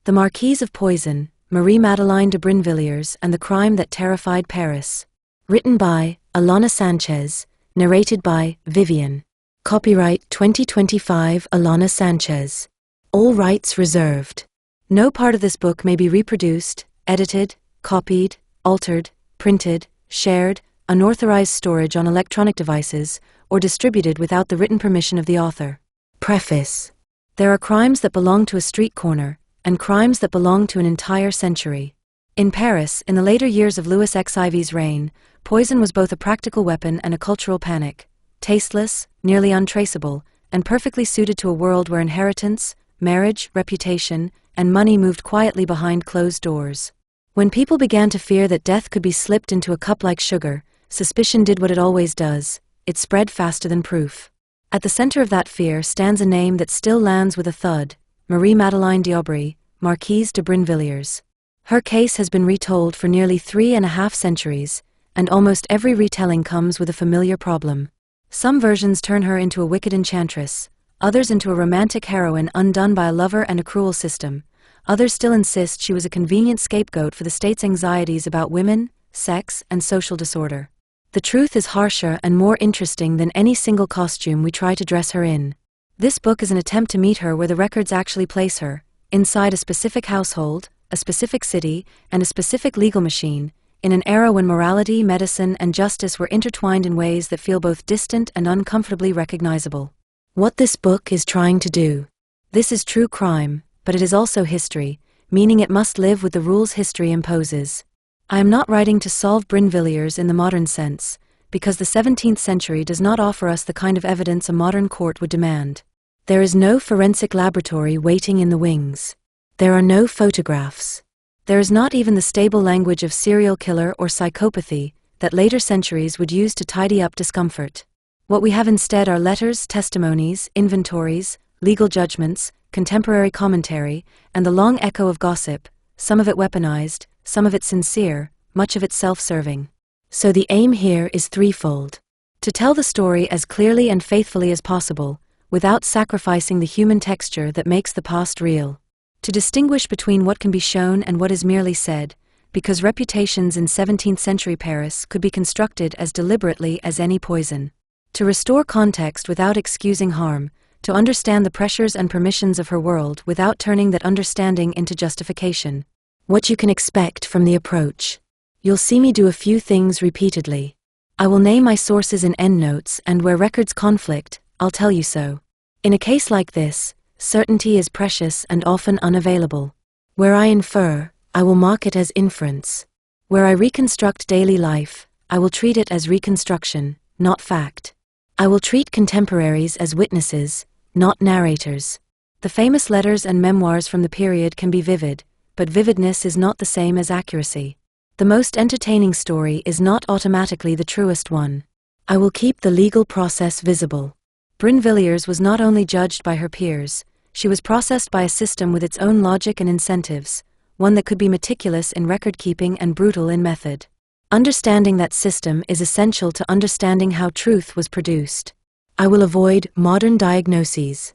The Marquise of Poison, Marie-Madeleine de Brinvilliers and the Crime That Terrified Paris. Written by Alana Sanchez, narrated by Vivienne. Copyright 2025 Alana Sanchez. All rights reserved. No part of this book may be reproduced, edited, copied, altered, printed, shared, unauthorized storage on electronic devices, or distributed without the written permission of the author. Preface. There are crimes that belong to a street corner, and crimes that belong to an entire century. In Paris, in the later years of Louis XIV's reign, poison was both a practical weapon and a cultural panic, tasteless, nearly untraceable, and perfectly suited to a world where inheritance, marriage, reputation, and money moved quietly behind closed doors. When people began to fear that death could be slipped into a cup like sugar, suspicion did what it always does: it spread faster than proof. At the center of that fear stands a name that still lands with a thud: Marie-Madeleine de Brinvilliers, Marquise de Brinvilliers. Her case has been retold for nearly 3.5 centuries, and almost every retelling comes with a familiar problem. Some versions turn her into a wicked enchantress, others into a romantic heroine undone by a lover and a cruel system. Others still insist she was a convenient scapegoat for the state's anxieties about women, sex, and social disorder. The truth is harsher and more interesting than any single costume we try to dress her in. This book is an attempt to meet her where the records actually place her, inside a specific household, a specific city, and a specific legal machine, in an era when morality, medicine, and justice were intertwined in ways that feel both distant and uncomfortably recognizable. What this book is trying to do. This is true crime, but it is also history, meaning it must live with the rules history imposes. I am not writing to solve Brinvilliers in the modern sense, because the 17th century does not offer us the kind of evidence a modern court would demand. There is no forensic laboratory waiting in the wings. There are no photographs. There is not even the stable language of serial killer or psychopathy that later centuries would use to tidy up discomfort. What we have instead are letters, testimonies, inventories, legal judgments, contemporary commentary, and the long echo of gossip, some of it weaponized, some of it sincere, much of it self-serving. So the aim here is threefold. To tell the story as clearly and faithfully as possible, without sacrificing the human texture that makes the past real. To distinguish between what can be shown and what is merely said, because reputations in 17th century Paris could be constructed as deliberately as any poison. To restore context without excusing harm, to understand the pressures and permissions of her world without turning that understanding into justification. What you can expect from the approach. You'll see me do a few things repeatedly. I will name my sources in endnotes, and where records conflict, I'll tell you so. In a case like this, certainty is precious and often unavailable. Where I infer, I will mark it as inference. Where I reconstruct daily life, I will treat it as reconstruction, not fact. I will treat contemporaries as witnesses, not narrators. The famous letters and memoirs from the period can be vivid, but vividness is not the same as accuracy. The most entertaining story is not automatically the truest one. I will keep the legal process visible. Brinvilliers was not only judged by her peers, she was processed by a system with its own logic and incentives, one that could be meticulous in record-keeping and brutal in method. Understanding that system is essential to understanding how truth was produced. I will avoid modern diagnoses.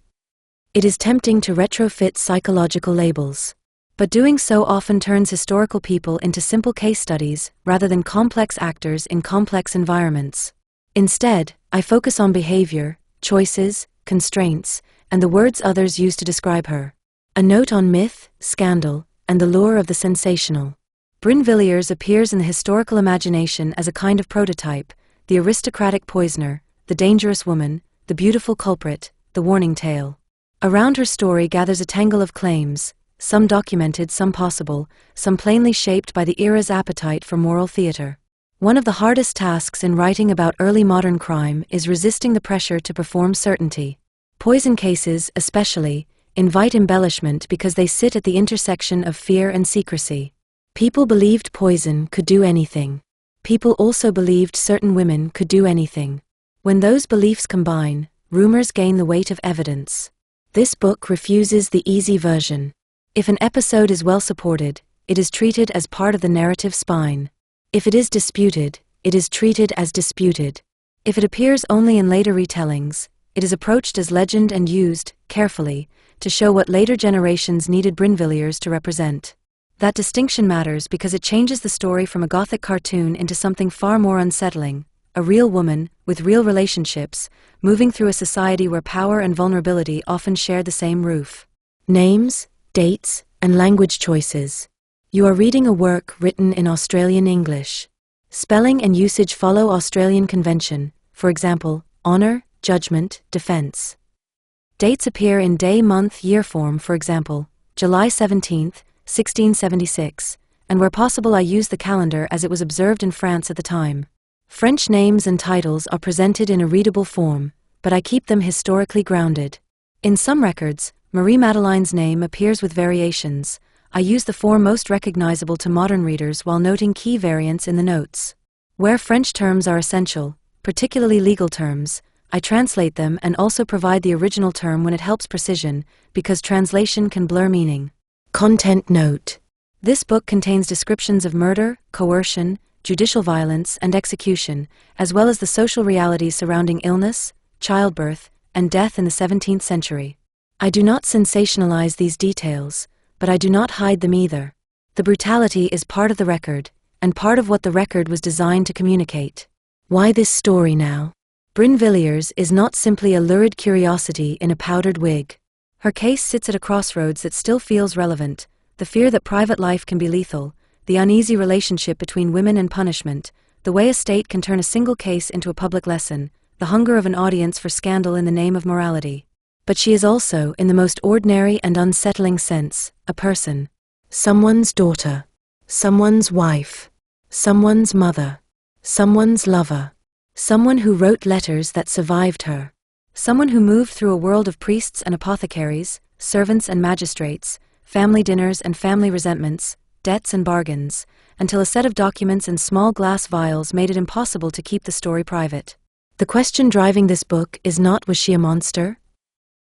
It is tempting to retrofit psychological labels. But doing so often turns historical people into simple case studies rather than complex actors in complex environments. Instead, I focus on behavior, choices, constraints, and the words others use to describe her. A note on myth, scandal, and the lure of the sensational. Brinvilliers appears in the historical imagination as a kind of prototype, the aristocratic poisoner, the dangerous woman, the beautiful culprit, the warning tale. Around her story gathers a tangle of claims, some documented, some possible, some plainly shaped by the era's appetite for moral theater. One of the hardest tasks in writing about early modern crime is resisting the pressure to perform certainty. Poison cases, especially, invite embellishment because they sit at the intersection of fear and secrecy. People believed poison could do anything. People also believed certain women could do anything. When those beliefs combine, rumors gain the weight of evidence. This book refuses the easy version. If an episode is well supported, it is treated as part of the narrative spine. If it is disputed, it is treated as disputed. If it appears only in later retellings, it is approached as legend and used, carefully, to show what later generations needed Brinvilliers to represent. That distinction matters because it changes the story from a gothic cartoon into something far more unsettling, a real woman, with real relationships, moving through a society where power and vulnerability often share the same roof. Names, dates, and language choices. You are reading a work written in Australian English. Spelling and usage follow Australian convention, for example, honour, judgment, defence. Dates appear in day, month, year form, for example, July 17th, 1676, and where possible I use the calendar as it was observed in France at the time. French names and titles are presented in a readable form, but I keep them historically grounded. In some records, Marie-Madeleine's name appears with variations. I use the form most recognizable to modern readers while noting key variants in the notes. Where French terms are essential, particularly legal terms, I translate them and also provide the original term when it helps precision, because translation can blur meaning. Content note. This book contains descriptions of murder, coercion, judicial violence, and execution, as well as the social realities surrounding illness, childbirth, and death in the 17th century. I do not sensationalize these details, but I do not hide them either. The brutality is part of the record, and part of what the record was designed to communicate. Why this story now? Brinvilliers is not simply a lurid curiosity in a powdered wig. Her case sits at a crossroads that still feels relevant: the fear that private life can be lethal, the uneasy relationship between women and punishment, the way a state can turn a single case into a public lesson, the hunger of an audience for scandal in the name of morality. But she is also, in the most ordinary and unsettling sense, a person. Someone's daughter. Someone's wife. Someone's mother. Someone's lover. Someone who wrote letters that survived her. Someone who moved through a world of priests and apothecaries, servants and magistrates, family dinners and family resentments, debts and bargains, until a set of documents and small glass vials made it impossible to keep the story private. The question driving this book is not, was she a monster?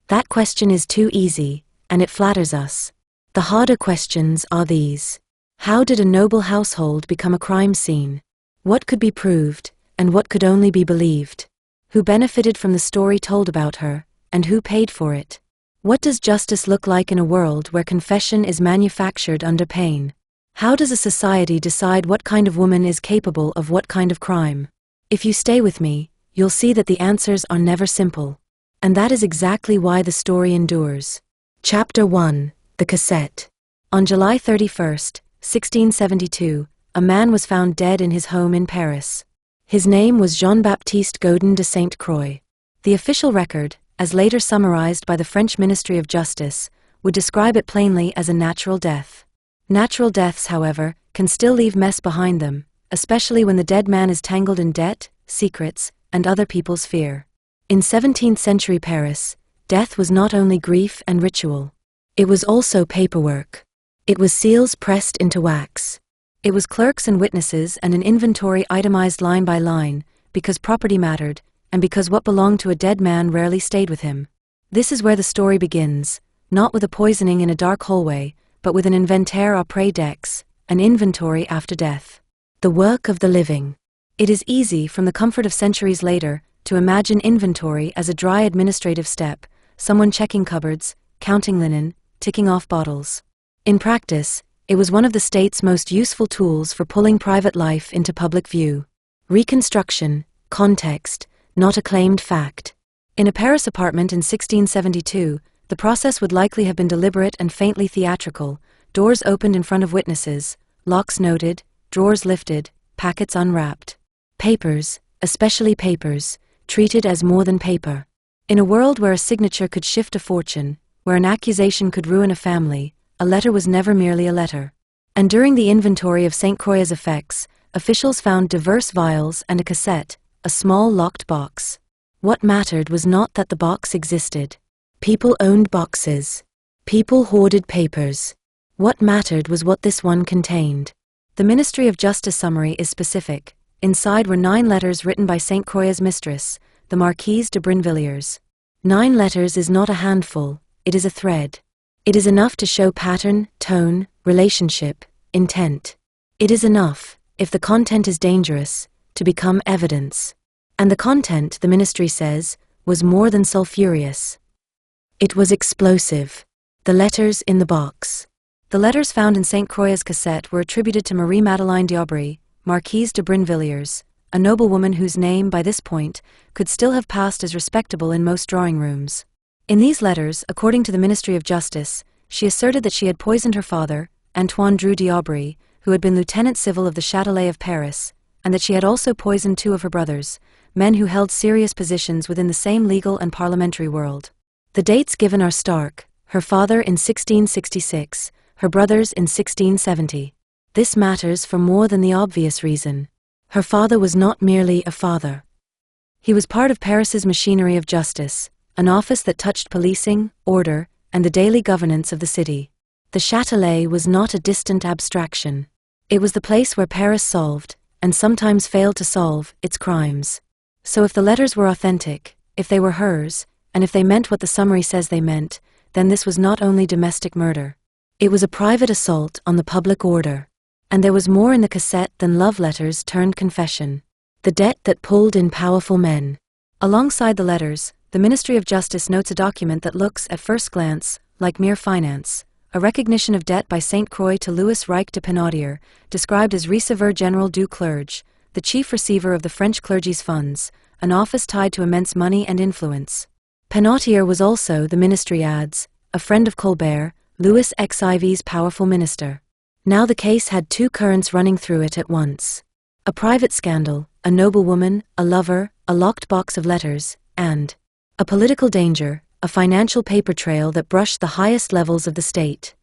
That question is too easy, and it flatters us. The harder questions are these. How did a noble household become a crime scene? What could be proved, and what could only be believed? Who benefited from the story told about her, and who paid for it? What does justice look like in a world where confession is manufactured under pain? How does a society decide what kind of woman is capable of what kind of crime? If you stay with me, you'll see that the answers are never simple. And that is exactly why the story endures. Chapter 1, The Cassette. On July 31st, 1672, a man was found dead in his home in Paris. His name was Jean-Baptiste Gaudin de Sainte-Croix. The official record, as later summarized by the French Ministry of Justice, would describe it plainly as a natural death. Natural deaths, however, can still leave mess behind them, especially when the dead man is tangled in debt, secrets, and other people's fear. In 17th century Paris, death was not only grief and ritual. It was also paperwork. It was seals pressed into wax. It was clerks and witnesses and an inventory itemized line by line, because property mattered, and because what belonged to a dead man rarely stayed with him. This is where the story begins, not with a poisoning in a dark hallway, but with an inventaire après dex, an inventory after death. The work of the living. It is easy, from the comfort of centuries later, to imagine inventory as a dry administrative step, someone checking cupboards, counting linen, ticking off bottles. In practice, it was one of the state's most useful tools for pulling private life into public view. Reconstruction, context, not a claimed fact. In a Paris apartment in 1672, the process would likely have been deliberate and faintly theatrical: doors opened in front of witnesses, locks noted, drawers lifted, packets unwrapped. Papers, especially papers, treated as more than paper. In a world where a signature could shift a fortune, where an accusation could ruin a family, a letter was never merely a letter. And during the inventory of St. Croix's effects, officials found diverse vials and a cassette, a small locked box. What mattered was not that the box existed. People owned boxes. People hoarded papers. What mattered was what this one contained. The Ministry of Justice summary is specific. Inside were 9 letters written by St. Croix's mistress, the Marquise de Brinvilliers. 9 letters is not a handful, it is a thread. It is enough to show pattern, tone, relationship, intent. It is enough, if the content is dangerous, to become evidence. And the content, the ministry says, was more than sulfurous. It was explosive. The letters in the box. The letters found in St. Croix's cassette were attributed to Marie-Madeleine de Brinvilliers, Marquise de Brinvilliers, a noblewoman whose name, by this point, could still have passed as respectable in most drawing rooms. In these letters, according to the Ministry of Justice, she asserted that she had poisoned her father, Antoine Dru d'Aubry, who had been Lieutenant Civil of the Châtelet of Paris, and that she had also poisoned two of her brothers, men who held serious positions within the same legal and parliamentary world. The dates given are stark: her father in 1666, her brothers in 1670. This matters for more than the obvious reason. Her father was not merely a father. He was part of Paris's machinery of justice, an office that touched policing, order, and the daily governance of the city. The Châtelet was not a distant abstraction. It was the place where Paris solved, and sometimes failed to solve, its crimes. So if the letters were authentic, if they were hers, and if they meant what the summary says they meant, then this was not only domestic murder. It was a private assault on the public order. And there was more in the cassette than love letters turned confession. The debt that pulled in powerful men. Alongside the letters, the Ministry of Justice notes a document that looks, at first glance, like mere finance, a recognition of debt by St. Croix to Louis Reich de Penaudier, described as Receveur General du Clerge, the chief receiver of the French clergy's funds, an office tied to immense money and influence. Penaudier was also, the ministry adds, a friend of Colbert, Louis XIV's powerful minister. Now the case had two currents running through it at once. A private scandal, a noblewoman, a lover, a locked box of letters, and a political danger, a financial paper trail that brushed the highest levels of the state.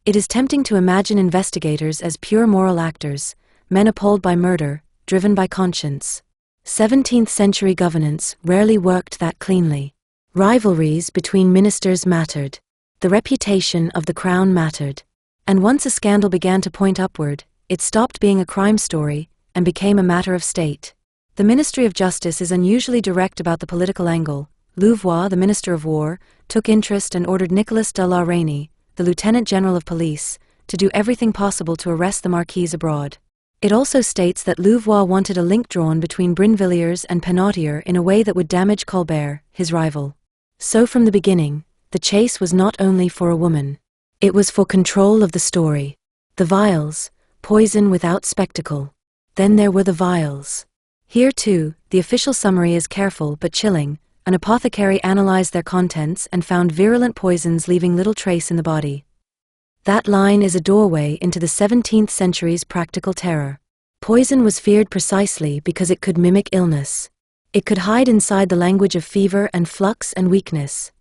It is tempting to imagine investigators as pure moral actors, men appalled by murder, driven by conscience. 17th-century governance rarely worked that cleanly. Rivalries between ministers mattered. The reputation of the crown mattered. And once a scandal began to point upward, it stopped being a crime story and became a matter of state. The Ministry of Justice is unusually direct about the political angle. Louvois, the Minister of War, took interest and ordered Nicolas de la Reynie, the Lieutenant General of Police, to do everything possible to arrest the Marquise abroad. It also states that Louvois wanted a link drawn between Brinvilliers and Penaudier in a way that would damage Colbert, his rival. So from the beginning, the chase was not only for a woman. It was for control of the story. The vials, poison without spectacle. Then there were the vials. Here too, the official summary is careful but chilling. An apothecary analyzed their contents and found virulent poisons leaving little trace in the body. That line is a doorway into the 17th century's practical terror. Poison was feared precisely because it could mimic illness. It could hide inside the language of fever and flux and weakness.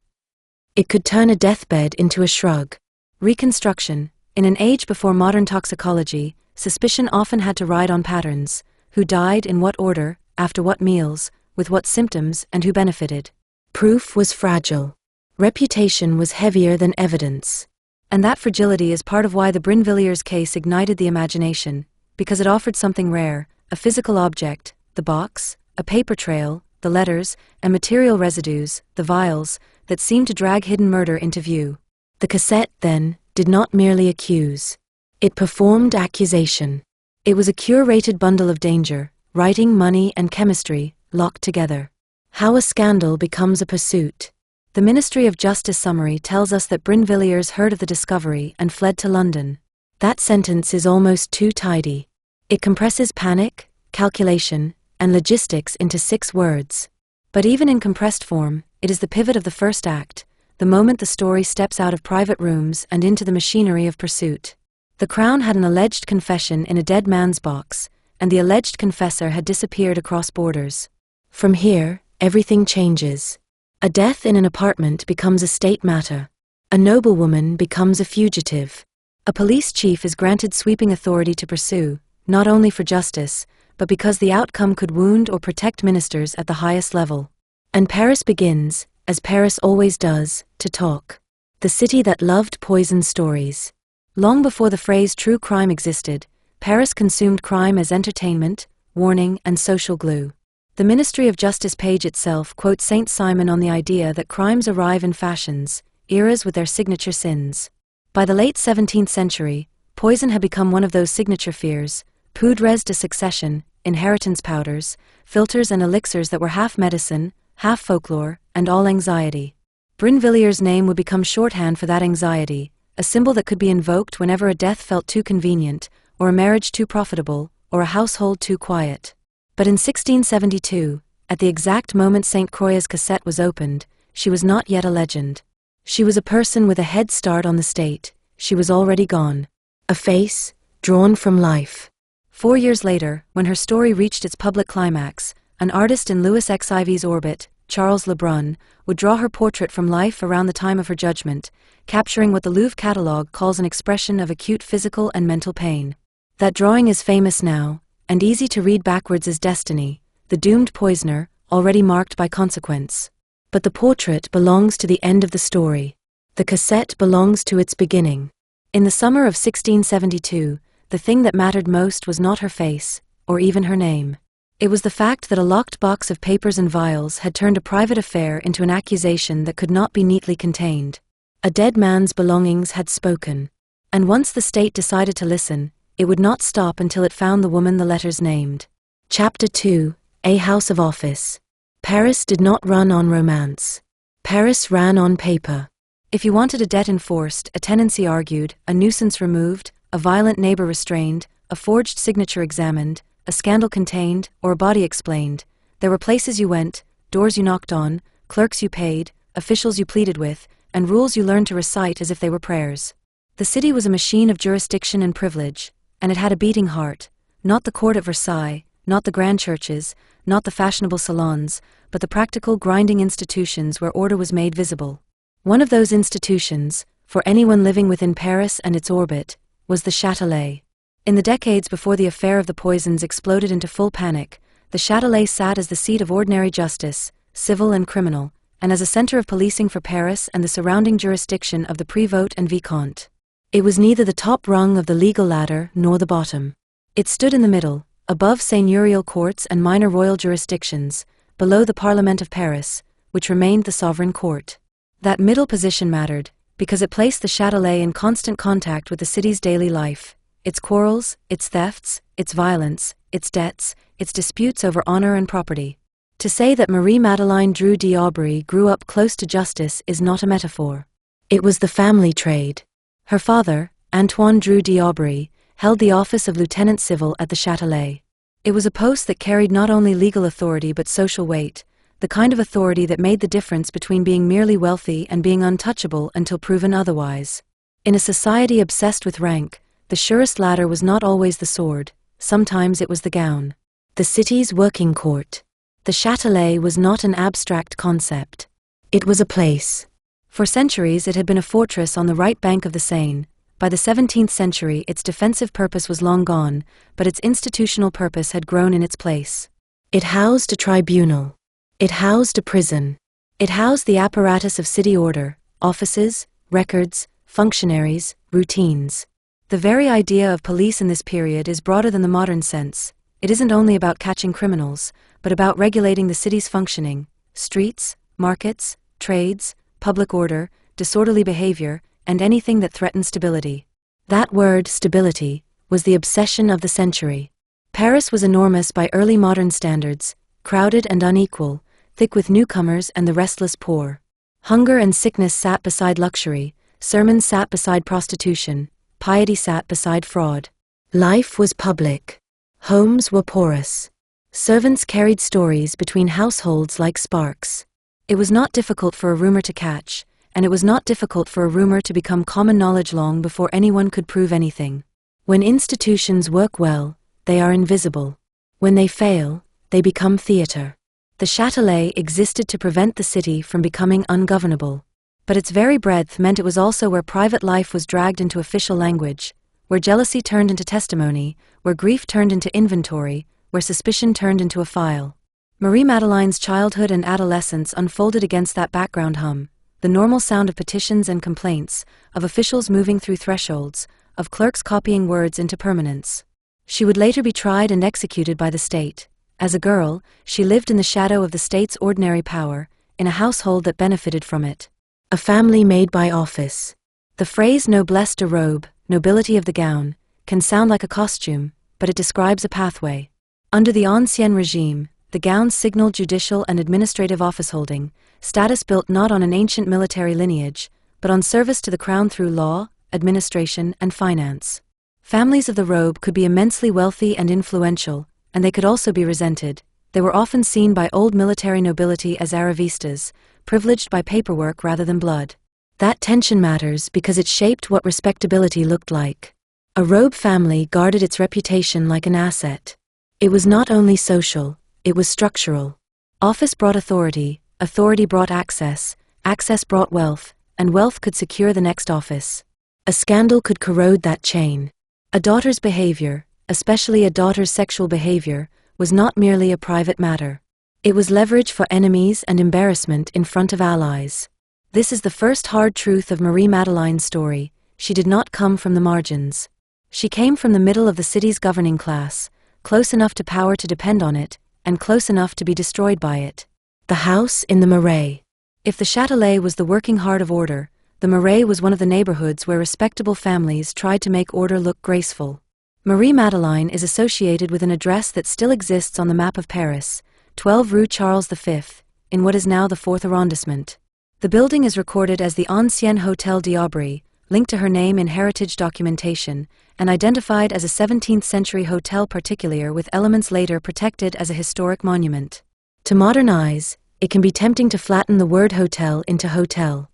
It could turn a deathbed into a shrug. Reconstruction. In an age before modern toxicology, suspicion often had to ride on patterns: who died in what order, after what meals, with what symptoms, and who benefited. Proof was fragile. Reputation was heavier than evidence. And that fragility is part of why the Brinvilliers case ignited the imagination, because it offered something rare, a physical object, the box, a paper trail, the letters, and material residues, the vials, that seemed to drag hidden murder into view. The cassette, then, did not merely accuse. It performed accusation. It was a curated bundle of danger, writing, money, and chemistry, locked together. How a scandal becomes a pursuit. The Ministry of Justice summary tells us that Brinvilliers heard of the discovery and fled to London. That sentence is almost too tidy. It compresses panic, calculation, and logistics into 6 words. But even in compressed form, it is the pivot of the first act, the moment the story steps out of private rooms and into the machinery of pursuit. The Crown had an alleged confession in a dead man's box, and the alleged confessor had disappeared across borders. From here, everything changes. A death in an apartment becomes a state matter. A noblewoman becomes a fugitive. A police chief is granted sweeping authority to pursue, not only for justice, but because the outcome could wound or protect ministers at the highest level. And Paris begins, as Paris always does, to talk. The city that loved poison stories. Long before the phrase true crime existed, Paris consumed crime as entertainment, warning, and social glue. The Ministry of Justice page itself quotes Saint Simon on the idea that crimes arrive in fashions, eras with their signature sins. By the late 17th century, poison had become one of those signature fears: poudres de succession, inheritance powders, filters and elixirs that were half medicine, half folklore, and all anxiety. Brinvilliers' name would become shorthand for that anxiety, a symbol that could be invoked whenever a death felt too convenient, or a marriage too profitable, or a household too quiet. But in 1672, at the exact moment St. Croix's cassette was opened, she was not yet a legend. She was a person with a head start on the state. She was already gone. A face, drawn from life. 4 years later, when her story reached its public climax, an artist in Louis Xivy's orbit, Charles Lebrun, would draw her portrait from life around the time of her judgment, capturing what the Louvre catalogue calls an expression of acute physical and mental pain. That drawing is famous now, and easy to read backwards as Destiny, the doomed poisoner, already marked by consequence. But the portrait belongs to the end of the story. The cassette belongs to its beginning. In the summer of 1672, the thing that mattered most was not her face, or even her name. It was the fact that a locked box of papers and vials had turned a private affair into an accusation that could not be neatly contained. A dead man's belongings had spoken. And once the state decided to listen, it would not stop until it found the woman the letters named. Chapter 2, A House of Office. Paris did not run on romance. Paris ran on paper. If you wanted a debt enforced, a tenancy argued, a nuisance removed, a violent neighbor restrained, a forged signature examined, a scandal contained, or a body explained, there were places you went, doors you knocked on, clerks you paid, officials you pleaded with, and rules you learned to recite as if they were prayers. The city was a machine of jurisdiction and privilege, and it had a beating heart, not the court at Versailles, not the grand churches, not the fashionable salons, but the practical grinding institutions where order was made visible. One of those institutions, for anyone living within Paris and its orbit, was the Châtelet. In the decades before the affair of the poisons exploded into full panic, the Châtelet sat as the seat of ordinary justice, civil and criminal, and as a center of policing for Paris and the surrounding jurisdiction of the prévôt and vicomte. It was neither the top rung of the legal ladder nor the bottom. It stood in the middle, above seigneurial courts and minor royal jurisdictions, below the Parlement of Paris, which remained the sovereign court. That middle position mattered, because it placed the Châtelet in constant contact with the city's daily life, its quarrels, its thefts, its violence, its debts, its disputes over honor and property. To say that Marie-Madeleine d'Aubry grew up close to justice is not a metaphor. It was the family trade. Her father, Antoine d'Aubry, held the office of lieutenant civil at the Châtelet. It was a post that carried not only legal authority but social weight, the kind of authority that made the difference between being merely wealthy and being untouchable until proven otherwise. In a society obsessed with rank, the surest ladder was not always the sword, sometimes it was the gown. The city's working court. The Châtelet was not an abstract concept. It was a place. For centuries it had been a fortress on the right bank of the Seine. By the 17th century its defensive purpose was long gone, but its institutional purpose had grown in its place. It housed a tribunal. It housed a prison. It housed the apparatus of city order, offices, records, functionaries, routines. The very idea of police in this period is broader than the modern sense. It isn't only about catching criminals, but about regulating the city's functioning, streets, markets, trades, public order, disorderly behavior, and anything that threatened stability. That word, stability, was the obsession of the century. Paris was enormous by early modern standards, crowded and unequal, thick with newcomers and the restless poor. Hunger and sickness sat beside luxury, sermons sat beside prostitution, piety sat beside fraud. Life was public. Homes were porous. Servants carried stories between households like sparks. It was not difficult for a rumor to catch, and it was not difficult for a rumor to become common knowledge long before anyone could prove anything. When institutions work well, they are invisible. When they fail, they become theater. The Châtelet existed to prevent the city from becoming ungovernable. But its very breadth meant it was also where private life was dragged into official language, where jealousy turned into testimony, where grief turned into inventory, where suspicion turned into a file. Marie-Madeleine's childhood and adolescence unfolded against that background hum, the normal sound of petitions and complaints, of officials moving through thresholds, of clerks copying words into permanence. She would later be tried and executed by the state. As a girl, she lived in the shadow of the state's ordinary power, in a household that benefited from it. A family made by office. The phrase noblesse de robe, nobility of the gown, can sound like a costume, but it describes a pathway. Under the Ancien Regime, the gowns signaled judicial and administrative office-holding, status built not on an ancient military lineage, but on service to the crown through law, administration, and finance. Families of the robe could be immensely wealthy and influential, and they could also be resented. They were often seen by old military nobility as arrivistas, privileged by paperwork rather than blood. That tension matters because it shaped what respectability looked like. A robe family guarded its reputation like an asset. It was not only social, it was structural. Office brought authority, authority brought access, access brought wealth, and wealth could secure the next office. A scandal could corrode that chain. A daughter's behavior, especially a daughter's sexual behavior, was not merely a private matter. It was leverage for enemies and embarrassment in front of allies. This is the first hard truth of Marie-Madeleine's story. She did not come from the margins. She came from the middle of the city's governing class, close enough to power to depend on it, and close enough to be destroyed by it. The house in the Marais. If the Châtelet was the working heart of order, the Marais was one of the neighborhoods where respectable families tried to make order look graceful. Marie-Madeleine is associated with an address that still exists on the map of Paris, 12 Rue Charles V, in what is now the 4th arrondissement. The building is recorded as the Ancien Hôtel d'Aubry, linked to her name in heritage documentation, and identified as a 17th-century hotel particulier with elements later protected as a historic monument. To modern eyes, it can be tempting to flatten the word hotel into hotel.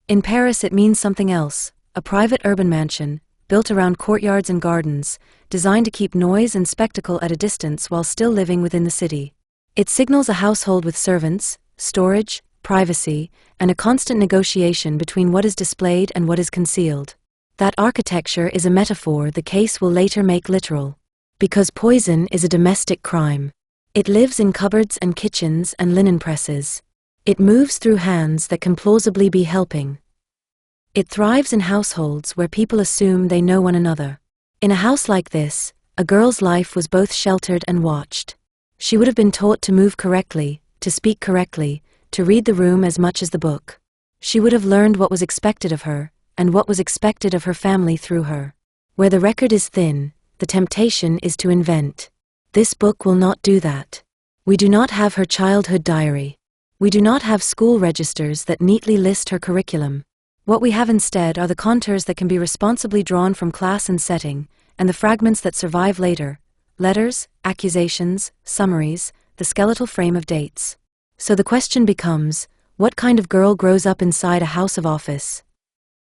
In Paris it means something else, a private urban mansion, built around courtyards and gardens, designed to keep noise and spectacle at a distance while still living within the city. It signals a household with servants, storage, privacy, and a constant negotiation between what is displayed and what is concealed. That architecture is a metaphor the case will later make literal. Because poison is a domestic crime. It lives in cupboards and kitchens and linen presses. It moves through hands that can plausibly be helping. It thrives in households where people assume they know one another. In a house like this, a girl's life was both sheltered and watched. She would have been taught to move correctly, to speak correctly, to read the room as much as the book. She would have learned what was expected of her, and what was expected of her family through her. Where the record is thin, the temptation is to invent. This book will not do that. We do not have her childhood diary. We do not have school registers that neatly list her curriculum. What we have instead are the contours that can be responsibly drawn from class and setting, and the fragments that survive later: letters, accusations, summaries, the skeletal frame of dates. So the question becomes, what kind of girl grows up inside a house of office?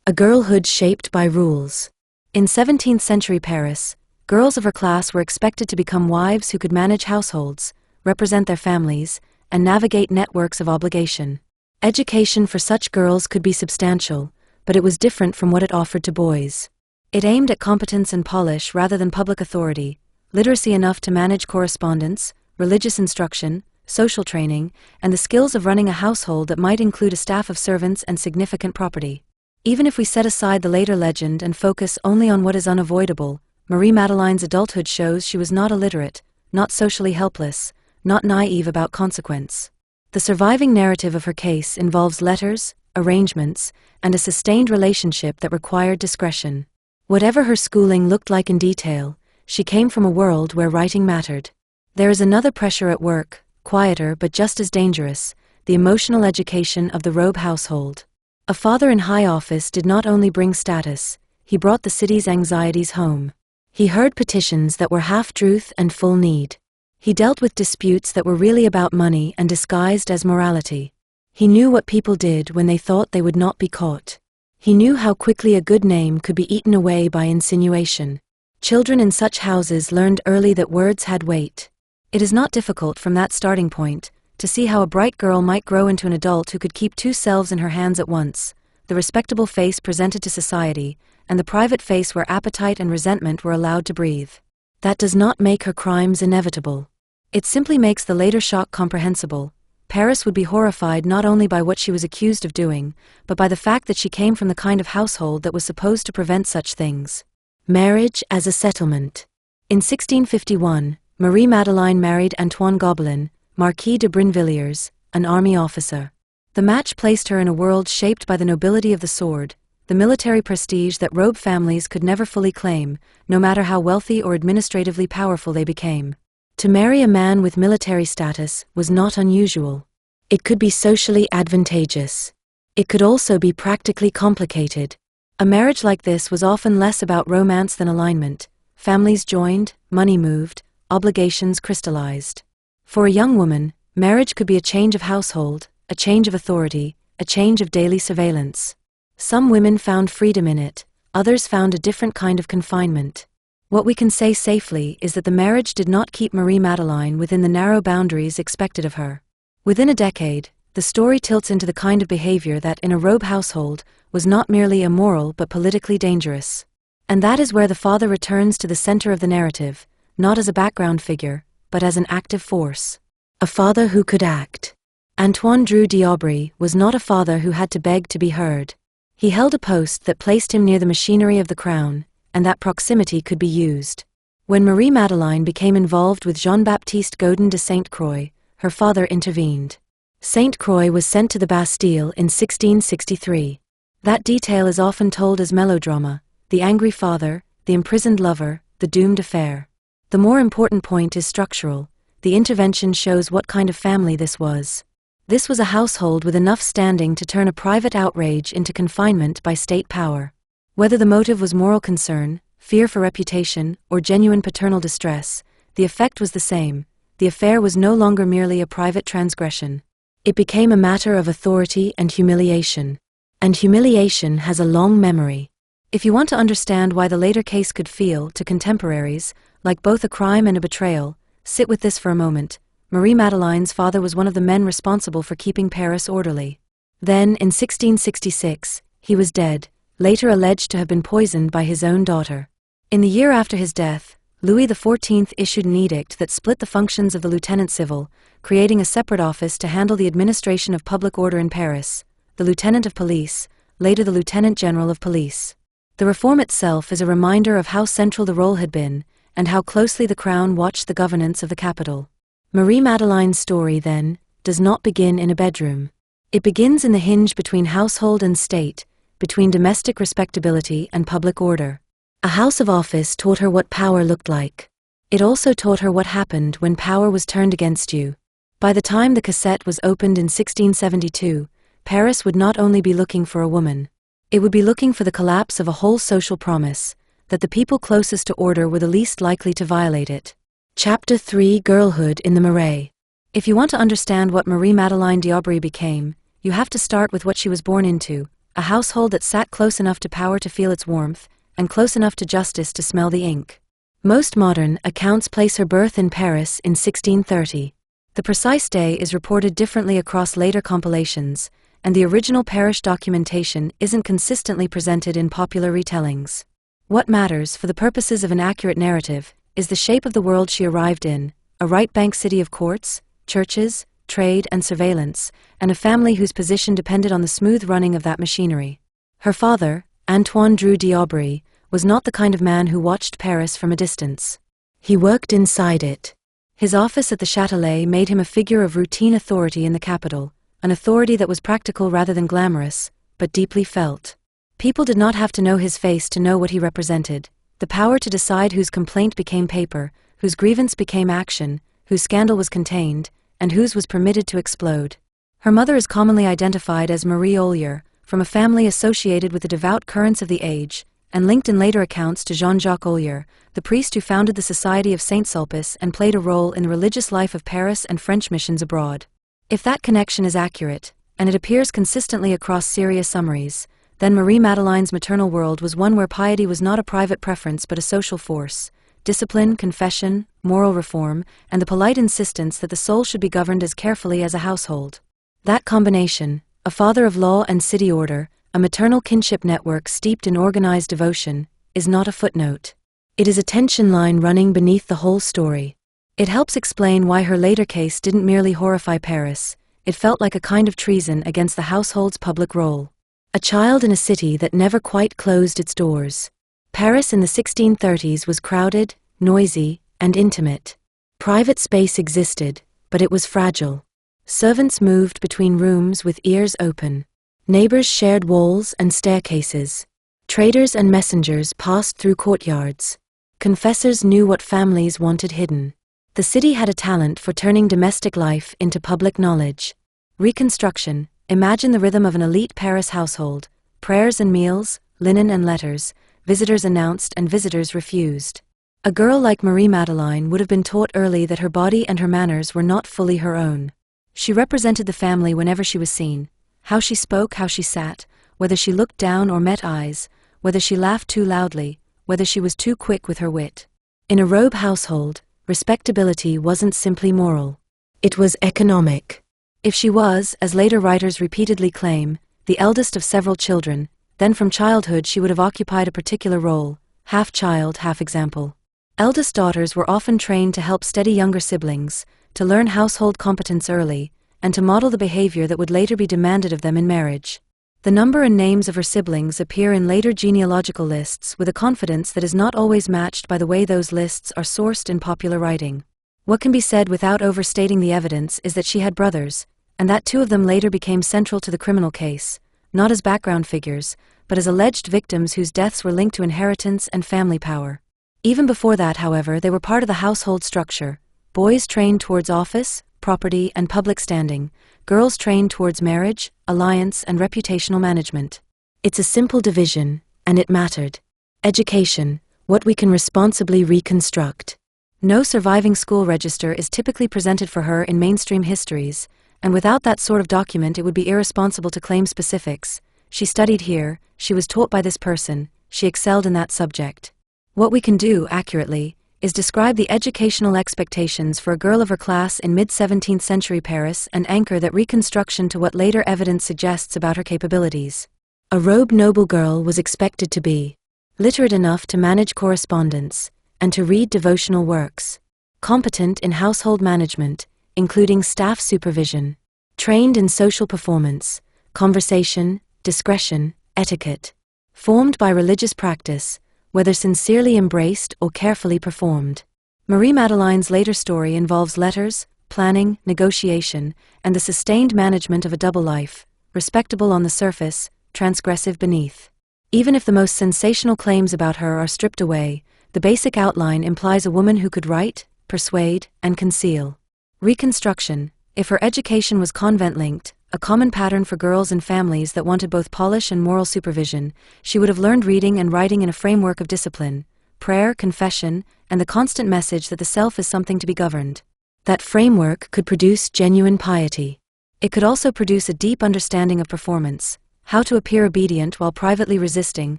A girlhood shaped by rules. In 17th century Paris, girls of her class were expected to become wives who could manage households, represent their families, and navigate networks of obligation. Education for such girls could be substantial, but it was different from what it offered to boys. It aimed at competence and polish rather than public authority, literacy enough to manage correspondence, religious instruction, social training, and the skills of running a household that might include a staff of servants and significant property. Even if we set aside the later legend and focus only on what is unavoidable, Marie-Madeleine's adulthood shows she was not illiterate, not socially helpless, not naive about consequence. The surviving narrative of her case involves letters, arrangements, and a sustained relationship that required discretion. Whatever her schooling looked like in detail, she came from a world where writing mattered. There is another pressure at work, quieter but just as dangerous, the emotional education of the robe household. A father in high office did not only bring status, he brought the city's anxieties home. He heard petitions that were half-truth and full need. He dealt with disputes that were really about money and disguised as morality. He knew what people did when they thought they would not be caught. He knew how quickly a good name could be eaten away by insinuation. Children in such houses learned early that words had weight. It is not difficult from that starting point to see how a bright girl might grow into an adult who could keep two selves in her hands at once, the respectable face presented to society, and the private face where appetite and resentment were allowed to breathe. That does not make her crimes inevitable. It simply makes the later shock comprehensible. Paris would be horrified not only by what she was accused of doing, but by the fact that she came from the kind of household that was supposed to prevent such things. Marriage as a settlement. In 1651, Marie-Madeleine married Antoine Gobelin, Marquis de Brinvilliers, an army officer. The match placed her in a world shaped by the nobility of the sword, the military prestige that robe families could never fully claim, no matter how wealthy or administratively powerful they became. To marry a man with military status was not unusual. It could be socially advantageous. It could also be practically complicated. A marriage like this was often less about romance than alignment. Families joined, money moved, obligations crystallized. For a young woman, marriage could be a change of household, a change of authority, a change of daily surveillance. Some women found freedom in it, others found a different kind of confinement. What we can say safely is that the marriage did not keep Marie-Madeleine within the narrow boundaries expected of her. Within a decade, the story tilts into the kind of behavior that, in a robe household, was not merely immoral but politically dangerous. And that is where the father returns to the center of the narrative, not as a background figure, but as an active force. A father who could act. Antoine Drew d'Aubry was not a father who had to beg to be heard. He held a post that placed him near the machinery of the crown, and that proximity could be used. When Marie-Madeleine became involved with Jean-Baptiste Gaudin de Sainte-Croix, her father intervened. Sainte-Croix was sent to the Bastille in 1663. That detail is often told as melodrama: the angry father, the imprisoned lover, the doomed affair. The more important point is structural. The intervention shows what kind of family this was. This was a household with enough standing to turn a private outrage into confinement by state power. Whether the motive was moral concern, fear for reputation, or genuine paternal distress, the effect was the same. The affair was no longer merely a private transgression. It became a matter of authority and humiliation. And humiliation has a long memory. If you want to understand why the later case could feel, to contemporaries, like both a crime and a betrayal, sit with this for a moment. Marie-Madeleine's father was one of the men responsible for keeping Paris orderly. Then, in 1666, he was dead, later alleged to have been poisoned by his own daughter. In the year after his death, Louis XIV issued an edict that split the functions of the lieutenant civil, creating a separate office to handle the administration of public order in Paris, the lieutenant of police, later the lieutenant general of police. The reform itself is a reminder of how central the role had been, and how closely the crown watched the governance of the capital. Marie-Madeleine's story, then, does not begin in a bedroom. It begins in the hinge between household and state, between domestic respectability and public order. A house of office taught her what power looked like. It also taught her what happened when power was turned against you. By the time the cassette was opened in 1672, Paris would not only be looking for a woman. It would be looking for the collapse of a whole social promise, that the people closest to order were the least likely to violate it. Chapter 3: Girlhood in the Marais. If you want to understand what Marie-Madeleine d'Aubry became, you have to start with what she was born into: a household that sat close enough to power to feel its warmth, and close enough to justice to smell the ink. Most modern accounts place her birth in Paris in 1630. The precise day is reported differently across later compilations, and the original parish documentation isn't consistently presented in popular retellings. What matters, for the purposes of an accurate narrative, is the shape of the world she arrived in: a right-bank city of courts, churches, trade and surveillance, and a family whose position depended on the smooth running of that machinery. Her father, Antoine Drew d'Aubry, was not the kind of man who watched Paris from a distance. He worked inside it. His office at the Châtelet made him a figure of routine authority in the capital, an authority that was practical rather than glamorous, but deeply felt. People did not have to know his face to know what he represented: the power to decide whose complaint became paper, whose grievance became action, whose scandal was contained, and whose was permitted to explode. Her mother is commonly identified as Marie Ollier, from a family associated with the devout currents of the age, and linked in later accounts to Jean-Jacques Ollier, the priest who founded the Society of Saint-Sulpice and played a role in the religious life of Paris and French missions abroad. If that connection is accurate, and it appears consistently across serious summaries, then Marie-Madeleine's maternal world was one where piety was not a private preference but a social force: discipline, confession, moral reform, and the polite insistence that the soul should be governed as carefully as a household. That combination, a father of law and city order, a maternal kinship network steeped in organized devotion, is not a footnote. It is a tension line running beneath the whole story. It helps explain why her later case didn't merely horrify Paris, it felt like a kind of treason against the household's public role. A child in a city that never quite closed its doors. Paris in the 1630s was crowded, noisy, and intimate. Private space existed, but it was fragile. Servants moved between rooms with ears open. Neighbors shared walls and staircases. Traders and messengers passed through courtyards. Confessors knew what families wanted hidden. The city had a talent for turning domestic life into public knowledge. Reconstruction: imagine the rhythm of an elite Paris household: prayers and meals, linen and letters, visitors announced and visitors refused. A girl like Marie-Madeleine would have been taught early that her body and her manners were not fully her own. She represented the family whenever she was seen: how she spoke, how she sat, whether she looked down or met eyes, whether she laughed too loudly, whether she was too quick with her wit. In a robe household, respectability wasn't simply moral. It was economic. If she was, as later writers repeatedly claim, the eldest of several children, then from childhood she would have occupied a particular role, half child, half example. Eldest daughters were often trained to help steady younger siblings, to learn household competence early, and to model the behavior that would later be demanded of them in marriage. The number and names of her siblings appear in later genealogical lists with a confidence that is not always matched by the way those lists are sourced in popular writing. What can be said without overstating the evidence is that she had brothers, and that two of them later became central to the criminal case, not as background figures, but as alleged victims whose deaths were linked to inheritance and family power. Even before that, however, they were part of the household structure: boys trained towards office, property, and public standing, girls trained towards marriage, alliance, and reputational management. It's a simple division, and it mattered. Education: what we can responsibly reconstruct. No surviving school register is typically presented for her in mainstream histories, and without that sort of document it would be irresponsible to claim specifics. She studied here, she was taught by this person, she excelled in that subject. What we can do, accurately, is describe the educational expectations for a girl of her class in mid-17th century Paris and anchor that reconstruction to what later evidence suggests about her capabilities. A robed noble girl was expected to be literate enough to manage correspondence, and to read devotional works, competent in household management, including staff supervision, trained in social performance, conversation, discretion, etiquette, formed by religious practice, whether sincerely embraced or carefully performed. Marie-Madeleine's later story involves letters, planning, negotiation, and the sustained management of a double life: respectable on the surface, transgressive beneath. Even if the most sensational claims about her are stripped away, the basic outline implies a woman who could write, persuade, and conceal. Reconstruction: if her education was convent-linked, a common pattern for girls and families that wanted both polish and moral supervision, she would have learned reading and writing in a framework of discipline, prayer, confession, and the constant message that the self is something to be governed. That framework could produce genuine piety. It could also produce a deep understanding of performance: how to appear obedient while privately resisting,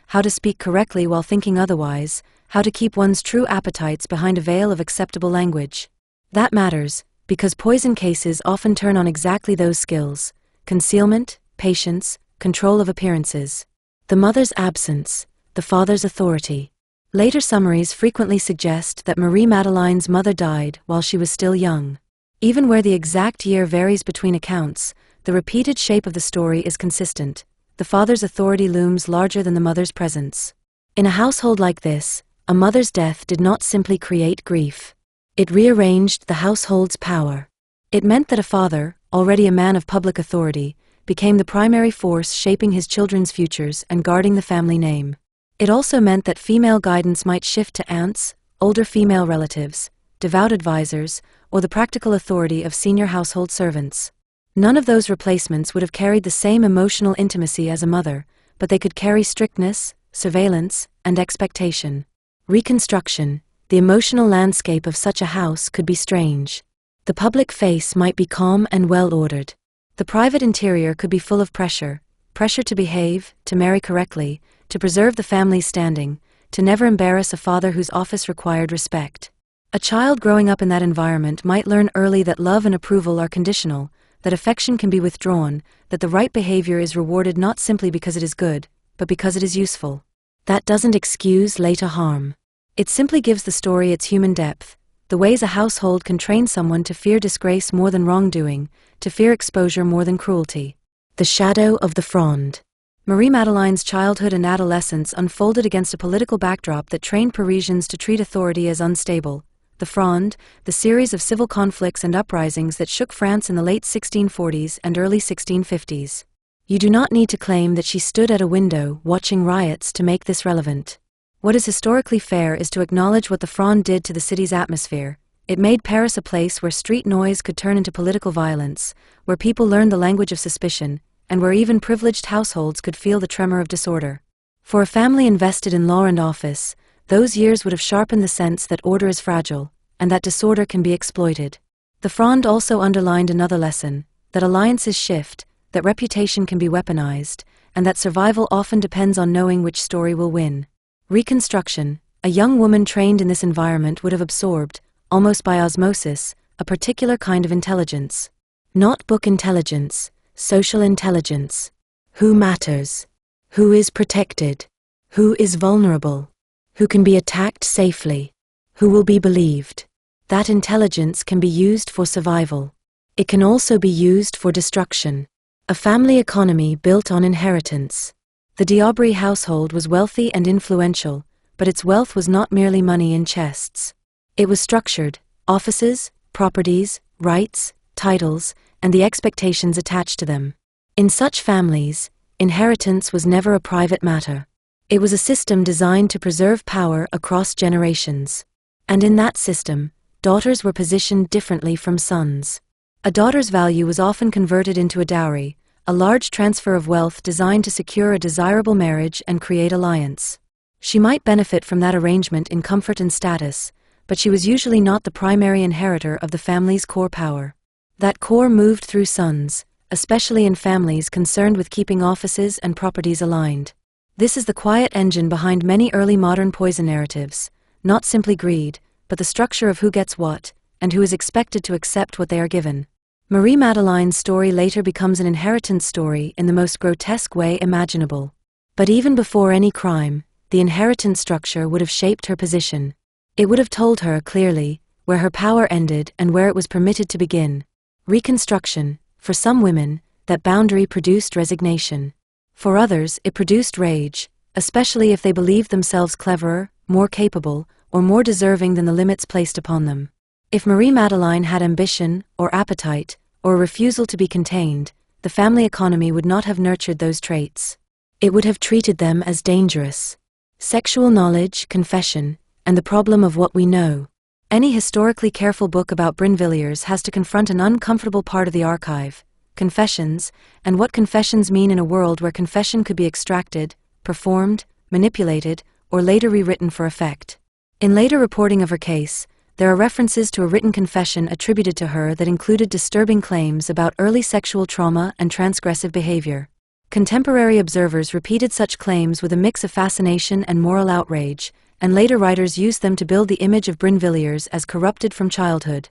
how to speak correctly while thinking otherwise, how to keep one's true appetites behind a veil of acceptable language. That matters, because poison cases often turn on exactly those skills: concealment, patience, control of appearances. The mother's absence, the father's authority. Later summaries frequently suggest that Marie-Madeleine's mother died while she was still young. Even where the exact year varies between accounts, the repeated shape of the story is consistent: the father's authority looms larger than the mother's presence. In a household like this, a mother's death did not simply create grief. It rearranged the household's power. It meant that a father, already a man of public authority, became the primary force shaping his children's futures and guarding the family name. It also meant that female guidance might shift to aunts, older female relatives, devout advisors, or the practical authority of senior household servants. None of those replacements would have carried the same emotional intimacy as a mother, but they could carry strictness, surveillance, and expectation. Reconstruction: the emotional landscape of such a house could be strange. The public face might be calm and well-ordered. The private interior could be full of pressure to behave, to marry correctly, to preserve the family's standing, to never embarrass a father whose office required respect. A child growing up in that environment might learn early that love and approval are conditional, that affection can be withdrawn, that the right behavior is rewarded not simply because it is good, but because it is useful. That doesn't excuse later harm. It simply gives the story its human depth, the ways a household can train someone to fear disgrace more than wrongdoing, to fear exposure more than cruelty. The shadow of the Fronde. Marie-Madeleine's childhood and adolescence unfolded against a political backdrop that trained Parisians to treat authority as unstable. The Fronde, the series of civil conflicts and uprisings that shook France in the late 1640s and early 1650s. You do not need to claim that she stood at a window watching riots to make this relevant. What is historically fair is to acknowledge what the Fronde did to the city's atmosphere. It made Paris a place where street noise could turn into political violence, where people learned the language of suspicion, and where even privileged households could feel the tremor of disorder. For a family invested in law and office, those years would have sharpened the sense that order is fragile, and that disorder can be exploited. The Fronde also underlined another lesson, that alliances shift, that reputation can be weaponized, and that survival often depends on knowing which story will win. Reconstruction. A young woman trained in this environment would have absorbed, almost by osmosis, a particular kind of intelligence. Not book intelligence, social intelligence. Who matters? Who is protected? Who is vulnerable? Who can be attacked safely? Who will be believed? That intelligence can be used for survival. It can also be used for destruction. A family economy built on inheritance. The d'Aubry household was wealthy and influential, but its wealth was not merely money in chests. It was structured: offices, properties, rights, titles, and the expectations attached to them. In such families, inheritance was never a private matter. It was a system designed to preserve power across generations. And in that system, daughters were positioned differently from sons. A daughter's value was often converted into a dowry, a large transfer of wealth designed to secure a desirable marriage and create alliance. She might benefit from that arrangement in comfort and status, but she was usually not the primary inheritor of the family's core power. That core moved through sons, especially in families concerned with keeping offices and properties aligned. This is the quiet engine behind many early modern poison narratives, not simply greed, but the structure of who gets what, and who is expected to accept what they are given. Marie-Madeleine's story later becomes an inheritance story in the most grotesque way imaginable. But even before any crime, the inheritance structure would have shaped her position. It would have told her clearly where her power ended and where it was permitted to begin. Reconstruction. For some women, that boundary produced resignation. For others, it produced rage, especially if they believed themselves cleverer, more capable, or more deserving than the limits placed upon them. If Marie-Madeleine had ambition, or appetite, or a refusal to be contained, the family economy would not have nurtured those traits. It would have treated them as dangerous. Sexual knowledge, confession, and the problem of what we know. Any historically careful book about Brinvilliers has to confront an uncomfortable part of the archive: confessions, and what confessions mean in a world where confession could be extracted, performed, manipulated, or later rewritten for effect. In later reporting of her case, there are references to a written confession attributed to her that included disturbing claims about early sexual trauma and transgressive behavior. Contemporary observers repeated such claims with a mix of fascination and moral outrage, and later writers used them to build the image of Brinvilliers as corrupted from childhood.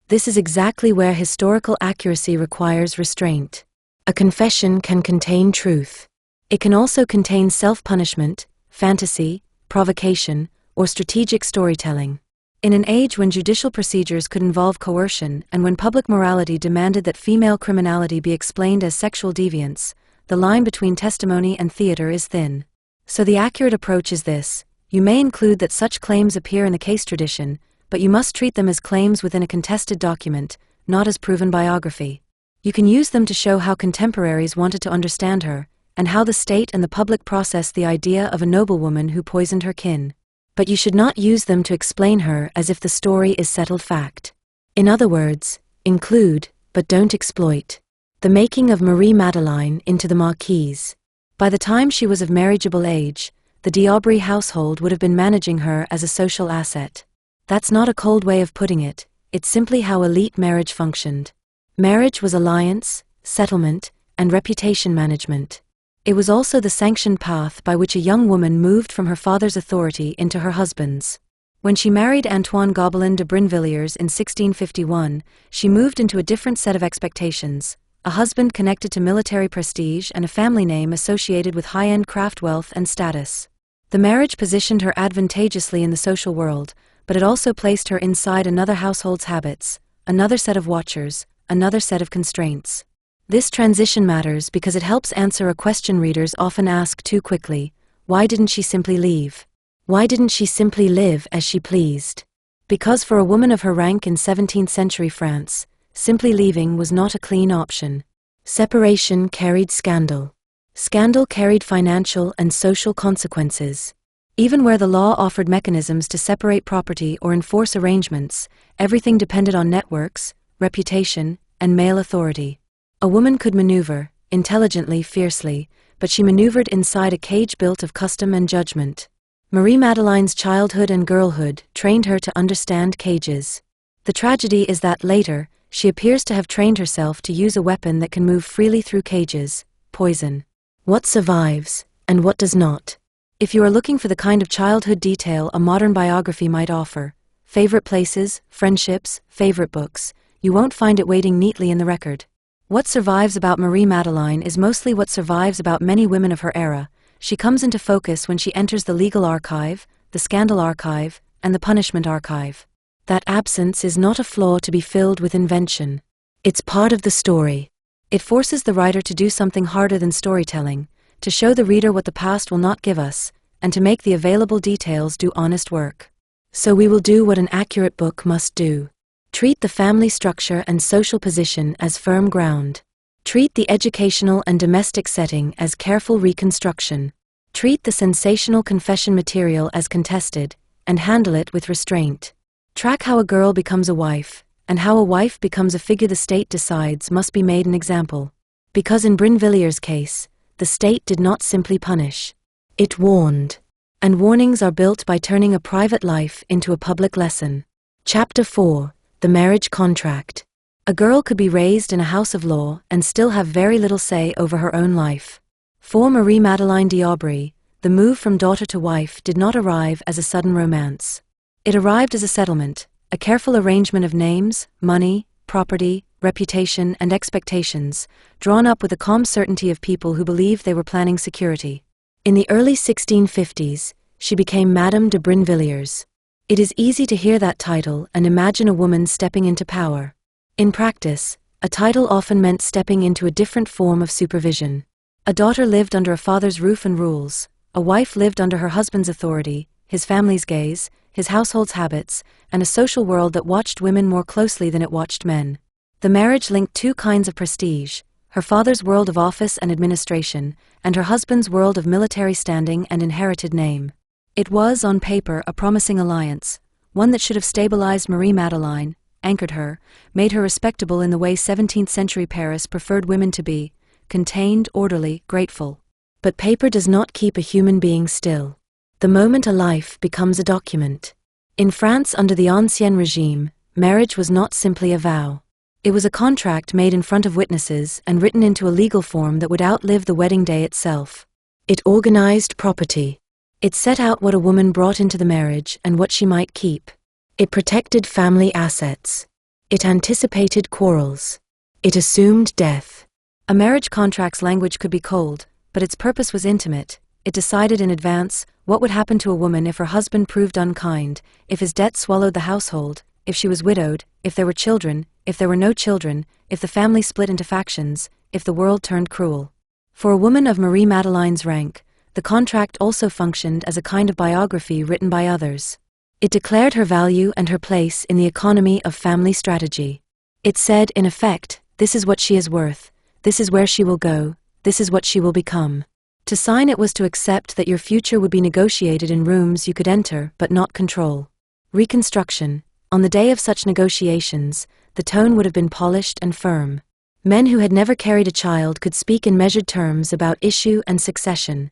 This is exactly where historical accuracy requires restraint. A confession can contain truth. It can also contain self-punishment, fantasy, provocation, or strategic storytelling. In an age when judicial procedures could involve coercion and when public morality demanded that female criminality be explained as sexual deviance, the line between testimony and theater is thin. So the accurate approach is this: you may include that such claims appear in the case tradition, but you must treat them as claims within a contested document, not as proven biography. You can use them to show how contemporaries wanted to understand her, and how the state and the public processed the idea of a noblewoman who poisoned her kin. But you should not use them to explain her as if the story is settled fact. In other words, include, but don't exploit. The making of Marie-Madeleine into the Marquise. By the time she was of marriageable age, the d'Aubry household would have been managing her as a social asset. That's not a cold way of putting it, it's simply how elite marriage functioned. Marriage was alliance, settlement, and reputation management. It was also the sanctioned path by which a young woman moved from her father's authority into her husband's. When she married Antoine Gobelin de Brinvilliers in 1651, she moved into a different set of expectations: a husband connected to military prestige and a family name associated with high-end craft wealth and status. The marriage positioned her advantageously in the social world, but it also placed her inside another household's habits, another set of watchers, another set of constraints. This transition matters because it helps answer a question readers often ask too quickly: why didn't she simply leave? Why didn't she simply live as she pleased? Because for a woman of her rank in 17th century France, simply leaving was not a clean option. Separation carried scandal. Scandal carried financial and social consequences. Even where the law offered mechanisms to separate property or enforce arrangements, everything depended on networks, reputation, and male authority. A woman could maneuver, intelligently, fiercely, but she maneuvered inside a cage built of custom and judgment. Marie-Madeleine's childhood and girlhood trained her to understand cages. The tragedy is that later, she appears to have trained herself to use a weapon that can move freely through cages: poison. What survives, and what does not? If you are looking for the kind of childhood detail a modern biography might offer, favorite places, friendships, favorite books, you won't find it waiting neatly in the record. What survives about Marie-Madeleine is mostly what survives about many women of her era. She comes into focus when she enters the legal archive, the scandal archive, and the punishment archive. That absence is not a flaw to be filled with invention. It's part of the story. It forces the writer to do something harder than storytelling, to show the reader what the past will not give us, and to make the available details do honest work. So we will do what an accurate book must do. Treat the family structure and social position as firm ground. Treat the educational and domestic setting as careful reconstruction. Treat the sensational confession material as contested, and handle it with restraint. Track how a girl becomes a wife, and how a wife becomes a figure the state decides must be made an example. Because in Brinvilliers' case, the state did not simply punish. It warned. And warnings are built by turning a private life into a public lesson. Chapter 4. The Marriage Contract. A girl could be raised in a house of law and still have very little say over her own life. For Marie-Madeleine d'Aubry, the move from daughter to wife did not arrive as a sudden romance. It arrived as a settlement, a careful arrangement of names, money, property, reputation, and expectations, drawn up with the calm certainty of people who believed they were planning security. In the early 1650s, she became Madame de Brinvilliers. It is easy to hear that title and imagine a woman stepping into power. In practice, a title often meant stepping into a different form of supervision. A daughter lived under a father's roof and rules, a wife lived under her husband's authority, his family's gaze, his household's habits, and a social world that watched women more closely than it watched men. The marriage linked two kinds of prestige: her father's world of office and administration, and her husband's world of military standing and inherited name. It was, on paper, a promising alliance, one that should have stabilized Marie-Madeleine, anchored her, made her respectable in the way 17th-century Paris preferred women to be: contained, orderly, grateful. But paper does not keep a human being still. The moment a life becomes a document. In France under the Ancien Regime, marriage was not simply a vow. It was a contract made in front of witnesses and written into a legal form that would outlive the wedding day itself. It organized property. It set out what a woman brought into the marriage and what she might keep. It protected family assets. It anticipated quarrels. It assumed death. A marriage contract's language could be cold, but its purpose was intimate. It decided in advance what would happen to a woman if her husband proved unkind, if his debt swallowed the household, if she was widowed, if there were children, if there were no children, if the family split into factions, if the world turned cruel. For a woman of Marie-Madeleine's rank, the contract also functioned as a kind of biography written by others. It declared her value and her place in the economy of family strategy. It said, in effect, this is what she is worth, this is where she will go, this is what she will become. To sign it was to accept that your future would be negotiated in rooms you could enter but not control. Reconstruction. On the day of such negotiations, the tone would have been polished and firm. Men who had never carried a child could speak in measured terms about issue and succession.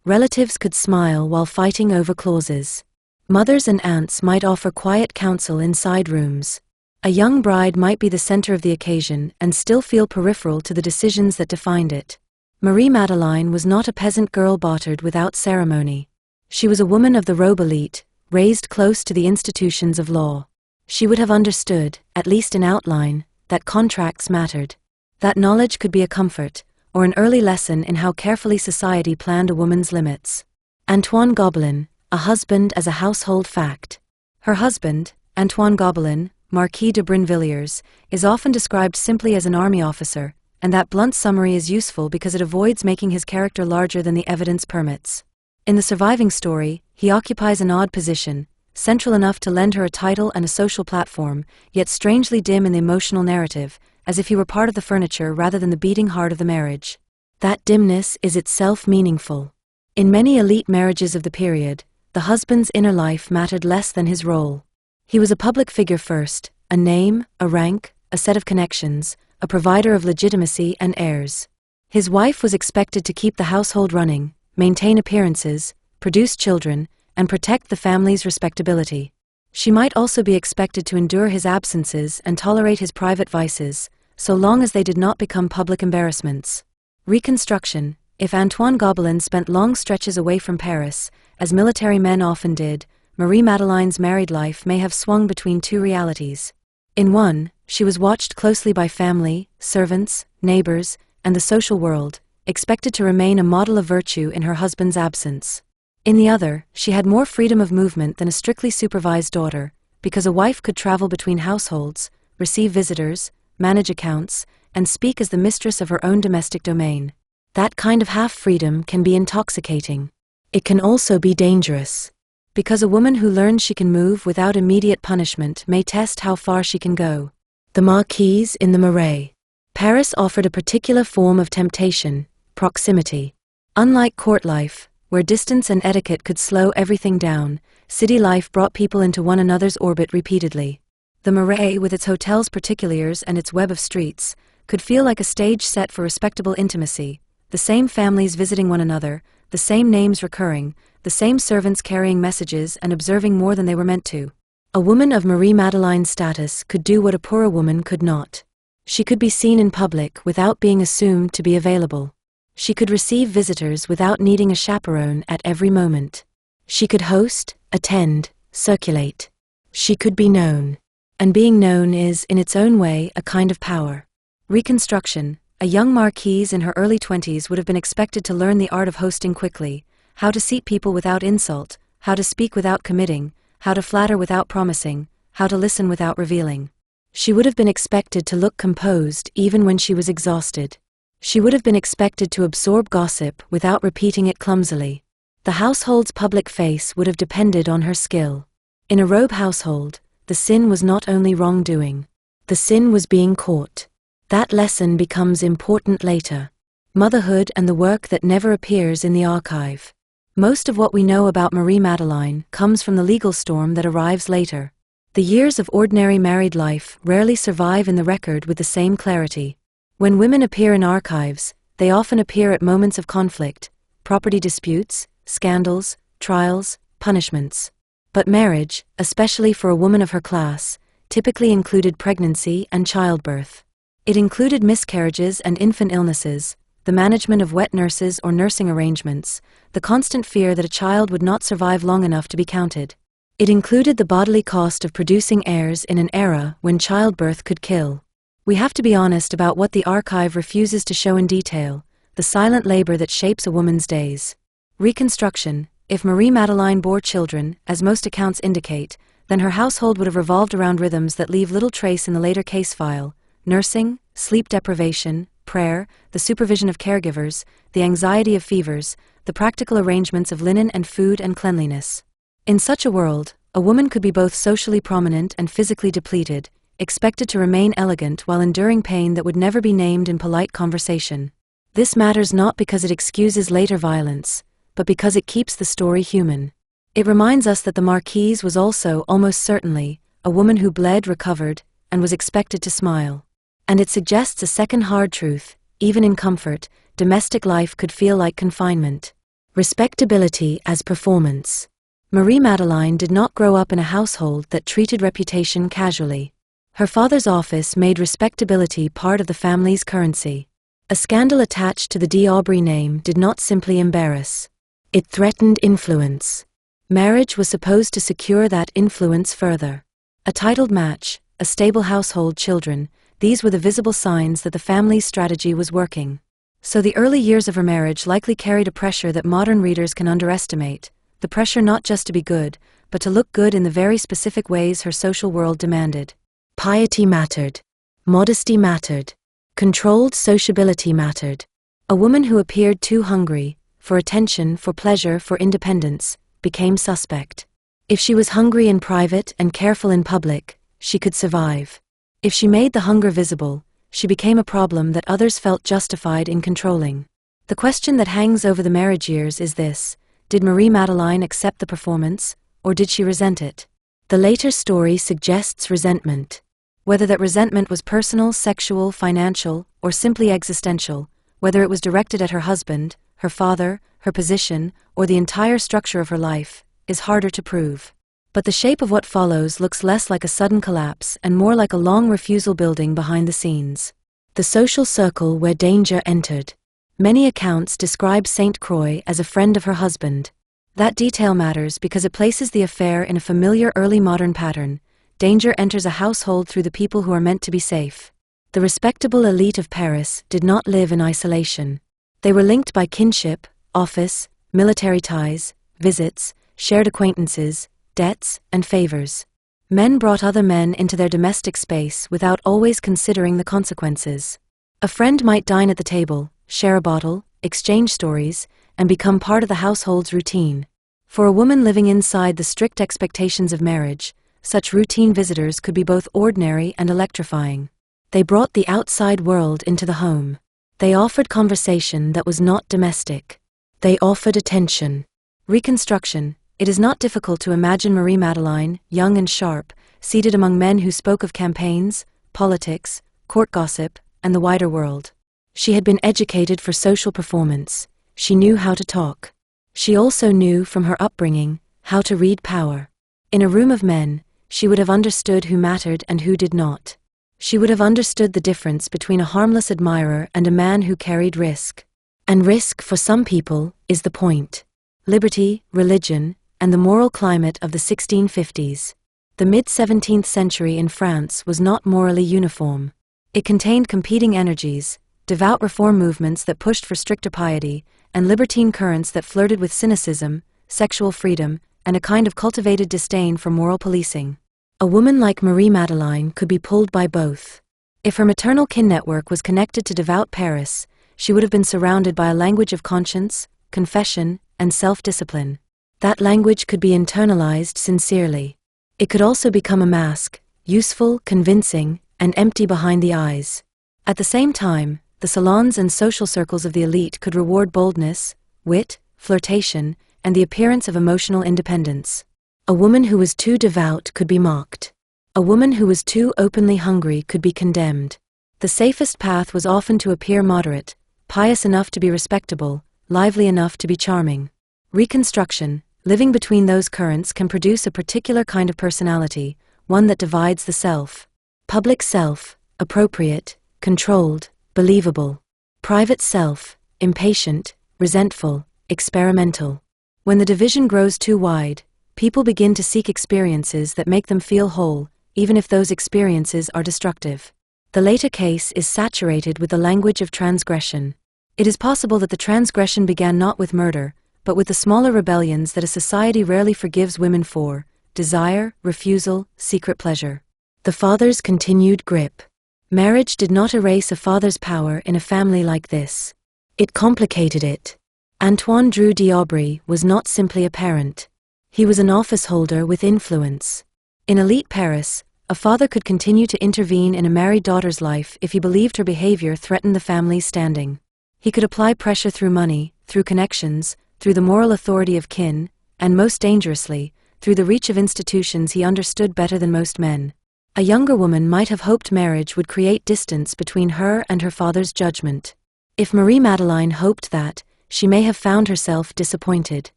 Relatives could smile while fighting over clauses. Mothers and aunts might offer quiet counsel in side rooms. A young bride might be the center of the occasion and still feel peripheral to the decisions that defined it. Marie-Madeleine was not a peasant girl bartered without ceremony. She was a woman of the robe elite, raised close to the institutions of law. She would have understood, at least in outline, that contracts mattered. That knowledge could be a comfort, or an early lesson in how carefully society planned a woman's limits. Antoine Gobelin, a husband as a household fact. Her husband, Antoine Gobelin, Marquis de Brinvilliers, is often described simply as an army officer, and that blunt summary is useful because it avoids making his character larger than the evidence permits. In the surviving story, he occupies an odd position, central enough to lend her a title and a social platform, yet strangely dim in the emotional narrative, as if he were part of the furniture rather than the beating heart of the marriage. That dimness is itself meaningful. In many elite marriages of the period, the husband's inner life mattered less than his role. He was a public figure first, a name, a rank, a set of connections, a provider of legitimacy and heirs. His wife was expected to keep the household running, maintain appearances, produce children, and protect the family's respectability. She might also be expected to endure his absences and tolerate his private vices, so long as they did not become public embarrassments. Reconstruction. If Antoine Gobelin spent long stretches away from Paris, as military men often did, Marie-Madeleine's married life may have swung between two realities. In one, she was watched closely by family, servants, neighbors, and the social world, expected to remain a model of virtue in her husband's absence. In the other, she had more freedom of movement than a strictly supervised daughter, because a wife could travel between households, receive visitors, manage accounts, and speak as the mistress of her own domestic domain. That kind of half-freedom can be intoxicating. It can also be dangerous, because a woman who learns she can move without immediate punishment may test how far she can go. The Marquise in the Marais. Paris offered a particular form of temptation, proximity. Unlike court life, where distance and etiquette could slow everything down, city life brought people into one another's orbit repeatedly. The Marais, with its hotels particuliers and its web of streets, could feel like a stage set for respectable intimacy, the same families visiting one another, the same names recurring, the same servants carrying messages and observing more than they were meant to. A woman of Marie-Madeleine's status could do what a poorer woman could not. She could be seen in public without being assumed to be available. She could receive visitors without needing a chaperone at every moment. She could host, attend, circulate. She could be known. And being known is, in its own way, a kind of power. Reconstruction. A young marquise in her early 20s would have been expected to learn the art of hosting quickly, how to seat people without insult, how to speak without committing, how to flatter without promising, how to listen without revealing. She would have been expected to look composed even when she was exhausted. She would have been expected to absorb gossip without repeating it clumsily. The household's public face would have depended on her skill. In a robe household, the sin was not only wrongdoing. The sin was being caught. That lesson becomes important later. Motherhood and the work that never appears in the archive. Most of what we know about Marie-Madeleine comes from the legal storm that arrives later. The years of ordinary married life rarely survive in the record with the same clarity. When women appear in archives, they often appear at moments of conflict, property disputes, scandals, trials, punishments. But marriage, especially for a woman of her class, typically included pregnancy and childbirth. It included miscarriages and infant illnesses, the management of wet nurses or nursing arrangements, the constant fear that a child would not survive long enough to be counted. It included the bodily cost of producing heirs in an era when childbirth could kill. We have to be honest about what the archive refuses to show in detail, the silent labor that shapes a woman's days. Reconstruction. If Marie-Madeleine bore children, as most accounts indicate, then her household would have revolved around rhythms that leave little trace in the later case file: nursing, sleep deprivation, prayer, the supervision of caregivers, the anxiety of fevers, the practical arrangements of linen and food and cleanliness. In such a world, a woman could be both socially prominent and physically depleted, expected to remain elegant while enduring pain that would never be named in polite conversation. This matters not because it excuses later violence, but because it keeps the story human. It reminds us that the Marquise was also, almost certainly, a woman who bled, recovered, and was expected to smile. And it suggests a second hard truth: even in comfort, domestic life could feel like confinement. Respectability as performance. Marie-Madeleine did not grow up in a household that treated reputation casually. Her father's office made respectability part of the family's currency. A scandal attached to the d'Aubry name did not simply embarrass. It threatened influence. Marriage was supposed to secure that influence further. A titled match, a stable household, children, these were the visible signs that the family's strategy was working. So the early years of her marriage likely carried a pressure that modern readers can underestimate, the pressure not just to be good, but to look good in the very specific ways her social world demanded. Piety mattered. Modesty mattered. Controlled sociability mattered. A woman who appeared too hungry, for attention, for pleasure, for independence, became suspect. If she was hungry in private and careful in public, she could survive. If she made the hunger visible, she became a problem that others felt justified in controlling. The question that hangs over the marriage years is this: did Marie-Madeleine accept the performance, or did she resent it? The later story suggests resentment. Whether that resentment was personal, sexual, financial, or simply existential, whether it was directed at her husband, her father, her position, or the entire structure of her life, is harder to prove. But the shape of what follows looks less like a sudden collapse and more like a long refusal building behind the scenes. The social circle where danger entered. Many accounts describe Saint Croix as a friend of her husband. That detail matters because it places the affair in a familiar early modern pattern. Danger enters a household through the people who are meant to be safe. The respectable elite of Paris did not live in isolation. They were linked by kinship, office, military ties, visits, shared acquaintances, debts, and favors. Men brought other men into their domestic space without always considering the consequences. A friend might dine at the table, share a bottle, exchange stories, and become part of the household's routine. For a woman living inside the strict expectations of marriage, such routine visitors could be both ordinary and electrifying. They brought the outside world into the home. They offered conversation that was not domestic. They offered attention. Reconstruction. It is not difficult to imagine Marie-Madeleine, young and sharp, seated among men who spoke of campaigns, politics, court gossip, and the wider world. She had been educated for social performance. She knew how to talk. She also knew from her upbringing how to read power. In a room of men, she would have understood who mattered and who did not. She would have understood the difference between a harmless admirer and a man who carried risk. And risk, for some people, is the point. Liberty, religion, and the moral climate of the 1650s. The mid-17th century in France was not morally uniform. It contained competing energies, devout reform movements that pushed for stricter piety, and libertine currents that flirted with cynicism, sexual freedom, and a kind of cultivated disdain for moral policing. A woman like Marie-Madeleine could be pulled by both. If her maternal kin network was connected to devout Paris, she would have been surrounded by a language of conscience, confession, and self-discipline. That language could be internalized sincerely. It could also become a mask, useful, convincing, and empty behind the eyes. At the same time, the salons and social circles of the elite could reward boldness, wit, flirtation, and the appearance of emotional independence. A woman who was too devout could be mocked. A woman who was too openly hungry could be condemned. The safest path was often to appear moderate, pious enough to be respectable, lively enough to be charming. Reconstruction, living between those currents, can produce a particular kind of personality, one that divides the self. Public self, appropriate, controlled, believable. Private self, impatient, resentful, experimental. When the division grows too wide, people begin to seek experiences that make them feel whole, even if those experiences are destructive. The later case is saturated with the language of transgression. It is possible that the transgression began not with murder, but with the smaller rebellions that a society rarely forgives women for: desire, refusal, secret pleasure. The father's continued grip. Marriage did not erase a father's power in a family like this. It complicated it. Antoine Drew d'Aubry was not simply a parent. He was an office holder with influence. In elite Paris, a father could continue to intervene in a married daughter's life if he believed her behavior threatened the family's standing. He could apply pressure through money, through connections, through the moral authority of kin, and most dangerously, through the reach of institutions he understood better than most men. A younger woman might have hoped marriage would create distance between her and her father's judgment. If Marie-Madeleine hoped that, she may have found herself disappointed.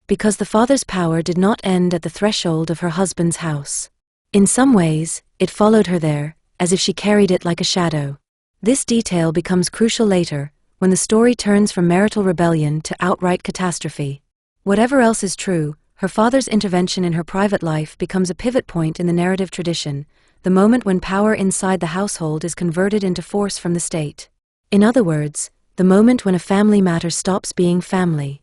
Because the father's power did not end at the threshold of her husband's house. In some ways, it followed her there, as if she carried it like a shadow. This detail becomes crucial later, when the story turns from marital rebellion to outright catastrophe. Whatever else is true, her father's intervention in her private life becomes a pivot point in the narrative tradition, the moment when power inside the household is converted into force from the state. In other words, the moment when a family matter stops being family.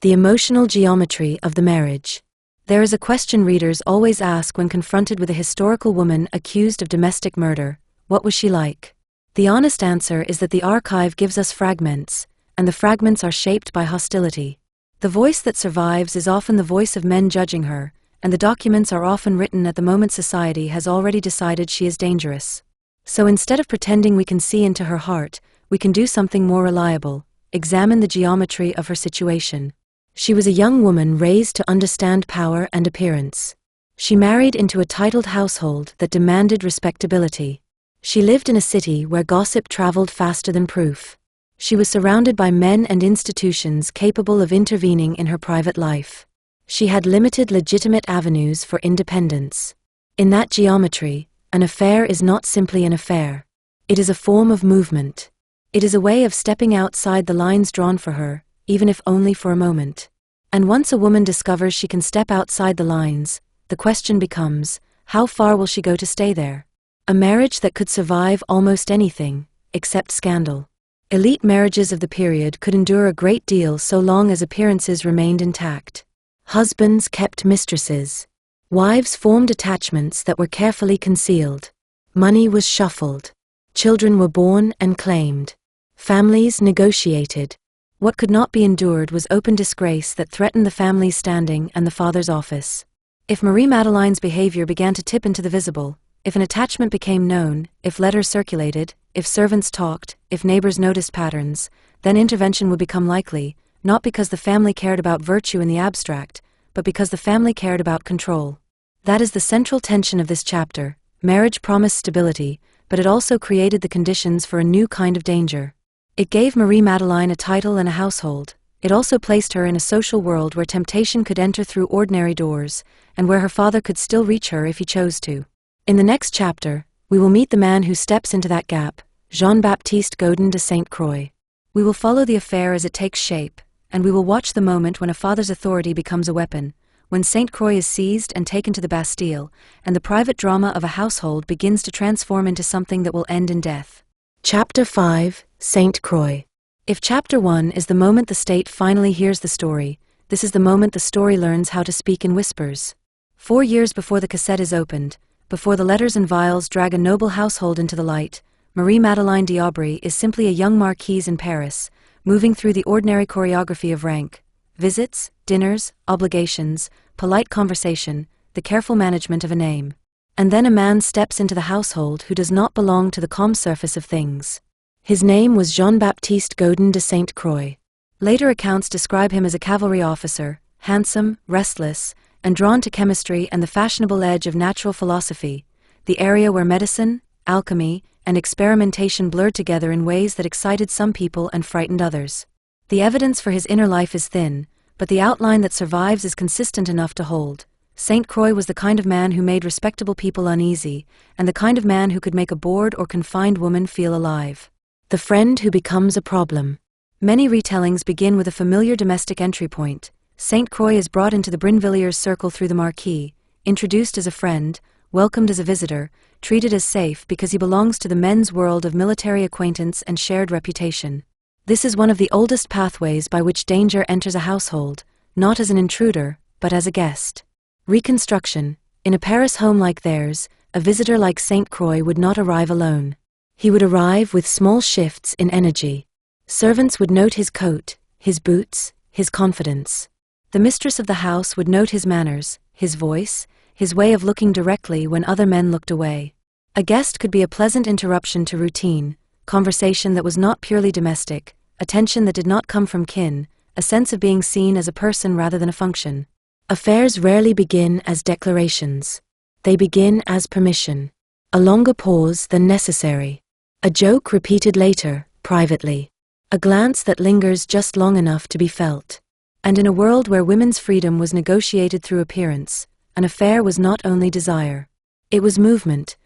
The emotional geometry of the marriage. There is a question readers always ask when confronted with a historical woman accused of domestic murder: what was she like? The honest answer is that the archive gives us fragments, and the fragments are shaped by hostility. The voice that survives is often the voice of men judging her, and the documents are often written at the moment society has already decided she is dangerous. So instead of pretending we can see into her heart, we can do something more reliable: examine the geometry of her situation. She was a young woman raised to understand power and appearance. She married into a titled household that demanded respectability. She lived in a city where gossip traveled faster than proof. She was surrounded by men and institutions capable of intervening in her private life. She had limited legitimate avenues for independence. In that geometry, an affair is not simply an affair. It is a form of movement. It is a way of stepping outside the lines drawn for her, even if only for a moment. And once a woman discovers she can step outside the lines, the question becomes, how far will she go to stay there? A marriage that could survive almost anything, except scandal. Elite marriages of the period could endure a great deal so long as appearances remained intact. Husbands kept mistresses. Wives formed attachments that were carefully concealed. Money was shuffled. Children were born and claimed. Families negotiated. What could not be endured was open disgrace that threatened the family's standing and the father's office. If Marie-Madeleine's behaviour began to tip into the visible, if an attachment became known, if letters circulated, if servants talked, if neighbours noticed patterns, then intervention would become likely, not because the family cared about virtue in the abstract, but because the family cared about control. That is the central tension of this chapter. Marriage promised stability, but it also created the conditions for a new kind of danger. It gave Marie-Madeleine a title and a household. It also placed her in a social world where temptation could enter through ordinary doors, and where her father could still reach her if he chose to. In the next chapter, we will meet the man who steps into that gap, Jean-Baptiste Gaudin de Sainte-Croix. We will follow the affair as it takes shape, and we will watch the moment when a father's authority becomes a weapon, when Sainte-Croix is seized and taken to the Bastille, and the private drama of a household begins to transform into something that will end in death. Chapter 5, Sainte-Croix. If Chapter 1 is the moment the state finally hears the story, this is the moment the story learns how to speak in whispers. 4 years before the cassette is opened, before the letters and vials drag a noble household into the light, Marie-Madeleine d'Aubry is simply a young Marquise in Paris, moving through the ordinary choreography of rank, visits, dinners, obligations, polite conversation, the careful management of a name. And then a man steps into the household who does not belong to the calm surface of things. His name was Jean-Baptiste Gaudin de Sainte-Croix. Later accounts describe him as a cavalry officer, handsome, restless, and drawn to chemistry and the fashionable edge of natural philosophy, the area where medicine, alchemy, and experimentation blurred together in ways that excited some people and frightened others. The evidence for his inner life is thin, but the outline that survives is consistent enough to hold. Sainte-Croix was the kind of man who made respectable people uneasy, and the kind of man who could make a bored or confined woman feel alive. The friend who becomes a problem. Many retellings begin with a familiar domestic entry point. Sainte-Croix is brought into the Brinvilliers circle through the Marquis, introduced as a friend, welcomed as a visitor, treated as safe because he belongs to the men's world of military acquaintance and shared reputation. This is one of the oldest pathways by which danger enters a household, not as an intruder, but as a guest. Reconstruction. In a Paris home like theirs, a visitor like Sainte-Croix would not arrive alone. He would arrive with small shifts in energy. Servants would note his coat, his boots, his confidence. The mistress of the house would note his manners, his voice, his way of looking directly when other men looked away. A guest could be a pleasant interruption to routine, conversation that was not purely domestic, attention that did not come from kin, a sense of being seen as a person rather than a function. Affairs rarely begin as declarations. They begin as permission. A longer pause than necessary. A joke repeated later, privately. A glance that lingers just long enough to be felt. And in a world where women's freedom was negotiated through appearance, an affair was not only desire. It was movement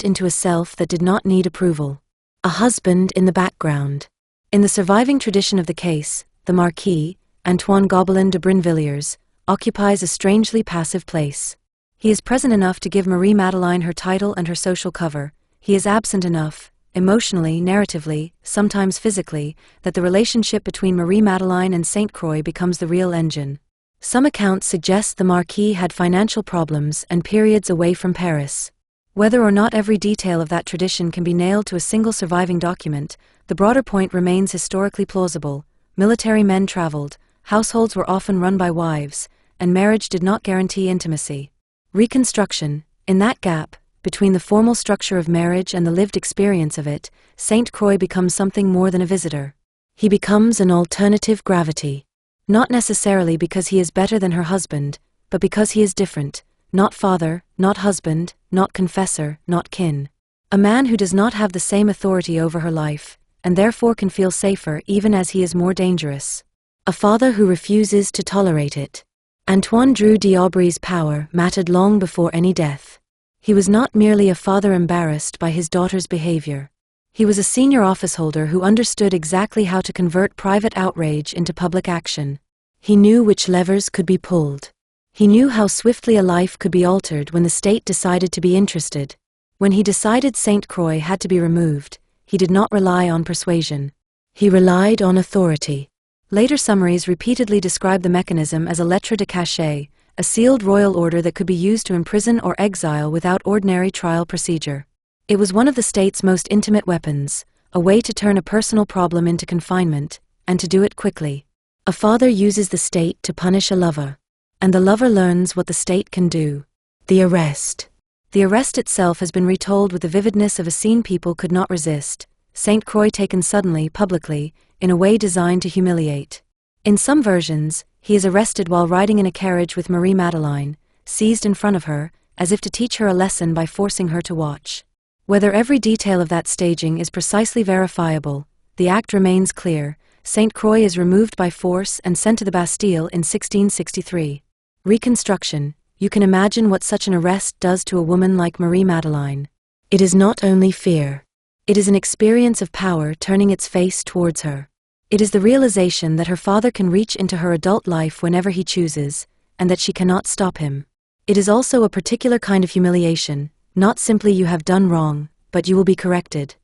into a self that did not need approval. A husband in the background. In the surviving tradition of the case, the Marquis, Antoine Gobelin de Brinvilliers, occupies a strangely passive place. He is present enough to give Marie-Madeleine her title and her social cover. He is absent enough, emotionally, narratively, sometimes physically, that the relationship between Marie-Madeleine and Sainte-Croix becomes the real engine. Some accounts suggest the Marquis had financial problems and periods away from Paris. Whether or not every detail of that tradition can be nailed to a single surviving document, the broader point remains historically plausible. Military men traveled, households were often run by wives, and marriage did not guarantee intimacy. Reconstruction. In that gap, between the formal structure of marriage and the lived experience of it, Sainte-Croix becomes something more than a visitor. He becomes an alternative gravity. Not necessarily because he is better than her husband, but because he is different, not father, not husband, not confessor, not kin. A man who does not have the same authority over her life, and therefore can feel safer even as he is more dangerous. A father who refuses to tolerate it. Antoine Drew d'Aubry's power mattered long before any death. He was not merely a father embarrassed by his daughter's behavior. He was a senior officeholder who understood exactly how to convert private outrage into public action. He knew which levers could be pulled. He knew how swiftly a life could be altered when the state decided to be interested. When he decided Saint Croix had to be removed, he did not rely on persuasion. He relied on authority. Later summaries repeatedly describe the mechanism as a lettre de cachet, a sealed royal order that could be used to imprison or exile without ordinary trial procedure. It was one of the state's most intimate weapons, a way to turn a personal problem into confinement, and to do it quickly. A father uses the state to punish a lover. And the lover learns what the state can do. The arrest. The arrest itself has been retold with the vividness of a scene people could not resist, Saint Croix taken suddenly, publicly, in a way designed to humiliate. In some versions, he is arrested while riding in a carriage with Marie-Madeleine, seized in front of her, as if to teach her a lesson by forcing her to watch. Whether every detail of that staging is precisely verifiable, the act remains clear. Saint Croix is removed by force and sent to the Bastille in 1663. Reconstruction. You can imagine what such an arrest does to a woman like Marie-Madeleine. It is not only fear. It is an experience of power turning its face towards her. It is the realization that her father can reach into her adult life whenever he chooses, and that she cannot stop him. It is also a particular kind of humiliation, not simply you have done wrong, but you will be corrected.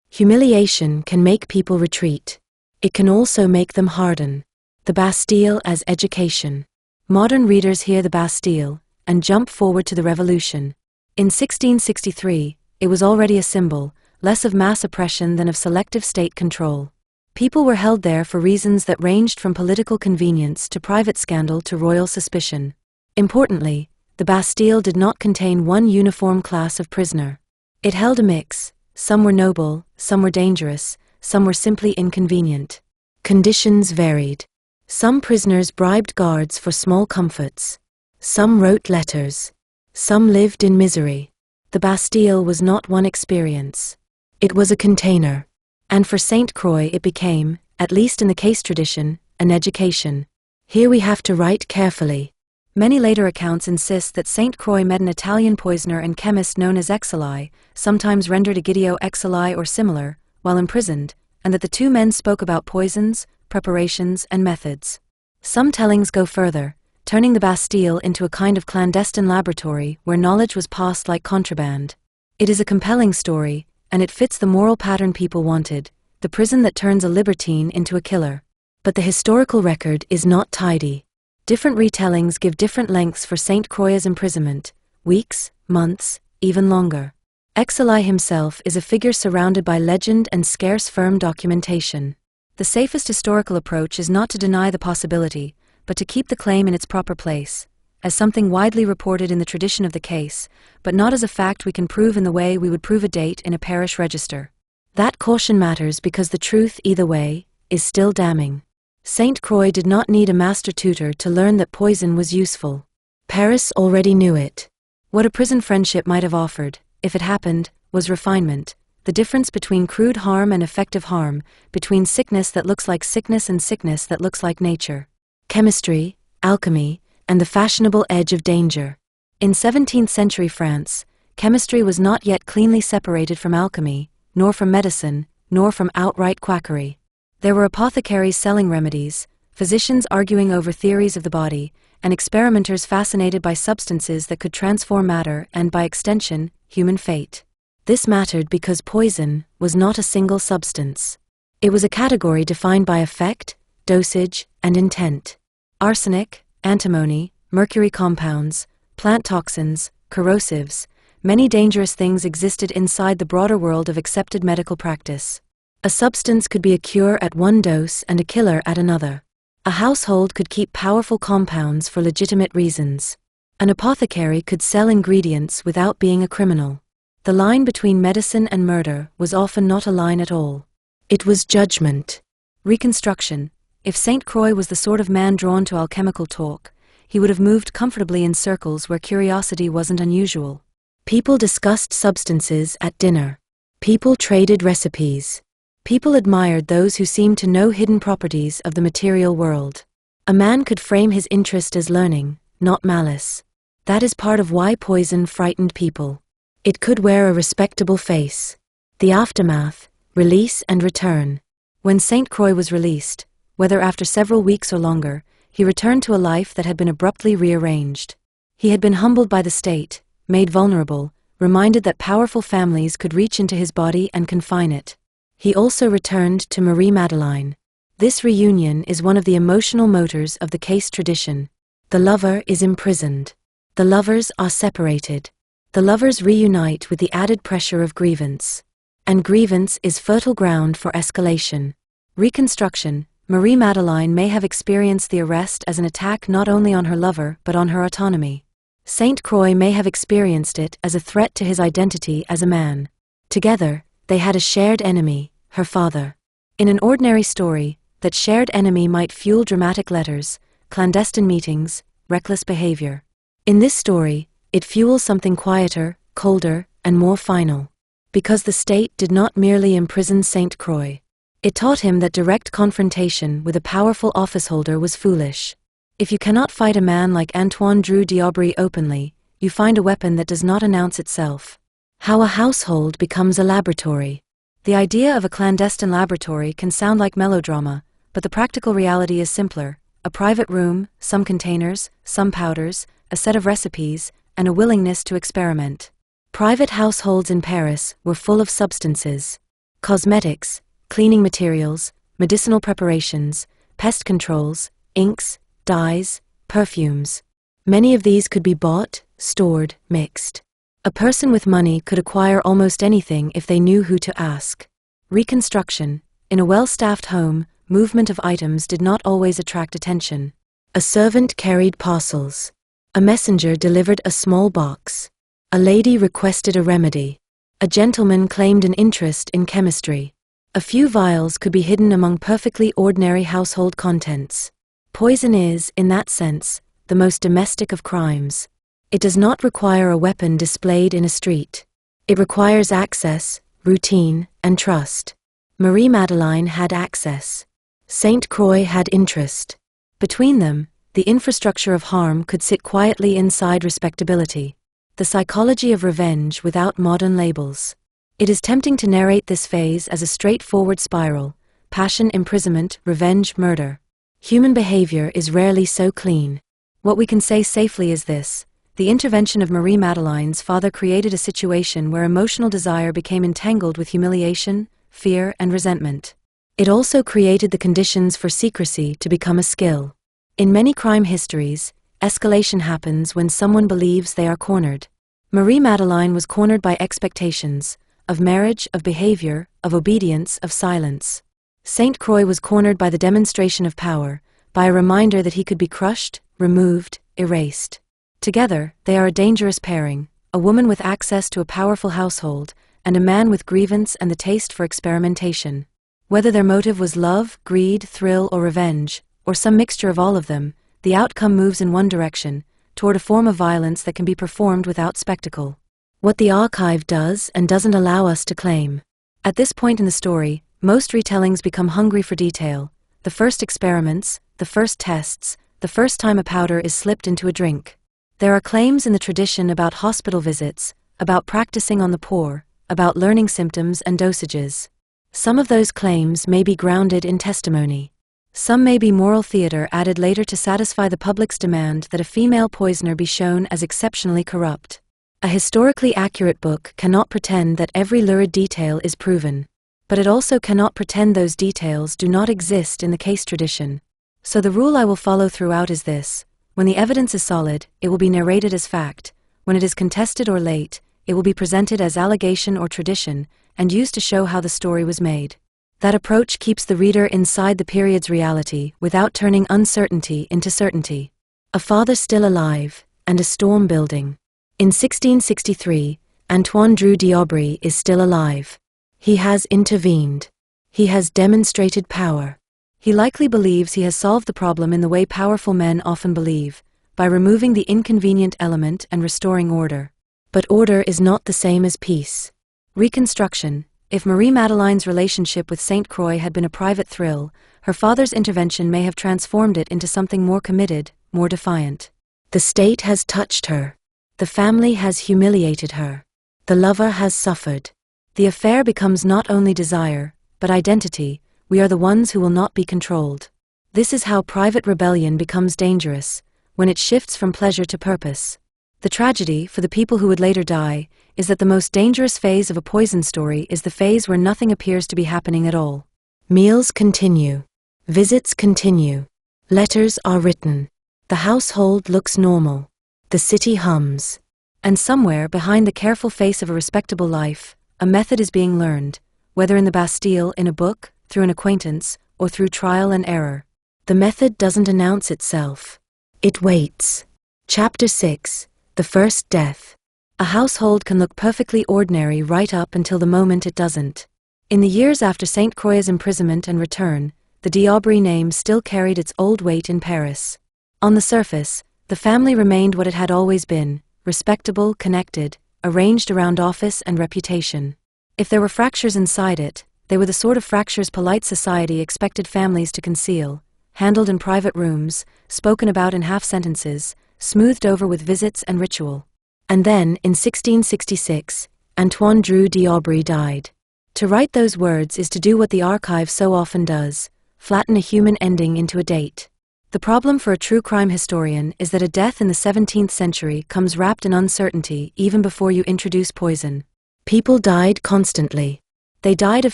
Humiliation can make people retreat. It can also make them harden. The Bastille as education. Modern readers hear the Bastille, and jump forward to the Revolution. In 1663, it was already a symbol, less of mass oppression than of selective state control. People were held there for reasons that ranged from political convenience to private scandal to royal suspicion. Importantly, the Bastille did not contain one uniform class of prisoner. It held a mix. Some were noble, some were dangerous, some were simply inconvenient. Conditions varied. Some prisoners bribed guards for small comforts. Some wrote letters. Some lived in misery. The Bastille was not one experience. It was a container. And for Saint Croix it became, at least in the case tradition, an education. Here we have to write carefully. Many later accounts insist that Saint Croix met an Italian poisoner and chemist known as Exili, sometimes rendered Egidio Exili or similar, while imprisoned, and that the two men spoke about poisons, preparations, and methods. Some tellings go further, turning the Bastille into a kind of clandestine laboratory where knowledge was passed like contraband. It is a compelling story, and it fits the moral pattern people wanted, the prison that turns a libertine into a killer. But the historical record is not tidy. Different retellings give different lengths for Saint Croix's imprisonment, weeks, months, even longer. Exili himself is a figure surrounded by legend and scarce firm documentation. The safest historical approach is not to deny the possibility, but to keep the claim in its proper place, as something widely reported in the tradition of the case, but not as a fact we can prove in the way we would prove a date in a parish register. That caution matters because the truth, either way, is still damning. Saint Croix did not need a master tutor to learn that poison was useful. Paris already knew it. What a prison friendship might have offered, if it happened, was refinement, the difference between crude harm and effective harm, between sickness that looks like sickness and sickness that looks like nature. Chemistry, alchemy, and the fashionable edge of danger. In 17th century France, chemistry was not yet cleanly separated from alchemy, nor from medicine, nor from outright quackery. There were apothecaries selling remedies, physicians arguing over theories of the body, and experimenters fascinated by substances that could transform matter and, by extension, human fate. This mattered because poison was not a single substance. It was a category defined by effect, dosage, and intent. Arsenic, antimony, mercury compounds, plant toxins, corrosives, many dangerous things existed inside the broader world of accepted medical practice. A substance could be a cure at one dose and a killer at another. A household could keep powerful compounds for legitimate reasons. An apothecary could sell ingredients without being a criminal. The line between medicine and murder was often not a line at all. It was judgment. Reconstruction. If Saint Croix was the sort of man drawn to alchemical talk, he would have moved comfortably in circles where curiosity wasn't unusual. People discussed substances at dinner. People traded recipes. People admired those who seemed to know hidden properties of the material world. A man could frame his interest as learning, not malice. That is part of why poison frightened people. It could wear a respectable face. The aftermath, release and return. When Saint Croix was released, whether after several weeks or longer, he returned to a life that had been abruptly rearranged. He had been humbled by the state, made vulnerable, reminded that powerful families could reach into his body and confine it. He also returned to Marie-Madeleine. This reunion is one of the emotional motors of the case tradition. The lover is imprisoned. The lovers are separated. The lovers reunite with the added pressure of grievance. And grievance is fertile ground for escalation. Reconstruction. Marie-Madeleine may have experienced the arrest as an attack not only on her lover but on her autonomy. Saint Croix may have experienced it as a threat to his identity as a man. Together, they had a shared enemy, her father. In an ordinary story, that shared enemy might fuel dramatic letters, clandestine meetings, reckless behavior. In this story, it fuels something quieter, colder, and more final. Because the state did not merely imprison Saint Croix. It taught him that direct confrontation with a powerful officeholder was foolish. If you cannot fight a man like Antoine Drew d'Aubry openly, you find a weapon that does not announce itself. How a household becomes a laboratory. The idea of a clandestine laboratory can sound like melodrama, but the practical reality is simpler. A private room, some containers, some powders, a set of recipes, and a willingness to experiment. Private households in Paris were full of substances. Cosmetics, cleaning materials, medicinal preparations, pest controls, inks, dyes, perfumes. Many of these could be bought, stored, mixed. A person with money could acquire almost anything if they knew who to ask. Reconstruction. In a well-staffed home, movement of items did not always attract attention. A servant carried parcels. A messenger delivered a small box. A lady requested a remedy. A gentleman claimed an interest in chemistry. A few vials could be hidden among perfectly ordinary household contents. Poison is, in that sense, the most domestic of crimes. It does not require a weapon displayed in a street. It requires access, routine, and trust. Marie-Madeleine had access. Saint Croix had interest. Between them, the infrastructure of harm could sit quietly inside respectability. The psychology of revenge without modern labels. It is tempting to narrate this phase as a straightforward spiral: passion, imprisonment, revenge, murder. Human behavior is rarely so clean. What we can say safely is this: the intervention of Marie-Madeleine's father created a situation where emotional desire became entangled with humiliation, fear, and resentment. It also created the conditions for secrecy to become a skill. In many crime histories, escalation happens when someone believes they are cornered. Marie-Madeleine was cornered by expectations, of marriage, of behavior, of obedience, of silence. Saint Croix was cornered by the demonstration of power, by a reminder that he could be crushed, removed, erased. Together, they are a dangerous pairing, a woman with access to a powerful household, and a man with grievance and the taste for experimentation. Whether their motive was love, greed, thrill, or revenge, or some mixture of all of them, the outcome moves in one direction, toward a form of violence that can be performed without spectacle. What the archive does and doesn't allow us to claim. At this point in the story, most retellings become hungry for detail. The first experiments, the first tests, the first time a powder is slipped into a drink. There are claims in the tradition about hospital visits, about practicing on the poor, about learning symptoms and dosages. Some of those claims may be grounded in testimony. Some may be moral theater added later to satisfy the public's demand that a female poisoner be shown as exceptionally corrupt. A historically accurate book cannot pretend that every lurid detail is proven. But it also cannot pretend those details do not exist in the case tradition. So the rule I will follow throughout is this: when the evidence is solid, it will be narrated as fact. When it is contested or late, it will be presented as allegation or tradition, and used to show how the story was made. That approach keeps the reader inside the period's reality without turning uncertainty into certainty. A father still alive, and a storm building. In 1663, Antoine Drew d'Aubry is still alive. He has intervened. He has demonstrated power. He likely believes he has solved the problem in the way powerful men often believe, by removing the inconvenient element and restoring order. But order is not the same as peace. Reconstruction. If Marie-Madeleine's relationship with Saint Croix had been a private thrill, her father's intervention may have transformed it into something more committed, more defiant. The state has touched her. The family has humiliated her. The lover has suffered. The affair becomes not only desire, but identity. We are the ones who will not be controlled. This is how private rebellion becomes dangerous, when it shifts from pleasure to purpose. The tragedy, for the people who would later die, is that the most dangerous phase of a poison story is the phase where nothing appears to be happening at all. Meals continue. Visits continue. Letters are written. The household looks normal. The city hums. And somewhere behind the careful face of a respectable life, a method is being learned, whether in the Bastille, in a book, through an acquaintance, or through trial and error. The method doesn't announce itself. It waits. Chapter 6. The First Death. A household can look perfectly ordinary right up until the moment it doesn't. In the years after Saint Croix's imprisonment and return, the d'Aubry name still carried its old weight in Paris. On the surface, the family remained what it had always been, respectable, connected, arranged around office and reputation. If there were fractures inside it, they were the sort of fractures polite society expected families to conceal, handled in private rooms, spoken about in half-sentences, smoothed over with visits and ritual. And then, in 1666, Antoine Drew d'Aubry died. To write those words is to do what the archive so often does, flatten a human ending into a date. The problem for a true crime historian is that a death in the 17th century comes wrapped in uncertainty even before you introduce poison. People died constantly. They died of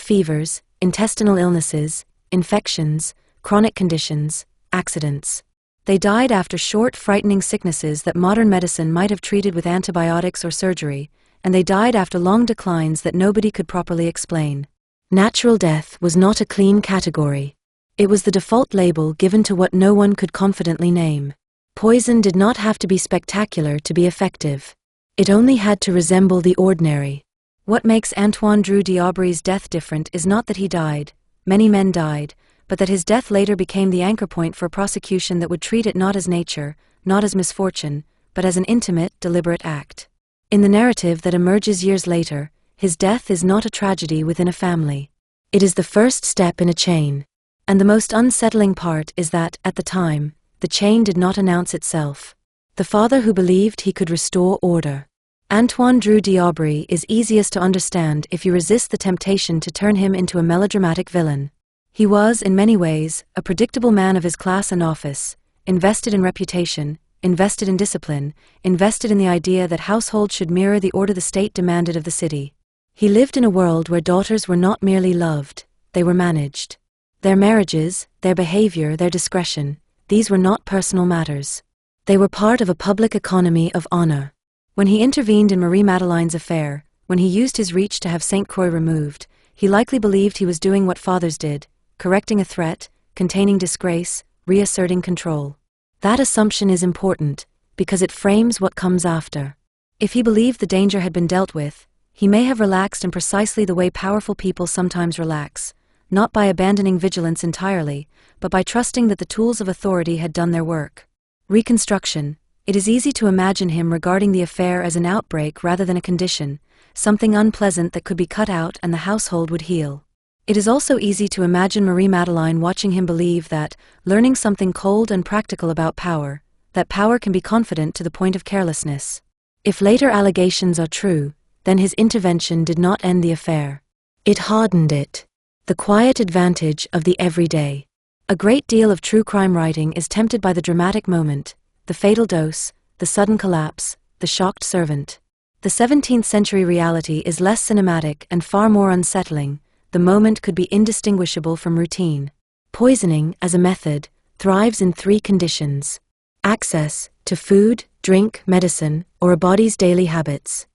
fevers, intestinal illnesses, infections, chronic conditions, accidents. They died after short, frightening sicknesses that modern medicine might have treated with antibiotics or surgery, and they died after long declines that nobody could properly explain. Natural death was not a clean category. It was the default label given to what no one could confidently name. Poison did not have to be spectacular to be effective. It only had to resemble the ordinary. What makes Antoine Drew d'Aubry's death different is not that he died, many men died, but that his death later became the anchor point for a prosecution that would treat it not as nature, not as misfortune, but as an intimate, deliberate act. In the narrative that emerges years later, his death is not a tragedy within a family. It is the first step in a chain. And the most unsettling part is that, at the time, the chain did not announce itself. The father who believed he could restore order. Antoine Drew d'Aubry is easiest to understand if you resist the temptation to turn him into a melodramatic villain. He was, in many ways, a predictable man of his class and office, invested in reputation, invested in discipline, invested in the idea that households should mirror the order the state demanded of the city. He lived in a world where daughters were not merely loved, they were managed. Their marriages, their behaviour, their discretion, these were not personal matters. They were part of a public economy of honour. When he intervened in Marie-Madeleine's affair, when he used his reach to have Saint Croix removed, he likely believed he was doing what fathers did, correcting a threat, containing disgrace, reasserting control. That assumption is important, because it frames what comes after. If he believed the danger had been dealt with, he may have relaxed in precisely the way powerful people sometimes relax, not by abandoning vigilance entirely, but by trusting that the tools of authority had done their work. Reconstruction. It is easy to imagine him regarding the affair as an outbreak rather than a condition, something unpleasant that could be cut out and the household would heal. It is also easy to imagine Marie-Madeleine watching him believe that, learning something cold and practical about power, that power can be confident to the point of carelessness. If later allegations are true, then his intervention did not end the affair. It hardened it. The quiet advantage of the everyday. A great deal of true crime writing is tempted by the dramatic moment, the fatal dose, the sudden collapse, the shocked servant. The 17th century reality is less cinematic and far more unsettling. The moment could be indistinguishable from routine. Poisoning, as a method, thrives in three conditions: access to food, drink, medicine, or a body's daily habits.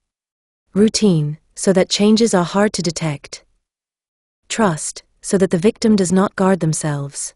Routine, so that changes are hard to detect. Trust, so that the victim does not guard themselves.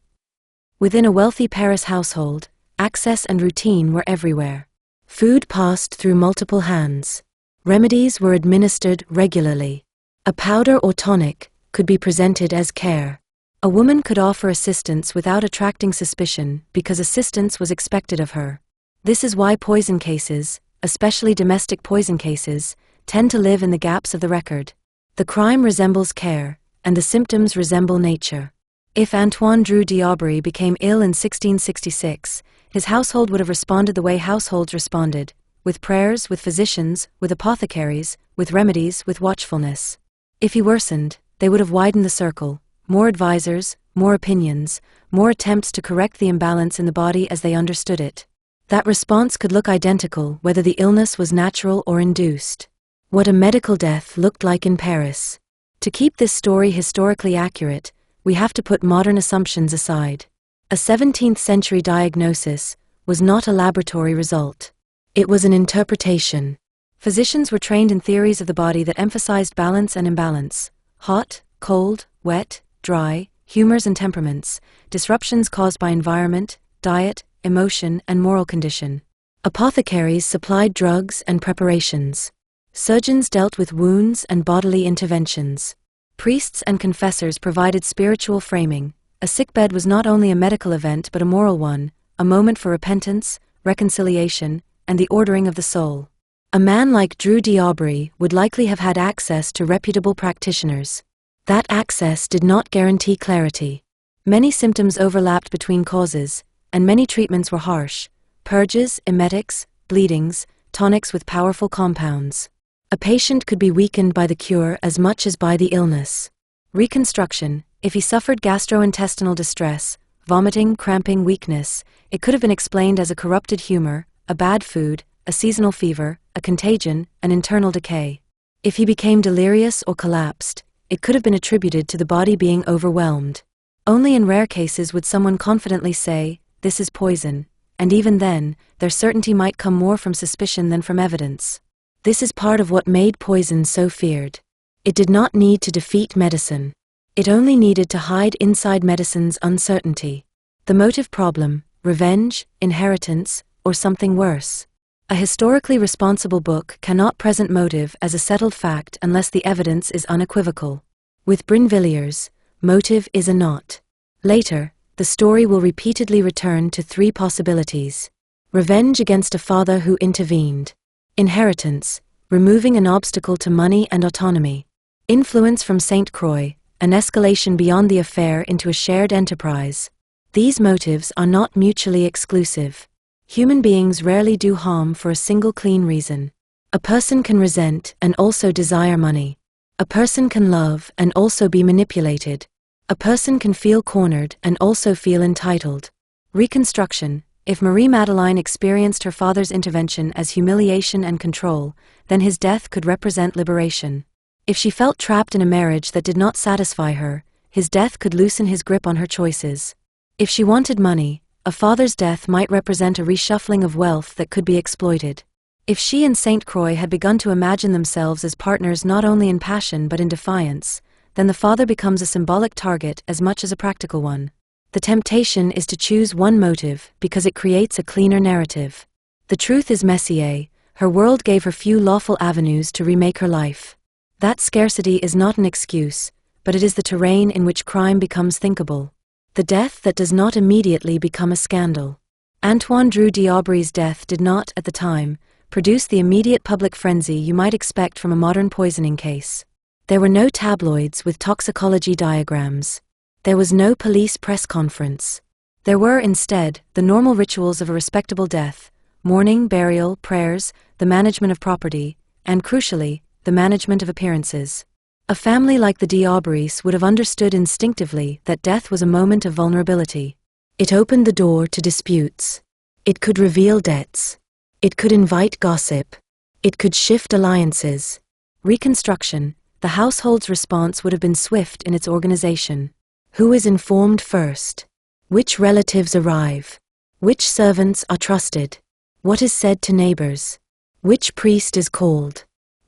Within a wealthy Paris household, access and routine were everywhere. Food passed through multiple hands. Remedies were administered regularly. A powder or tonic could be presented as care. A woman could offer assistance without attracting suspicion because assistance was expected of her. This is why poison cases, especially domestic poison cases, tend to live in the gaps of the record. The crime resembles care, and the symptoms resemble nature. If Antoine Drew d'Aubry became ill in 1666, his household would have responded the way households responded, with prayers, with physicians, with apothecaries, with remedies, with watchfulness. If he worsened, they would have widened the circle, more advisors, more opinions, more attempts to correct the imbalance in the body as they understood it. That response could look identical whether the illness was natural or induced. What a medical death looked like in Paris. To keep this story historically accurate, we have to put modern assumptions aside. A 17th century diagnosis was not a laboratory result. It was an interpretation. Physicians were trained in theories of the body that emphasized balance and imbalance, hot, cold, wet, dry, humors and temperaments, disruptions caused by environment, diet, emotion, and moral condition. Apothecaries supplied drugs and preparations. Surgeons dealt with wounds and bodily interventions. Priests and confessors provided spiritual framing. A sickbed was not only a medical event but a moral one, a moment for repentance, reconciliation, and the ordering of the soul. A man like Drew d'Aubry would likely have had access to reputable practitioners. That access did not guarantee clarity. Many symptoms overlapped between causes, and many treatments were harsh: purges, emetics, bleedings, tonics with powerful compounds. A patient could be weakened by the cure as much as by the illness. Reconstruction: if he suffered gastrointestinal distress, vomiting, cramping, weakness, it could have been explained as a corrupted humor, a bad food, a seasonal fever, a contagion, an internal decay. If he became delirious or collapsed, it could have been attributed to the body being overwhelmed. Only in rare cases would someone confidently say, "This is poison," and even then, their certainty might come more from suspicion than from evidence. This is part of what made poison so feared. It did not need to defeat medicine. It only needed to hide inside medicine's uncertainty. The motive problem: revenge, inheritance, or something worse. A historically responsible book cannot present motive as a settled fact unless the evidence is unequivocal. With Brinvilliers, motive is a knot. Later, the story will repeatedly return to three possibilities: revenge against a father who intervened; inheritance, removing an obstacle to money and autonomy; influence from Saint Croix, an escalation beyond the affair into a shared enterprise. These motives are not mutually exclusive. Human beings rarely do harm for a single clean reason. A person can resent and also desire money. A person can love and also be manipulated. A person can feel cornered and also feel entitled. Reconstruction: if Marie-Madeleine experienced her father's intervention as humiliation and control, then his death could represent liberation. If she felt trapped in a marriage that did not satisfy her, his death could loosen his grip on her choices. If she wanted money, a father's death might represent a reshuffling of wealth that could be exploited. If she and Saint Croix had begun to imagine themselves as partners not only in passion but in defiance, then the father becomes a symbolic target as much as a practical one. The temptation is to choose one motive because it creates a cleaner narrative. The truth is Messier, her world gave her few lawful avenues to remake her life. That scarcity is not an excuse, but it is the terrain in which crime becomes thinkable. The death that does not immediately become a scandal. Antoine Drew d'Aubry's death did not, at the time, produce the immediate public frenzy you might expect from a modern poisoning case. There were no tabloids with toxicology diagrams. There was no police press conference. There were, instead, the normal rituals of a respectable death: mourning, burial, prayers, the management of property, and, crucially, the management of appearances. A family like the d'Aubrys would have understood instinctively that death was a moment of vulnerability. It opened the door to disputes. It could reveal debts. It could invite gossip. It could shift alliances. Reconstruction: the household's response would have been swift in its organization. Who is informed first? Which relatives arrive? Which servants are trusted? What is said to neighbors? Which priest is called?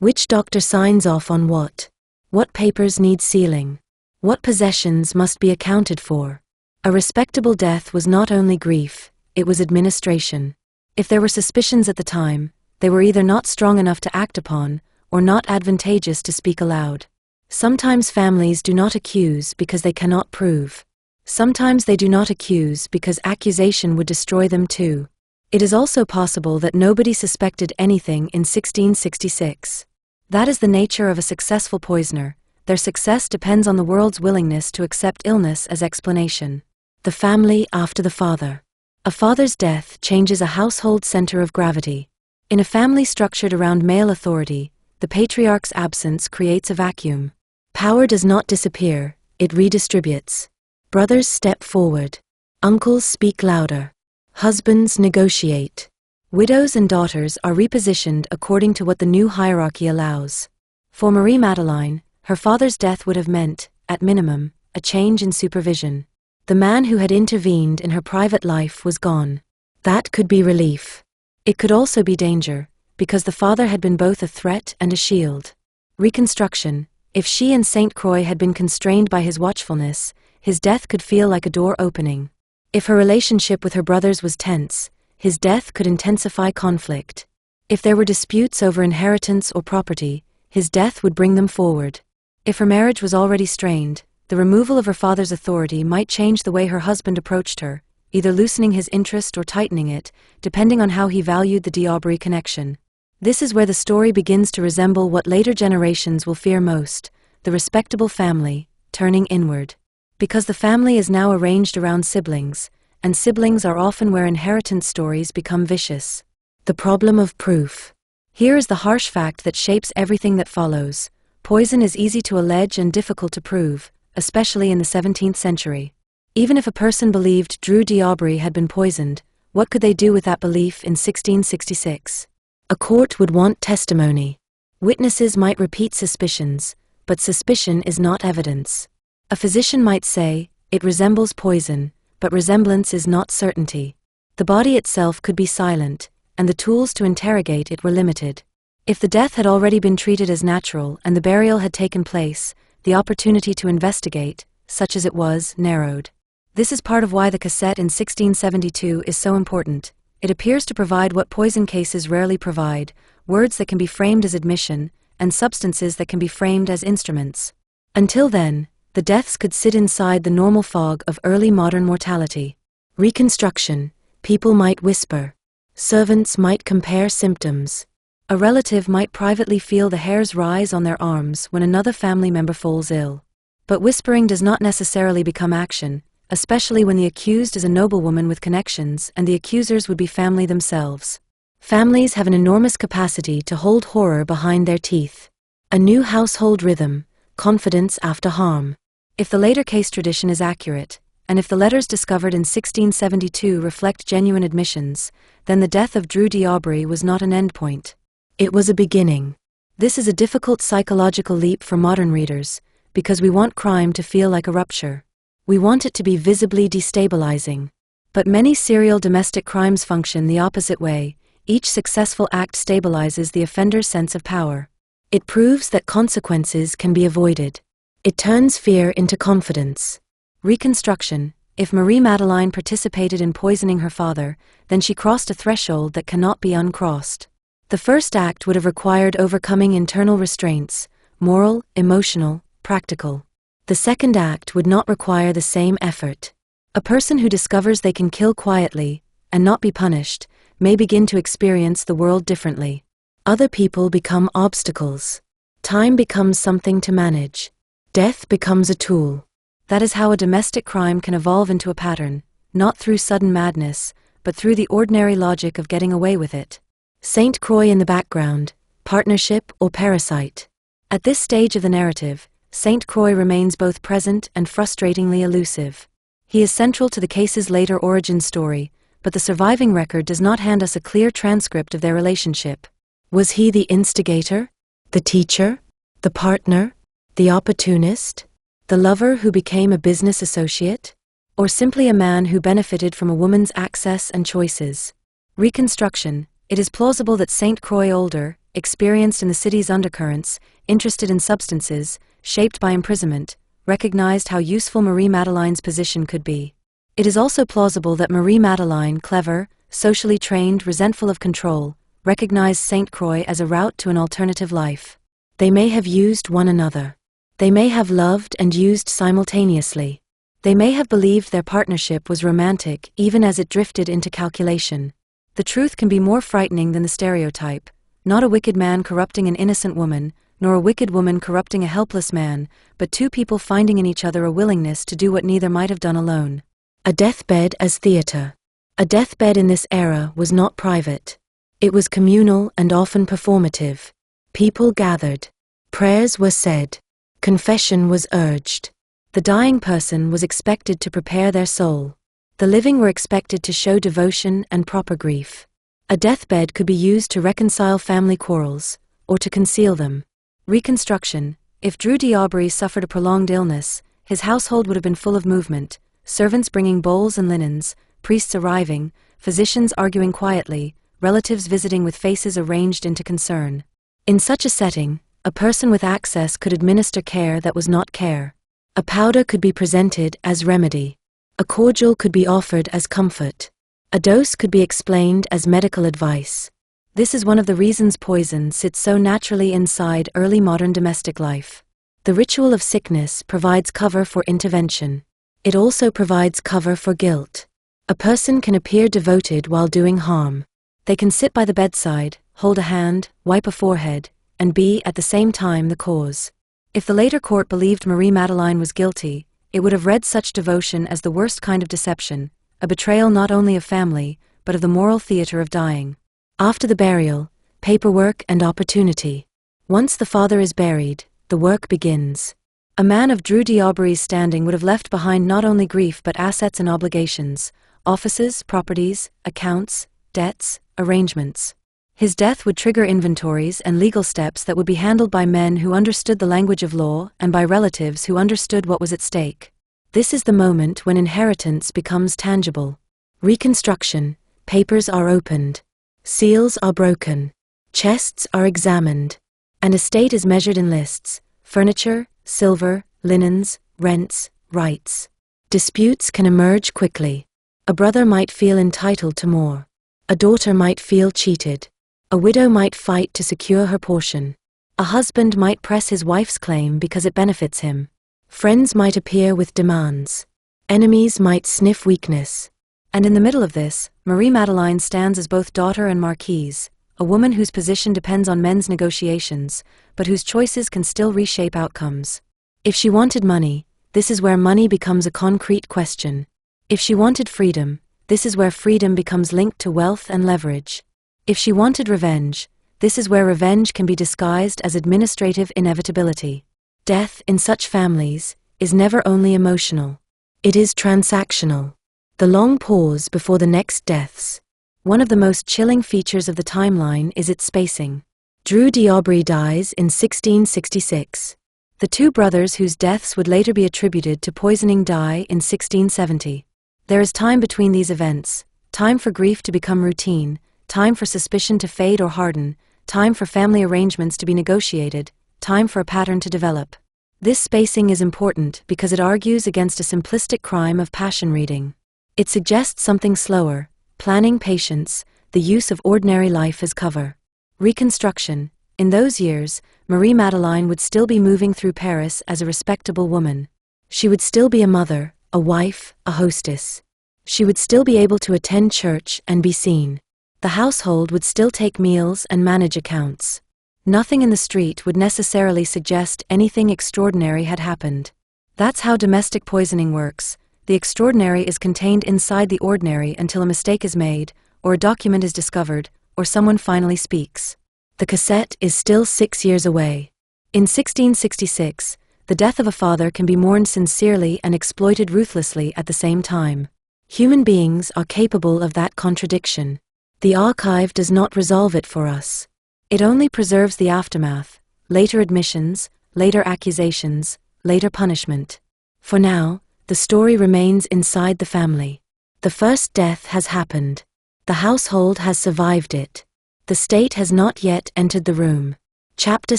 Which doctor signs off on what? What papers need sealing? What possessions must be accounted for? A respectable death was not only grief, it was administration. If there were suspicions at the time, they were either not strong enough to act upon, or not advantageous to speak aloud. Sometimes families do not accuse because they cannot prove. Sometimes they do not accuse because accusation would destroy them too. It is also possible that nobody suspected anything in 1666. That is the nature of a successful poisoner. Their success depends on the world's willingness to accept illness as explanation. The family after the father. A father's death changes a household center of gravity. In a family structured around male authority, the patriarch's absence creates a vacuum. Power does not disappear, it redistributes. Brothers step forward. Uncles speak louder. Husbands negotiate. Widows and daughters are repositioned according to what the new hierarchy allows. For Marie-Madeleine, her father's death would have meant, at minimum, a change in supervision. The man who had intervened in her private life was gone. That could be relief. It could also be danger, because the father had been both a threat and a shield. Reconstruction. If she and Saint Croix had been constrained by his watchfulness, his death could feel like a door opening. If her relationship with her brothers was tense, his death could intensify conflict. If there were disputes over inheritance or property, his death would bring them forward. If her marriage was already strained, the removal of her father's authority might change the way her husband approached her, either loosening his interest or tightening it, depending on how he valued the D'Aubry connection. This is where the story begins to resemble what later generations will fear most, the respectable family, turning inward. Because the family is now arranged around siblings, and siblings are often where inheritance stories become vicious. The problem of proof. Here is the harsh fact that shapes everything that follows. Poison is easy to allege and difficult to prove, especially in the 17th century. Even if a person believed Drew D'Aubry had been poisoned, what could they do with that belief in 1666? A court would want testimony. Witnesses might repeat suspicions, but suspicion is not evidence. A physician might say, it resembles poison, but resemblance is not certainty. The body itself could be silent, and the tools to interrogate it were limited. If the death had already been treated as natural and the burial had taken place, the opportunity to investigate, such as it was, narrowed. This is part of why the cassette in 1672 is so important. It appears to provide what poison cases rarely provide, words that can be framed as admission, and substances that can be framed as instruments. Until then, the deaths could sit inside the normal fog of early modern mortality. Reconstruction. People might whisper. Servants might compare symptoms. A relative might privately feel the hairs rise on their arms when another family member falls ill. But whispering does not necessarily become action, especially when the accused is a noblewoman with connections and the accusers would be family themselves. Families have an enormous capacity to hold horror behind their teeth. A new household rhythm, confidence after harm. If the later case tradition is accurate, and if the letters discovered in 1672 reflect genuine admissions, then the death of Drew D'Aubry was not an endpoint. It was a beginning. This is a difficult psychological leap for modern readers, because we want crime to feel like a rupture. We want it to be visibly destabilizing. But many serial domestic crimes function the opposite way. Each successful act stabilizes the offender's sense of power. It proves that consequences can be avoided. It turns fear into confidence. Reconstruction. If Marie-Madeleine participated in poisoning her father, then she crossed a threshold that cannot be uncrossed. The first act would have required overcoming internal restraints, moral, emotional, practical. The second act would not require the same effort. A person who discovers they can kill quietly, and not be punished, may begin to experience the world differently. Other people become obstacles. Time becomes something to manage. Death becomes a tool. That is how a domestic crime can evolve into a pattern, not through sudden madness, but through the ordinary logic of getting away with it. Saint Croix in the background, partnership or parasite. At this stage of the narrative, Saint Croix remains both present and frustratingly elusive. He is central to the case's later origin story, but the surviving record does not hand us a clear transcript of their relationship. Was he the instigator? The teacher? The partner? The opportunist? The lover who became a business associate? Or simply a man who benefited from a woman's access and choices? Reconstruction. It is plausible that Saint Croix, older, experienced in the city's undercurrents, interested in substances, shaped by imprisonment, recognized how useful Marie-Madeleine's position could be. It is also plausible that Marie-Madeleine, clever, socially trained, resentful of control, recognized Saint Croix as a route to an alternative life. They may have used one another. They may have loved and used simultaneously. They may have believed their partnership was romantic even as it drifted into calculation. The truth can be more frightening than the stereotype. Not a wicked man corrupting an innocent woman, nor a wicked woman corrupting a helpless man, but two people finding in each other a willingness to do what neither might have done alone. A deathbed as theatre. A deathbed in this era was not private. It was communal and often performative. People gathered. Prayers were said. Confession was urged. The dying person was expected to prepare their soul. The living were expected to show devotion and proper grief. A deathbed could be used to reconcile family quarrels, or to conceal them. Reconstruction. If Drew d'Aubry suffered a prolonged illness, his household would have been full of movement, servants bringing bowls and linens, priests arriving, physicians arguing quietly, relatives visiting with faces arranged into concern. In such a setting, a person with access could administer care that was not care. A powder could be presented as remedy. A cordial could be offered as comfort. A dose could be explained as medical advice. This is one of the reasons poison sits so naturally inside early modern domestic life. The ritual of sickness provides cover for intervention. It also provides cover for guilt. A person can appear devoted while doing harm. They can sit by the bedside, hold a hand, wipe a forehead, and be at the same time the cause. If the later court believed Marie-Madeleine was guilty, it would have read such devotion as the worst kind of deception, a betrayal not only of family, but of the moral theatre of dying. After the burial, paperwork and opportunity. Once the father is buried, the work begins. A man of Drew d'Aubry's standing would have left behind not only grief but assets and obligations, offices, properties, accounts, debts, arrangements. His death would trigger inventories and legal steps that would be handled by men who understood the language of law and by relatives who understood what was at stake. This is the moment when inheritance becomes tangible. Reconstruction. Papers are opened. Seals are broken. Chests are examined. An estate is measured in lists: furniture, silver, linens, rents, rights. Disputes can emerge quickly. A brother might feel entitled to more. A daughter might feel cheated. A widow might fight to secure her portion. A husband might press his wife's claim because it benefits him. Friends might appear with demands. Enemies might sniff weakness. And in the middle of this, Marie-Madeleine stands as both daughter and Marquise, a woman whose position depends on men's negotiations, but whose choices can still reshape outcomes. If she wanted money, this is where money becomes a concrete question. If she wanted freedom, this is where freedom becomes linked to wealth and leverage. If she wanted revenge, this is where revenge can be disguised as administrative inevitability. Death in such families is never only emotional. It is transactional. The long pause before the next deaths. One of the most chilling features of the timeline is its spacing. Drew d'Aubry dies in 1666. The two brothers whose deaths would later be attributed to poisoning die in 1670. There is time between these events, time for grief to become routine, time for suspicion to fade or harden, time for family arrangements to be negotiated, time for a pattern to develop. This spacing is important because it argues against a simplistic crime of passion reading. It suggests something slower, planning, patience, the use of ordinary life as cover. Reconstruction. In those years, Marie-Madeleine would still be moving through Paris as a respectable woman. She would still be a mother, a wife, a hostess. She would still be able to attend church and be seen. The household would still take meals and manage accounts. Nothing in the street would necessarily suggest anything extraordinary had happened. That's how domestic poisoning works. The extraordinary is contained inside the ordinary until a mistake is made, or a document is discovered, or someone finally speaks. The cassette is still 6 years away. In 1666, the death of a father can be mourned sincerely and exploited ruthlessly at the same time. Human beings are capable of that contradiction. The archive does not resolve it for us. It only preserves the aftermath, later admissions, later accusations, later punishment. For now, the story remains inside the family. The first death has happened. The household has survived it. The state has not yet entered the room. Chapter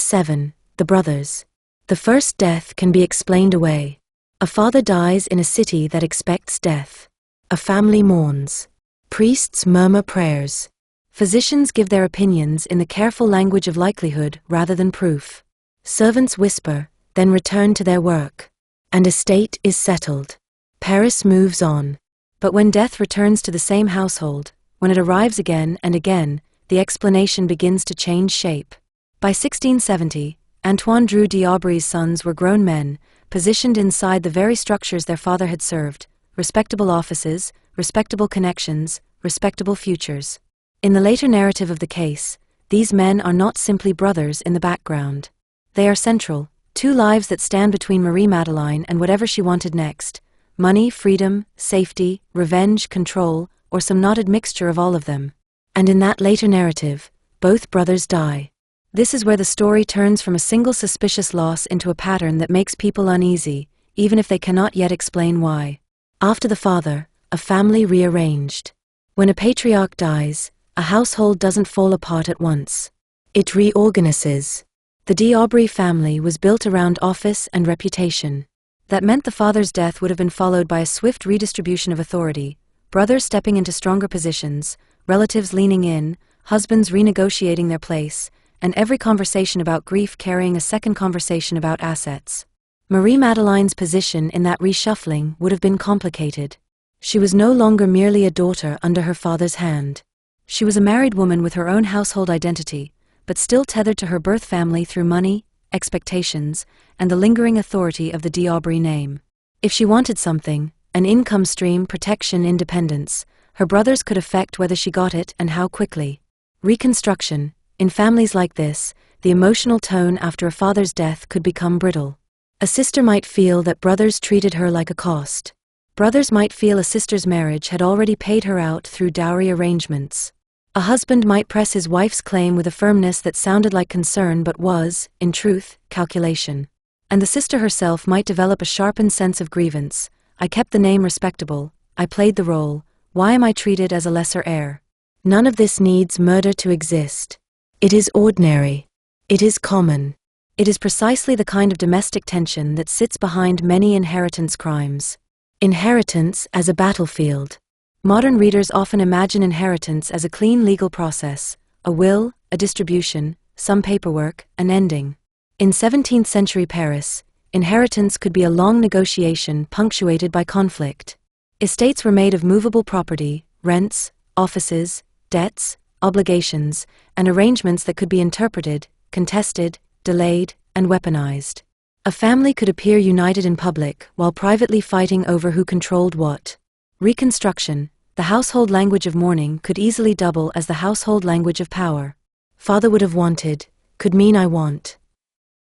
7. The Brothers. The first death can be explained away. A father dies in a city that expects death. A family mourns. Priests murmur prayers. Physicians give their opinions in the careful language of likelihood rather than proof. Servants whisper, then return to their work. And a state is settled. Paris moves on. But when death returns to the same household, when it arrives again and again, the explanation begins to change shape. By 1670, Antoine Drew d'Aubry's sons were grown men, positioned inside the very structures their father had served: respectable offices, respectable connections, respectable futures. In the later narrative of the case, these men are not simply brothers in the background. They are central, two lives that stand between Marie-Madeleine and whatever she wanted next: money, freedom, safety, revenge, control, or some knotted mixture of all of them. And in that later narrative, both brothers die. This is where the story turns from a single suspicious loss into a pattern that makes people uneasy, even if they cannot yet explain why. After the father, a family rearranged. When a patriarch dies, a household doesn't fall apart at once. It reorganizes. The d'Aubry family was built around office and reputation. That meant the father's death would have been followed by a swift redistribution of authority, brothers stepping into stronger positions, relatives leaning in, husbands renegotiating their place, and every conversation about grief carrying a second conversation about assets. Marie-Madeleine's position in that reshuffling would have been complicated. She was no longer merely a daughter under her father's hand. She was a married woman with her own household identity, but still tethered to her birth family through money, expectations, and the lingering authority of the d'Aubry name. If she wanted something, an income stream, protection, independence, her brothers could affect whether she got it and how quickly. Reconstruction. In families like this, the emotional tone after a father's death could become brittle. A sister might feel that brothers treated her like a cost. Brothers might feel a sister's marriage had already paid her out through dowry arrangements. A husband might press his wife's claim with a firmness that sounded like concern but was, in truth, calculation. And the sister herself might develop a sharpened sense of grievance. I kept the name respectable, I played the role, why am I treated as a lesser heir? None of this needs murder to exist. It is ordinary. It is common. It is precisely the kind of domestic tension that sits behind many inheritance crimes. Inheritance as a battlefield. Modern readers often imagine inheritance as a clean legal process, a will, a distribution, some paperwork, an ending. In 17th century Paris, inheritance could be a long negotiation punctuated by conflict. Estates were made of movable property, rents, offices, debts, obligations, and arrangements that could be interpreted, contested, delayed, and weaponized. A family could appear united in public while privately fighting over who controlled what. Reconstruction, the household language of mourning, could easily double as the household language of power. Father would have wanted, could mean I want.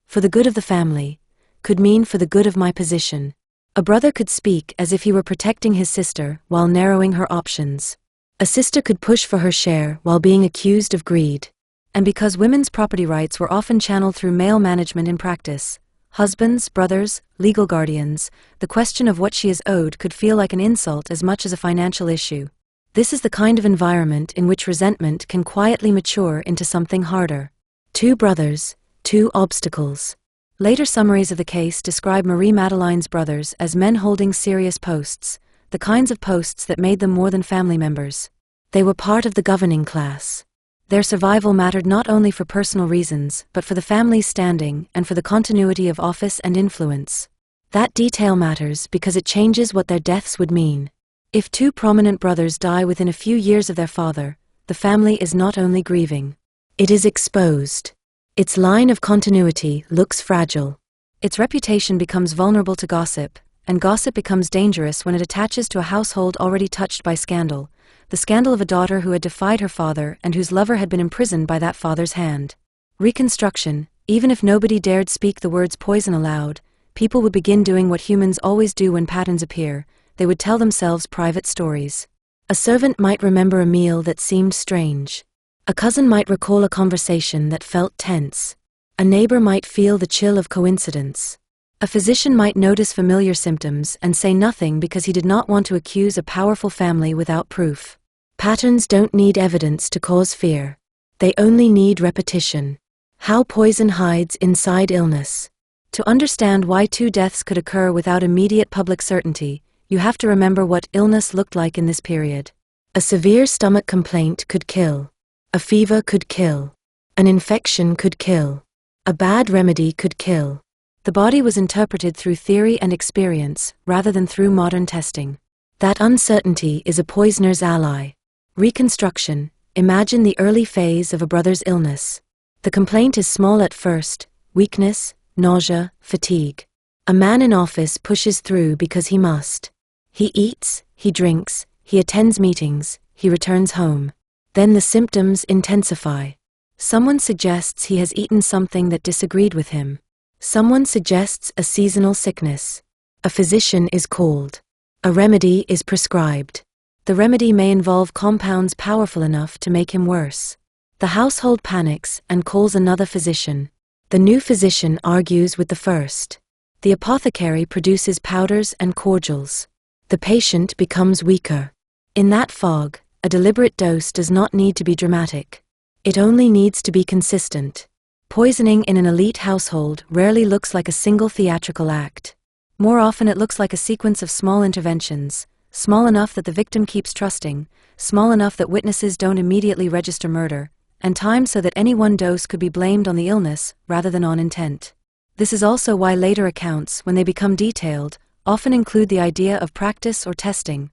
For the good of the family, could mean for the good of my position. A brother could speak as if he were protecting his sister while narrowing her options. A sister could push for her share while being accused of greed. And because women's property rights were often channeled through male management in practice, husbands, brothers, legal guardians, the question of what she is owed could feel like an insult as much as a financial issue. This is the kind of environment in which resentment can quietly mature into something harder. Two brothers, two obstacles. Later summaries of the case describe Marie-Madeleine's brothers as men holding serious posts, the kinds of posts that made them more than family members. They were part of the governing class. Their survival mattered not only for personal reasons, but for the family's standing and for the continuity of office and influence. That detail matters because it changes what their deaths would mean. If two prominent brothers die within a few years of their father, the family is not only grieving. It is exposed. Its line of continuity looks fragile. Its reputation becomes vulnerable to gossip, and gossip becomes dangerous when it attaches to a household already touched by scandal, the scandal of a daughter who had defied her father and whose lover had been imprisoned by that father's hand. Reconstruction, even if nobody dared speak the words poison aloud, people would begin doing what humans always do when patterns appear: they would tell themselves private stories. A servant might remember a meal that seemed strange. A cousin might recall a conversation that felt tense. A neighbor might feel the chill of coincidence. A physician might notice familiar symptoms and say nothing because he did not want to accuse a powerful family without proof. Patterns don't need evidence to cause fear. They only need repetition. How poison hides inside illness. To understand why two deaths could occur without immediate public certainty, you have to remember what illness looked like in this period. A severe stomach complaint could kill. A fever could kill. An infection could kill. A bad remedy could kill. The body was interpreted through theory and experience, rather than through modern testing. That uncertainty is a poisoner's ally. Reconstruction. Imagine the early phase of a brother's illness. The complaint is small at first: weakness, nausea, fatigue. A man in office pushes through because he must. He eats, he drinks, he attends meetings, he returns home. Then the symptoms intensify. Someone suggests he has eaten something that disagreed with him. Someone suggests a seasonal sickness. A physician is called. A remedy is prescribed. The remedy may involve compounds powerful enough to make him worse. The household panics and calls another physician. The new physician argues with the first. The apothecary produces powders and cordials. The patient becomes weaker. In that fog, a deliberate dose does not need to be dramatic. It only needs to be consistent. Poisoning in an elite household rarely looks like a single theatrical act. More often it looks like a sequence of small interventions, small enough that the victim keeps trusting, small enough that witnesses don't immediately register murder, and timed so that any one dose could be blamed on the illness rather than on intent. This is also why later accounts, when they become detailed, often include the idea of practice or testing.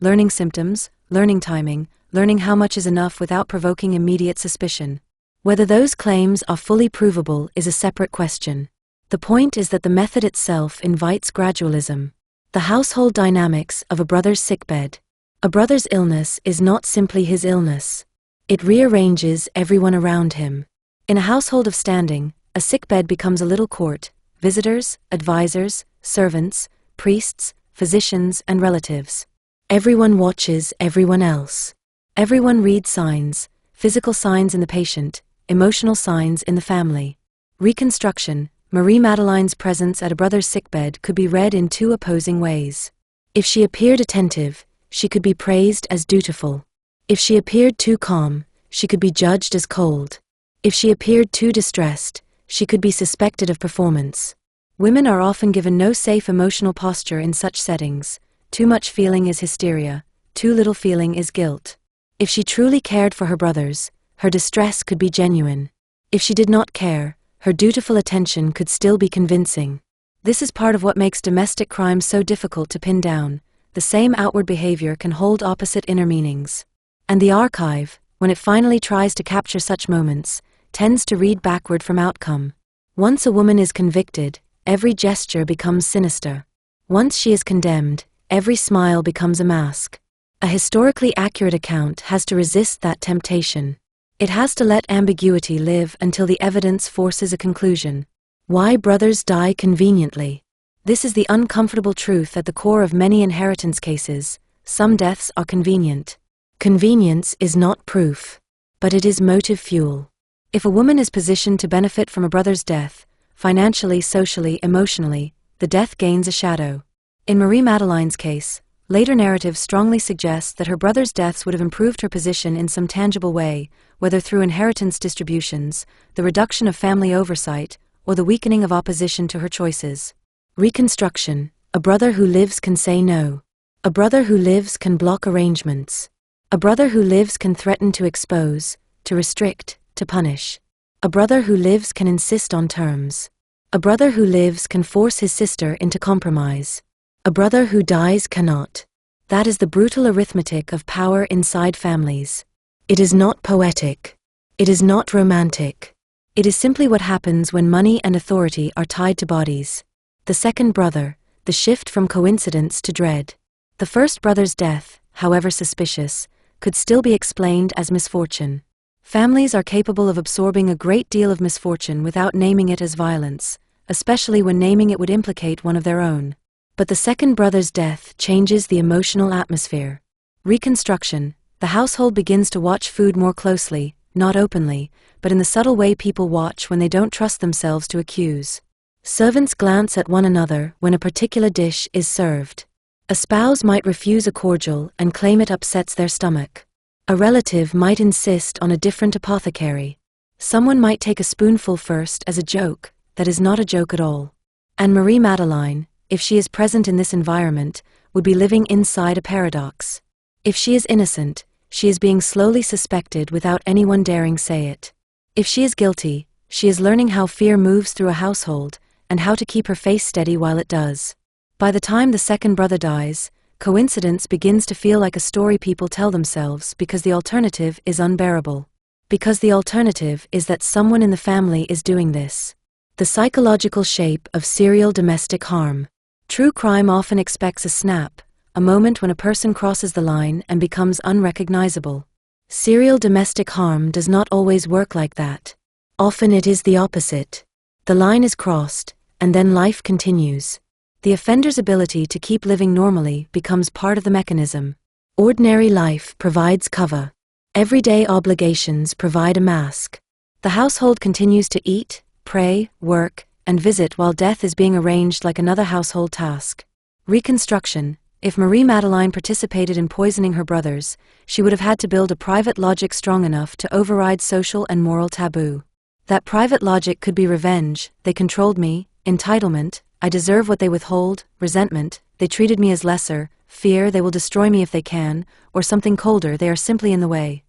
Learning symptoms, learning timing, learning how much is enough without provoking immediate suspicion. Whether those claims are fully provable is a separate question. The point is that the method itself invites gradualism. The household dynamics of a brother's sickbed. A brother's illness is not simply his illness. It rearranges everyone around him. In a household of standing, a sickbed becomes a little court: visitors, advisors, servants, priests, physicians, and relatives. Everyone watches everyone else. Everyone reads signs, physical signs in the patient, emotional signs in the family. Reconstruction. Marie-Madeleine's presence at a brother's sickbed could be read in two opposing ways. If she appeared attentive, she could be praised as dutiful. If she appeared too calm, she could be judged as cold. If she appeared too distressed, she could be suspected of performance. Women are often given no safe emotional posture in such settings. Too much feeling is hysteria, too little feeling is guilt. If she truly cared for her brothers, her distress could be genuine. If she did not care, her dutiful attention could still be convincing. This is part of what makes domestic crime so difficult to pin down. The same outward behavior can hold opposite inner meanings. And the archive, when it finally tries to capture such moments, tends to read backward from outcome. Once a woman is convicted, every gesture becomes sinister. Once she is condemned, every smile becomes a mask. A historically accurate account has to resist that temptation. It has to let ambiguity live until the evidence forces a conclusion. Why brothers die conveniently. This is the uncomfortable truth at the core of many inheritance cases. Some deaths are convenient. Convenience is not proof, but it is motive fuel. If a woman is positioned to benefit from a brother's death, financially, socially, emotionally, the death gains a shadow. In Marie-Madeleine's case, later narratives strongly suggest that her brother's deaths would have improved her position in some tangible way, whether through inheritance distributions, the reduction of family oversight, or the weakening of opposition to her choices. Reconstruction. A brother who lives can say no. A brother who lives can block arrangements. A brother who lives can threaten to expose, to restrict, to punish. A brother who lives can insist on terms. A brother who lives can force his sister into compromise. A brother who dies cannot. That is the brutal arithmetic of power inside families. It is not poetic. It is not romantic. It is simply what happens when money and authority are tied to bodies. The second brother, the shift from coincidence to dread. The first brother's death, however suspicious, could still be explained as misfortune. Families are capable of absorbing a great deal of misfortune without naming it as violence, especially when naming it would implicate one of their own. But the second brother's death changes the emotional atmosphere. Reconstruction. The household begins to watch food more closely, not openly, but in the subtle way people watch when they don't trust themselves to accuse. Servants glance at one another when a particular dish is served. A spouse might refuse a cordial and claim it upsets their stomach. A relative might insist on a different apothecary. Someone might take a spoonful first as a joke that is not a joke at all. And Marie-Madeleine, if she is present in this environment, would be living inside a paradox. If she is innocent, she is being slowly suspected without anyone daring say it. If she is guilty, she is learning how fear moves through a household, and how to keep her face steady while it does. By the time the second brother dies, coincidence begins to feel like a story people tell themselves because the alternative is unbearable. Because the alternative is that someone in the family is doing this. The psychological shape of serial domestic harm. True crime often expects a snap, a moment when a person crosses the line and becomes unrecognizable. Serial domestic harm does not always work like that. Often it is the opposite. The line is crossed, and then life continues. The offender's ability to keep living normally becomes part of the mechanism. Ordinary life provides cover. Everyday obligations provide a mask. The household continues to eat, pray, work, and visit while death is being arranged like another household task. Reconstruction. If Marie-Madeleine participated in poisoning her brothers, she would have had to build a private logic strong enough to override social and moral taboo. That private logic could be revenge, they controlled me, entitlement, I deserve what they withhold, resentment, they treated me as lesser, fear they will destroy me if they can, or something colder, they are simply in the way.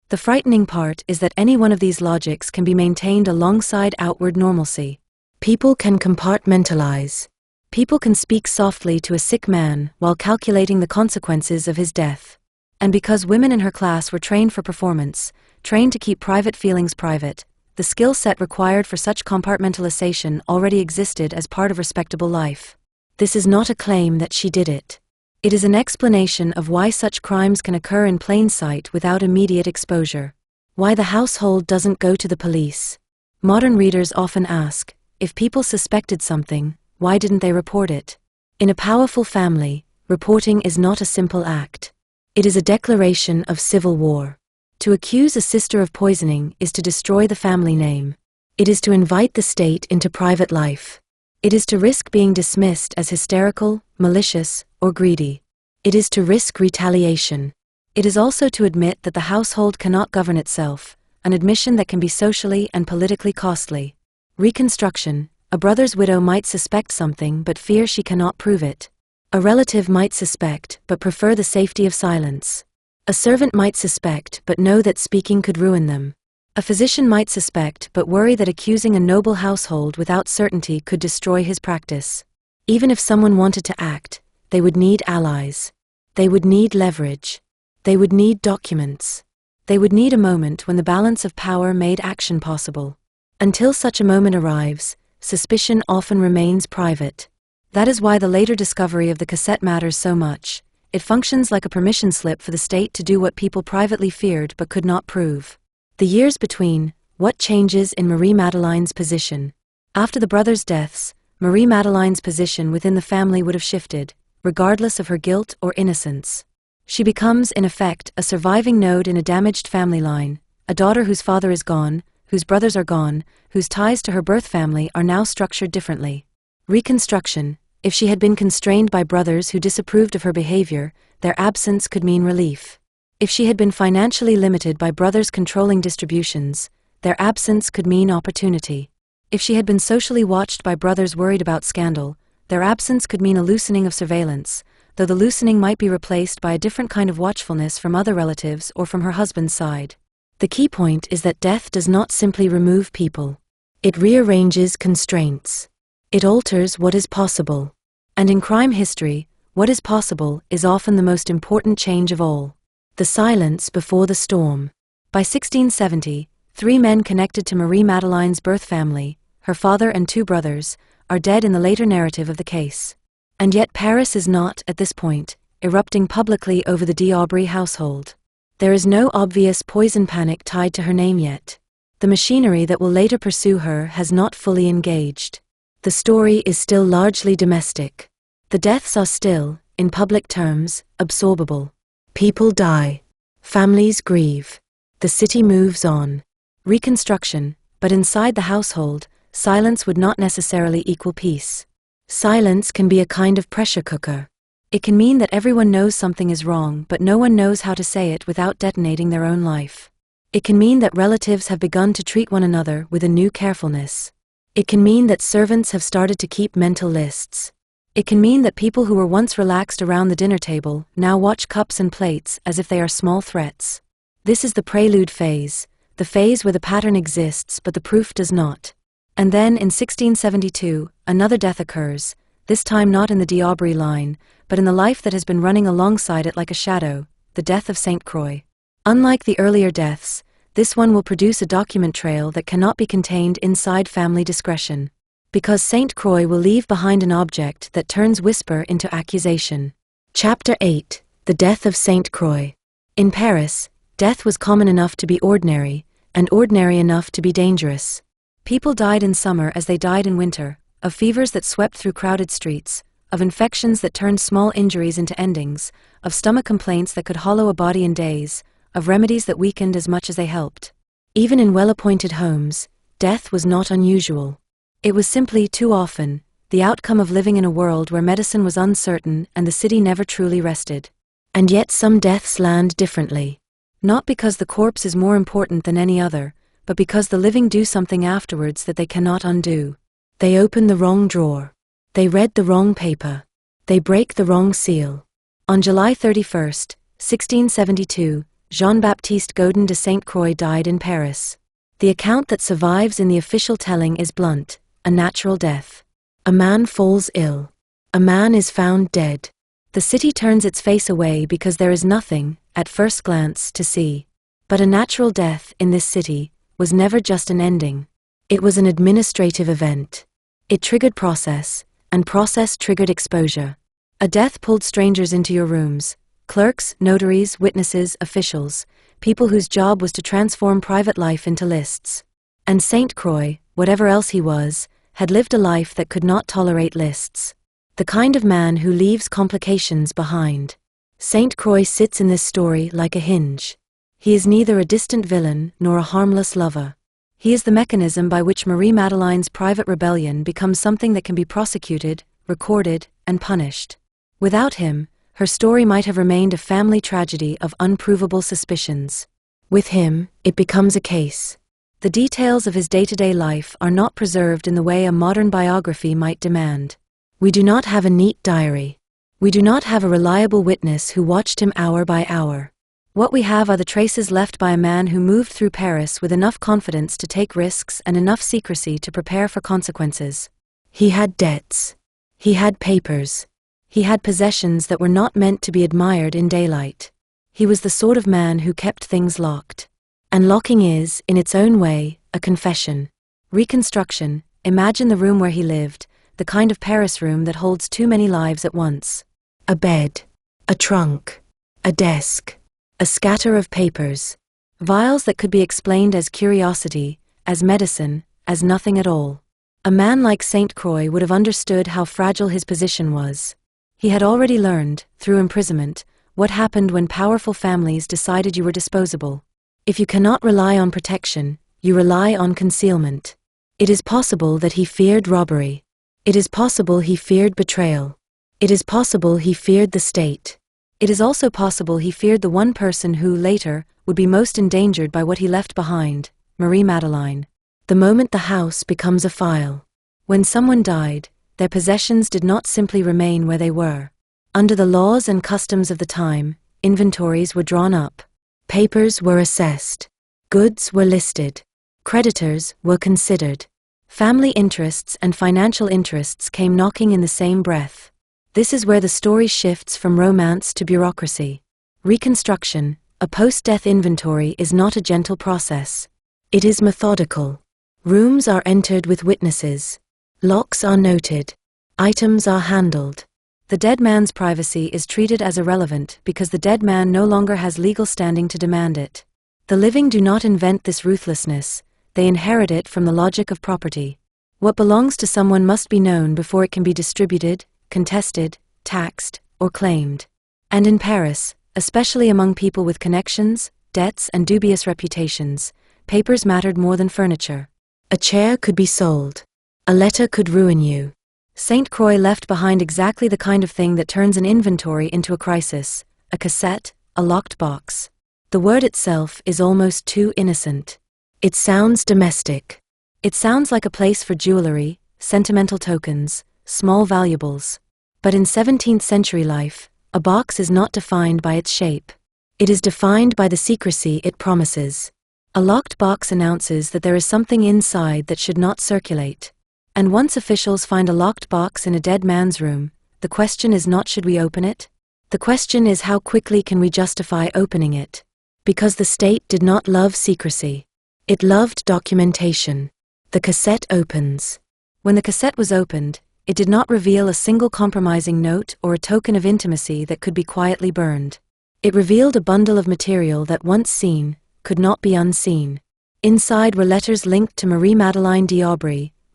The frightening part is that any one of these logics can be maintained alongside outward normalcy. People can compartmentalize. People can speak softly to a sick man while calculating the consequences of his death. And because women in her class were trained for performance, trained to keep private feelings private, the skill set required for such compartmentalization already existed as part of respectable life. This is not a claim that she did it. It is an explanation of why such crimes can occur in plain sight without immediate exposure. Why the household doesn't go to the police. Modern readers often ask, if people suspected something, why didn't they report it? In a powerful family, reporting is not a simple act. It is a declaration of civil war. To accuse a sister of poisoning is to destroy the family name. It is to invite the state into private life. It is to risk being dismissed as hysterical, malicious, or greedy. It is to risk retaliation. It is also to admit that the household cannot govern itself, an admission that can be socially and politically costly. Reconstruction. A brother's widow might suspect something but fear she cannot prove it. A relative might suspect but prefer the safety of silence. A servant might suspect but know that speaking could ruin them. A physician might suspect but worry that accusing a noble household without certainty could destroy his practice. Even if someone wanted to act, they would need allies. They would need leverage. They would need documents. They would need a moment when the balance of power made action possible. Until such a moment arrives, suspicion often remains private. That is why the later discovery of the cassette matters so much. It functions like a permission slip for the state to do what people privately feared but could not prove. The years between. What changes in Marie-Madeleine's position? After the brothers' deaths, Marie-Madeleine's position within the family would have shifted, regardless of her guilt or innocence. She becomes, in effect, a surviving node in a damaged family line, a daughter whose father is gone, whose brothers are gone, whose ties to her birth family are now structured differently. Reconstruction. If she had been constrained by brothers who disapproved of her behavior, their absence could mean relief. If she had been financially limited by brothers controlling distributions, their absence could mean opportunity. If she had been socially watched by brothers worried about scandal, their absence could mean a loosening of surveillance, though the loosening might be replaced by a different kind of watchfulness from other relatives or from her husband's side. The key point is that death does not simply remove people. It rearranges constraints. It alters what is possible. And in crime history, what is possible is often the most important change of all. The silence before the storm. By 1670, 3 men connected to Marie-Madeleine's birth family, her father and 2 brothers, are dead in the later narrative of the case. And yet Paris is not, at this point, erupting publicly over the d'Aubry household. There is no obvious poison panic tied to her name yet. The machinery that will later pursue her has not fully engaged. The story is still largely domestic. The deaths are still, in public terms, absorbable. People die. Families grieve. The city moves on. Reconstruction, but inside the household, silence would not necessarily equal peace. Silence can be a kind of pressure cooker. It can mean that everyone knows something is wrong but no one knows how to say it without detonating their own life. It can mean that relatives have begun to treat one another with a new carefulness. It can mean that servants have started to keep mental lists. It can mean that people who were once relaxed around the dinner table now watch cups and plates as if they are small threats. This is the prelude phase, the phase where the pattern exists but the proof does not. And then, in 1672, another death occurs, this time not in the D'Aubry line, but in the life that has been running alongside it like a shadow, the death of Saint Croix. Unlike the earlier deaths, this one will produce a document trail that cannot be contained inside family discretion. Because Saint Croix will leave behind an object that turns whisper into accusation. Chapter 8: The Death of Saint Croix. In Paris, death was common enough to be ordinary, and ordinary enough to be dangerous. People died in summer as they died in winter, of fevers that swept through crowded streets, of infections that turned small injuries into endings, of stomach complaints that could hollow a body in days, of remedies that weakened as much as they helped. Even in well-appointed homes, death was not unusual. It was simply, too often, the outcome of living in a world where medicine was uncertain and the city never truly rested. And yet some deaths land differently. Not because the corpse is more important than any other, but because the living do something afterwards that they cannot undo. They open the wrong drawer. They read the wrong paper. They break the wrong seal. On July 31st, 1672, Jean-Baptiste Gaudin de Saint Croix died in Paris. The account that survives in the official telling is blunt: a natural death. A man falls ill. A man is found dead. The city turns its face away because there is nothing, at first glance, to see. But a natural death, in this city, was never just an ending. It was an administrative event. It triggered process, and process triggered exposure. A death pulled strangers into your rooms: clerks, notaries, witnesses, officials, people whose job was to transform private life into lists. And Saint Croix, whatever else he was, had lived a life that could not tolerate lists. The kind of man who leaves complications behind. Saint Croix sits in this story like a hinge. He is neither a distant villain nor a harmless lover. He is the mechanism by which Marie-Madeleine's private rebellion becomes something that can be prosecuted, recorded, and punished. Without him, her story might have remained a family tragedy of unprovable suspicions. With him, it becomes a case. The details of his day-to-day life are not preserved in the way a modern biography might demand. We do not have a neat diary. We do not have a reliable witness who watched him hour by hour. What we have are the traces left by a man who moved through Paris with enough confidence to take risks and enough secrecy to prepare for consequences. He had debts. He had papers. He had possessions that were not meant to be admired in daylight. He was the sort of man who kept things locked. And locking is, in its own way, a confession. Reconstruction: imagine the room where he lived, the kind of Paris room that holds too many lives at once. A bed. A trunk. A desk. A scatter of papers. Vials that could be explained as curiosity, as medicine, as nothing at all. A man like Saint Croix would have understood how fragile his position was. He had already learned, through imprisonment, what happened when powerful families decided you were disposable. If you cannot rely on protection, you rely on concealment. It is possible that he feared robbery. It is possible he feared betrayal. It is possible he feared the state. It is also possible he feared the one person who, later, would be most endangered by what he left behind: Marie-Madeleine. The moment the house becomes a file. When someone died, their possessions did not simply remain where they were. Under the laws and customs of the time, inventories were drawn up. Papers were assessed. Goods were listed. Creditors were considered. Family interests and financial interests came knocking in the same breath. This is where the story shifts from romance to bureaucracy. Reconstruction, a post-death inventory, is not a gentle process. It is methodical. Rooms are entered with witnesses. Locks are noted. Items are handled. The dead man's privacy is treated as irrelevant because the dead man no longer has legal standing to demand it. The living do not invent this ruthlessness, they inherit it from the logic of property. What belongs to someone must be known before it can be distributed, contested, taxed, or claimed. And in Paris, especially among people with connections, debts, and dubious reputations, papers mattered more than furniture. A chair could be sold. A letter could ruin you. Saint Croix left behind exactly the kind of thing that turns an inventory into a crisis: a cassette, a locked box. The word itself is almost too innocent. It sounds domestic. It sounds like a place for jewelry, sentimental tokens, small valuables. But in 17th century life, a box is not defined by its shape. It is defined by the secrecy it promises. A locked box announces that there is something inside that should not circulate. And once officials find a locked box in a dead man's room, the question is not should we open it? The question is how quickly can we justify opening it? Because the state did not love secrecy. It loved documentation. The cassette opens. When the cassette was opened, it did not reveal a single compromising note or a token of intimacy that could be quietly burned. It revealed a bundle of material that, once seen, could not be unseen. Inside were letters linked to Marie-Madeleine de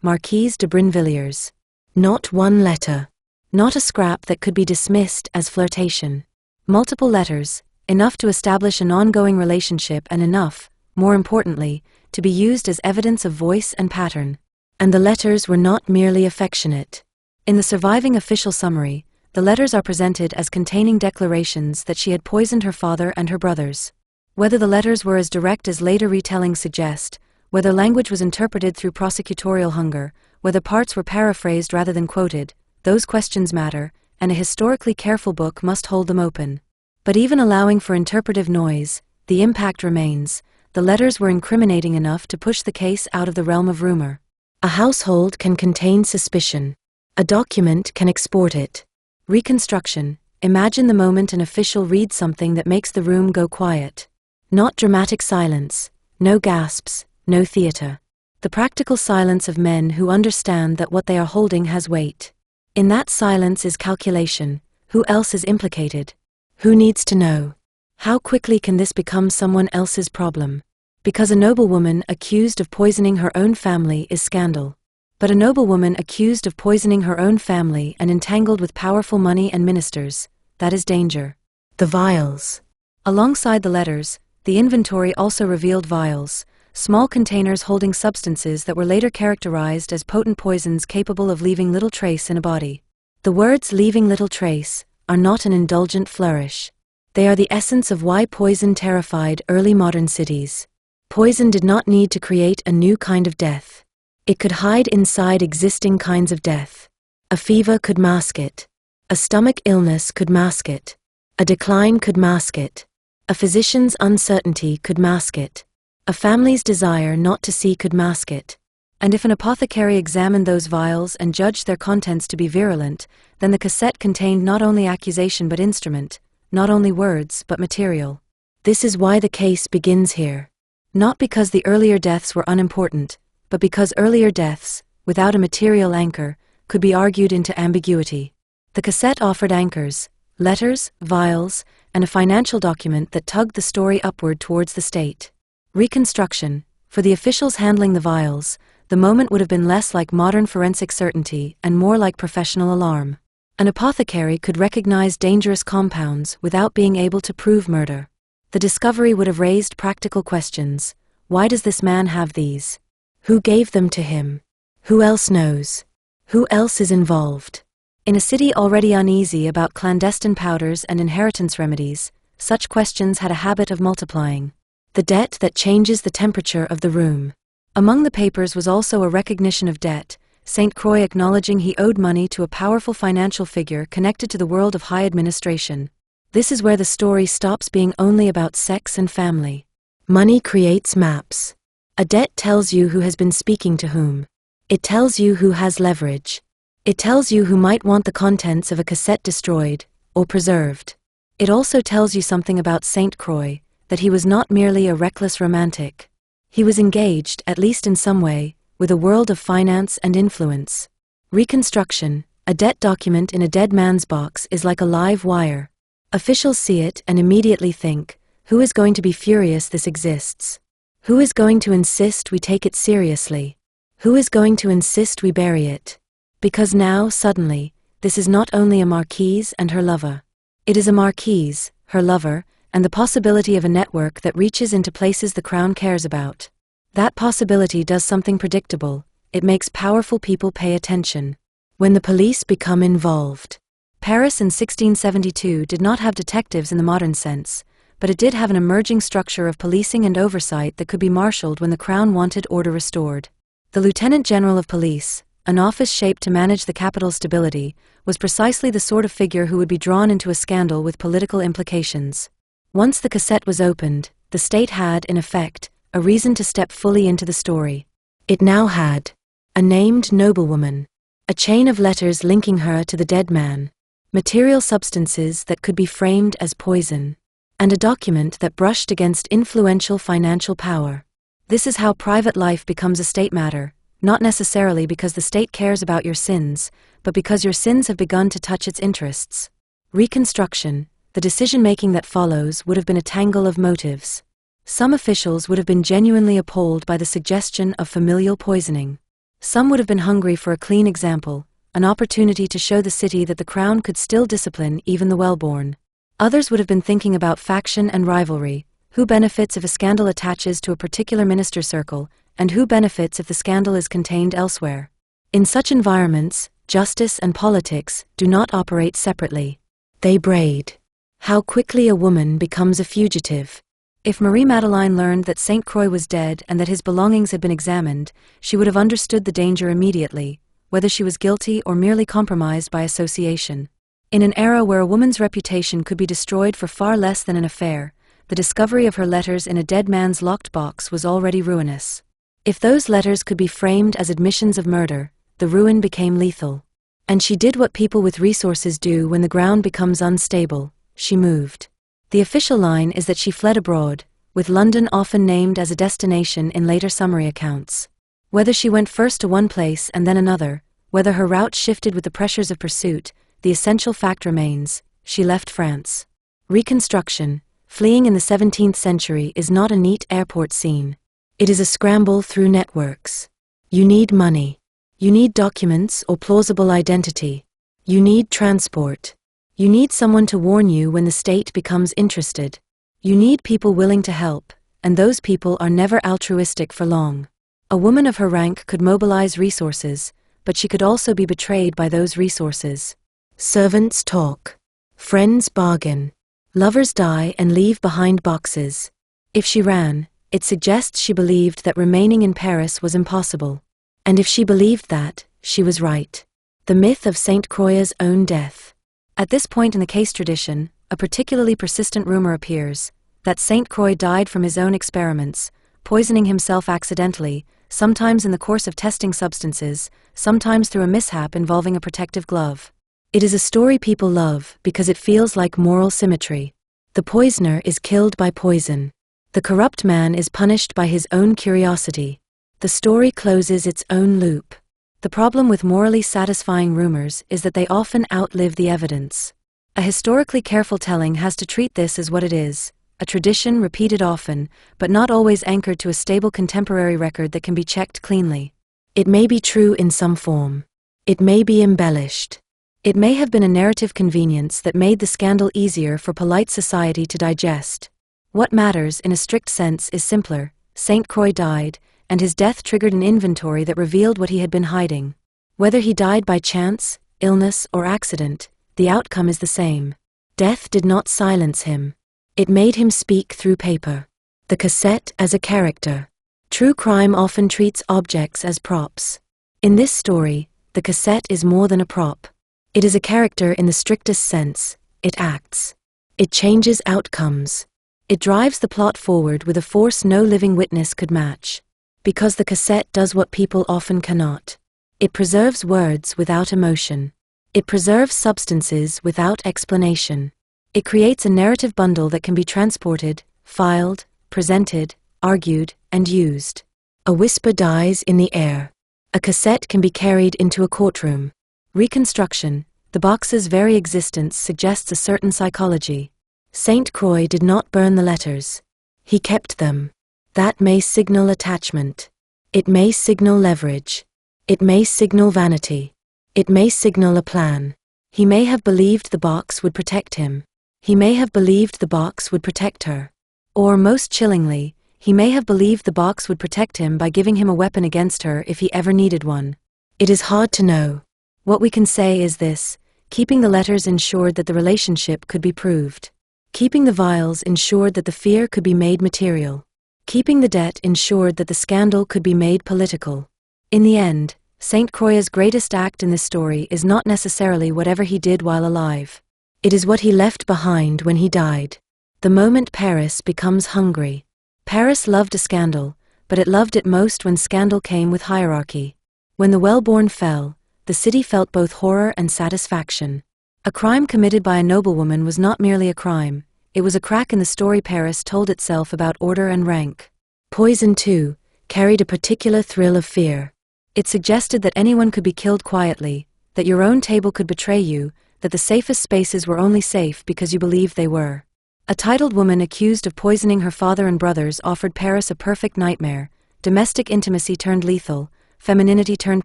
Marquise de Brinvilliers. Not one letter. Not a scrap that could be dismissed as flirtation. Multiple letters, enough to establish an ongoing relationship and enough, more importantly, to be used as evidence of voice and pattern. And the letters were not merely affectionate. In the surviving official summary, the letters are presented as containing declarations that she had poisoned her father and her brothers. Whether the letters were as direct as later retellings suggest, whether language was interpreted through prosecutorial hunger, whether parts were paraphrased rather than quoted, those questions matter, and a historically careful book must hold them open. But even allowing for interpretive noise, the impact remains. The letters were incriminating enough to push the case out of the realm of rumor. A household can contain suspicion. A document can export it. Reconstruction. Imagine the moment an official reads something that makes the room go quiet. Not dramatic silence, no gasps, no theater. The practical silence of men who understand that what they are holding has weight. In that silence is calculation. Who else is implicated? Who needs to know? How quickly can this become someone else's problem? Because a noblewoman accused of poisoning her own family is scandal. But a noblewoman accused of poisoning her own family and entangled with powerful money and ministers, that is danger. The vials. Alongside the letters, the inventory also revealed vials, small containers holding substances that were later characterized as potent poisons capable of leaving little trace in a body. The words "leaving little trace" are not an indulgent flourish. They are the essence of why poison terrified early modern cities. Poison did not need to create a new kind of death. It could hide inside existing kinds of death. A fever could mask it. A stomach illness could mask it. A decline could mask it. A physician's uncertainty could mask it. A family's desire not to see could mask it. And if an apothecary examined those vials and judged their contents to be virulent, then the cassette contained not only accusation but instrument, not only words but material. This is why the case begins here. Not because the earlier deaths were unimportant, but because earlier deaths, without a material anchor, could be argued into ambiguity. The cassette offered anchors, letters, vials, and a financial document that tugged the story upward towards the state. Reconstruction. For the officials handling the vials, the moment would have been less like modern forensic certainty and more like professional alarm. An apothecary could recognize dangerous compounds without being able to prove murder. The discovery would have raised practical questions. Why does this man have these? Who gave them to him? Who else knows? Who else is involved? In a city already uneasy about clandestine powders and inheritance remedies, such questions had a habit of multiplying. The debt that changes the temperature of the room. Among the papers was also a recognition of debt, St. Croix acknowledging he owed money to a powerful financial figure connected to the world of high administration. This is where the story stops being only about sex and family. Money creates maps. A debt tells you who has been speaking to whom. It tells you who has leverage. It tells you who might want the contents of a cassette destroyed, or preserved. It also tells you something about St. Croix, that he was not merely a reckless romantic. He was engaged, at least in some way, with a world of finance and influence. Reconstruction. A debt document in a dead man's box is like a live wire. Officials see it and immediately think, who is going to be furious this exists? Who is going to insist we take it seriously? Who is going to insist we bury it? Because now, suddenly, this is not only a marquise and her lover. It is a marquise, her lover, and the possibility of a network that reaches into places the crown cares about. That possibility does something predictable. It makes powerful people pay attention. When the police become involved. Paris in 1672 did not have detectives in the modern sense, but it did have an emerging structure of policing and oversight that could be marshaled when the crown wanted order restored. The Lieutenant General of Police, an office shaped to manage the capital's stability, was precisely the sort of figure who would be drawn into a scandal with political implications. Once the cassette was opened, the state had, in effect, a reason to step fully into the story. It now had a named noblewoman, a chain of letters linking her to the dead man, material substances that could be framed as poison, and a document that brushed against influential financial power. This is how private life becomes a state matter, not necessarily because the state cares about your sins, but because your sins have begun to touch its interests. Reconstruction, the decision-making that follows, would have been a tangle of motives. Some officials would have been genuinely appalled by the suggestion of familial poisoning. Some would have been hungry for a clean example, an opportunity to show the city that the crown could still discipline even the well-born. Others would have been thinking about faction and rivalry, who benefits if a scandal attaches to a particular minister circle, and who benefits if the scandal is contained elsewhere. In such environments, justice and politics do not operate separately. They braid. How quickly a woman becomes a fugitive. If Marie-Madeleine learned that Saint Croix was dead and that his belongings had been examined, she would have understood the danger immediately, whether she was guilty or merely compromised by association. In an era where a woman's reputation could be destroyed for far less than an affair, the discovery of her letters in a dead man's locked box was already ruinous. If those letters could be framed as admissions of murder, the ruin became lethal. And she did what people with resources do when the ground becomes unstable: she moved. The official line is that she fled abroad, with London often named as a destination in later summary accounts. Whether she went first to one place and then another, whether her route shifted with the pressures of pursuit, the essential fact remains: she left France. Reconstruction, fleeing in the 17th century, is not a neat airport scene. It is a scramble through networks. You need money. You need documents or plausible identity. You need transport. You need someone to warn you when the state becomes interested. You need people willing to help, and those people are never altruistic for long. A woman of her rank could mobilize resources, but she could also be betrayed by those resources. Servants talk. Friends bargain. Lovers die and leave behind boxes. If she ran, it suggests she believed that remaining in Paris was impossible. And if she believed that, she was right. The myth of Saint Croix's own death. At this point in the case tradition, a particularly persistent rumor appears that Saint Croix died from his own experiments, poisoning himself accidentally, sometimes in the course of testing substances, sometimes through a mishap involving a protective glove. It is a story people love because it feels like moral symmetry. The poisoner is killed by poison. The corrupt man is punished by his own curiosity. The story closes its own loop. The problem with morally satisfying rumors is that they often outlive the evidence. A historically careful telling has to treat this as what it is: a tradition repeated often, but not always anchored to a stable contemporary record that can be checked cleanly. It may be true in some form. It may be embellished. It may have been a narrative convenience that made the scandal easier for polite society to digest. What matters in a strict sense is simpler: Saint Croix died, and his death triggered an inventory that revealed what he had been hiding. Whether he died by chance, illness, or accident, the outcome is the same. Death did not silence him. It made him speak through paper. The cassette as a character. True crime often treats objects as props. In this story, the cassette is more than a prop. It is a character in the strictest sense. It acts. It changes outcomes. It drives the plot forward with a force no living witness could match. Because the cassette does what people often cannot. It preserves words without emotion. It preserves substances without explanation. It creates a narrative bundle that can be transported, filed, presented, argued, and used. A whisper dies in the air. A cassette can be carried into a courtroom. Reconstruction, the box's very existence suggests a certain psychology. Saint Croix did not burn the letters. He kept them. That may signal attachment. It may signal leverage. It may signal vanity. It may signal a plan. He may have believed the box would protect him. He may have believed the box would protect her. Or, most chillingly, he may have believed the box would protect him by giving him a weapon against her if he ever needed one. It is hard to know. What we can say is this: keeping the letters ensured that the relationship could be proved. Keeping the vials ensured that the fear could be made material. Keeping the debt ensured that the scandal could be made political. In the end, Saint Croix's greatest act in this story is not necessarily whatever he did while alive. It is what he left behind when he died. The moment Paris becomes hungry. Paris loved a scandal, but it loved it most when scandal came with hierarchy. When the well-born fell, the city felt both horror and satisfaction. A crime committed by a noblewoman was not merely a crime, it was a crack in the story Paris told itself about order and rank. Poison, too, carried a particular thrill of fear. It suggested that anyone could be killed quietly, that your own table could betray you, that the safest spaces were only safe because you believed they were. A titled woman accused of poisoning her father and brothers offered Paris a perfect nightmare. Domestic intimacy turned lethal, femininity turned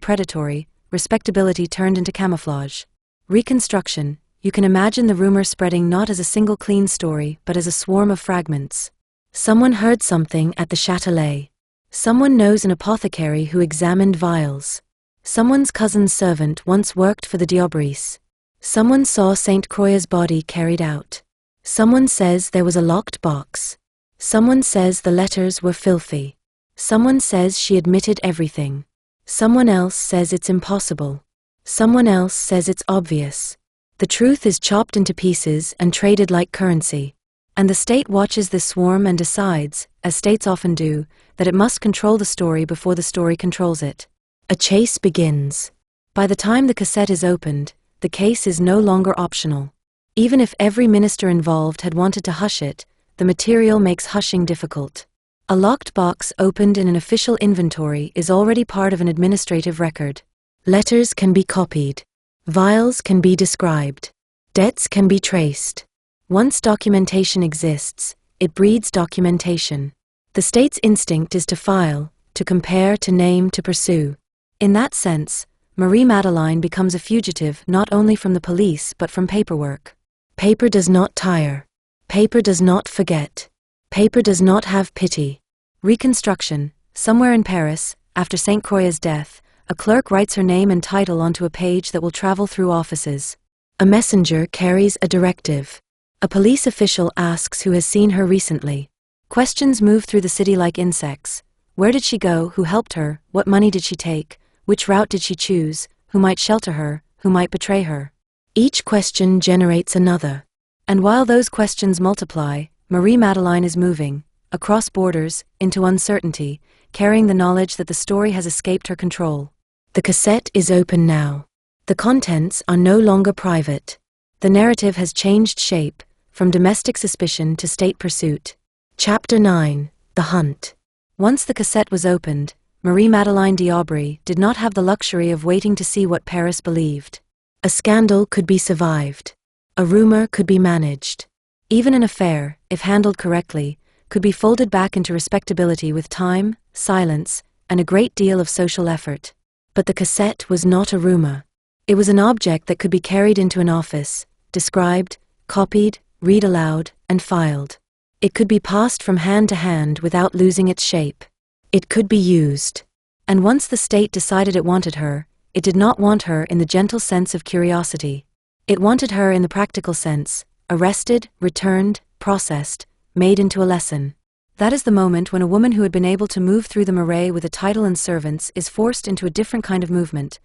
predatory, respectability turned into camouflage. Reconstruction, you can imagine the rumor spreading not as a single clean story but as a swarm of fragments. Someone heard something at the Châtelet. Someone knows an apothecary who examined vials. Someone's cousin's servant once worked for the d'Aubris. Someone saw Saint Croix's body carried out. Someone says there was a locked box. Someone says the letters were filthy. Someone says she admitted everything. Someone else says it's impossible. Someone else says it's obvious. The truth is chopped into pieces and traded like currency. And the state watches this swarm and decides, as states often do, that it must control the story before the story controls it. A chase begins. By the time the cassette is opened, the case is no longer optional. Even if every minister involved had wanted to hush it, the material makes hushing difficult. A locked box opened in an official inventory is already part of an administrative record. Letters can be copied. Vials can be described. Debts can be traced. Once documentation exists, it breeds documentation. The state's instinct is to file, to compare, to name, to pursue. In that sense, Marie-Madeleine becomes a fugitive not only from the police but from paperwork. Paper does not tire. Paper does not forget. Paper does not have pity. Reconstruction. Somewhere in Paris, after Saint Croix's death, a clerk writes her name and title onto a page that will travel through offices. A messenger carries a directive. A police official asks who has seen her recently. Questions move through the city like insects. Where did she go? Who helped her? What money did she take? Which route did she choose? Who might shelter her? Who might betray her? Each question generates another. And while those questions multiply, Marie-Madeleine is moving, across borders, into uncertainty, carrying the knowledge that the story has escaped her control. The cassette is open now. The contents are no longer private. The narrative has changed shape, from domestic suspicion to state pursuit. Chapter 9. The Hunt. Once the cassette was opened, Marie-Madeleine d'Aubry did not have the luxury of waiting to see what Paris believed. A scandal could be survived. A rumor could be managed. Even an affair, if handled correctly, could be folded back into respectability with time, silence, and a great deal of social effort. But the cassette was not a rumor. It was an object that could be carried into an office, described, copied, read aloud, and filed. It could be passed from hand to hand without losing its shape. It could be used. And once the state decided it wanted her, it did not want her in the gentle sense of curiosity. It wanted her in the practical sense, arrested, returned, processed, made into a lesson. That is the moment when a woman who had been able to move through the Marais with a title and servants is forced into a different kind of movement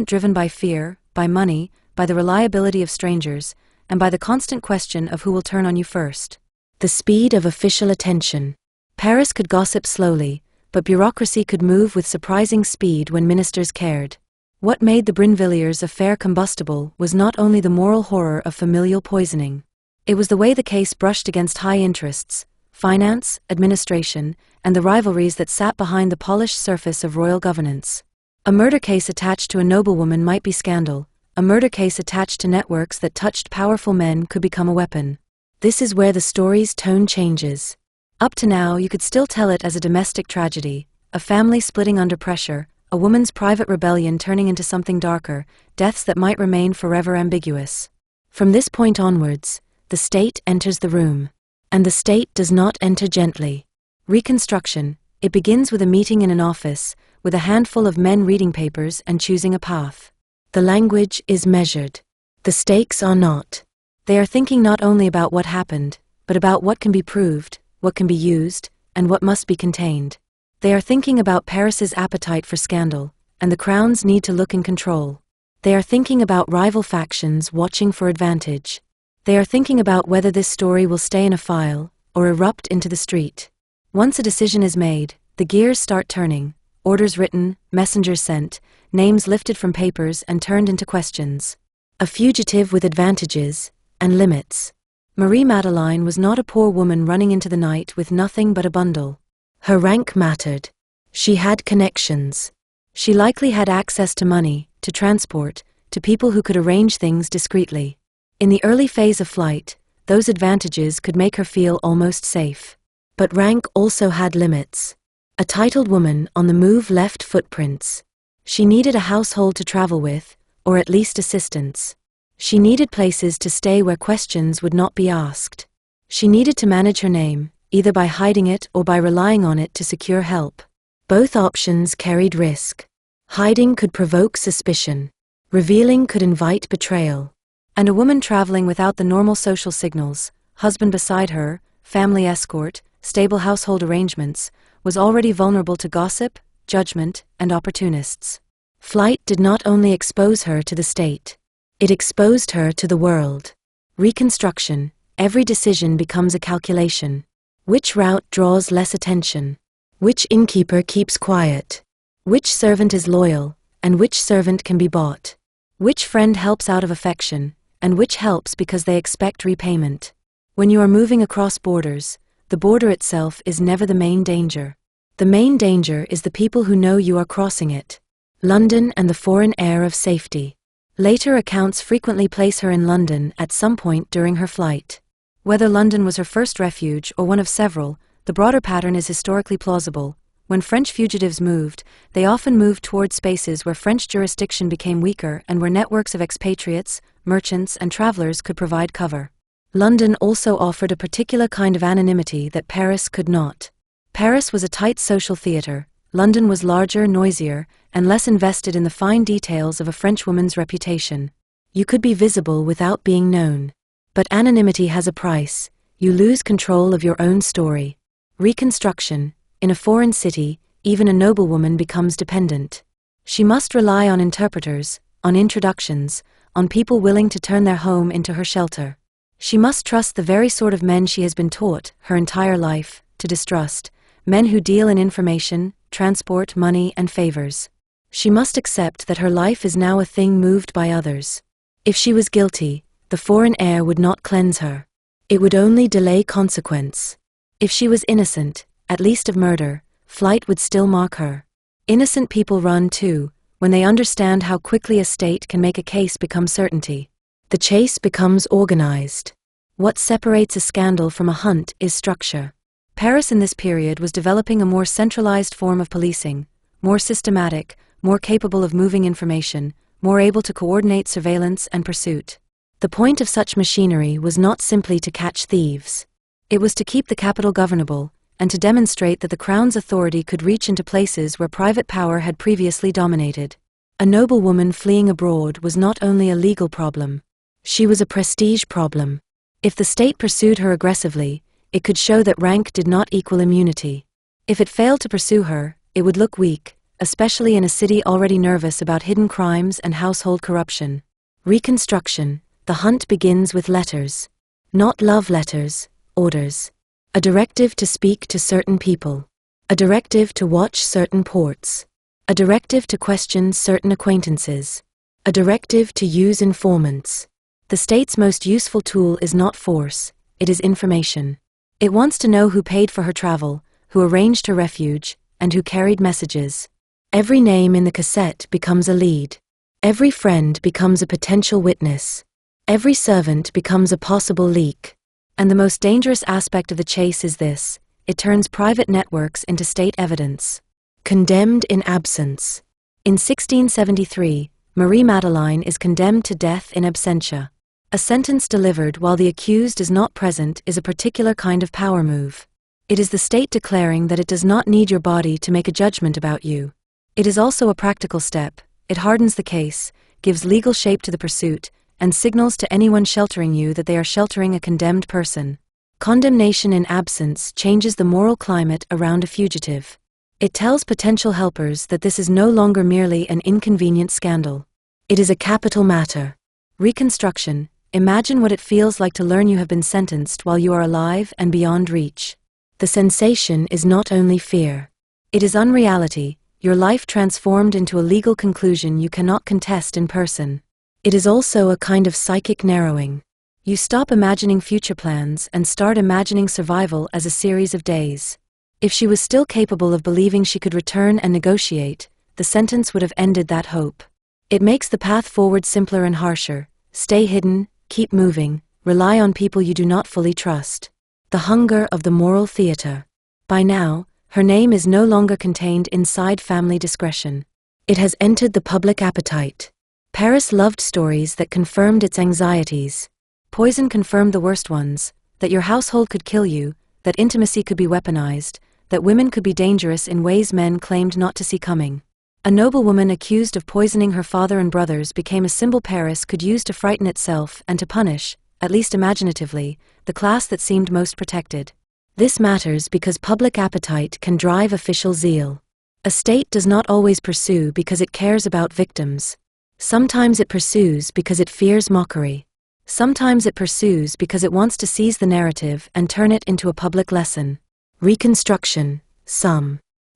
driven by fear, by money, by the reliability of strangers, and by the constant question of who will turn on you first. The speed of official attention. Paris could gossip slowly, but bureaucracy could move with surprising speed when ministers cared. What made the Brinvilliers affair combustible was not only the moral horror of familial poisoning. It was the way the case brushed against high interests, finance, administration, and the rivalries that sat behind the polished surface of royal governance. A murder case attached to a noblewoman might be scandal. A murder case attached to networks that touched powerful men could become a weapon. This is where the story's tone changes. Up to now, you could still tell it as a domestic tragedy, a family splitting under pressure, a woman's private rebellion turning into something darker, deaths that might remain forever ambiguous. From this point onwards, the state enters the room. And the state does not enter gently. Reconstruction. It begins with a meeting in an office, with a handful of men reading papers and choosing a path. The language is measured. The stakes are not. They are thinking not only about what happened, but about what can be proved, what can be used, and what must be contained. They are thinking about Paris's appetite for scandal, and the Crown's need to look in control. They are thinking about rival factions watching for advantage. They are thinking about whether this story will stay in a file, or erupt into the street. Once a decision is made, the gears start turning, orders written, messengers sent, names lifted from papers and turned into questions. A fugitive with advantages and limits. Marie-Madeleine was not a poor woman running into the night with nothing but a bundle. Her rank mattered. She had connections. She likely had access to money, to transport, to people who could arrange things discreetly. In the early phase of flight, those advantages could make her feel almost safe. But rank also had limits. A titled woman on the move left footprints. She needed a household to travel with, or at least assistance. She needed places to stay where questions would not be asked. She needed to manage her name, either by hiding it or by relying on it to secure help. Both options carried risk. Hiding could provoke suspicion. Revealing could invite betrayal. And a woman traveling without the normal social signals, husband beside her, family escort, stable household arrangements, was already vulnerable to gossip, judgment, and opportunists. Flight did not only expose her to the state. It exposed her to the world. Reconstruction, every decision becomes a calculation. Which route draws less attention? Which innkeeper keeps quiet? Which servant is loyal, and which servant can be bought? Which friend helps out of affection, and which helps because they expect repayment? When you are moving across borders, the border itself is never the main danger. The main danger is the people who know you are crossing it. London and the foreign air of safety. Later accounts frequently place her in London at some point during her flight. Whether London was her first refuge or one of several, the broader pattern is historically plausible. When French fugitives moved, they often moved toward spaces where French jurisdiction became weaker and where networks of expatriates, merchants, and travelers could provide cover. London also offered a particular kind of anonymity that Paris could not. Paris was a tight social theater. London was larger, noisier, and less invested in the fine details of a Frenchwoman's reputation. You could be visible without being known. But anonymity has a price. You lose control of your own story. Reconstruction. In a foreign city, even a noblewoman becomes dependent. She must rely on interpreters, on introductions, on people willing to turn their home into her shelter. She must trust the very sort of men she has been taught, her entire life, to distrust, men who deal in information, transport, money, and favors. She must accept that her life is now a thing moved by others. If she was guilty, the foreign air would not cleanse her. It would only delay consequence. If she was innocent, at least of murder, flight would still mark her. Innocent people run too, when they understand how quickly a state can make a case become certainty. The chase becomes organized. What separates a scandal from a hunt is structure. Paris in this period was developing a more centralized form of policing, more systematic, more capable of moving information, more able to coordinate surveillance and pursuit. The point of such machinery was not simply to catch thieves. It was to keep the capital governable, and to demonstrate that the Crown's authority could reach into places where private power had previously dominated. A noblewoman fleeing abroad was not only a legal problem. She was a prestige problem. If the state pursued her aggressively, it could show that rank did not equal immunity. If it failed to pursue her, it would look weak, especially in a city already nervous about hidden crimes and household corruption. Reconstruction. The hunt begins with letters. Not love letters, orders. A directive to speak to certain people. A directive to watch certain ports. A directive to question certain acquaintances. A directive to use informants. The state's most useful tool is not force, it is information. It wants to know who paid for her travel, who arranged her refuge, and who carried messages. Every name in the cassette becomes a lead. Every friend becomes a potential witness. Every servant becomes a possible leak. And the most dangerous aspect of the chase is this: it turns private networks into state evidence. Condemned in absence. In 1673, Marie-Madeleine is condemned to death in absentia. A sentence delivered while the accused is not present is a particular kind of power move. It is the state declaring that it does not need your body to make a judgment about you. It is also a practical step. It hardens the case, gives legal shape to the pursuit, and signals to anyone sheltering you that they are sheltering a condemned person. Condemnation in absence changes the moral climate around a fugitive. It tells potential helpers that this is no longer merely an inconvenient scandal. It is a capital matter. Reconstruction. Imagine what it feels like to learn you have been sentenced while you are alive and beyond reach. The sensation is not only fear. It is unreality, your life transformed into a legal conclusion you cannot contest in person. It is also a kind of psychic narrowing. You stop imagining future plans and start imagining survival as a series of days. If she was still capable of believing she could return and negotiate, the sentence would have ended that hope. It makes the path forward simpler and harsher. Stay hidden, keep moving, rely on people you do not fully trust. The hunger of the moral theater. By now, her name is no longer contained inside family discretion. It has entered the public appetite. Paris loved stories that confirmed its anxieties. Poison confirmed the worst ones, that your household could kill you, that intimacy could be weaponized, that women could be dangerous in ways men claimed not to see coming. A noblewoman accused of poisoning her father and brothers became a symbol Paris could use to frighten itself and to punish, at least imaginatively, the class that seemed most protected. This matters because public appetite can drive official zeal. A state does not always pursue because it cares about victims. Sometimes it pursues because it fears mockery. Sometimes it pursues because it wants to seize the narrative and turn it into a public lesson. Reconstruction,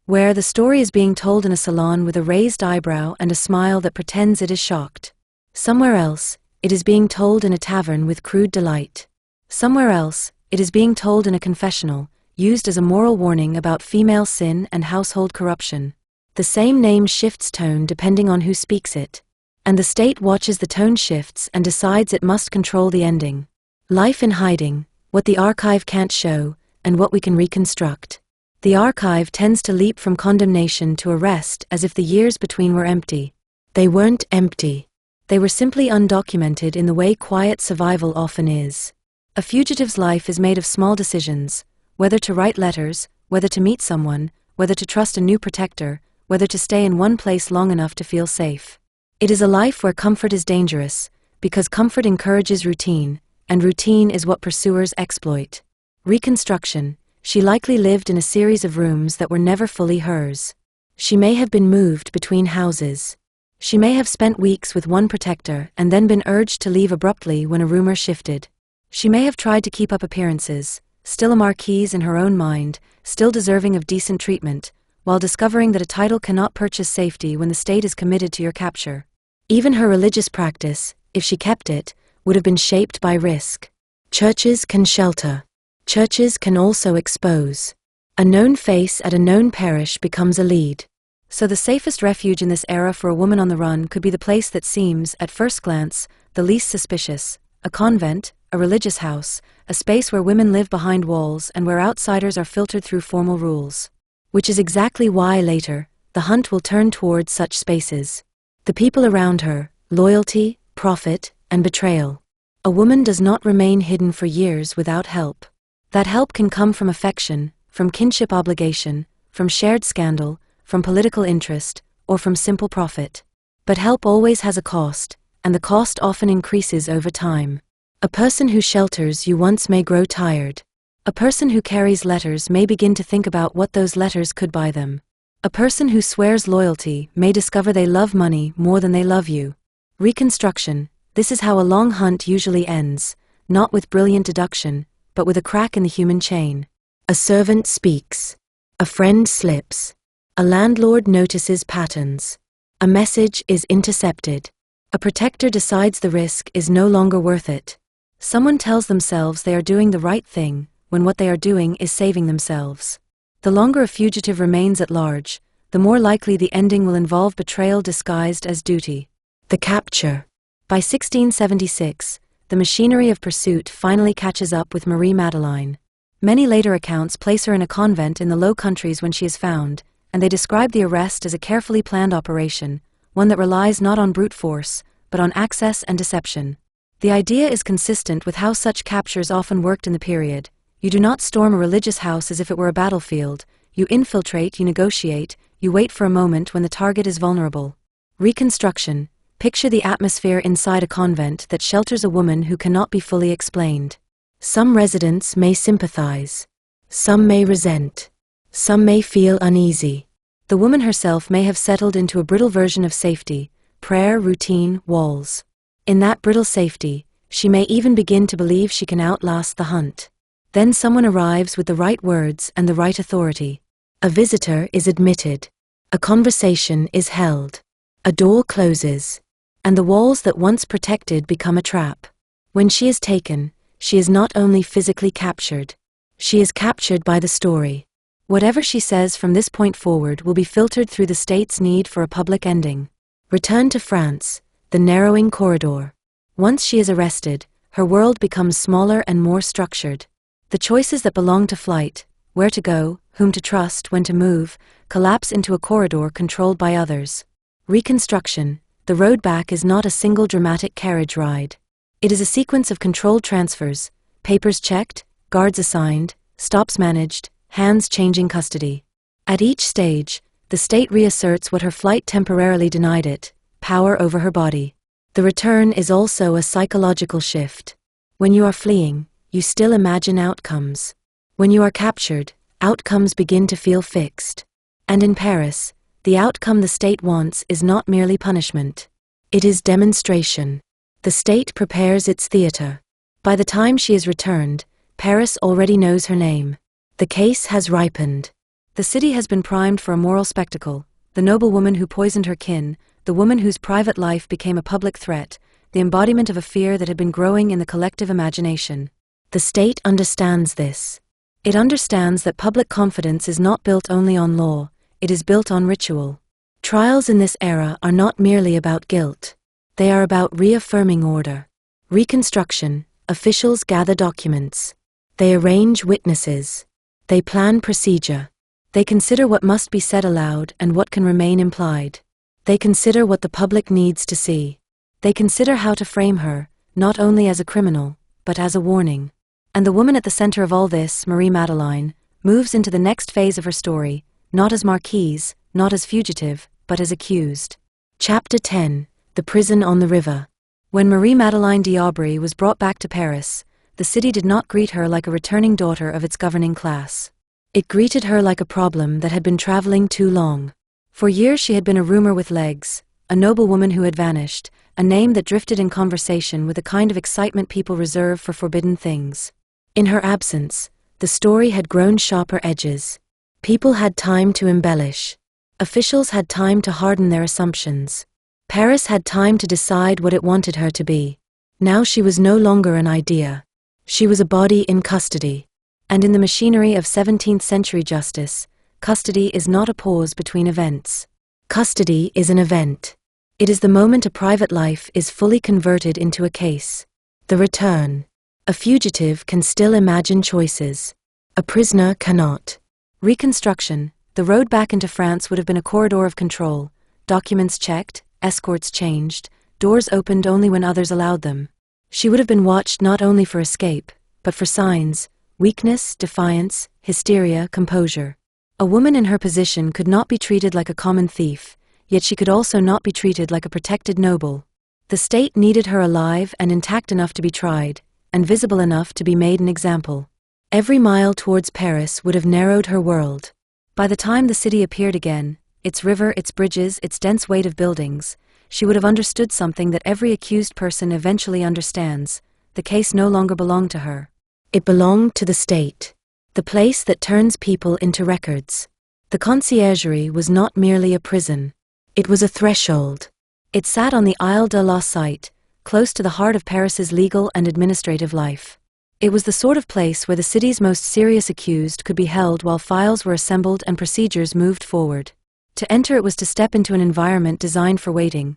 where the story is being told in a salon with a raised eyebrow and a smile that pretends it is shocked. Somewhere else, it is being told in a tavern with crude delight. Somewhere else, it is being told in a confessional, used as a moral warning about female sin and household corruption. The same name shifts tone depending on who speaks it. And the state watches the tone shifts and decides it must control the ending. Life in hiding, what the archive can't show, and what we can reconstruct. The archive tends to leap from condemnation to arrest as if the years between were empty. They weren't empty. They were simply undocumented in the way quiet survival often is. A fugitive's life is made of small decisions, whether to write letters, whether to meet someone, whether to trust a new protector, whether to stay in one place long enough to feel safe. It is a life where comfort is dangerous, because comfort encourages routine, and routine is what pursuers exploit. Reconstruction, she likely lived in a series of rooms that were never fully hers. She may have been moved between houses. She may have spent weeks with one protector and then been urged to leave abruptly when a rumor shifted. She may have tried to keep up appearances, still a marquise in her own mind, still deserving of decent treatment, while discovering that a title cannot purchase safety when the state is committed to your capture. Even her religious practice, if she kept it, would have been shaped by risk. Churches can shelter. Churches can also expose. A known face at a known parish becomes a lead. So the safest refuge in this era for a woman on the run could be the place that seems, at first glance, the least suspicious: a convent, a religious house, a space where women live behind walls and where outsiders are filtered through formal rules. Which is exactly why later, the hunt will turn towards such spaces. The people around her, loyalty, profit, and betrayal. A woman does not remain hidden for years without help. That help can come from affection, from kinship obligation, from shared scandal, from political interest, or from simple profit. But help always has a cost, and the cost often increases over time. A person who shelters you once may grow tired. A person who carries letters may begin to think about what those letters could buy them. A person who swears loyalty may discover they love money more than they love you. Reconstruction, this is how a long hunt usually ends, not with brilliant deduction, but with a crack in the human chain. A servant speaks. A friend slips. A landlord notices patterns. A message is intercepted. A protector decides the risk is no longer worth it. Someone tells themselves they are doing the right thing, when what they are doing is saving themselves. The longer a fugitive remains at large, the more likely the ending will involve betrayal disguised as duty. The capture. By 1676, the machinery of pursuit finally catches up with Marie-Madeleine. Many later accounts place her in a convent in the Low Countries when she is found, and they describe the arrest as a carefully planned operation, one that relies not on brute force, but on access and deception. The idea is consistent with how such captures often worked in the period. You do not storm a religious house as if it were a battlefield. You infiltrate, you negotiate, you wait for a moment when the target is vulnerable. Reconstruction. Picture the atmosphere inside a convent that shelters a woman who cannot be fully explained. Some residents may sympathize. Some may resent. Some may feel uneasy. The woman herself may have settled into a brittle version of safety: prayer, routine, walls. In that brittle safety, she may even begin to believe she can outlast the hunt. Then someone arrives with the right words and the right authority. A visitor is admitted. A conversation is held. A door closes. And the walls that once protected become a trap. When she is taken, she is not only physically captured. She is captured by the story. Whatever she says from this point forward will be filtered through the state's need for a public ending. Return to France, the narrowing corridor. Once she is arrested, her world becomes smaller and more structured. The choices that belong to flight, where to go, whom to trust, when to move, collapse into a corridor controlled by others. Reconstruction, the road back is not a single dramatic carriage ride. It is a sequence of controlled transfers, papers checked, guards assigned, stops managed, hands changing custody. At each stage, the state reasserts what her flight temporarily denied it, power over her body. The return is also a psychological shift. When you are fleeing, you still imagine outcomes. When you are captured, outcomes begin to feel fixed. And in Paris, the outcome the state wants is not merely punishment. It is demonstration. The state prepares its theater. By the time she is returned, Paris already knows her name. The case has ripened. The city has been primed for a moral spectacle, the noble woman who poisoned her kin, the woman whose private life became a public threat, the embodiment of a fear that had been growing in the collective imagination. The state understands this. It understands that public confidence is not built only on law, it is built on ritual. Trials in this era are not merely about guilt. They are about reaffirming order. Reconstruction, officials gather documents. They arrange witnesses. They plan procedure. They consider what must be said aloud and what can remain implied. They consider what the public needs to see. They consider how to frame her, not only as a criminal, but as a warning. And the woman at the center of all this, Marie-Madeleine, moves into the next phase of her story, not as Marquise, not as fugitive, but as accused. Chapter 10, The Prison on the River. When Marie-Madeleine d'Aubry was brought back to Paris, the city did not greet her like a returning daughter of its governing class. It greeted her like a problem that had been traveling too long. For years she had been a rumor with legs, a noble woman who had vanished, a name that drifted in conversation with a kind of excitement people reserve for forbidden things. In her absence, the story had grown sharper edges. People had time to embellish. Officials had time to harden their assumptions. Paris had time to decide what it wanted her to be. Now she was no longer an idea. She was a body in custody. And in the machinery of 17th century justice, custody is not a pause between events. Custody is an event. It is the moment a private life is fully converted into a case. The return. A fugitive can still imagine choices. A prisoner cannot. Reconstruction. The road back into France would have been a corridor of control, documents checked, escorts changed, doors opened only when others allowed them. She would have been watched not only for escape, but for signs, weakness, defiance, hysteria, composure. A woman in her position could not be treated like a common thief, yet she could also not be treated like a protected noble. The state needed her alive and intact enough to be tried, and visible enough to be made an example. Every mile towards Paris would have narrowed her world. By the time the city appeared again, its river, its bridges, its dense weight of buildings, she would have understood something that every accused person eventually understands. The case no longer belonged to her. It belonged to the state. The place that turns people into records. The conciergerie was not merely a prison. It was a threshold. It sat on the Isle de la Cité, close to the heart of Paris's legal and administrative life. It was the sort of place where the city's most serious accused could be held while files were assembled and procedures moved forward. To enter it was to step into an environment designed for waiting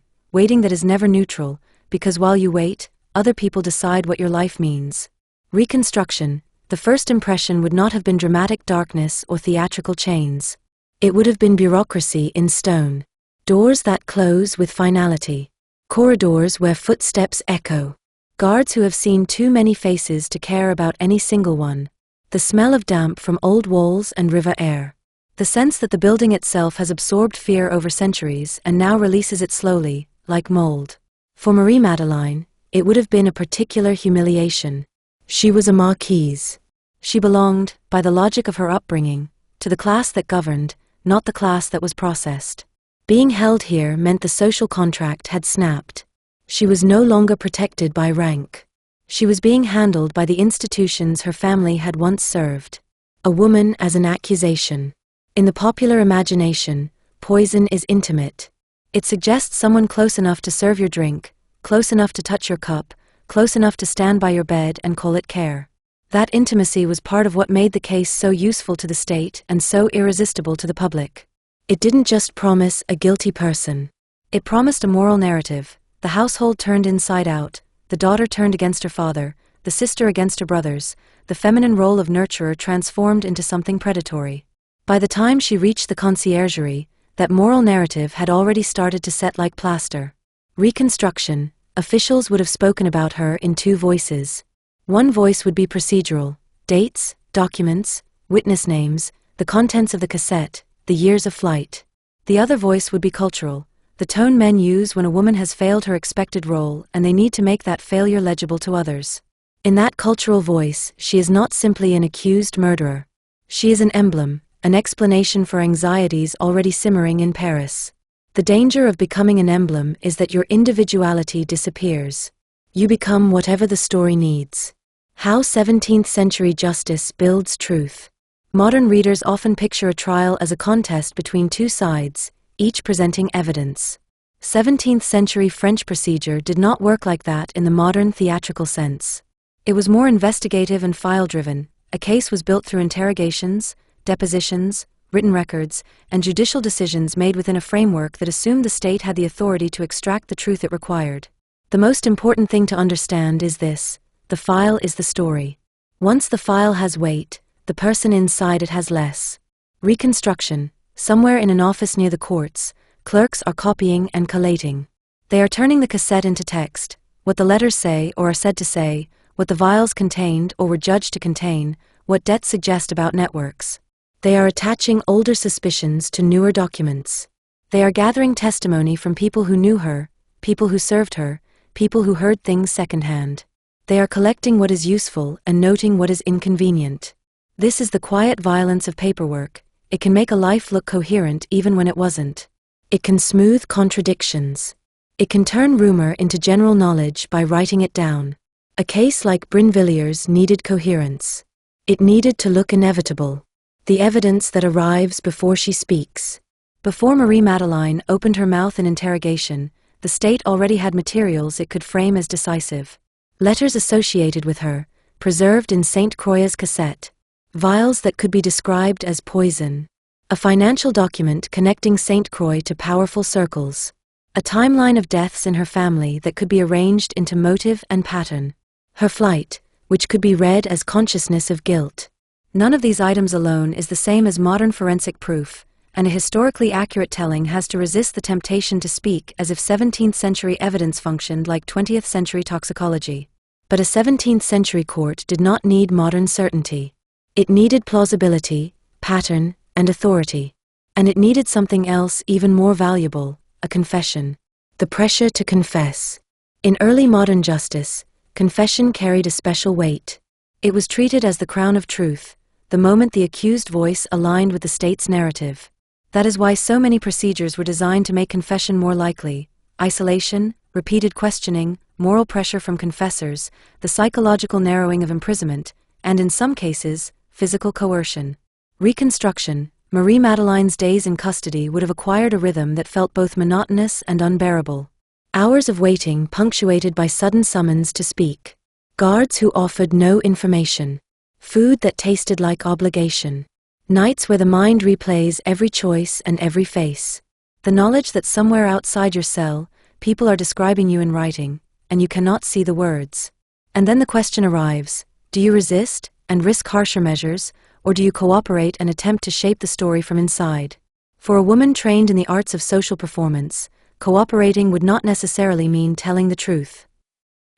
that is never neutral, because while you wait, other people decide what your life means. Reconstruction. The first impression would not have been dramatic darkness or theatrical chains. It would have been bureaucracy in stone. Doors that close with finality. Corridors where footsteps echo. Guards who have seen too many faces to care about any single one. The smell of damp from old walls and river air. The sense that the building itself has absorbed fear over centuries and now releases it slowly, like mold. For Marie-Madeleine, it would have been a particular humiliation. She was a Marquise. She belonged, by the logic of her upbringing, to the class that governed, not the class that was processed. Being held here meant the social contract had snapped. She was no longer protected by rank. She was being handled by the institutions her family had once served. A woman as an accusation. In the popular imagination, poison is intimate. It suggests someone close enough to serve your drink, close enough to touch your cup, close enough to stand by your bed and call it care. That intimacy was part of what made the case so useful to the state and so irresistible to the public. It didn't just promise a guilty person. It promised a moral narrative. The household turned inside out, the daughter turned against her father, the sister against her brothers, the feminine role of nurturer transformed into something predatory. By the time she reached the conciergerie, that moral narrative had already started to set like plaster. Reconstruction. Officials would have spoken about her in two voices. One voice would be procedural: dates, documents, witness names, the contents of the cassette, the years of flight. The other voice would be cultural: the tone men use when a woman has failed her expected role and they need to make that failure legible to others. In that cultural voice, she is not simply an accused murderer. She is an emblem, an explanation for anxieties already simmering in Paris. The danger of becoming an emblem is that your individuality disappears. You become whatever the story needs. How 17th century justice builds truth. Modern readers often picture a trial as a contest between two sides, each presenting evidence. 17th century French procedure did not work like that in the modern theatrical sense. It was more investigative and file-driven. A case was built through interrogations, depositions, written records, and judicial decisions made within a framework that assumed the state had the authority to extract the truth it required. The most important thing to understand is this: the file is the story. Once the file has weight, the person inside it has less. Reconstruction. Somewhere in an office near the courts, clerks are copying and collating. They are turning the cassette into text, what the letters say or are said to say, what the vials contained or were judged to contain, what debts suggest about networks. They are attaching older suspicions to newer documents. They are gathering testimony from people who knew her, people who served her, people who heard things secondhand. They are collecting what is useful and noting what is inconvenient. This is the quiet violence of paperwork. It can make a life look coherent even when it wasn't. It can smooth contradictions. It can turn rumor into general knowledge by writing it down. A case like Brinvilliers needed coherence. It needed to look inevitable. The evidence that arrives before she speaks. Before Marie-Madeleine opened her mouth in interrogation, the state already had materials it could frame as decisive. Letters associated with her, preserved in St. Croix's cassette. Vials that could be described as poison. A financial document connecting St. Croix to powerful circles. A timeline of deaths in her family that could be arranged into motive and pattern. Her flight, which could be read as consciousness of guilt. None of these items alone is the same as modern forensic proof, and a historically accurate telling has to resist the temptation to speak as if 17th century evidence functioned like 20th century toxicology. But a 17th century court did not need modern certainty. It needed plausibility, pattern, and authority. And it needed something else even more valuable: a confession. The pressure to confess. In early modern justice, confession carried a special weight. It was treated as the crown of truth, the moment the accused voice aligned with the state's narrative. That is why so many procedures were designed to make confession more likely: isolation, repeated questioning, moral pressure from confessors, the psychological narrowing of imprisonment, and in some cases, physical coercion. Reconstruction. Marie-Madeleine's days in custody would have acquired a rhythm that felt both monotonous and unbearable. Hours of waiting punctuated by sudden summons to speak. Guards who offered no information. Food that tasted like obligation. Nights where the mind replays every choice and every face. The knowledge that somewhere outside your cell, people are describing you in writing, and you cannot see the words. And then the question arrives: do you resist and risk harsher measures, or do you cooperate and attempt to shape the story from inside? For a woman trained in the arts of social performance, cooperating would not necessarily mean telling the truth.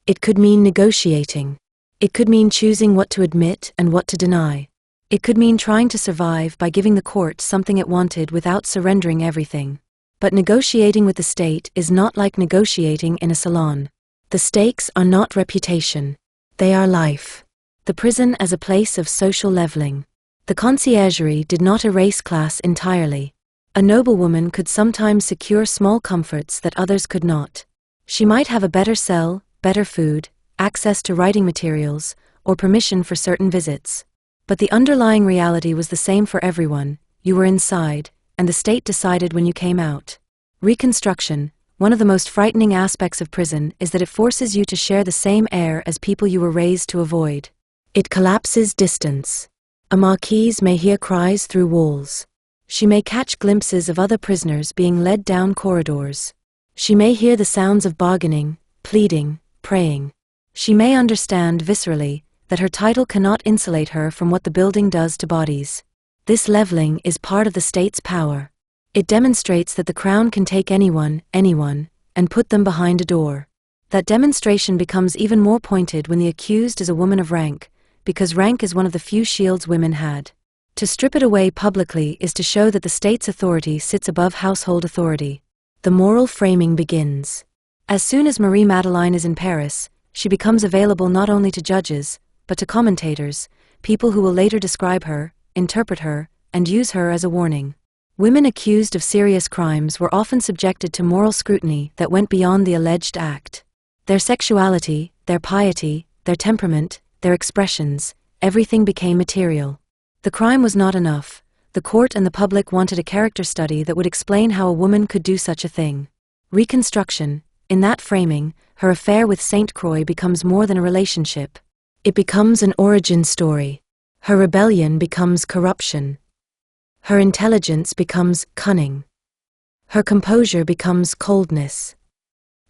It could mean negotiating. It could mean choosing what to admit and what to deny. It could mean trying to survive by giving the court something it wanted without surrendering everything. But negotiating with the state is not like negotiating in a salon. The stakes are not reputation. They are life. The prison as a place of social leveling. The conciergerie did not erase class entirely. A noblewoman could sometimes secure small comforts that others could not. She might have a better cell, better food, access to writing materials, or permission for certain visits. But the underlying reality was the same for everyone: you were inside, and the state decided when you came out. Reconstruction. One of the most frightening aspects of prison is that it forces you to share the same air as people you were raised to avoid. It collapses distance. A Marquise may hear cries through walls. She may catch glimpses of other prisoners being led down corridors. She may hear the sounds of bargaining, pleading, praying. She may understand viscerally that her title cannot insulate her from what the building does to bodies. This leveling is part of the state's power. It demonstrates that the crown can take anyone, and put them behind a door. That demonstration becomes even more pointed when the accused is a woman of rank, because rank is one of the few shields women had. To strip it away publicly is to show that the state's authority sits above household authority. The moral framing begins. As soon as Marie-Madeleine is in Paris, she becomes available not only to judges, but to commentators, people who will later describe her, interpret her, and use her as a warning. Women accused of serious crimes were often subjected to moral scrutiny that went beyond the alleged act. Their sexuality, their piety, their temperament, their expressions, everything became material. The crime was not enough. The court and the public wanted a character study that would explain how a woman could do such a thing. Reconstruction. In that framing, her affair with Saint Croix becomes more than a relationship. It becomes an origin story. Her rebellion becomes corruption. Her intelligence becomes cunning. Her composure becomes coldness.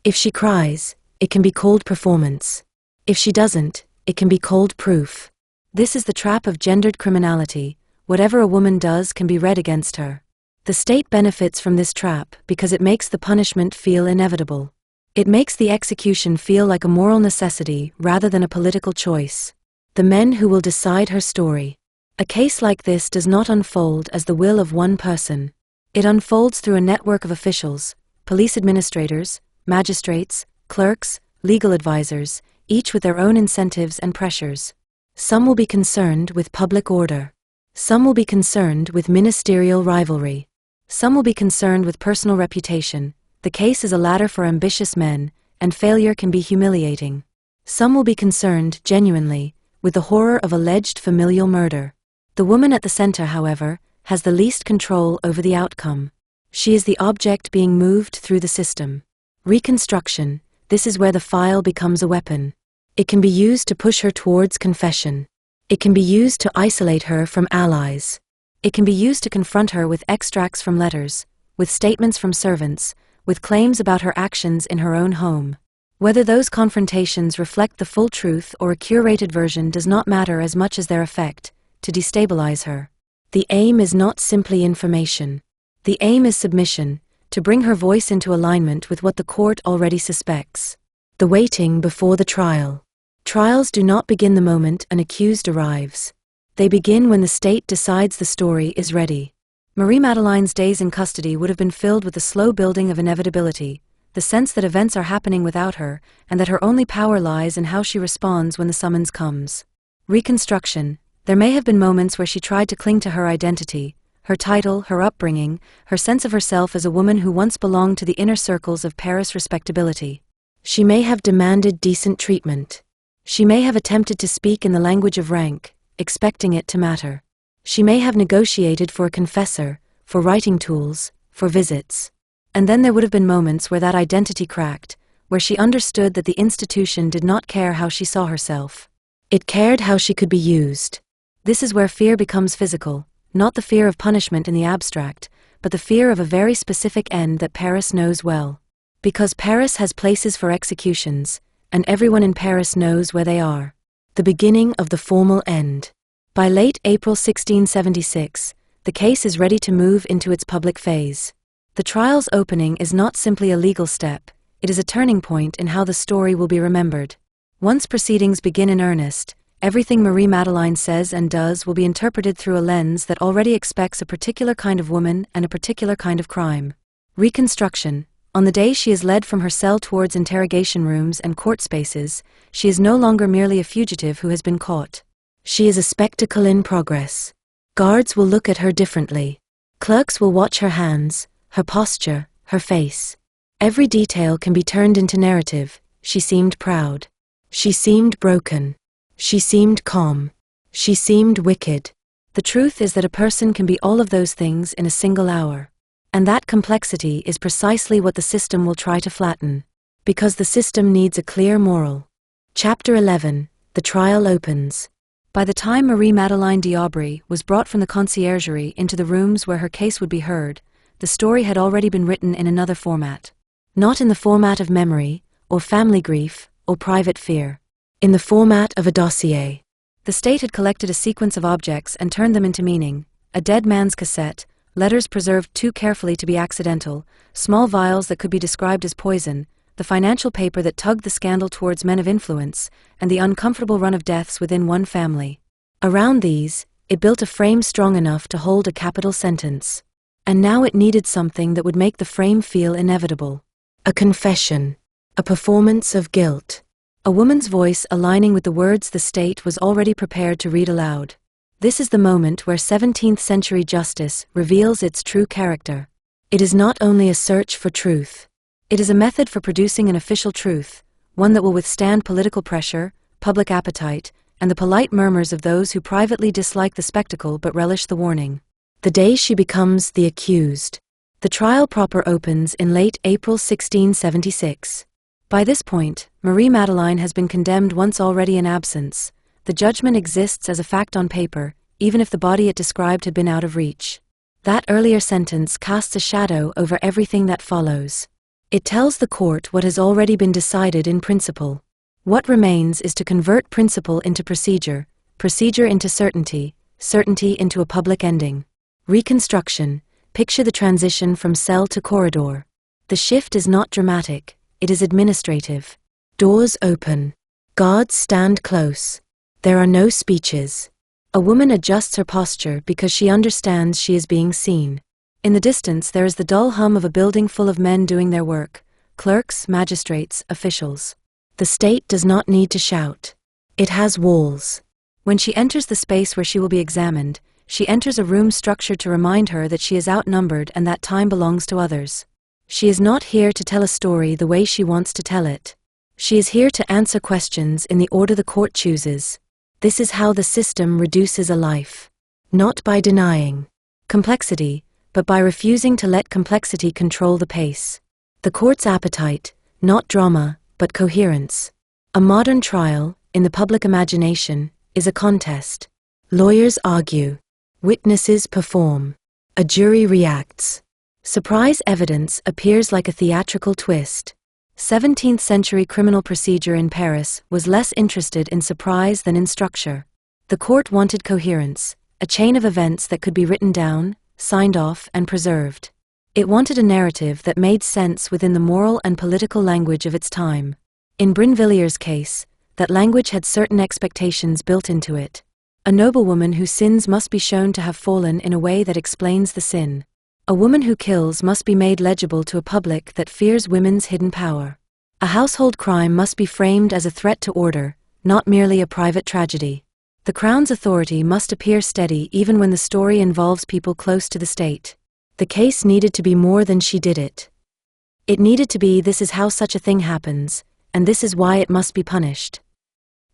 If she cries, it can be called performance. If she doesn't, it can be called proof. This is the trap of gendered criminality. Whatever a woman does can be read against her. The state benefits from this trap because it makes the punishment feel inevitable. It makes the execution feel like a moral necessity rather than a political choice. The men who will decide her story. A case like this does not unfold as the will of one person. It unfolds through a network of officials, police administrators, magistrates, clerks, legal advisors, each with their own incentives and pressures. Some will be concerned with public order. Some will be concerned with ministerial rivalry. Some will be concerned with personal reputation. The case is a ladder for ambitious men, and failure can be humiliating. Some will be concerned, genuinely, with the horror of alleged familial murder. The woman at the center, however, has the least control over the outcome. She is the object being moved through the system. Reconstruction. This is where the file becomes a weapon. It can be used to push her towards confession. It can be used to isolate her from allies. It can be used to confront her with extracts from letters, with statements from servants, with claims about her actions in her own home. Whether those confrontations reflect the full truth or a curated version does not matter as much as their effect: to destabilize her. The aim is not simply information. The aim is submission, to bring her voice into alignment with what the court already suspects. The waiting before the trial. Trials do not begin the moment an accused arrives. They begin when the state decides the story is ready. Marie-Madeleine's days in custody would have been filled with the slow building of inevitability, the sense that events are happening without her, and that her only power lies in how she responds when the summons comes. Reconstruction. There may have been moments where she tried to cling to her identity, her title, her upbringing, her sense of herself as a woman who once belonged to the inner circles of Paris respectability. She may have demanded decent treatment. She may have attempted to speak in the language of rank, expecting it to matter. She may have negotiated for a confessor, for writing tools, for visits. And then there would have been moments where that identity cracked, where she understood that the institution did not care how she saw herself. It cared how she could be used. This is where fear becomes physical, not the fear of punishment in the abstract, but the fear of a very specific end that Paris knows well. Because Paris has places for executions, and everyone in Paris knows where they are. The beginning of the formal end. By late April 1676, the case is ready to move into its public phase. The trial's opening is not simply a legal step, it is a turning point in how the story will be remembered. Once proceedings begin in earnest, everything Marie-Madeleine says and does will be interpreted through a lens that already expects a particular kind of woman and a particular kind of crime. Reconstruction. On the day she is led from her cell towards interrogation rooms and court spaces, she is no longer merely a fugitive who has been caught. She is a spectacle in progress. Guards will look at her differently. Clerks will watch her hands, her posture, her face. Every detail can be turned into narrative. She seemed proud. She seemed broken. She seemed calm. She seemed wicked. The truth is that a person can be all of those things in a single hour. And that complexity is precisely what the system will try to flatten. Because the system needs a clear moral. Chapter 11. The trial opens. By the time Marie-Madeleine de Brinvilliers was brought from the conciergerie into the rooms where her case would be heard, the story had already been written in another format. Not in the format of memory, or family grief, or private fear. In the format of a dossier. The state had collected a sequence of objects and turned them into meaning: a dead man's cassette, letters preserved too carefully to be accidental, small vials that could be described as poison, the financial paper that tugged the scandal towards men of influence, and the uncomfortable run of deaths within one family. Around these, it built a frame strong enough to hold a capital sentence. And now it needed something that would make the frame feel inevitable. A confession. A performance of guilt. A woman's voice aligning with the words the state was already prepared to read aloud. This is the moment where 17th century justice reveals its true character. It is not only a search for truth. It is a method for producing an official truth, one that will withstand political pressure, public appetite, and the polite murmurs of those who privately dislike the spectacle but relish the warning. The day she becomes the accused. The trial proper opens in late April 1676. By this point, Marie-Madeleine has been condemned once already in absence. The judgment exists as a fact on paper, even if the body it described had been out of reach. That earlier sentence casts a shadow over everything that follows. It tells the court what has already been decided in principle. What remains is to convert principle into procedure, procedure into certainty, certainty into a public ending. Reconstruction. Picture the transition from cell to corridor. The shift is not dramatic. It is administrative. Doors open. Guards stand close. There are no speeches. A woman adjusts her posture because she understands she is being seen. In the distance there is the dull hum of a building full of men doing their work: clerks, magistrates, officials. The state does not need to shout. It has walls. When she enters the space where she will be examined, she enters a room structured to remind her that she is outnumbered and that time belongs to others. She is not here to tell a story the way she wants to tell it. She is here to answer questions in the order the court chooses. This is how the system reduces a life. Not by denying complexity, but by refusing to let complexity control the pace. The court's appetite, not drama, but coherence. A modern trial, in the public imagination, is a contest. Lawyers argue. Witnesses perform. A jury reacts. Surprise evidence appears like a theatrical twist. 17th century criminal procedure in Paris was less interested in surprise than in structure. The court wanted coherence, a chain of events that could be written down, signed off, and preserved. It wanted a narrative that made sense within the moral and political language of its time. In Brinvilliers' case, that language had certain expectations built into it. A noblewoman whose sins must be shown to have fallen in a way that explains the sin. A woman who kills must be made legible to a public that fears women's hidden power. A household crime must be framed as a threat to order, not merely a private tragedy. The Crown's authority must appear steady even when the story involves people close to the state. The case needed to be more than she did it. It needed to be, this is how such a thing happens, and this is why it must be punished.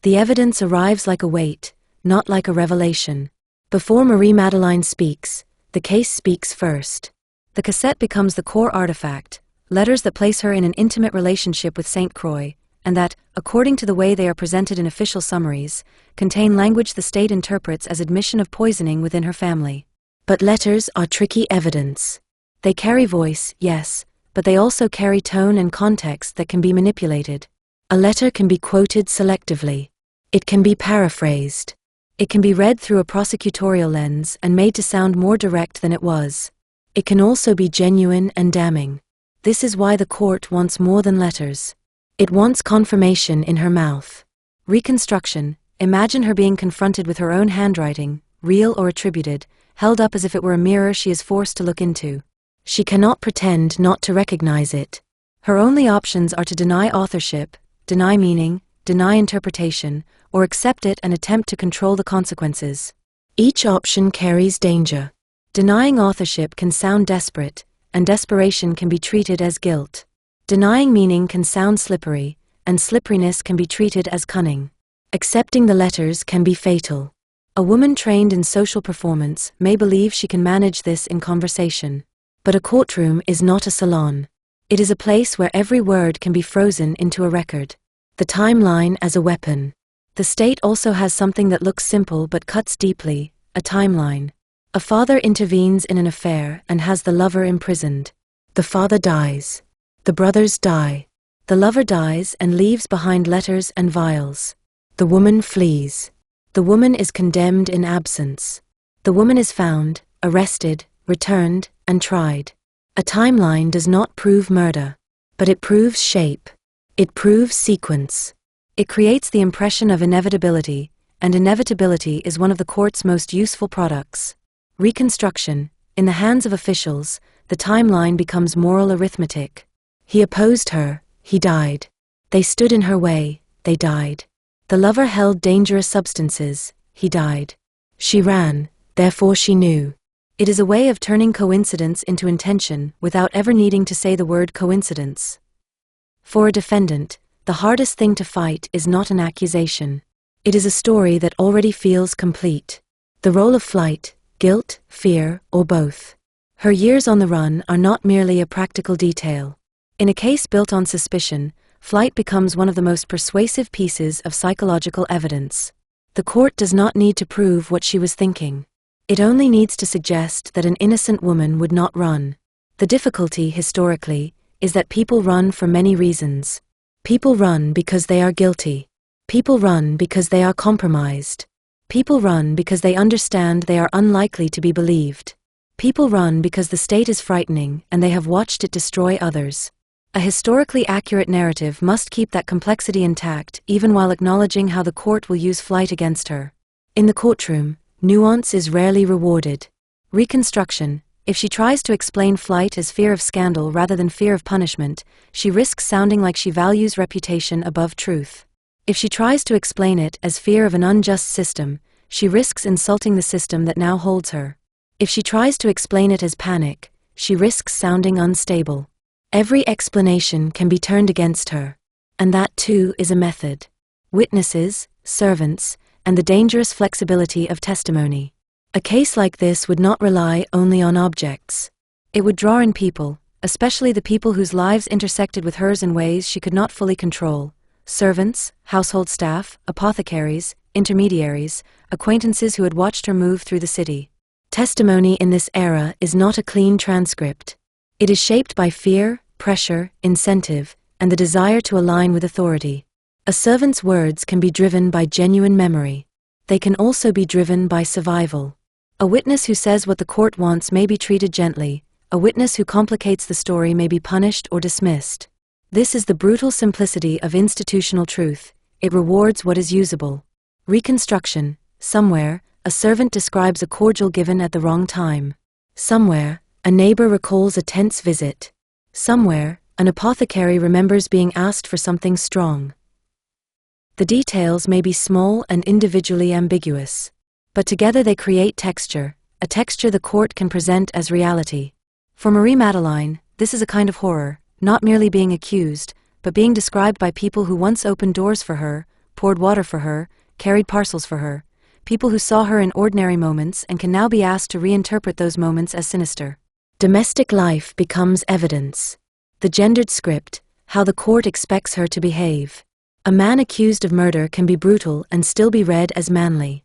The evidence arrives like a weight, not like a revelation. Before Marie-Madeleine speaks, the case speaks first. The cassette becomes the core artifact, letters that place her in an intimate relationship with St. Croix, and that, according to the way they are presented in official summaries, contain language the state interprets as admission of poisoning within her family. But letters are tricky evidence. They carry voice, yes, but they also carry tone and context that can be manipulated. A letter can be quoted selectively. It can be paraphrased. It can be read through a prosecutorial lens and made to sound more direct than it was. It can also be genuine and damning. This is why the court wants more than letters. It wants confirmation in her mouth. Reconstruction. Imagine her being confronted with her own handwriting, real or attributed, held up as if it were a mirror she is forced to look into. She cannot pretend not to recognize it. Her only options are to deny authorship, deny meaning, deny interpretation, or accept it and attempt to control the consequences. Each option carries danger. Denying authorship can sound desperate, and desperation can be treated as guilt. Denying meaning can sound slippery, and slipperiness can be treated as cunning. Accepting the letters can be fatal. A woman trained in social performance may believe she can manage this in conversation. But a courtroom is not a salon. It is a place where every word can be frozen into a record. The timeline as a weapon. The state also has something that looks simple but cuts deeply: a timeline. A father intervenes in an affair and has the lover imprisoned. The father dies. The brothers die. The lover dies and leaves behind letters and vials. The woman flees. The woman is condemned in absence. The woman is found, arrested, returned, and tried. A timeline does not prove murder, but it proves shape. It proves sequence. It creates the impression of inevitability, and inevitability is one of the court's most useful products. Reconstruction. In the hands of officials, the timeline becomes moral arithmetic. He opposed her, he died. They stood in her way, they died. The lover held dangerous substances, he died. She ran, therefore she knew. It is a way of turning coincidence into intention without ever needing to say the word coincidence. For a defendant, the hardest thing to fight is not an accusation. It is a story that already feels complete. The role of flight, guilt, fear, or both. Her years on the run are not merely a practical detail. In a case built on suspicion, flight becomes one of the most persuasive pieces of psychological evidence. The court does not need to prove what she was thinking. It only needs to suggest that an innocent woman would not run. The difficulty, historically, is that people run for many reasons. People run because they are guilty. People run because they are compromised. People run because they understand they are unlikely to be believed. People run because the state is frightening and they have watched it destroy others. A historically accurate narrative must keep that complexity intact even while acknowledging how the court will use flight against her. In the courtroom, nuance is rarely rewarded. Reconstruction. If she tries to explain flight as fear of scandal rather than fear of punishment, she risks sounding like she values reputation above truth. If she tries to explain it as fear of an unjust system, she risks insulting the system that now holds her. If she tries to explain it as panic, she risks sounding unstable. Every explanation can be turned against her. And that too is a method. Witnesses, servants, and the dangerous flexibility of testimony. A case like this would not rely only on objects. It would draw in people, especially the people whose lives intersected with hers in ways she could not fully control. Servants, household staff, apothecaries, intermediaries, acquaintances who had watched her move through the city. Testimony in this era is not a clean transcript. It is shaped by fear, pressure, incentive, and the desire to align with authority. A servant's words can be driven by genuine memory. They can also be driven by survival. A witness who says what the court wants may be treated gently. A witness who complicates the story may be punished or dismissed. This is the brutal simplicity of institutional truth. It rewards what is usable. Reconstruction. Somewhere, a servant describes a cordial given at the wrong time. Somewhere, a neighbor recalls a tense visit. Somewhere, an apothecary remembers being asked for something strong. The details may be small and individually ambiguous, but together they create texture, a texture the court can present as reality. For Marie-Madeleine, this is a kind of horror, not merely being accused, but being described by people who once opened doors for her, poured water for her, carried parcels for her, people who saw her in ordinary moments and can now be asked to reinterpret those moments as sinister. Domestic life becomes evidence. The gendered script, how the court expects her to behave. A man accused of murder can be brutal and still be read as manly.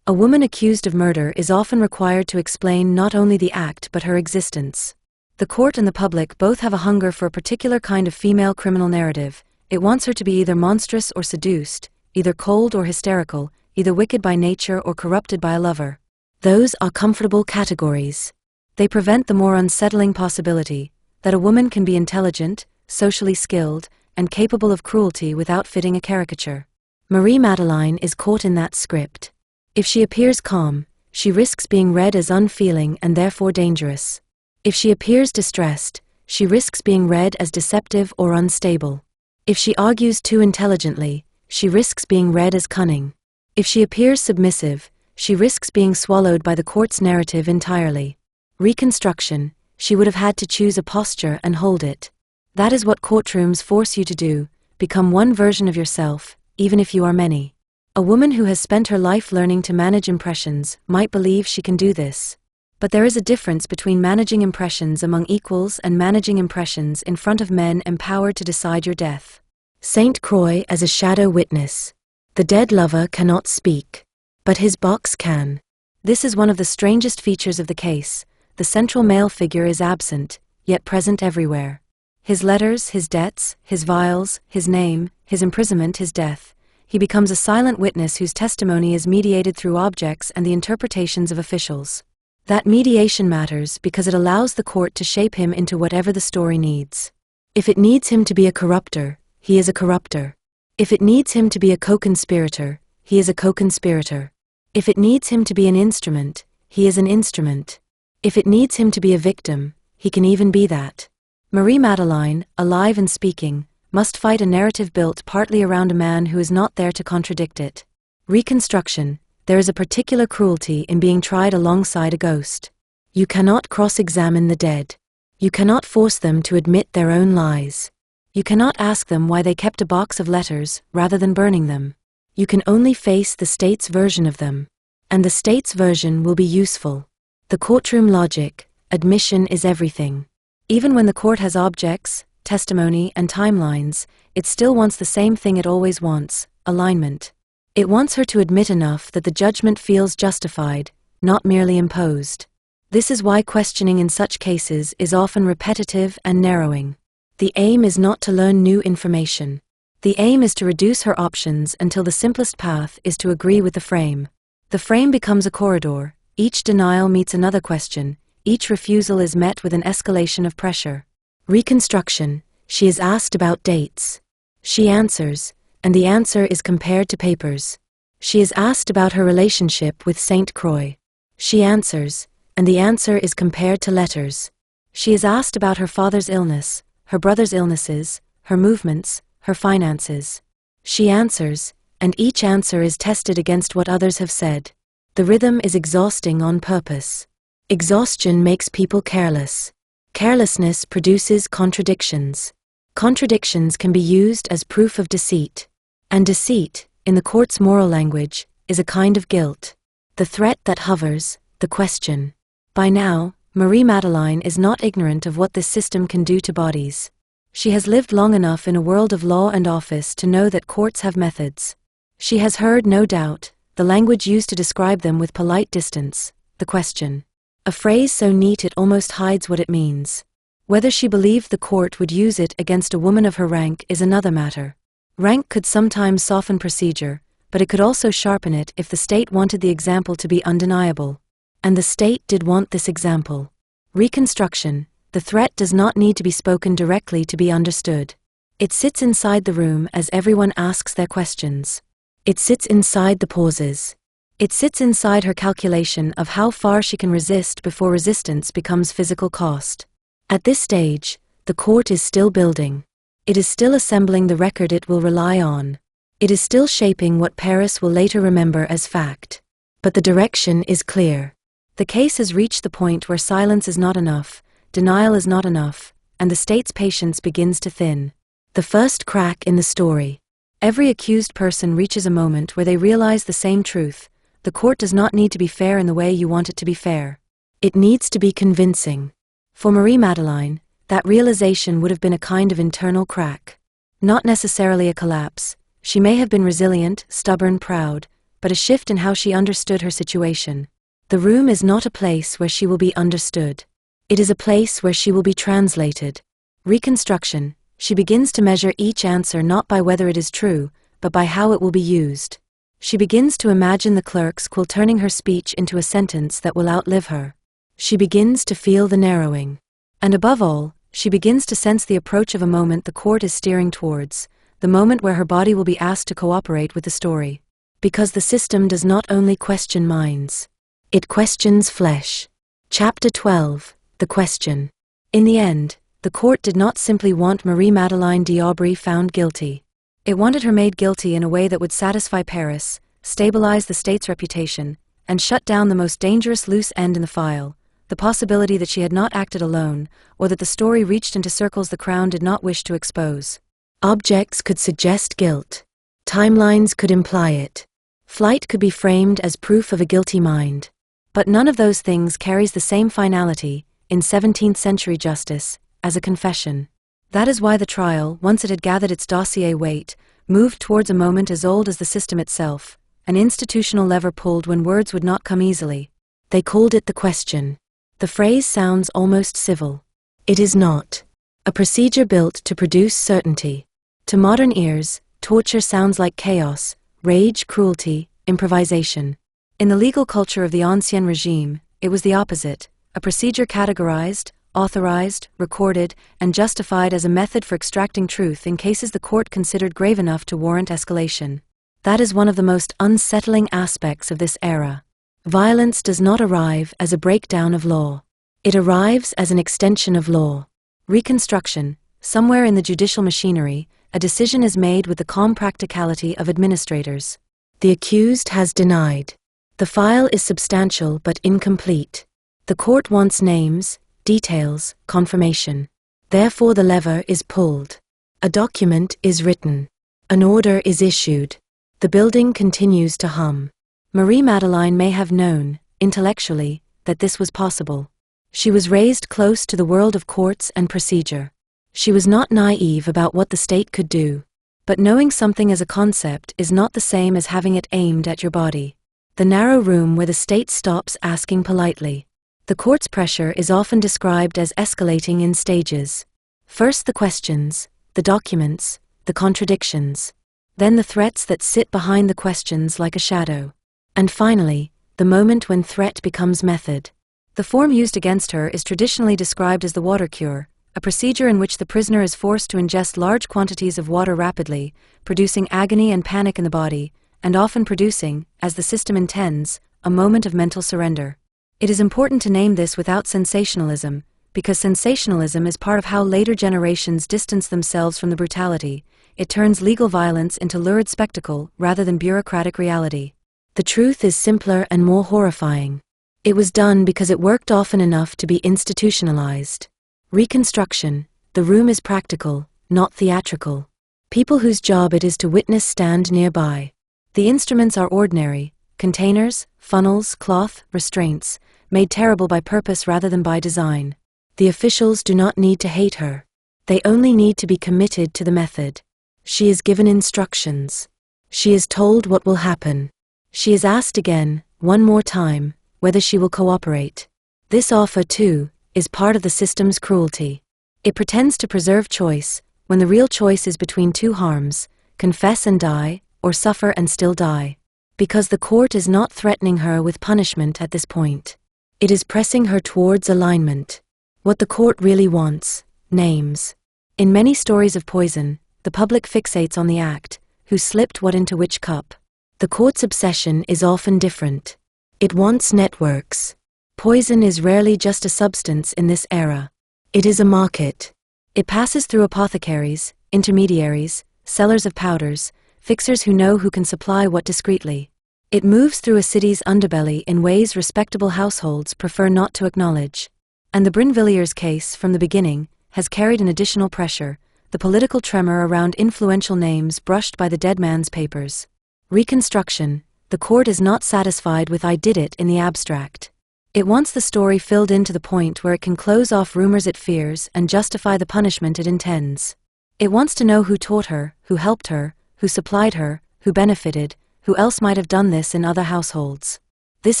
A woman accused of murder is often required to explain not only the act but her existence. The court and the public both have a hunger for a particular kind of female criminal narrative. It wants her to be either monstrous or seduced, either cold or hysterical, either wicked by nature or corrupted by a lover. Those are comfortable categories. They prevent the more unsettling possibility that a woman can be intelligent, socially skilled, and capable of cruelty without fitting a caricature. Marie-Madeleine is caught in that script. If she appears calm, she risks being read as unfeeling and therefore dangerous. If she appears distressed, she risks being read as deceptive or unstable. If she argues too intelligently, she risks being read as cunning. If she appears submissive, she risks being swallowed by the court's narrative entirely. Reconstruction. She would have had to choose a posture and hold it. That is what courtrooms force you to do, become one version of yourself, even if you are many. A woman who has spent her life learning to manage impressions might believe she can do this. But there is a difference between managing impressions among equals and managing impressions in front of men empowered to decide your death. Saint Croix as a shadow witness. The dead lover cannot speak, but his box can. This is one of the strangest features of the case. The central male figure is absent, yet present everywhere. His letters, his debts, his vials, his name, his imprisonment, his death. He becomes a silent witness whose testimony is mediated through objects and the interpretations of officials. That mediation matters because it allows the court to shape him into whatever the story needs. If it needs him to be a corrupter, he is a corrupter. If it needs him to be a co-conspirator, he is a co-conspirator. If it needs him to be an instrument, he is an instrument. If it needs him to be a victim, he can even be that. Marie-Madeleine, alive and speaking, must fight a narrative built partly around a man who is not there to contradict it. Reconstruction. There is a particular cruelty in being tried alongside a ghost. You cannot cross-examine the dead. You cannot force them to admit their own lies. You cannot ask them why they kept a box of letters rather than burning them. You can only face the state's version of them. And the state's version will be useful. The courtroom logic, admission is everything. Even when the court has objects, testimony, and timelines, it still wants the same thing it always wants: alignment. It wants her to admit enough that the judgment feels justified, not merely imposed. This is why questioning in such cases is often repetitive and narrowing. The aim is not to learn new information. The aim is to reduce her options until the simplest path is to agree with the frame. The frame becomes a corridor. Each denial meets another question. Each refusal is met with an escalation of pressure. Reconstruction. She is asked about dates. She answers, and the answer is compared to papers. She is asked about her relationship with Saint Croix. She answers, and the answer is compared to letters. She is asked about her father's illness, her brother's illnesses, her movements, her finances. She answers, and each answer is tested against what others have said. The rhythm is exhausting on purpose. Exhaustion makes people careless. Carelessness produces contradictions. Contradictions can be used as proof of deceit. And deceit, in the court's moral language, is a kind of guilt. The threat that hovers, the question. By now, Marie-Madeleine is not ignorant of what this system can do to bodies. She has lived long enough in a world of law and office to know that courts have methods. She has heard, no doubt, the language used to describe them with polite distance: the question. A phrase so neat it almost hides what it means. Whether she believed the court would use it against a woman of her rank is another matter. Rank could sometimes soften procedure, but it could also sharpen it if the state wanted the example to be undeniable. And the state did want this example. Reconstruction. The threat does not need to be spoken directly to be understood. It sits inside the room as everyone asks their questions. It sits inside the pauses. It sits inside her calculation of how far she can resist before resistance becomes physical cost. At this stage, the court is still building. It is still assembling the record it will rely on. It is still shaping what Paris will later remember as fact. But the direction is clear. The case has reached the point where silence is not enough, denial is not enough, and the state's patience begins to thin. The first crack in the story. Every accused person reaches a moment where they realize the same truth. The court does not need to be fair in the way you want it to be fair. It needs to be convincing. For Marie-Madeleine, that realization would have been a kind of internal crack. Not necessarily a collapse. She may have been resilient, stubborn, proud, but a shift in how she understood her situation. The room is not a place where she will be understood. It is a place where she will be translated. Reconstruction. She begins to measure each answer not by whether it is true, but by how it will be used. She begins to imagine the clerk's quill turning her speech into a sentence that will outlive her. She begins to feel the narrowing. And above all, she begins to sense the approach of a moment the court is steering towards, the moment where her body will be asked to cooperate with the story. Because the system does not only question minds. It questions flesh. Chapter 12. The question. In the end, the court did not simply want Marie-Madeleine d'Aubry found guilty. It wanted her made guilty in a way that would satisfy Paris, stabilize the state's reputation, and shut down the most dangerous loose end in the file, the possibility that she had not acted alone, or that the story reached into circles the Crown did not wish to expose. Objects could suggest guilt. Timelines could imply it. Flight could be framed as proof of a guilty mind. But none of those things carries the same finality, in 17th century justice, as a confession. That is why the trial, once it had gathered its dossier weight, moved towards a moment as old as the system itself, an institutional lever pulled when words would not come easily. They called it the question. The phrase sounds almost civil. It is not. A procedure built to produce certainty. To modern ears, torture sounds like chaos, rage, cruelty, improvisation. In the legal culture of the Ancien regime, it was the opposite, a procedure categorized, authorized, recorded, and justified as a method for extracting truth in cases the court considered grave enough to warrant escalation. That is one of the most unsettling aspects of this era. Violence does not arrive as a breakdown of law. It arrives as an extension of law. Reconstruction, somewhere in the judicial machinery, a decision is made with the calm practicality of administrators. The accused has denied. The file is substantial but incomplete. The court wants names, details, confirmation. Therefore the lever is pulled. A document is written. An order is issued. The building continues to hum. Marie-Madeleine may have known, intellectually, that this was possible. She was raised close to the world of courts and procedure. She was not naive about what the state could do. But knowing something as a concept is not the same as having it aimed at your body. The narrow room where the state stops asking politely. The court's pressure is often described as escalating in stages. First the questions, the documents, the contradictions. Then the threats that sit behind the questions like a shadow. And finally, the moment when threat becomes method. The form used against her is traditionally described as the water cure, a procedure in which the prisoner is forced to ingest large quantities of water rapidly, producing agony and panic in the body, and often producing, as the system intends, a moment of mental surrender. It is important to name this without sensationalism, because sensationalism is part of how later generations distance themselves from the brutality. It turns legal violence into lurid spectacle rather than bureaucratic reality. The truth is simpler and more horrifying. It was done because it worked often enough to be institutionalized. Reconstruction, the room is practical, not theatrical. People whose job it is to witness stand nearby. The instruments are ordinary, containers, funnels, cloth, restraints, made terrible by purpose rather than by design. The officials do not need to hate her. They only need to be committed to the method. She is given instructions. She is told what will happen. She is asked again, one more time, whether she will cooperate. This offer, too, is part of the system's cruelty. It pretends to preserve choice, when the real choice is between two harms, confess and die, or suffer and still die. Because the court is not threatening her with punishment at this point. It is pressing her towards alignment. What the court really wants, names. In many stories of poison, the public fixates on the act, who slipped what into which cup. The court's obsession is often different. It wants networks. Poison is rarely just a substance in this era. It is a market. It passes through apothecaries, intermediaries, sellers of powders, fixers who know who can supply what discreetly. It moves through a city's underbelly in ways respectable households prefer not to acknowledge. And the Brinvilliers case, from the beginning, has carried an additional pressure, the political tremor around influential names brushed by the dead man's papers. Reconstruction, the court is not satisfied with "I did it" in the abstract. It wants the story filled in to the point where it can close off rumors it fears and justify the punishment it intends. It wants to know who taught her, who helped her, who supplied her, who benefited, who else might have done this in other households. This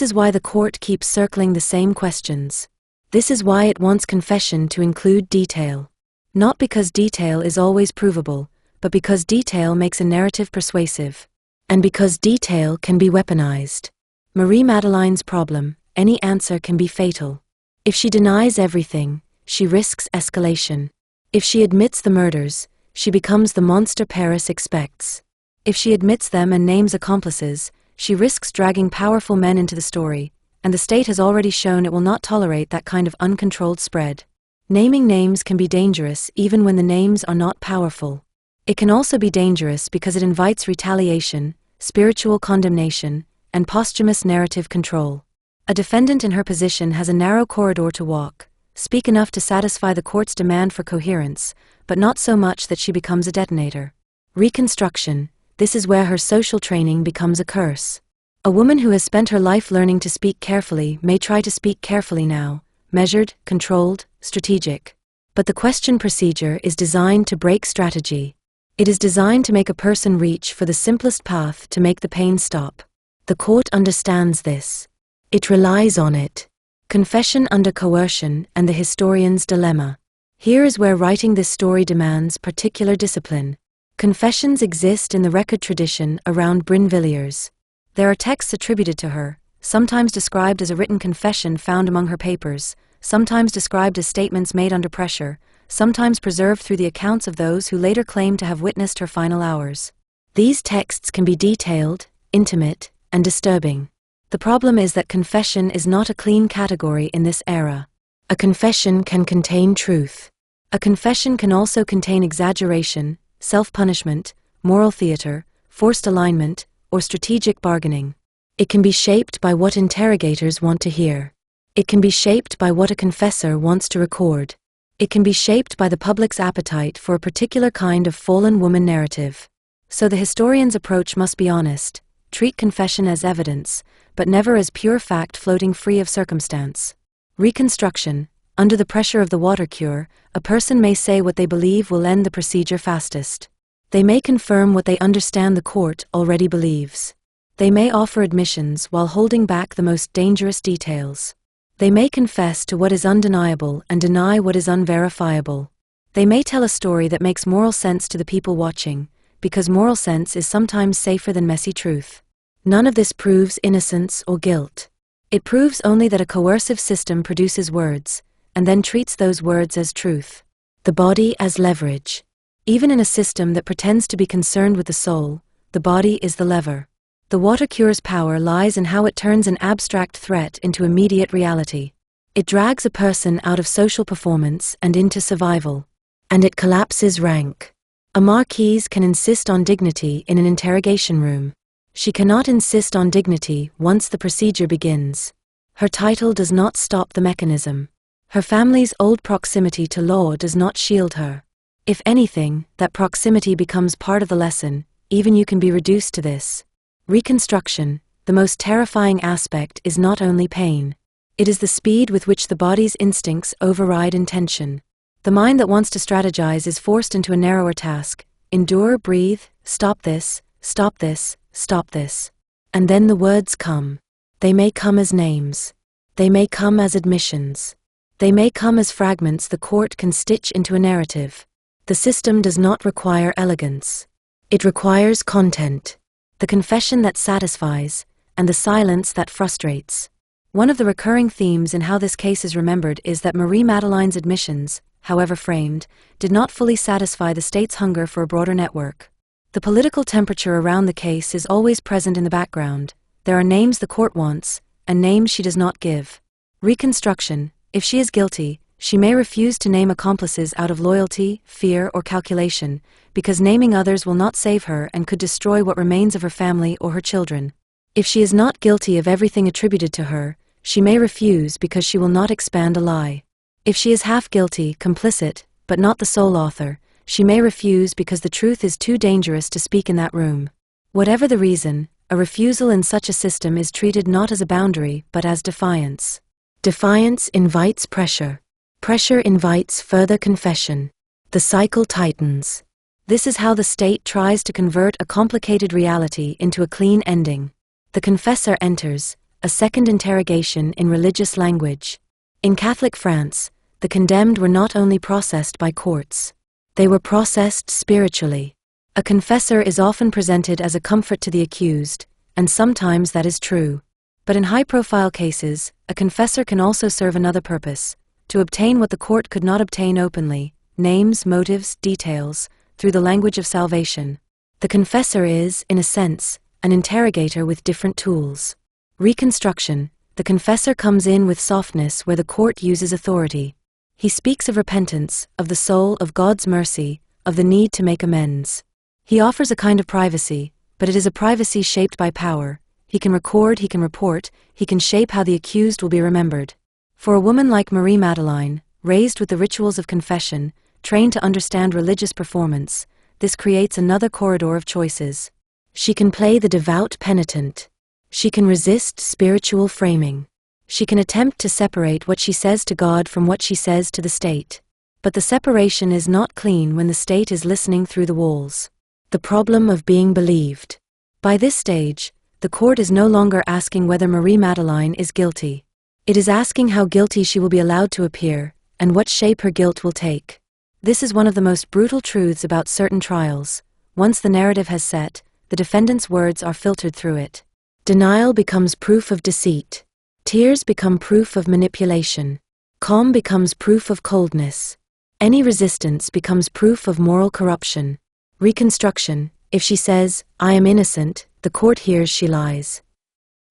is why the court keeps circling the same questions. This is why it wants confession to include detail. Not because detail is always provable, but because detail makes a narrative persuasive. And because detail can be weaponized. Marie-Madeleine's problem, any answer can be fatal. If she denies everything, she risks escalation. If she admits the murders, she becomes the monster Paris expects. If she admits them and names accomplices, she risks dragging powerful men into the story, and the state has already shown it will not tolerate that kind of uncontrolled spread. Naming names can be dangerous even when the names are not powerful. It can also be dangerous because it invites retaliation, spiritual condemnation, and posthumous narrative control. A defendant in her position has a narrow corridor to walk, speak enough to satisfy the court's demand for coherence, but not so much that she becomes a detonator. Reconstruction. This is where her social training becomes a curse. A woman who has spent her life learning to speak carefully may try to speak carefully now, measured, controlled, strategic. But the question procedure is designed to break strategy. It is designed to make a person reach for the simplest path to make the pain stop. The court understands this. It relies on it. Confession under coercion and the historian's dilemma. Here is where writing this story demands particular discipline. Confessions exist in the record tradition around Brinvilliers. There are texts attributed to her, sometimes described as a written confession found among her papers, sometimes described as statements made under pressure, sometimes preserved through the accounts of those who later claim to have witnessed her final hours. These texts can be detailed, intimate, and disturbing. The problem is that confession is not a clean category in this era. A confession can contain truth. A confession can also contain exaggeration, self-punishment, moral theater, forced alignment, or strategic bargaining. It can be shaped by what interrogators want to hear. It can be shaped by what a confessor wants to record. It can be shaped by the public's appetite for a particular kind of fallen woman narrative. So the historian's approach must be honest, treat confession as evidence, but never as pure fact floating free of circumstance. Reconstruction. Under the pressure of the water cure, a person may say what they believe will end the procedure fastest. They may confirm what they understand the court already believes. They may offer admissions while holding back the most dangerous details. They may confess to what is undeniable and deny what is unverifiable. They may tell a story that makes moral sense to the people watching, because moral sense is sometimes safer than messy truth. None of this proves innocence or guilt. It proves only that a coercive system produces words, and then treats those words as truth. The body as leverage. Even in a system that pretends to be concerned with the soul, the body is the lever. The water cure's power lies in how it turns an abstract threat into immediate reality. It drags a person out of social performance and into survival. And it collapses rank. A Marquise can insist on dignity in an interrogation room. She cannot insist on dignity once the procedure begins. Her title does not stop the mechanism. Her family's old proximity to law does not shield her. If anything, that proximity becomes part of the lesson. Even you can be reduced to this. Reconstruction. The most terrifying aspect is not only pain. It is the speed with which the body's instincts override intention. The mind that wants to strategize is forced into a narrower task. Endure, breathe, stop this, stop this, stop this. And then the words come. They may come as names. They may come as admissions. They may come as fragments the court can stitch into a narrative. The system does not require elegance. It requires content. The confession that satisfies, and the silence that frustrates. One of the recurring themes in how this case is remembered is that Marie-Madeleine's admissions, however framed, did not fully satisfy the state's hunger for a broader network. The political temperature around the case is always present in the background. There are names the court wants, and names she does not give. Reconstruction. If she is guilty, she may refuse to name accomplices out of loyalty, fear, or calculation, because naming others will not save her and could destroy what remains of her family or her children. If she is not guilty of everything attributed to her, she may refuse because she will not expand a lie. If she is half guilty, complicit, but not the sole author, she may refuse because the truth is too dangerous to speak in that room. Whatever the reason, a refusal in such a system is treated not as a boundary but as defiance. Defiance invites pressure. Pressure invites further confession. The cycle tightens. This is how the state tries to convert a complicated reality into a clean ending. The confessor enters, a second interrogation in religious language. In Catholic France, the condemned were not only processed by courts. They were processed spiritually. A confessor is often presented as a comfort to the accused, and sometimes that is true. But in high-profile cases, a confessor can also serve another purpose, to obtain what the court could not obtain openly, names, motives, details, through the language of salvation. The confessor is, in a sense, an interrogator with different tools. Reconstruction. The confessor comes in with softness where the court uses authority. He speaks of repentance, of the soul, of God's mercy, of the need to make amends. He offers a kind of privacy, but it is a privacy shaped by power. He can record, he can report, he can shape how the accused will be remembered. For a woman like Marie-Madeleine, raised with the rituals of confession, trained to understand religious performance, this creates another corridor of choices. She can play the devout penitent. She can resist spiritual framing. She can attempt to separate what she says to God from what she says to the state. But the separation is not clean when the state is listening through the walls. The problem of being believed. By this stage, the court is no longer asking whether Marie-Madeleine is guilty. It is asking how guilty she will be allowed to appear, and what shape her guilt will take. This is one of the most brutal truths about certain trials. Once the narrative has set, the defendant's words are filtered through it. Denial becomes proof of deceit. Tears become proof of manipulation. Calm becomes proof of coldness. Any resistance becomes proof of moral corruption. Reconstruction: if she says, "I am innocent," the court hears she lies.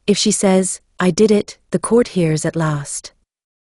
If she says, "I did it," the court hears at last.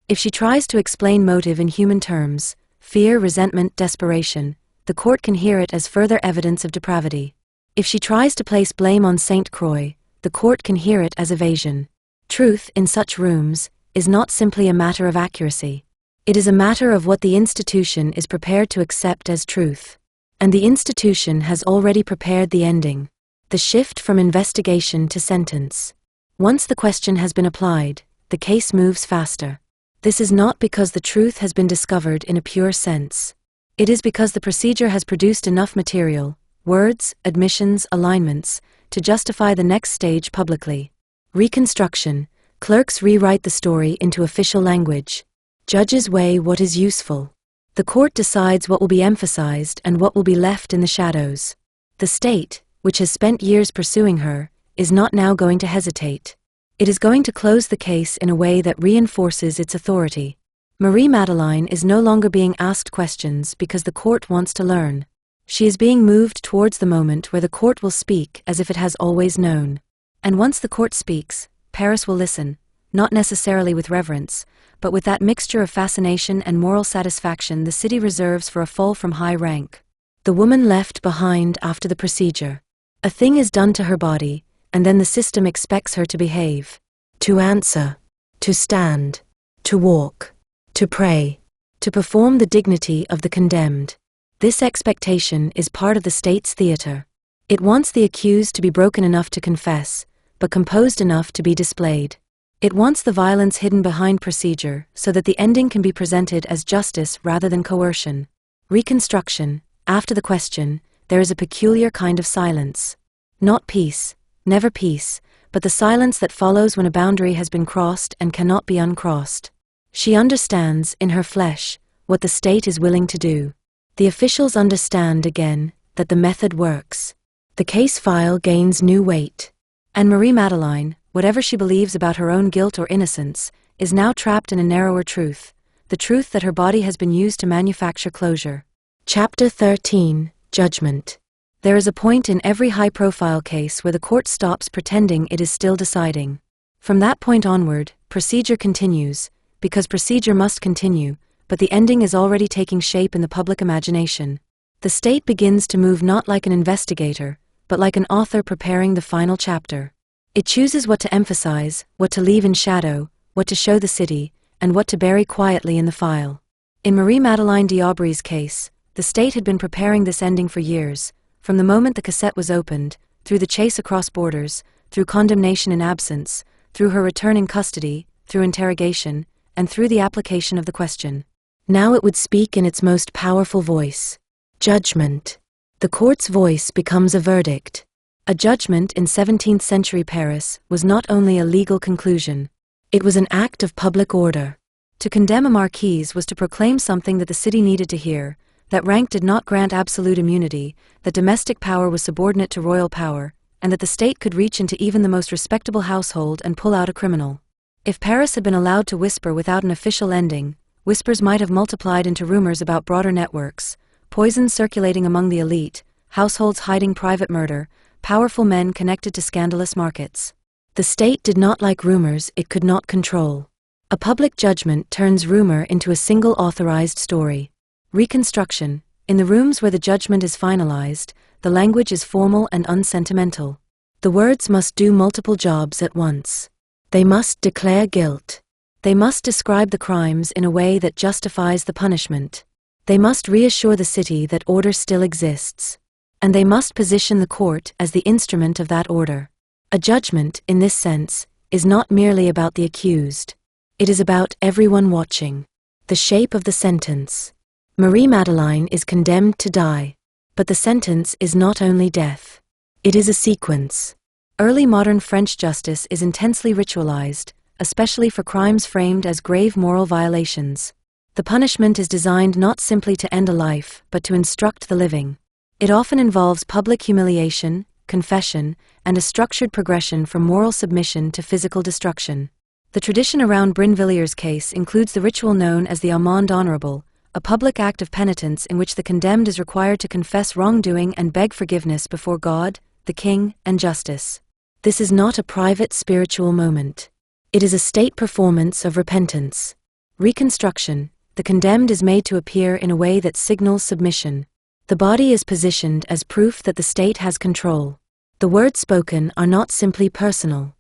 If she tries to explain motive in human terms, fear, resentment, desperation, the court can hear it as further evidence of depravity. If she tries to place blame on Saint Croix, the court can hear it as evasion. Truth, in such rooms, is not simply a matter of accuracy. It is a matter of what the institution is prepared to accept as truth. And the institution has already prepared the ending. The shift from investigation to sentence. Once the question has been applied, the case moves faster. This is not because the truth has been discovered in a pure sense. It is because the procedure has produced enough material, words, admissions, alignments, to justify the next stage publicly. Reconstruction: clerks rewrite the story into official language. Judges weigh what is useful. The court decides what will be emphasized and what will be left in the shadows. The state, which has spent years pursuing her, is not now going to hesitate. It is going to close the case in a way that reinforces its authority. Marie-Madeleine is no longer being asked questions because the court wants to learn. She is being moved towards the moment where the court will speak as if it has always known. And once the court speaks, Paris will listen, not necessarily with reverence, but with that mixture of fascination and moral satisfaction the city reserves for a fall from high rank. The woman left behind after the procedure. A thing is done to her body, and then the system expects her to behave. To answer. To stand. To walk. To pray. To perform the dignity of the condemned. This expectation is part of the state's theater. It wants the accused to be broken enough to confess, but composed enough to be displayed. It wants the violence hidden behind procedure so that the ending can be presented as justice rather than coercion. Reconstruction: after the question, there is a peculiar kind of silence. Not peace, never peace, but the silence that follows when a boundary has been crossed and cannot be uncrossed. She understands, in her flesh, what the state is willing to do. The officials understand again that the method works. The case file gains new weight. And Marie-Madeleine, whatever she believes about her own guilt or innocence, is now trapped in a narrower truth, the truth that her body has been used to manufacture closure. Chapter 13: Judgment. There is a point in every high-profile case where the court stops pretending it is still deciding. From that point onward, procedure continues, because procedure must continue, but the ending is already taking shape in the public imagination. The state begins to move not like an investigator, but like an author preparing the final chapter. It chooses what to emphasize, what to leave in shadow, what to show the city, and what to bury quietly in the file. In Marie-Madeleine d'Aubry's case, the state had been preparing this ending for years, from the moment the cassette was opened, through the chase across borders, through condemnation in absence, through her return in custody, through interrogation, and through the application of the question. Now it would speak in its most powerful voice. Judgment. The court's voice becomes a verdict. A judgment in 17th century Paris was not only a legal conclusion. It was an act of public order. To condemn a marquise was to proclaim something that the city needed to hear, that rank did not grant absolute immunity, that domestic power was subordinate to royal power, and that the state could reach into even the most respectable household and pull out a criminal. If Paris had been allowed to whisper without an official ending, whispers might have multiplied into rumors about broader networks, poisons circulating among the elite, households hiding private murder, powerful men connected to scandalous markets. The state did not like rumors it could not control. A public judgment turns rumor into a single authorized story. Reconstruction. In the rooms where the judgment is finalized, the language is formal and unsentimental. The words must do multiple jobs at once. They must declare guilt. They must describe the crimes in a way that justifies the punishment. They must reassure the city that order still exists. And they must position the court as the instrument of that order. A judgment, in this sense, is not merely about the accused. It is about everyone watching. The shape of the sentence. Marie-Madeleine is condemned to die. But the sentence is not only death. It is a sequence. Early modern French justice is intensely ritualized, especially for crimes framed as grave moral violations. The punishment is designed not simply to end a life, but to instruct the living. It often involves public humiliation, confession, and a structured progression from moral submission to physical destruction. The tradition around Brinvilliers' case includes the ritual known as the amende honorable, a public act of penitence in which the condemned is required to confess wrongdoing and beg forgiveness before God, the king, and justice. This is not a private spiritual moment. It is a state performance of repentance. Reconstruction. The condemned is made to appear in a way that signals submission. The body is positioned as proof that the state has control. The words spoken are not simply personal.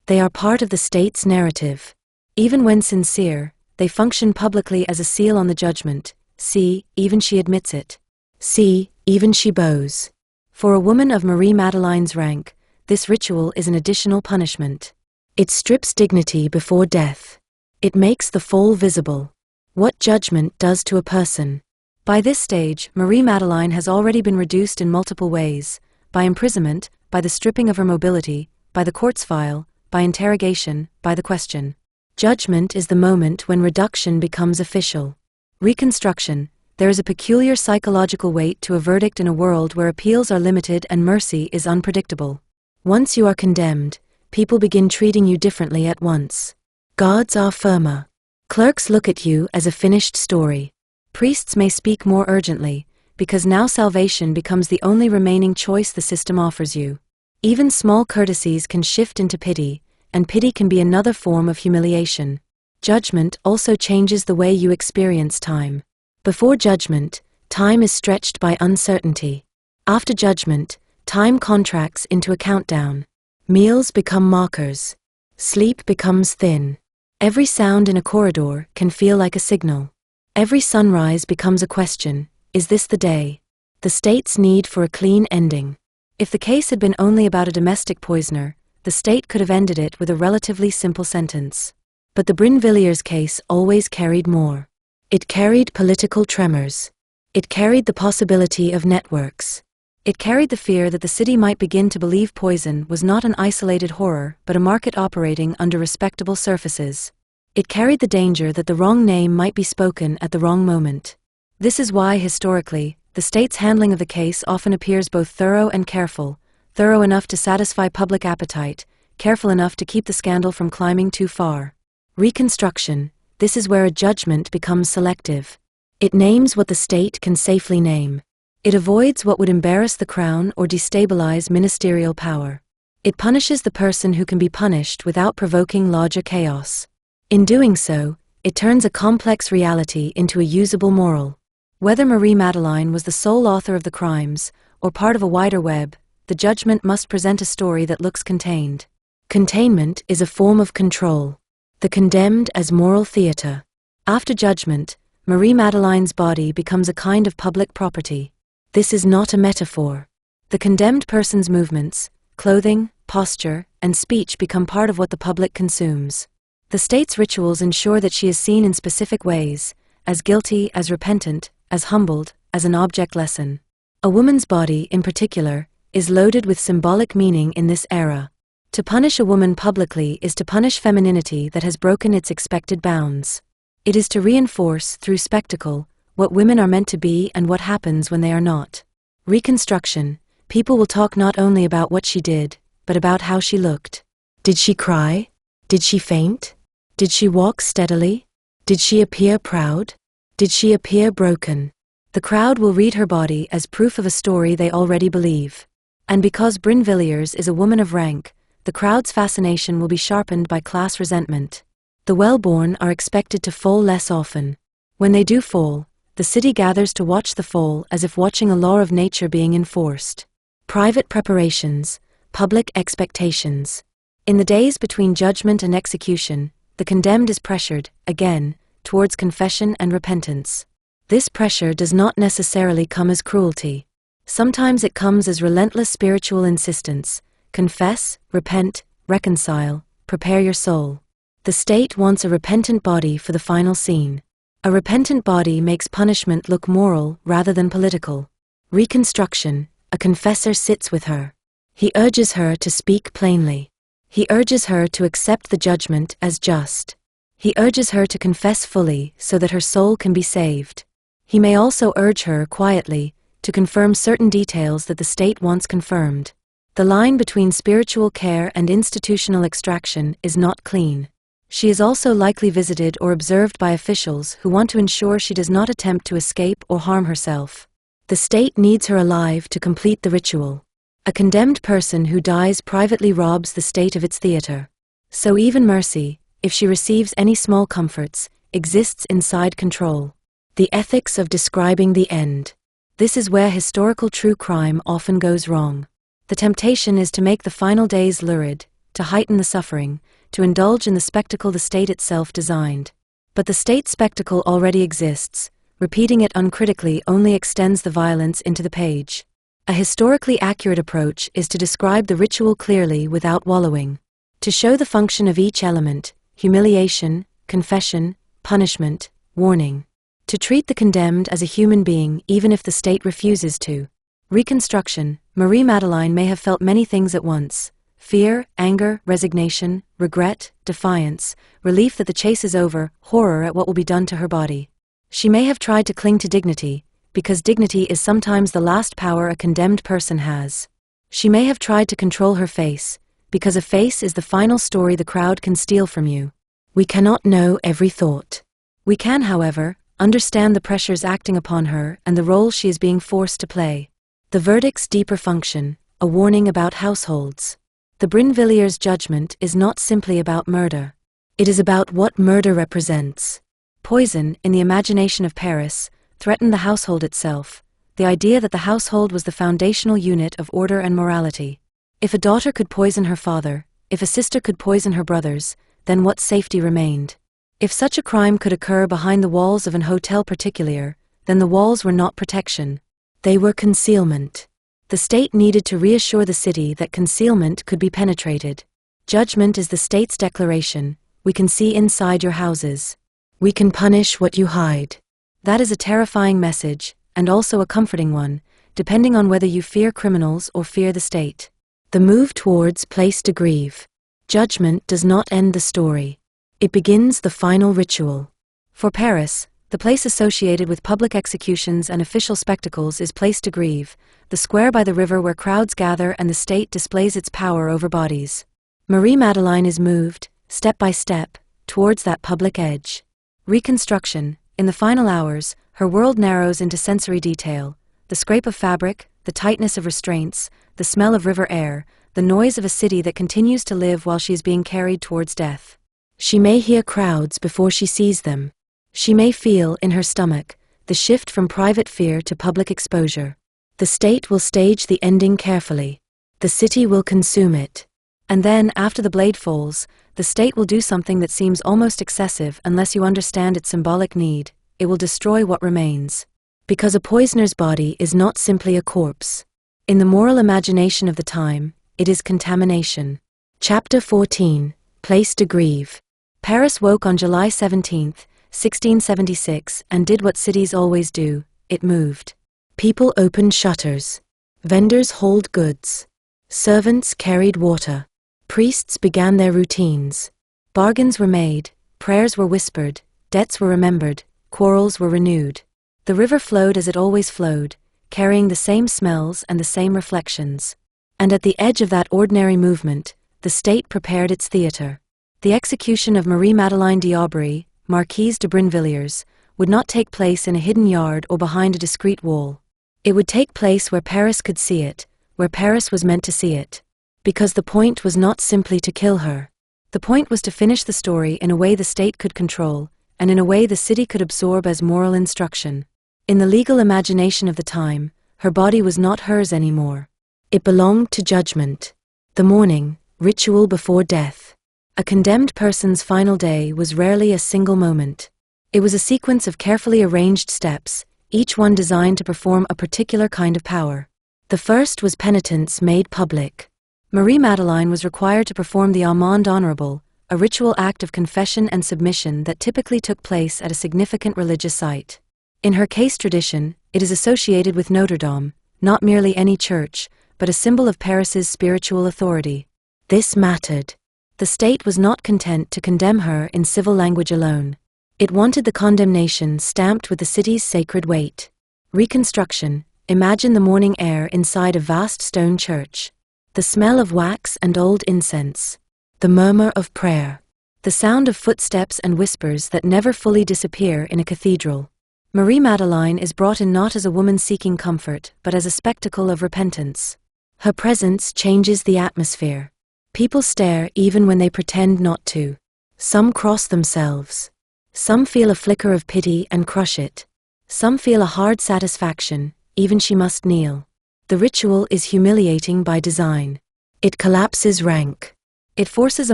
They are part of the state's narrative. Even when sincere, they function publicly as a seal on the judgment. See, even she admits it. See, even she bows. For a woman of Marie-Madeleine's rank, this ritual is an additional punishment. It strips dignity before death. It makes the fall visible. What judgment does to a person. By this stage, Marie-Madeleine has already been reduced in multiple ways: by imprisonment, by the stripping of her mobility, by the court's file, by interrogation, by the question. Judgment is the moment when reduction becomes official. Reconstruction. There is a peculiar psychological weight to a verdict in a world where appeals are limited and mercy is unpredictable. Once you are condemned, people begin treating you differently at once. Gods are firmer. Clerks look at you as a finished story. Priests may speak more urgently, because now salvation becomes the only remaining choice the system offers you. Even small courtesies can shift into pity, and pity can be another form of humiliation. Judgment also changes the way you experience time. Before judgment, time is stretched by uncertainty. After judgment, time contracts into a countdown. Meals become markers. Sleep becomes thin. Every sound in a corridor can feel like a signal. Every sunrise becomes a question: is this the day? The state's need for a clean ending. If the case had been only about a domestic poisoner, the state could have ended it with a relatively simple sentence. But the Brinvilliers case always carried more. It carried political tremors. It carried the possibility of networks. It carried the fear that the city might begin to believe poison was not an isolated horror but a market operating under respectable surfaces. It carried the danger that the wrong name might be spoken at the wrong moment. This is why, historically, the state's handling of the case often appears both thorough and careful, thorough enough to satisfy public appetite, careful enough to keep the scandal from climbing too far. Reconstruction. This is where a judgment becomes selective. It names what the state can safely name. It avoids what would embarrass the crown or destabilize ministerial power. It punishes the person who can be punished without provoking larger chaos. In doing so, it turns a complex reality into a usable moral. Whether Marie-Madeleine was the sole author of the crimes, or part of a wider web, the judgment must present a story that looks contained. Containment is a form of control. The condemned as moral theater. After judgment, Marie-Madeleine's body becomes a kind of public property. This is not a metaphor. The condemned person's movements, clothing, posture, and speech become part of what the public consumes. The state's rituals ensure that she is seen in specific ways, as guilty, as repentant, as humbled, as an object lesson. A woman's body, in particular, is loaded with symbolic meaning in this era. To punish a woman publicly is to punish femininity that has broken its expected bounds. It is to reinforce, through spectacle, what women are meant to be and what happens when they are not. Reconstruction. People will talk not only about what she did, but about how she looked. Did she cry? Did she faint? Did she walk steadily? Did she appear proud? Did she appear broken? The crowd will read her body as proof of a story they already believe. And because Brinvilliers is a woman of rank, the crowd's fascination will be sharpened by class resentment. The well-born are expected to fall less often. When they do fall, the city gathers to watch the fall as if watching a law of nature being enforced. Private preparations, public expectations. In the days between judgment and execution, the condemned is pressured, again, towards confession and repentance. This pressure does not necessarily come as cruelty. Sometimes it comes as relentless spiritual insistence. Confess, repent, reconcile, prepare your soul. The state wants a repentant body for the final scene. A repentant body makes punishment look moral rather than political. Reconstruction, a confessor sits with her. He urges her to speak plainly. He urges her to accept the judgment as just. He urges her to confess fully so that her soul can be saved. He may also urge her quietly to confirm certain details that the state wants confirmed. The line between spiritual care and institutional extraction is not clean. She is also likely visited or observed by officials who want to ensure she does not attempt to escape or harm herself. The state needs her alive to complete the ritual. A condemned person who dies privately robs the state of its theater. So even mercy, if she receives any small comforts, exists inside control. The ethics of describing the end. This is where historical true crime often goes wrong. The temptation is to make the final days lurid, to heighten the suffering, to indulge in the spectacle the state itself designed. But the state spectacle already exists. Repeating it uncritically only extends the violence into the page. A historically accurate approach is to describe the ritual clearly without wallowing. To show the function of each element, humiliation, confession, punishment, warning. To treat the condemned as a human being even if the state refuses to. Reconstruction, Marie-Madeleine may have felt many things at once. Fear, anger, resignation, regret, defiance, relief that the chase is over, horror at what will be done to her body. She may have tried to cling to dignity, because dignity is sometimes the last power a condemned person has. She may have tried to control her face, because a face is the final story the crowd can steal from you. We cannot know every thought. We can, however, understand the pressures acting upon her and the role she is being forced to play. The verdict's deeper function, a warning about households. The Brinvilliers' judgment is not simply about murder. It is about what murder represents. Poison, in the imagination of Paris, threatened the household itself, the idea that the household was the foundational unit of order and morality. If a daughter could poison her father, if a sister could poison her brothers, then what safety remained? If such a crime could occur behind the walls of an hotel particulier, then the walls were not protection. They were concealment. The state needed to reassure the city that concealment could be penetrated. Judgment is the state's declaration: we can see inside your houses. We can punish what you hide. That is a terrifying message, and also a comforting one, depending on whether you fear criminals or fear the state. The move towards place de grieve. Judgment does not end the story. It begins the final ritual. For Paris, the place associated with public executions and official spectacles is Place de Grève, the square by the river where crowds gather and the state displays its power over bodies. Marie-Madeleine is moved, step by step, towards that public edge. Reconstruction, in the final hours, her world narrows into sensory detail: the scrape of fabric, the tightness of restraints, the smell of river air, the noise of a city that continues to live while she is being carried towards death. She may hear crowds before she sees them. She may feel, in her stomach, the shift from private fear to public exposure. The state will stage the ending carefully. The city will consume it. And then, after the blade falls, the state will do something that seems almost excessive unless you understand its symbolic need: it will destroy what remains. Because a poisoner's body is not simply a corpse. In the moral imagination of the time, it is contamination. Chapter 14, Place de Grève. Paris woke on July 17, 1676, and did what cities always do: it moved. People opened shutters. Vendors hauled goods. Servants carried water. Priests began their routines. Bargains were made, prayers were whispered, debts were remembered, quarrels were renewed. The river flowed as it always flowed, carrying the same smells and the same reflections. And at the edge of that ordinary movement, the state prepared its theater. The execution of Marie-Madeleine de Marquise de Brinvilliers, would not take place in a hidden yard or behind a discreet wall. It would take place where Paris could see it, where Paris was meant to see it. Because the point was not simply to kill her. The point was to finish the story in a way the state could control, and in a way the city could absorb as moral instruction. In the legal imagination of the time, her body was not hers anymore. It belonged to judgment. The morning, ritual before death. A condemned person's final day was rarely a single moment. It was a sequence of carefully arranged steps, each one designed to perform a particular kind of power. The first was penitence made public. Marie-Madeleine was required to perform the amende honorable, a ritual act of confession and submission that typically took place at a significant religious site. In her case tradition, it is associated with Notre Dame, not merely any church, but a symbol of Paris's spiritual authority. This mattered. The state was not content to condemn her in civil language alone. It wanted the condemnation stamped with the city's sacred weight. Reconstruction. Imagine the morning air inside a vast stone church. The smell of wax and old incense. The murmur of prayer. The sound of footsteps and whispers that never fully disappear in a cathedral. Marie-Madeleine is brought in not as a woman seeking comfort, but as a spectacle of repentance. Her presence changes the atmosphere. People stare even when they pretend not to. Some cross themselves. Some feel a flicker of pity and crush it. Some feel a hard satisfaction, even she must kneel. The ritual is humiliating by design. It collapses rank. It forces a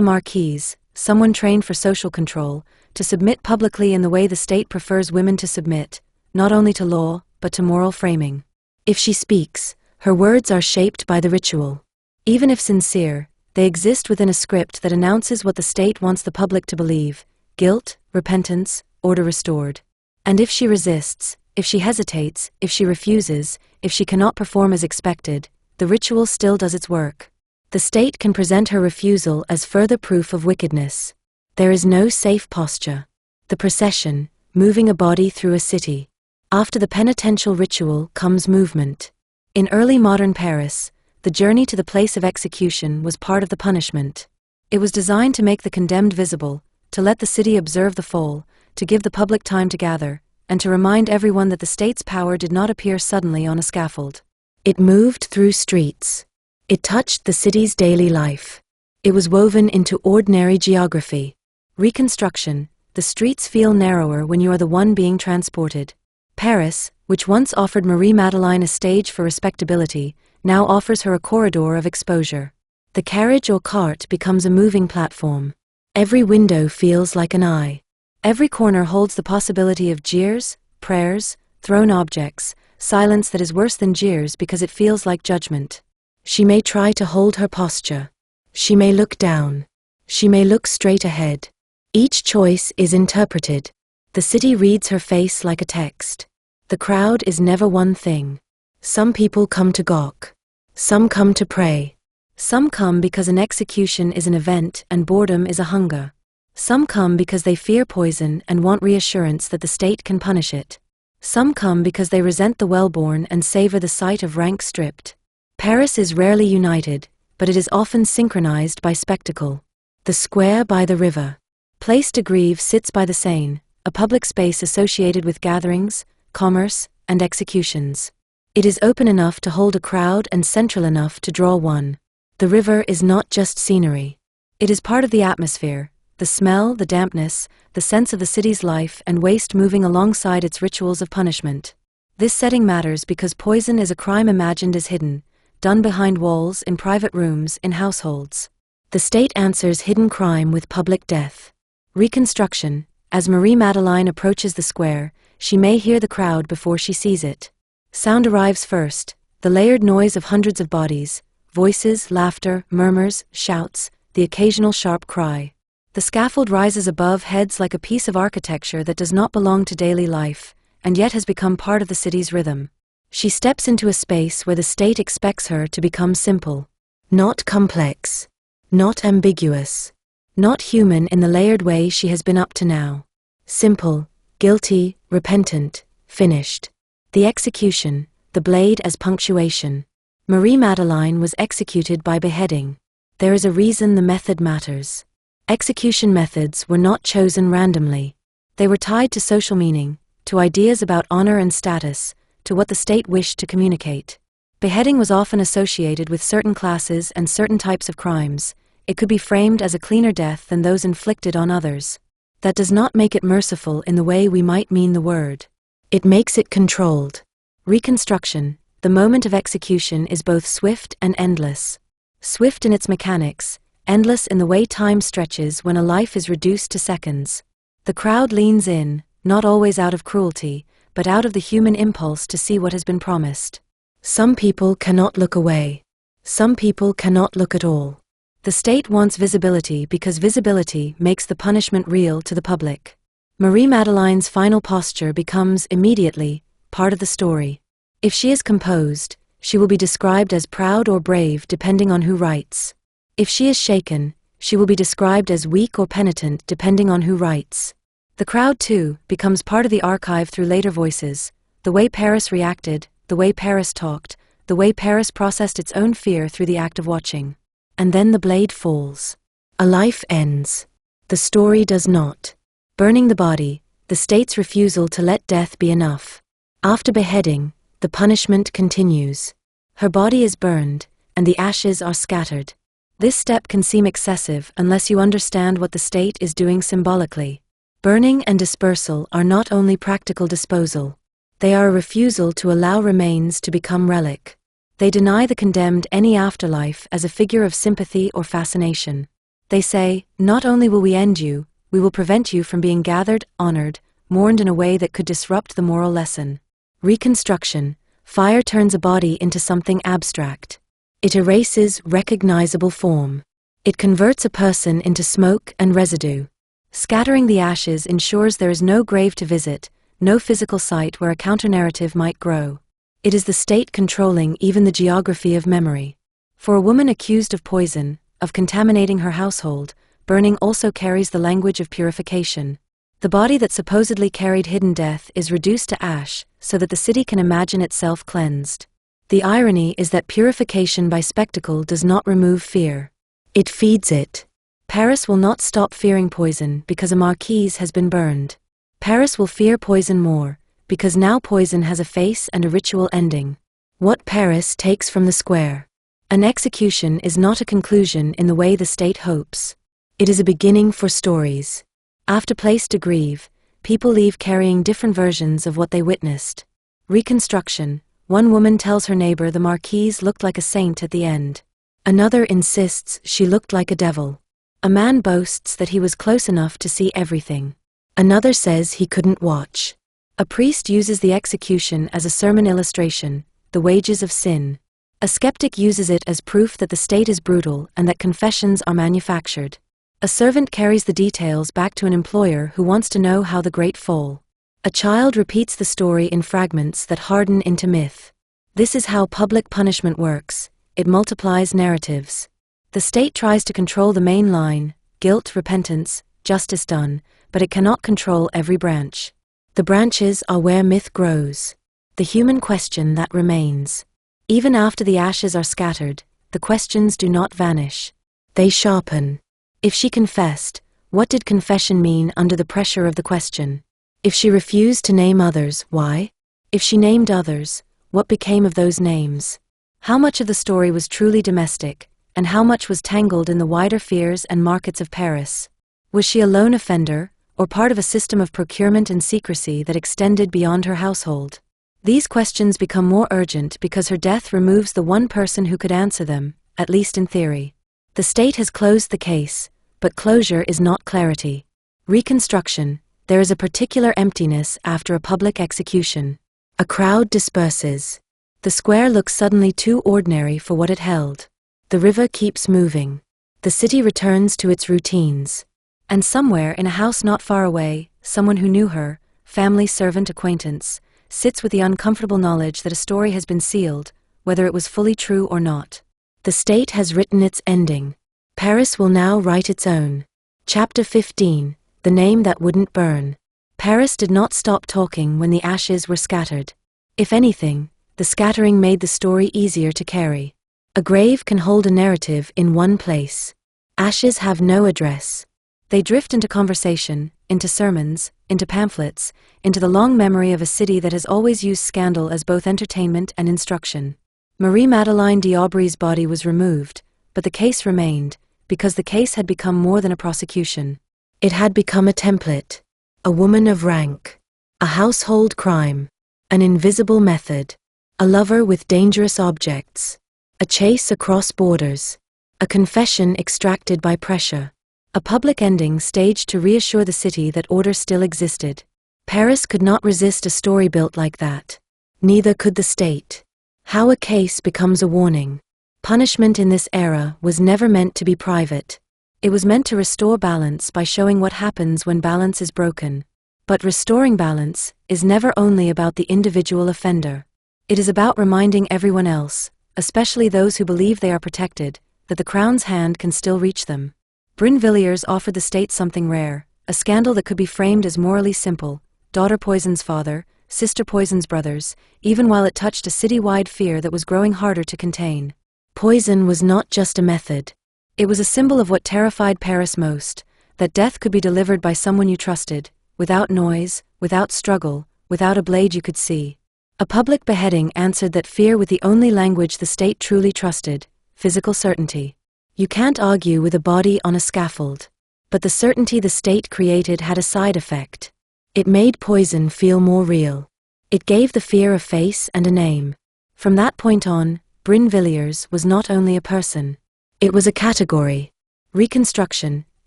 Marquise, someone trained for social control, to submit publicly in the way the state prefers women to submit, not only to law, but to moral framing. If she speaks, her words are shaped by the ritual. Even if sincere, they exist within a script that announces what the state wants the public to believe: guilt, repentance, order restored. And if she resists, if she hesitates, if she refuses, if she cannot perform as expected, the ritual still does its work. The state can present her refusal as further proof of wickedness. There is no safe posture. The procession, moving a body through a city. After the penitential ritual comes movement. In early modern Paris, the journey to the place of execution was part of the punishment. It was designed to make the condemned visible, to let the city observe the fall, to give the public time to gather, and to remind everyone that the state's power did not appear suddenly on a scaffold. It moved through streets. It touched the city's daily life. It was woven into ordinary geography. Reconstruction. The streets feel narrower when you are the one being transported. Paris, which once offered Marie-Madeleine a stage for respectability, now offers her a corridor of exposure. The carriage or cart becomes a moving platform. Every window feels like an eye. Every corner holds the possibility of jeers, prayers, thrown objects, silence that is worse than jeers because it feels like judgment. She may try to hold her posture. She may look down. She may look straight ahead. Each choice is interpreted. The city reads her face like a text. The crowd is never one thing. Some people come to gawk. Some come to pray. Some come because an execution is an event and boredom is a hunger. Some come because they fear poison and want reassurance that the state can punish it. Some come because they resent the well-born and savor the sight of rank stripped. Paris is rarely united, but it is often synchronized by spectacle. The square by the river. Place de Grève sits by the Seine, a public space associated with gatherings, commerce, and executions. It is open enough to hold a crowd and central enough to draw one. The river is not just scenery. It is part of the atmosphere, the smell, the dampness, the sense of the city's life and waste moving alongside its rituals of punishment. This setting matters because poison is a crime imagined as hidden, done behind walls, in private rooms, in households. The state answers hidden crime with public death. Reconstruction. As Marie-Madeleine approaches the square, she may hear the crowd before she sees it. Sound arrives first, the layered noise of hundreds of bodies, voices, laughter, murmurs, shouts, the occasional sharp cry. The scaffold rises above heads like a piece of architecture that does not belong to daily life, and yet has become part of the city's rhythm. She steps into a space where the state expects her to become simple. Not complex. Not ambiguous. Not human in the layered way she has been up to now. Simple, guilty, repentant, finished. The execution, the blade as punctuation. Marie-Madeleine was executed by beheading. There is a reason the method matters. Execution methods were not chosen randomly. They were tied to social meaning, to ideas about honor and status, to what the state wished to communicate. Beheading was often associated with certain classes and certain types of crimes. It could be framed as a cleaner death than those inflicted on others. That does not make it merciful in the way we might mean the word. It makes it controlled. Reconstruction. The moment of execution is both swift and endless. Swift in its mechanics, endless in the way time stretches when a life is reduced to seconds. The crowd leans in, not always out of cruelty, but out of the human impulse to see what has been promised. Some people cannot look away. Some people cannot look at all. The state wants visibility because visibility makes the punishment real to the public. Marie-Madeleine's final posture becomes, immediately, part of the story. If she is composed, she will be described as proud or brave depending on who writes. If she is shaken, she will be described as weak or penitent depending on who writes. The crowd, too, becomes part of the archive through later voices, the way Paris reacted, the way Paris talked, the way Paris processed its own fear through the act of watching. And then the blade falls. A life ends. The story does not. Burning the body, the state's refusal to let death be enough. After beheading, the punishment continues. Her body is burned, and the ashes are scattered. This step can seem excessive unless you understand what the state is doing symbolically. Burning and dispersal are not only practical disposal. They are a refusal to allow remains to become relic. They deny the condemned any afterlife as a figure of sympathy or fascination. They say, not only will we end you, we will prevent you from being gathered, honored, mourned in a way that could disrupt the moral lesson. Reconstruction. Fire turns a body into something abstract. It erases recognizable form. It converts a person into smoke and residue. Scattering the ashes ensures there is no grave to visit, no physical site where a counter-narrative might grow. It is the state controlling even the geography of memory. For a woman accused of poison, of contaminating her household, burning also carries the language of purification. The body that supposedly carried hidden death is reduced to ash, so that the city can imagine itself cleansed. The irony is that purification by spectacle does not remove fear. It feeds it. Paris will not stop fearing poison because a marquise has been burned. Paris will fear poison more, because now poison has a face and a ritual ending. What Paris takes from the square. An execution is not a conclusion in the way the state hopes. It is a beginning for stories. After place to grieve, people leave carrying different versions of what they witnessed. Reconstruction. One woman tells her neighbor the marquise looked like a saint at the end. Another insists she looked like a devil. A man boasts that he was close enough to see everything. Another says he couldn't watch. A priest uses the execution as a sermon illustration, the wages of sin. A skeptic uses it as proof that the state is brutal and that confessions are manufactured. A servant carries the details back to an employer who wants to know how the great fall. A child repeats the story in fragments that harden into myth. This is how public punishment works. It multiplies narratives. The state tries to control the main line, guilt, repentance, justice done, but it cannot control every branch. The branches are where myth grows. The human question that remains. Even after the ashes are scattered, the questions do not vanish. They sharpen. If she confessed, what did confession mean under the pressure of the question? If she refused to name others, why? If she named others, what became of those names? How much of the story was truly domestic, and how much was tangled in the wider fears and markets of Paris? Was she a lone offender, or part of a system of procurement and secrecy that extended beyond her household? These questions become more urgent because her death removes the one person who could answer them, at least in theory. The state has closed the case, but closure is not clarity. Reconstruction. There is a particular emptiness after a public execution. A crowd disperses. The square looks suddenly too ordinary for what it held. The river keeps moving. The city returns to its routines. And somewhere in a house not far away, someone who knew her, family, servant, acquaintance, sits with the uncomfortable knowledge that a story has been sealed, whether it was fully true or not. The state has written its ending. Paris will now write its own. Chapter 15. The name that wouldn't burn. Paris did not stop talking when the ashes were scattered. If anything, the scattering made the story easier to carry. A grave can hold a narrative in one place. Ashes have no address. They drift into conversation, into sermons, into pamphlets, into the long memory of a city that has always used scandal as both entertainment and instruction. Marie-Madeleine d'Aubry's body was removed, but the case remained, because the case had become more than a prosecution. It had become a template, a woman of rank, a household crime, an invisible method, a lover with dangerous objects, a chase across borders, a confession extracted by pressure. A public ending staged to reassure the city that order still existed. Paris could not resist a story built like that. Neither could the state. How a case becomes a warning. Punishment in this era was never meant to be private. It was meant to restore balance by showing what happens when balance is broken. But restoring balance is never only about the individual offender. It is about reminding everyone else, especially those who believe they are protected, that the Crown's hand can still reach them. Brinvilliers offered the state something rare, a scandal that could be framed as morally simple: daughter poisons father, sister poisons brothers, even while it touched a city-wide fear that was growing harder to contain. Poison was not just a method. It was a symbol of what terrified Paris most, that death could be delivered by someone you trusted, without noise, without struggle, without a blade you could see. A public beheading answered that fear with the only language the state truly trusted: physical certainty. You can't argue with a body on a scaffold. But the certainty the state created had a side effect. It made poison feel more real. It gave the fear a face and a name. From that point on, Brinvilliers was not only a person. It was a category. Reconstruction.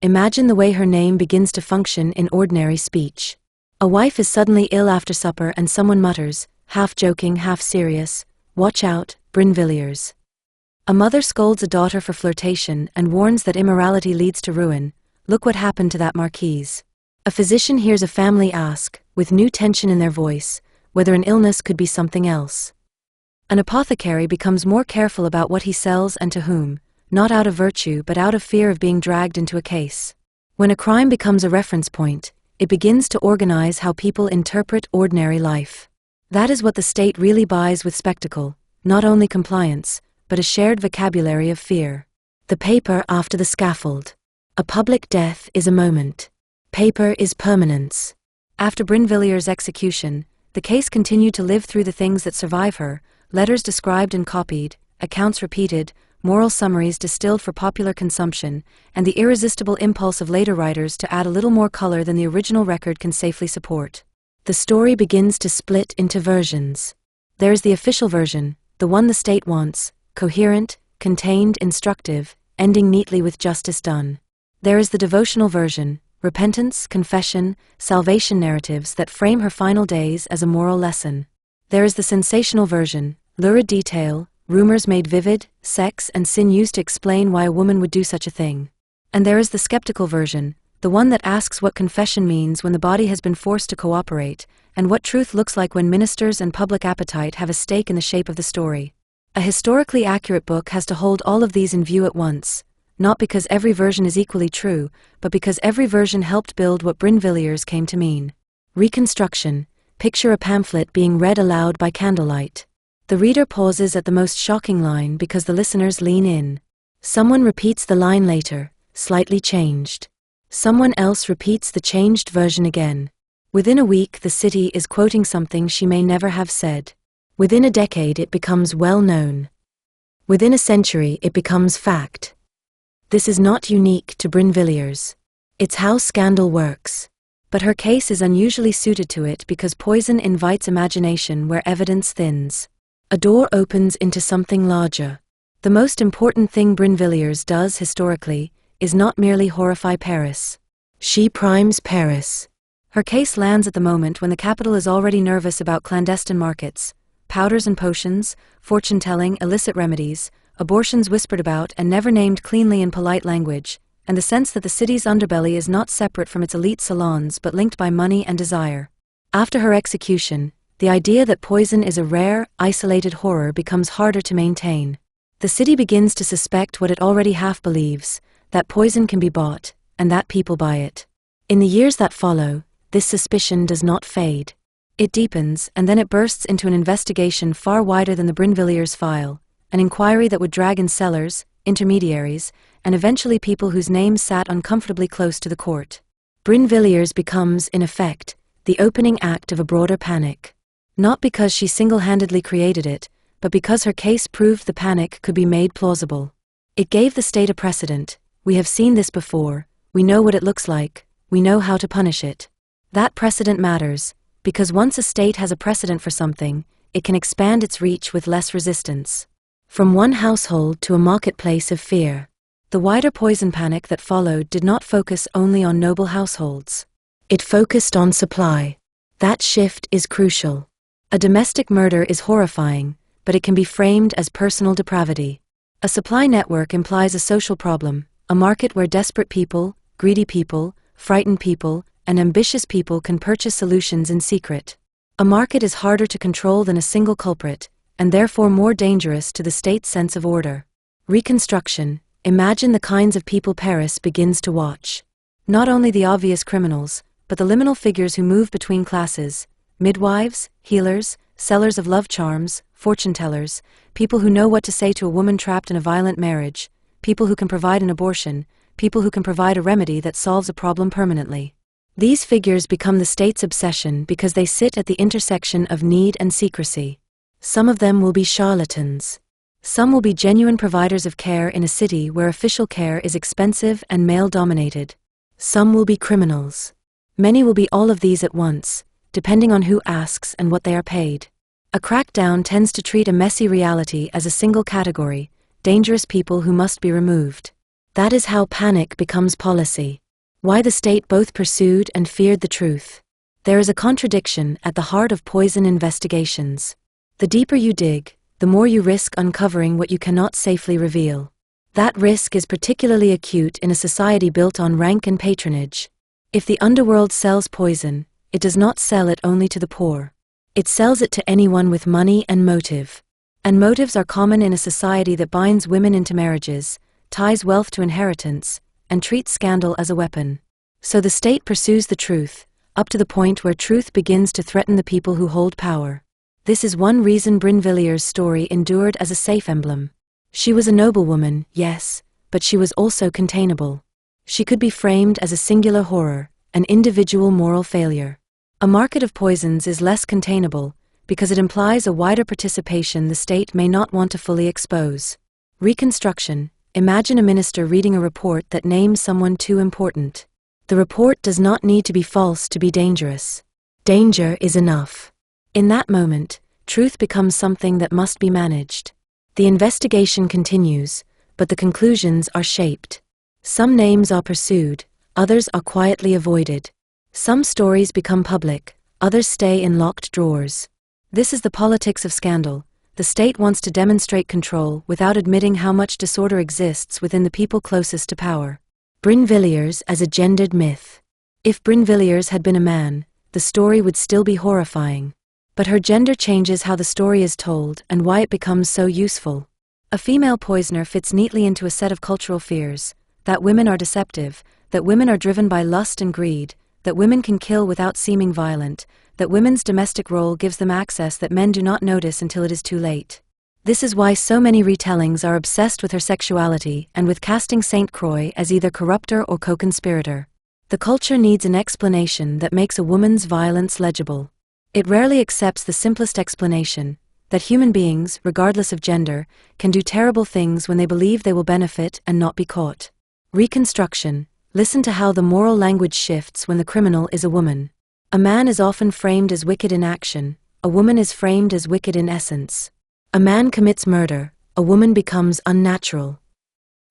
Imagine the way her name begins to function in ordinary speech. A wife is suddenly ill after supper and someone mutters, half joking, half serious, "Watch out, Brinvilliers." A mother scolds a daughter for flirtation and warns that immorality leads to ruin. "Look what happened to that Marquise." A physician hears a family ask, with new tension in their voice, whether an illness could be something else. An apothecary becomes more careful about what he sells and to whom, not out of virtue but out of fear of being dragged into a case. When a crime becomes a reference point, it begins to organize how people interpret ordinary life. That is what the state really buys with spectacle, not only compliance, but a shared vocabulary of fear. The paper after the scaffold. A public death is a moment. Paper is permanence. After Brinvilliers' execution, the case continued to live through the things that survive her: letters described and copied, accounts repeated, moral summaries distilled for popular consumption, and the irresistible impulse of later writers to add a little more color than the original record can safely support. The story begins to split into versions. There is the official version, the one the state wants: coherent, contained, instructive, ending neatly with justice done. There is the devotional version, repentance, confession, salvation narratives that frame her final days as a moral lesson. There is the sensational version, lurid detail, rumors made vivid, sex and sin used to explain why a woman would do such a thing. And there is the skeptical version, the one that asks what confession means when the body has been forced to cooperate, and what truth looks like when ministers and public appetite have a stake in the shape of the story. A historically accurate book has to hold all of these in view at once, not because every version is equally true, but because every version helped build what Brinvilliers came to mean. Reconstruction. Picture a pamphlet being read aloud by candlelight. The reader pauses at the most shocking line because the listeners lean in. Someone repeats the line later, slightly changed. Someone else repeats the changed version again. Within a week, the city is quoting something she may never have said. Within a decade, it becomes well known. Within a century, it becomes fact. This is not unique to Brinvilliers. It's how scandal works. But her case is unusually suited to it because poison invites imagination where evidence thins. A door opens into something larger. The most important thing Brinvilliers does historically is not merely horrify Paris. She primes Paris. Her case lands at the moment when the capital is already nervous about clandestine markets, powders and potions, fortune-telling, illicit remedies, abortions whispered about and never named cleanly in polite language, and the sense that the city's underbelly is not separate from its elite salons but linked by money and desire. After her execution, the idea that poison is a rare, isolated horror becomes harder to maintain. The city begins to suspect what it already half believes, that poison can be bought, and that people buy it. In the years that follow, this suspicion does not fade. It deepens, and then it bursts into an investigation far wider than the Brinvilliers file, an inquiry that would drag in sellers, intermediaries, and eventually people whose names sat uncomfortably close to the court. Brinvilliers becomes, in effect, the opening act of a broader panic. Not because she single-handedly created it, but because her case proved the panic could be made plausible. It gave the state a precedent. We have seen this before, we know what it looks like, we know how to punish it. That precedent matters, because once a state has a precedent for something, it can expand its reach with less resistance. From one household to a marketplace of fear. The wider poison panic that followed did not focus only on noble households. It focused on supply. That shift is crucial. A domestic murder is horrifying, but it can be framed as personal depravity. A supply network implies a social problem, a market where desperate people, greedy people, frightened people, and ambitious people can purchase solutions in secret. A market is harder to control than a single culprit, and therefore more dangerous to the state's sense of order. Reconstruction. Imagine the kinds of people Paris begins to watch. Not only the obvious criminals, but the liminal figures who move between classes: midwives, healers, sellers of love charms, fortune-tellers, people who know what to say to a woman trapped in a violent marriage, people who can provide an abortion, people who can provide a remedy that solves a problem permanently. These figures become the state's obsession because they sit at the intersection of need and secrecy. Some of them will be charlatans. Some will be genuine providers of care in a city where official care is expensive and male-dominated. Some will be criminals. Many will be all of these at once, depending on who asks and what they are paid. A crackdown tends to treat a messy reality as a single category: dangerous people who must be removed. That is how panic becomes policy. Why the state both pursued and feared the truth. There is a contradiction at the heart of poison investigations. The deeper you dig, the more you risk uncovering what you cannot safely reveal. That risk is particularly acute in a society built on rank and patronage. If the underworld sells poison, it does not sell it only to the poor. It sells it to anyone with money and motive. And motives are common in a society that binds women into marriages, ties wealth to inheritance, and treats scandal as a weapon. So the state pursues the truth, up to the point where truth begins to threaten the people who hold power. This is one reason Brinvilliers' story endured as a safe emblem. She was a noblewoman, yes, but she was also containable. She could be framed as a singular horror, an individual moral failure. A market of poisons is less containable, because it implies a wider participation the state may not want to fully expose. Reconstruction. Imagine a minister reading a report that names someone too important. The report does not need to be false to be dangerous. Danger is enough. In that moment, truth becomes something that must be managed. The investigation continues, but the conclusions are shaped. Some names are pursued, others are quietly avoided. Some stories become public, others stay in locked drawers. This is the politics of scandal. The state wants to demonstrate control without admitting how much disorder exists within the people closest to power. Brinvilliers as a gendered myth. If Brinvilliers had been a man, the story would still be horrifying. But her gender changes how the story is told and why it becomes so useful. A female poisoner fits neatly into a set of cultural fears: that women are deceptive, that women are driven by lust and greed, that women can kill without seeming violent, that women's domestic role gives them access that men do not notice until it is too late. This is why so many retellings are obsessed with her sexuality and with casting Saint Croix as either corrupter or co-conspirator. The culture needs an explanation that makes a woman's violence legible. It rarely accepts the simplest explanation, that human beings, regardless of gender, can do terrible things when they believe they will benefit and not be caught. Reconstruction. Listen to how the moral language shifts when the criminal is a woman. A man is often framed as wicked in action, a woman is framed as wicked in essence. A man commits murder, a woman becomes unnatural.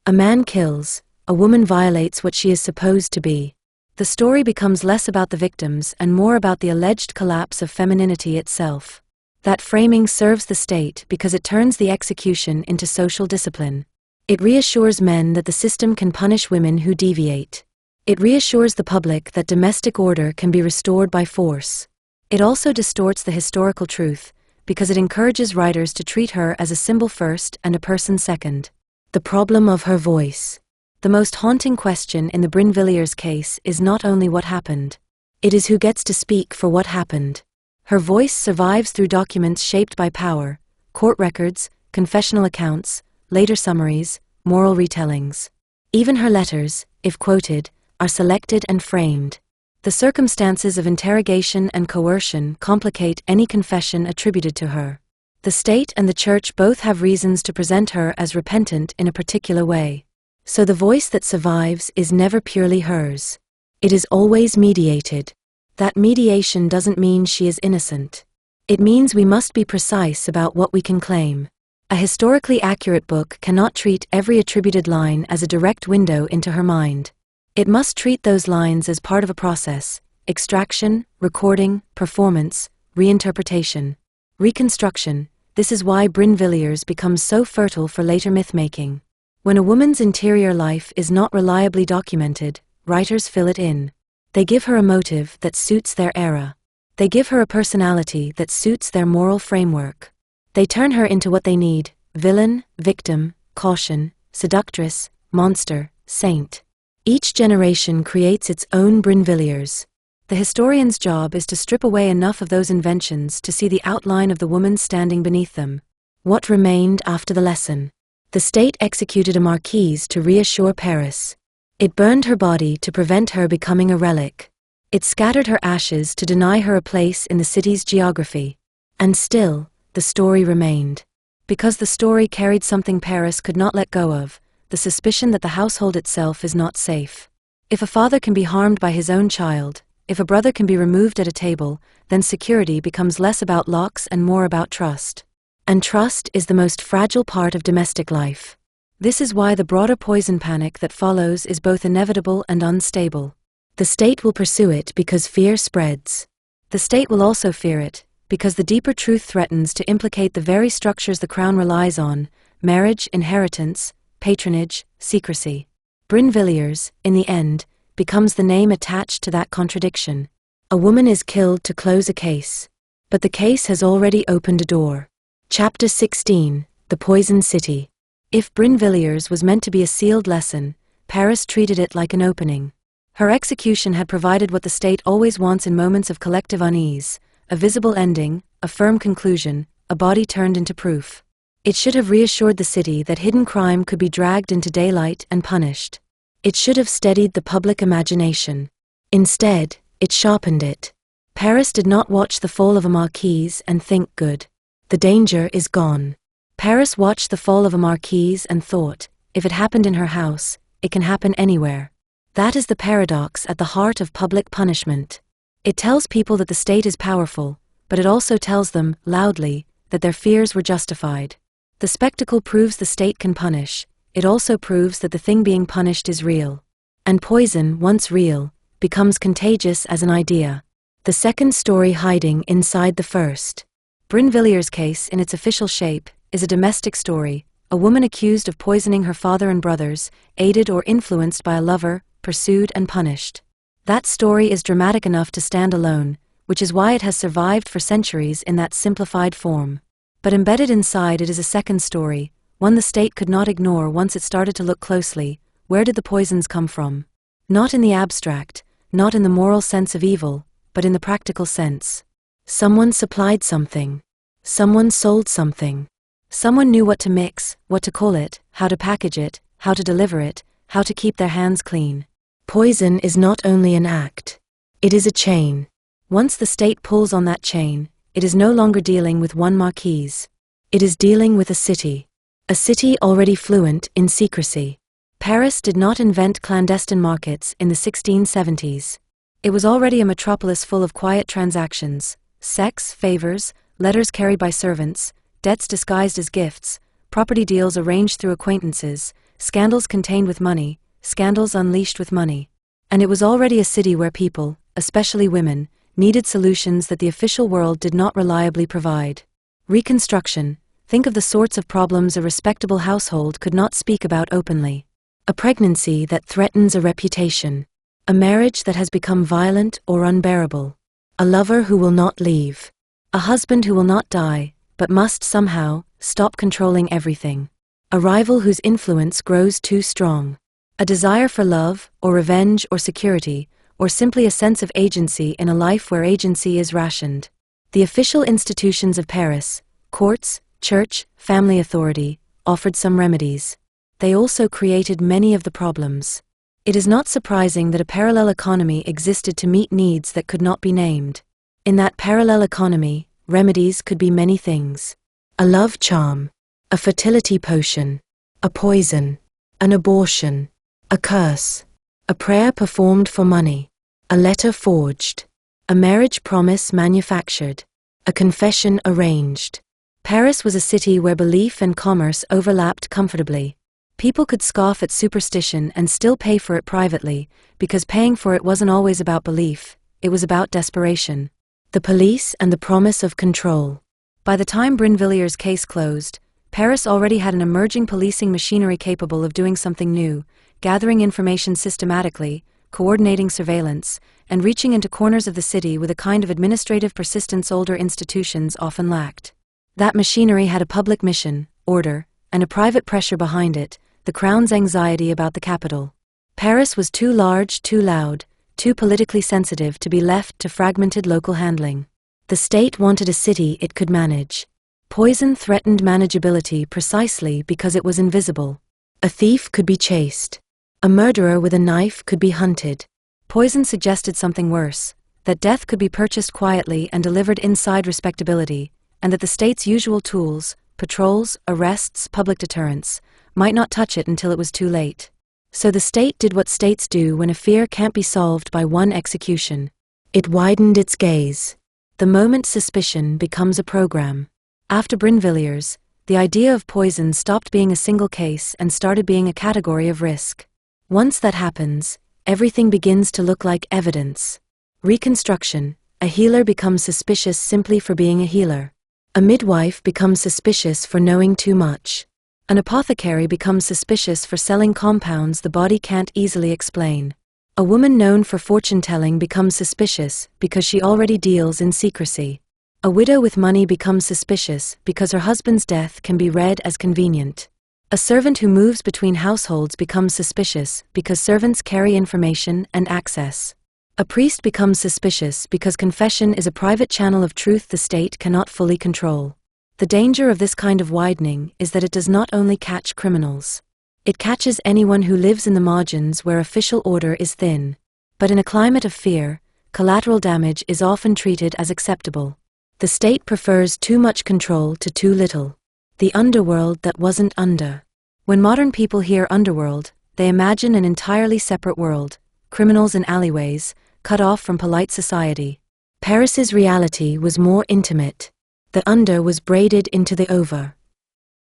A man kills, a woman violates what she is supposed to be. The story becomes less about the victims and more about the alleged collapse of femininity itself. That framing serves the state because it turns the execution into social discipline. It reassures men that the system can punish women who deviate. It reassures the public that domestic order can be restored by force. It also distorts the historical truth, because it encourages writers to treat her as a symbol first and a person second. The problem of her voice. The most haunting question in the Brinvilliers case is not only what happened. It is who gets to speak for what happened. Her voice survives through documents shaped by power: court records, confessional accounts, later summaries, moral retellings. Even her letters, if quoted, are selected and framed. The circumstances of interrogation and coercion complicate any confession attributed to her. The state and the church both have reasons to present her as repentant in a particular way. So the voice that survives is never purely hers. It is always mediated. That mediation doesn't mean she is innocent. It means we must be precise about what we can claim. A historically accurate book cannot treat every attributed line as a direct window into her mind. It must treat those lines as part of a process, extraction, recording, performance, reinterpretation. Reconstruction. This is why Brinvilliers becomes so fertile for later myth-making. When a woman's interior life is not reliably documented, writers fill it in. They give her a motive that suits their era. They give her a personality that suits their moral framework. They turn her into what they need: villain, victim, caution, seductress, monster, saint. Each generation creates its own Brinvilliers. The historian's job is to strip away enough of those inventions to see the outline of the woman standing beneath them. What remained after the lesson? The state executed a Marquise to reassure Paris. It burned her body to prevent her becoming a relic. It scattered her ashes to deny her a place in the city's geography. And still, the story remained. Because the story carried something Paris could not let go of, the suspicion that the household itself is not safe. If a father can be harmed by his own child, if a brother can be removed at a table, then security becomes less about locks and more about trust. And trust is the most fragile part of domestic life. This is why the broader poison panic that follows is both inevitable and unstable. The state will pursue it because fear spreads. The state will also fear it, because the deeper truth threatens to implicate the very structures the crown relies on: marriage, inheritance, patronage, secrecy. Brinvilliers, in the end, becomes the name attached to that contradiction. A woman is killed to close a case. But the case has already opened a door. Chapter 16, The Poison City. If Brinvilliers was meant to be a sealed lesson, Paris treated it like an opening. Her execution had provided what the state always wants in moments of collective unease: a visible ending, a firm conclusion, a body turned into proof. It should have reassured the city that hidden crime could be dragged into daylight and punished. It should have steadied the public imagination. Instead, it sharpened it. Paris did not watch the fall of a Marquise and think, good. The danger is gone. Paris watched the fall of a Marquise and thought, if it happened in her house, it can happen anywhere. That is the paradox at the heart of public punishment. It tells people that the state is powerful, but it also tells them, loudly, that their fears were justified. The spectacle proves the state can punish. It also proves that the thing being punished is real. And poison, once real, becomes contagious as an idea. The second story hiding inside the first. Brinvilliers' case, in its official shape, is a domestic story: a woman accused of poisoning her father and brothers, aided or influenced by a lover, pursued and punished. That story is dramatic enough to stand alone, which is why it has survived for centuries in that simplified form. But embedded inside it is a second story, one the state could not ignore once it started to look closely. Where did the poisons come from? Not in the abstract, not in the moral sense of evil, but in the practical sense. Someone supplied something. Someone sold something. Someone knew what to mix, what to call it, how to package it, how to deliver it, how to keep their hands clean. Poison is not only an act. It is a chain. Once the state pulls on that chain, it is no longer dealing with one Marquise. It is dealing with a city. A city already fluent in secrecy. Paris did not invent clandestine markets in the 1670s. It was already a metropolis full of quiet transactions: sex, favors, letters carried by servants, debts disguised as gifts, property deals arranged through acquaintances, scandals contained with money, scandals unleashed with money. And it was already a city where people, especially women, needed solutions that the official world did not reliably provide. Reconstruction. Think of the sorts of problems a respectable household could not speak about openly. A pregnancy that threatens a reputation. A marriage that has become violent or unbearable. A lover who will not leave. A husband who will not die, but must somehow stop controlling everything. A rival whose influence grows too strong. A desire for love, or revenge, or security, or simply a sense of agency in a life where agency is rationed. The official institutions of Paris, courts, church, family authority, offered some remedies. They also created many of the problems. It is not surprising that a parallel economy existed to meet needs that could not be named. In that parallel economy, remedies could be many things. A love charm, a fertility potion, a poison, an abortion, a curse, a prayer performed for money, a letter forged, a marriage promise manufactured, a confession arranged. Paris was a city where belief and commerce overlapped comfortably. People could scoff at superstition and still pay for it privately, because paying for it wasn't always about belief, it was about desperation. The police and the promise of control. By the time Brinvilliers' case closed, Paris already had an emerging policing machinery capable of doing something new, gathering information systematically, coordinating surveillance, and reaching into corners of the city with a kind of administrative persistence older institutions often lacked. That machinery had a public mission, order, and a private pressure behind it, the Crown's anxiety about the capital. Paris was too large, too loud, too politically sensitive to be left to fragmented local handling. The state wanted a city it could manage. Poison threatened manageability precisely because it was invisible. A thief could be chased. A murderer with a knife could be hunted. Poison suggested something worse, that death could be purchased quietly and delivered inside respectability, and that the state's usual tools, patrols, arrests, public deterrence, might not touch it until it was too late. So the state did what states do when a fear can't be solved by one execution. It widened its gaze. The moment suspicion becomes a program. After Brinvilliers, the idea of poison stopped being a single case and started being a category of risk. Once that happens, everything begins to look like evidence. Reconstruction, a healer becomes suspicious simply for being a healer. A midwife becomes suspicious for knowing too much. An apothecary becomes suspicious for selling compounds the body can't easily explain. A woman known for fortune-telling becomes suspicious because she already deals in secrecy. A widow with money becomes suspicious because her husband's death can be read as convenient. A servant who moves between households becomes suspicious because servants carry information and access. A priest becomes suspicious because confession is a private channel of truth the state cannot fully control. The danger of this kind of widening is that it does not only catch criminals. It catches anyone who lives in the margins where official order is thin. But in a climate of fear, collateral damage is often treated as acceptable. The state prefers too much control to too little. The underworld that wasn't under. When modern people hear underworld, they imagine an entirely separate world, criminals in alleyways, cut off from polite society. Paris's reality was more intimate. The under was braided into the over.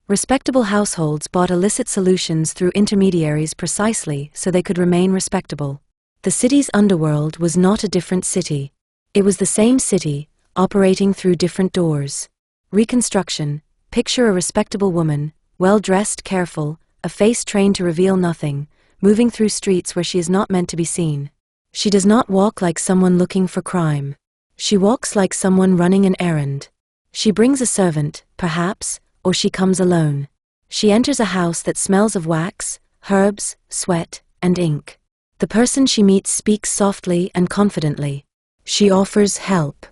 Respectable households bought illicit solutions through intermediaries precisely so they could remain respectable. The city's underworld was not a different city. It was the same city, operating through different doors. Reconstruction, picture a respectable woman, well-dressed, careful, a face trained to reveal nothing, moving through streets where she is not meant to be seen. She does not walk like someone looking for crime. She walks like someone running an errand. She brings a servant, perhaps, or she comes alone. She enters a house that smells of wax, herbs, sweat, and ink. The person she meets speaks softly and confidently. She offers help.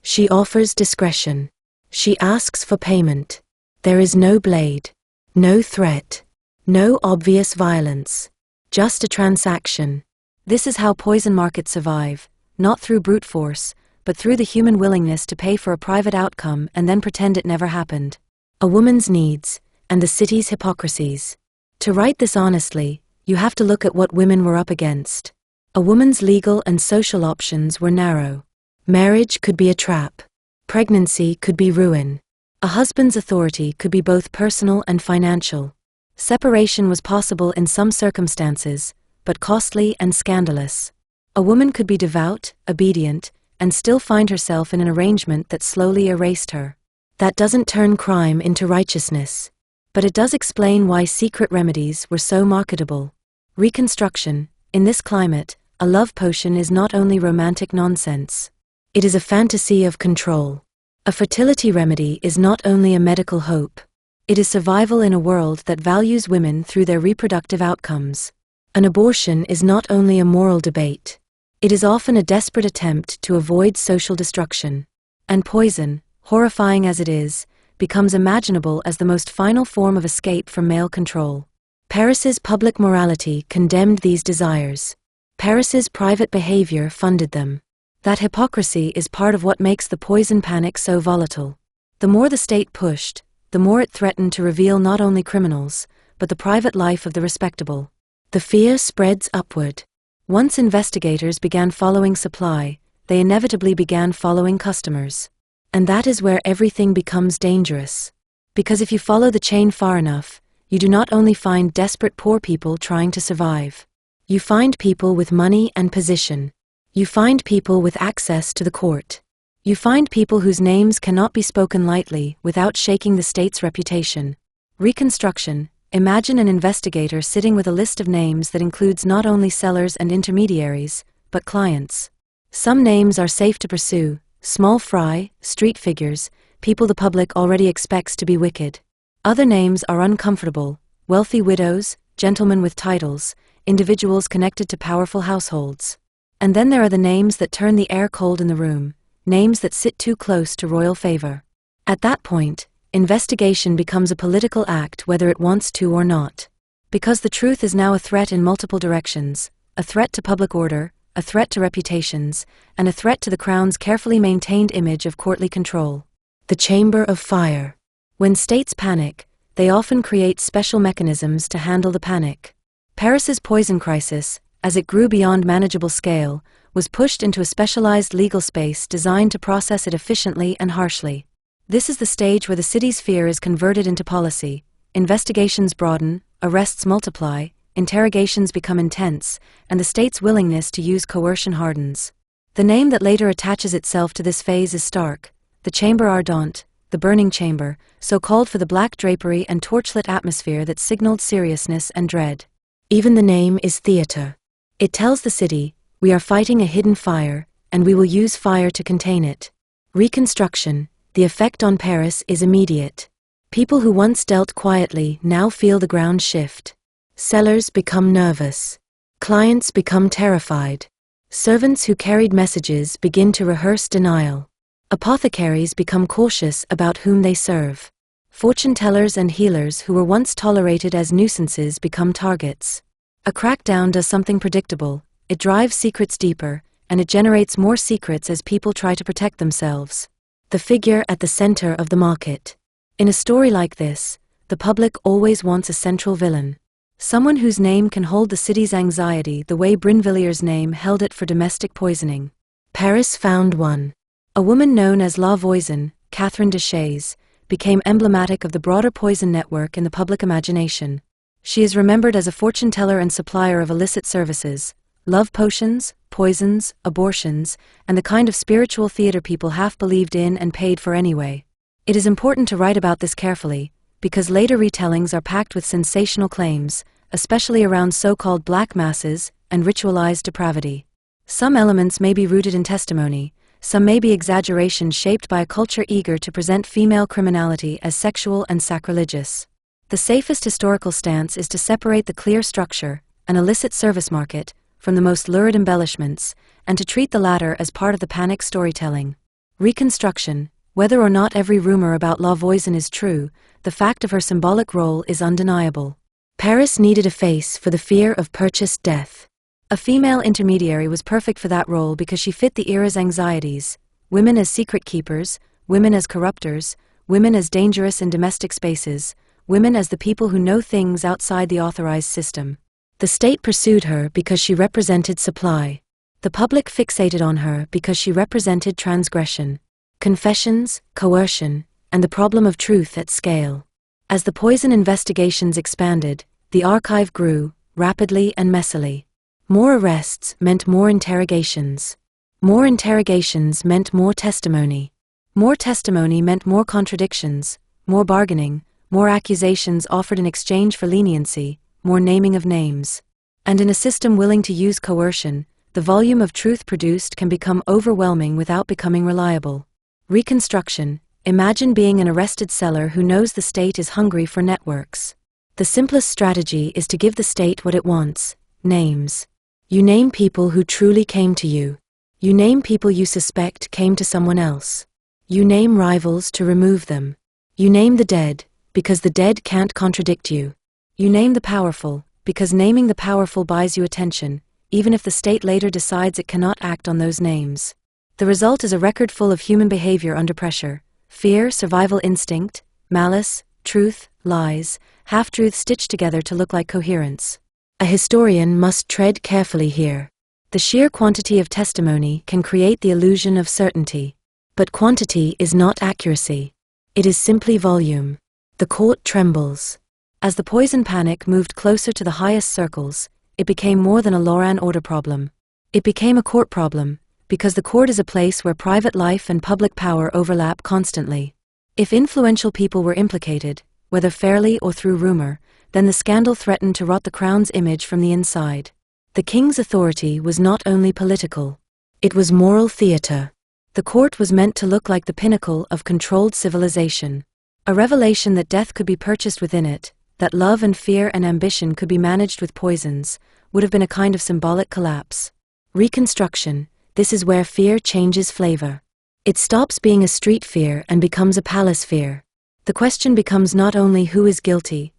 She offers discretion. She asks for payment. There is no blade, no threat, no obvious violence. Just a transaction. This is how poison markets survive, not through brute force, but through the human willingness to pay for a private outcome and then pretend it never happened. A woman's needs, and the city's hypocrisies. To write this honestly, you have to look at what women were up against. A woman's legal and social options were narrow. Marriage could be a trap. Pregnancy could be ruin. A husband's authority could be both personal and financial. Separation was possible in some circumstances, but costly and scandalous. A woman could be devout, obedient, and still find herself in an arrangement that slowly erased her. That doesn't turn crime into righteousness. But it does explain why secret remedies were so marketable. Reconstruction, in this climate, a love potion is not only romantic nonsense. It is a fantasy of control. A fertility remedy is not only a medical hope. It is survival in a world that values women through their reproductive outcomes. An abortion is not only a moral debate. It is often a desperate attempt to avoid social destruction. And poison, horrifying as it is, becomes imaginable as the most final form of escape from male control. Paris's public morality condemned these desires. Paris's private behaviour funded them. That hypocrisy is part of what makes the poison panic so volatile. The more the state pushed, the more it threatened to reveal not only criminals, but the private life of the respectable. The fear spreads upward. Once investigators began following supply, they inevitably began following customers. And that is where everything becomes dangerous. Because if you follow the chain far enough, you do not only find desperate poor people trying to survive. You find people with money and position. You find people with access to the court. You find people whose names cannot be spoken lightly without shaking the state's reputation. Reconstruction. Imagine an investigator sitting with a list of names that includes not only sellers and intermediaries, but clients. Some names are safe to pursue: small fry, street figures, people the public already expects to be wicked. Other names are uncomfortable: wealthy widows, gentlemen with titles, individuals connected to powerful households. And then there are the names that turn the air cold in the room, names that sit too close to royal favor. At that point, investigation becomes a political act whether it wants to or not. Because the truth is now a threat in multiple directions: a threat to public order, a threat to reputations, and a threat to the crown's carefully maintained image of courtly control. The chamber of fire. When states panic, they often create special mechanisms to handle the panic. Paris's poison crisis, as it grew beyond manageable scale, was pushed into a specialized legal space designed to process it efficiently and harshly. This is the stage where the city's fear is converted into policy. Investigations broaden, arrests multiply, interrogations become intense, and the state's willingness to use coercion hardens. The name that later attaches itself to this phase is stark: the Chamber Ardente, the burning chamber, so called for the black drapery and torchlit atmosphere that signaled seriousness and dread. Even the name is theater. It tells the city, we are fighting a hidden fire, and we will use fire to contain it. Reconstruction. The effect on Paris is immediate. People who once dealt quietly now feel the ground shift. Sellers become nervous. Clients become terrified. Servants who carried messages begin to rehearse denial. Apothecaries become cautious about whom they serve. Fortune-tellers and healers who were once tolerated as nuisances become targets. A crackdown does something predictable: it drives secrets deeper, and it generates more secrets as people try to protect themselves. The figure at the center of the market. In a story like this, the public always wants a central villain. Someone whose name can hold the city's anxiety the way Brinvilliers' name held it for domestic poisoning. Paris found one. A woman known as La Voisin, Catherine de Chaise, became emblematic of the broader poison network in the public imagination. She is remembered as a fortune-teller and supplier of illicit services: love potions, poisons, abortions, and the kind of spiritual theater people half believed in and paid for anyway. It is important to write about this carefully, because later retellings are packed with sensational claims, especially around so-called black masses and ritualized depravity. Some elements may be rooted in testimony, some may be exaggerations shaped by a culture eager to present female criminality as sexual and sacrilegious. The safest historical stance is to separate the clear structure, an illicit service market, from the most lurid embellishments, and to treat the latter as part of the panic storytelling. Reconstruction. Whether or not every rumor about La Voisin is true, the fact of her symbolic role is undeniable. Paris needed a face for the fear of purchased death. A female intermediary was perfect for that role because she fit the era's anxieties: women as secret keepers, women as corruptors, women as dangerous in domestic spaces, women as the people who know things outside the authorized system. The state pursued her because she represented supply. The public fixated on her because she represented transgression, confessions, coercion, and the problem of truth at scale. As the poison investigations expanded, the archive grew, rapidly and messily. More arrests meant more interrogations. More interrogations meant more testimony. More testimony meant more contradictions, more bargaining, more accusations offered in exchange for leniency, more naming of names. And in a system willing to use coercion, the volume of truth produced can become overwhelming without becoming reliable. Reconstruction. Imagine being an arrested seller who knows the state is hungry for networks. The simplest strategy is to give the state what it wants: names. You name people who truly came to you. You name people you suspect came to someone else. You name rivals to remove them. You name the dead, because the dead can't contradict you. You name the powerful, because naming the powerful buys you attention, even if the state later decides it cannot act on those names. The result is a record full of human behavior under pressure: fear, survival instinct, malice, truth, lies, half-truths stitched together to look like coherence. A historian must tread carefully here. The sheer quantity of testimony can create the illusion of certainty. But quantity is not accuracy. It is simply volume. The court trembles. As the poison panic moved closer to the highest circles, it became more than a law and order problem. It became a court problem, because the court is a place where private life and public power overlap constantly. If influential people were implicated, whether fairly or through rumor, then the scandal threatened to rot the crown's image from the inside. The king's authority was not only political. It was moral theater. The court was meant to look like the pinnacle of controlled civilization. A revelation that death could be purchased within it, that love and fear and ambition could be managed with poisons, would have been a kind of symbolic collapse. Reconstruction, this is where fear changes flavor. It stops being a street fear and becomes a palace fear. The question becomes not only who is guilty,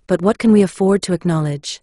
but what can we afford to acknowledge?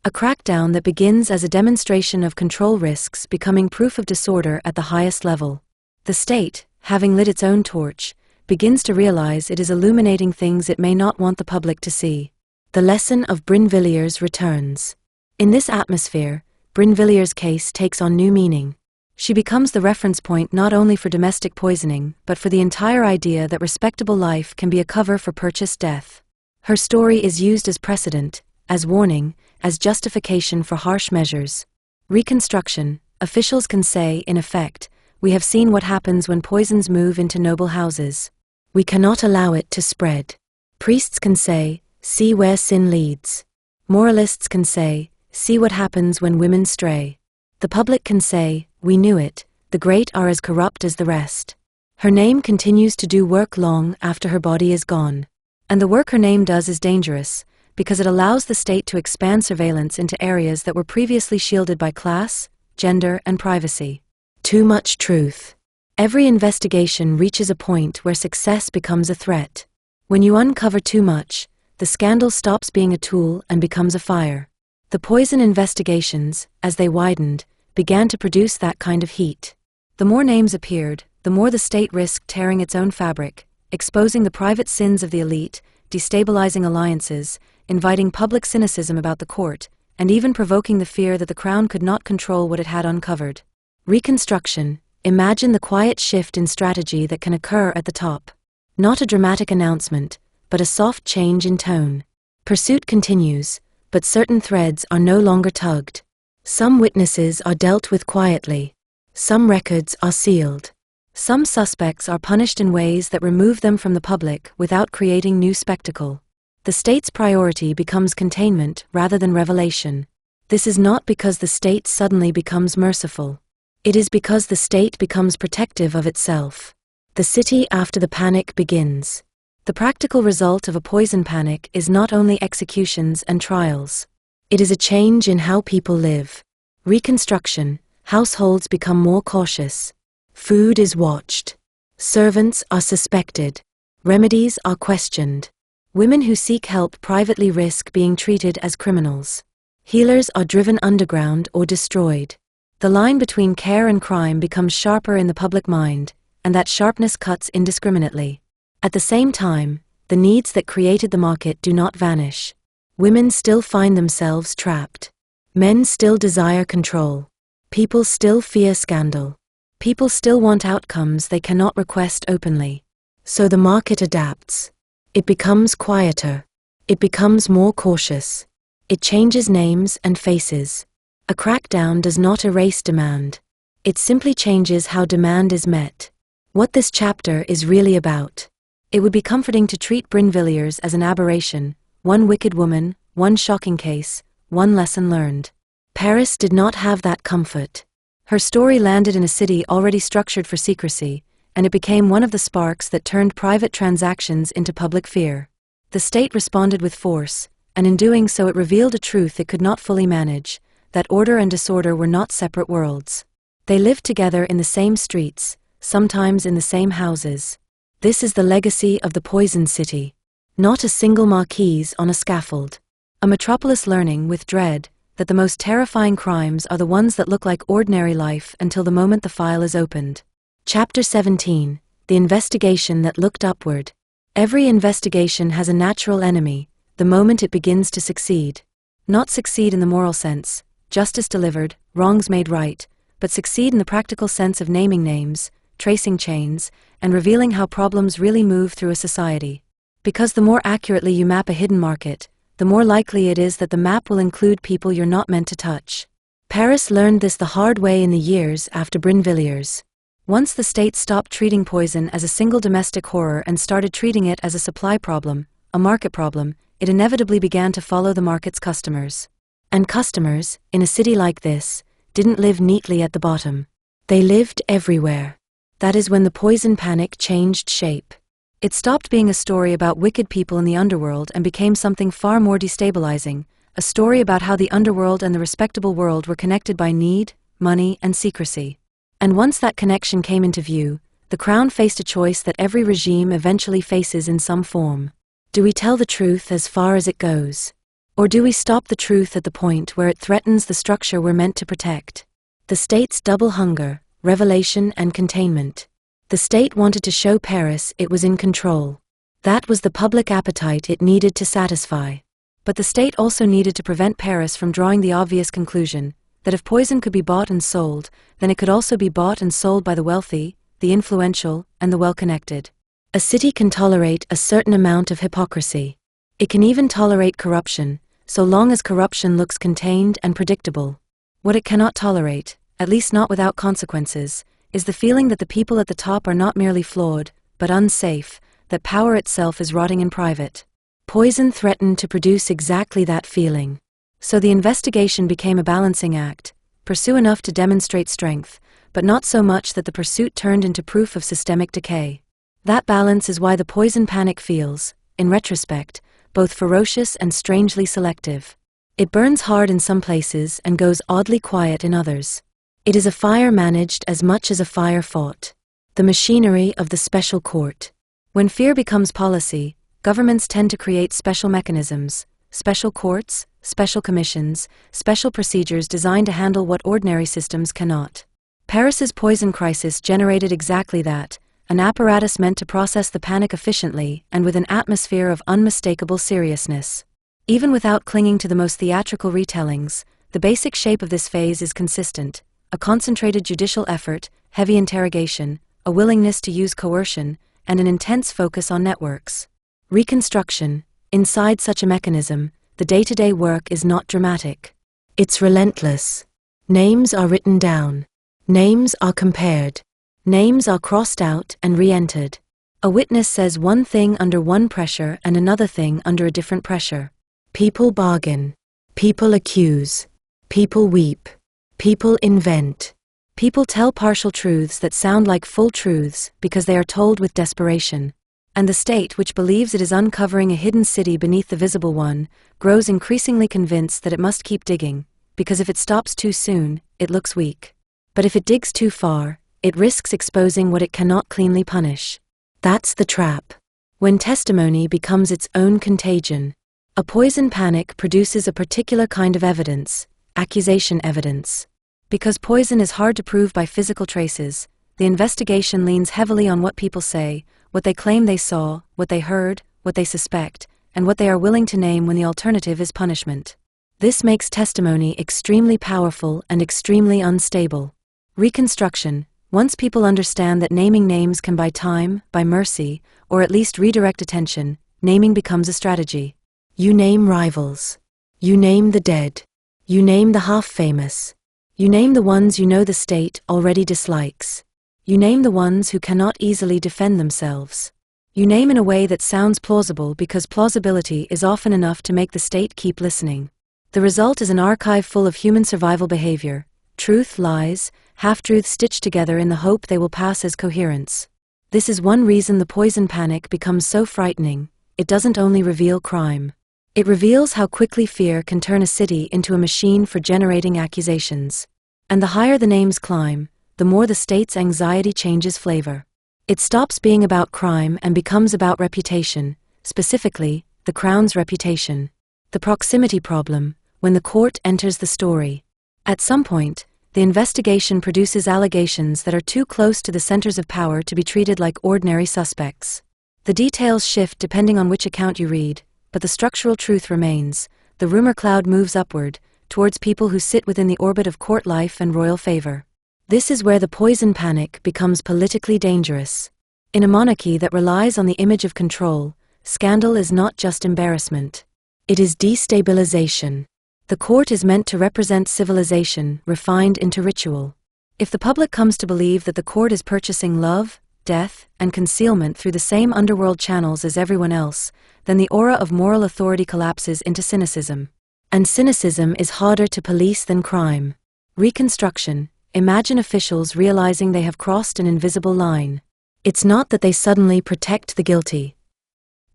A crackdown that begins as a demonstration of control risks becoming proof of disorder at the highest level. The state, having lit its own torch, begins to realize it is illuminating things it may not want the public to see. The lesson of Brinvilliers returns. In this atmosphere, Brinvilliers' case takes on new meaning. She becomes the reference point not only for domestic poisoning, but for the entire idea that respectable life can be a cover for purchased death. Her story is used as precedent, as warning, as justification for harsh measures. Reconstruction, officials can say, in effect, we have seen what happens when poisons move into noble houses. We cannot allow it to spread. Priests can say, see where sin leads. Moralists can say, see what happens when women stray. The public can say, we knew it, the great are as corrupt as the rest. Her name continues to do work long after her body is gone. And the work her name does is dangerous, because it allows the state to expand surveillance into areas that were previously shielded by class, gender, and privacy. Too much truth. Every investigation reaches a point where success becomes a threat. When you uncover too much, the scandal stops being a tool and becomes a fire. The poison investigations, as they widened, began to produce that kind of heat. The more names appeared, the more the state risked tearing its own fabric, exposing the private sins of the elite, destabilizing alliances, inviting public cynicism about the court, and even provoking the fear that the crown could not control what it had uncovered. Reconstruction, imagine the quiet shift in strategy that can occur at the top. Not a dramatic announcement, but a soft change in tone. Pursuit continues, but certain threads are no longer tugged. Some witnesses are dealt with quietly. Some records are sealed. Some suspects are punished in ways that remove them from the public without creating new spectacle. The state's priority becomes containment rather than revelation. This is not because the state suddenly becomes merciful. It is because the state becomes protective of itself. The city after the panic begins. The practical result of a poison panic is not only executions and trials. It is a change in how people live. Reconstruction, households become more cautious. Food is watched. Servants are suspected. Remedies are questioned. Women who seek help privately risk being treated as criminals. Healers are driven underground or destroyed. The line between care and crime becomes sharper in the public mind, and that sharpness cuts indiscriminately. At the same time, the needs that created the market do not vanish. Women still find themselves trapped. Men still desire control. People still fear scandal. People still want outcomes they cannot request openly. So the market adapts. It becomes quieter. It becomes more cautious. It changes names and faces. A crackdown does not erase demand. It simply changes how demand is met. What this chapter is really about. It would be comforting to treat Brinvilliers as an aberration, one wicked woman, one shocking case, one lesson learned. Paris did not have that comfort. Her story landed in a city already structured for secrecy, and it became one of the sparks that turned private transactions into public fear. The state responded with force, and in doing so it revealed a truth it could not fully manage, that order and disorder were not separate worlds. They lived together in the same streets, sometimes in the same houses. This is the legacy of the poisoned city. Not a single Marquise on a scaffold. A metropolis learning with dread that the most terrifying crimes are the ones that look like ordinary life until the moment the file is opened. Chapter 17, The Investigation That Looked Upward. Every investigation has a natural enemy, the moment it begins to succeed. Not succeed in the moral sense, justice delivered, wrongs made right, but succeed in the practical sense of naming names, tracing chains, and revealing how problems really move through a society. Because the more accurately you map a hidden market, the more likely it is that the map will include people you're not meant to touch. Paris learned this the hard way in the years after Brinvilliers. Once the state stopped treating poison as a single domestic horror and started treating it as a supply problem, a market problem, it inevitably began to follow the market's customers. And customers, in a city like this, didn't live neatly at the bottom. They lived everywhere. That is when the poison panic changed shape. It stopped being a story about wicked people in the underworld and became something far more destabilizing, a story about how the underworld and the respectable world were connected by need, money, and secrecy. And once that connection came into view, the crown faced a choice that every regime eventually faces in some form. Do we tell the truth as far as it goes? Or do we stop the truth at the point where it threatens the structure we're meant to protect? The state's double hunger, revelation and containment. The state wanted to show Paris it was in control. That was the public appetite it needed to satisfy. But the state also needed to prevent Paris from drawing the obvious conclusion that if poison could be bought and sold, then it could also be bought and sold by the wealthy, the influential, and the well-connected. A city can tolerate a certain amount of hypocrisy. It can even tolerate corruption, so long as corruption looks contained and predictable. What it cannot tolerate, at least not without consequences, is the feeling that the people at the top are not merely flawed, but unsafe, that power itself is rotting in private. Poison threatened to produce exactly that feeling. So the investigation became a balancing act, pursue enough to demonstrate strength, but not so much that the pursuit turned into proof of systemic decay. That balance is why the poison panic feels, in retrospect, both ferocious and strangely selective. It burns hard in some places and goes oddly quiet in others. It is a fire managed as much as a fire fought. The machinery of the special court. When fear becomes policy, governments tend to create special mechanisms, special courts, special commissions, special procedures designed to handle what ordinary systems cannot. Paris's poison crisis generated exactly that, an apparatus meant to process the panic efficiently and with an atmosphere of unmistakable seriousness. Even without clinging to the most theatrical retellings, the basic shape of this phase is consistent: a concentrated judicial effort, heavy interrogation, a willingness to use coercion, and an intense focus on networks. Reconstruction. Inside such a mechanism, the day-to-day work is not dramatic. It's relentless. Names are written down. Names are compared. Names are crossed out and re-entered. A witness says one thing under one pressure and another thing under a different pressure. People bargain. People accuse. People weep. People invent. People tell partial truths that sound like full truths because they are told with desperation. And the state, which believes it is uncovering a hidden city beneath the visible one, grows increasingly convinced that it must keep digging, because if it stops too soon, it looks weak. But if it digs too far, it risks exposing what it cannot cleanly punish. That's the trap. When testimony becomes its own contagion. A poison panic produces a particular kind of evidence, accusation evidence. Because poison is hard to prove by physical traces, the investigation leans heavily on what people say, what they claim they saw, what they heard, what they suspect, and what they are willing to name when the alternative is punishment. This makes testimony extremely powerful and extremely unstable. Reconstruction. Once people understand that naming names can buy time, buy mercy, or at least redirect attention, naming becomes a strategy. You name rivals. You name the dead. You name the half-famous. You name the ones you know the state already dislikes. You name the ones who cannot easily defend themselves. You name in a way that sounds plausible because plausibility is often enough to make the state keep listening. The result is an archive full of human survival behavior, truth, lies, half-truths stitched together in the hope they will pass as coherence. This is one reason the poison panic becomes so frightening. It doesn't only reveal crime. It reveals how quickly fear can turn a city into a machine for generating accusations. And the higher the names climb, the more the state's anxiety changes flavor. It stops being about crime and becomes about reputation, specifically, the crown's reputation. The proximity problem, when the court enters the story. At some point, the investigation produces allegations that are too close to the centers of power to be treated like ordinary suspects. The details shift depending on which account you read, but the structural truth remains. The rumor cloud moves upward, towards people who sit within the orbit of court life and royal favor. This is where the poison panic becomes politically dangerous. In a monarchy that relies on the image of control, scandal is not just embarrassment. It is destabilization. The court is meant to represent civilization, refined into ritual. If the public comes to believe that the court is purchasing love, death, and concealment through the same underworld channels as everyone else, then the aura of moral authority collapses into cynicism. And cynicism is harder to police than crime. Reconstruction. Imagine officials realizing they have crossed an invisible line. It's not that they suddenly protect the guilty.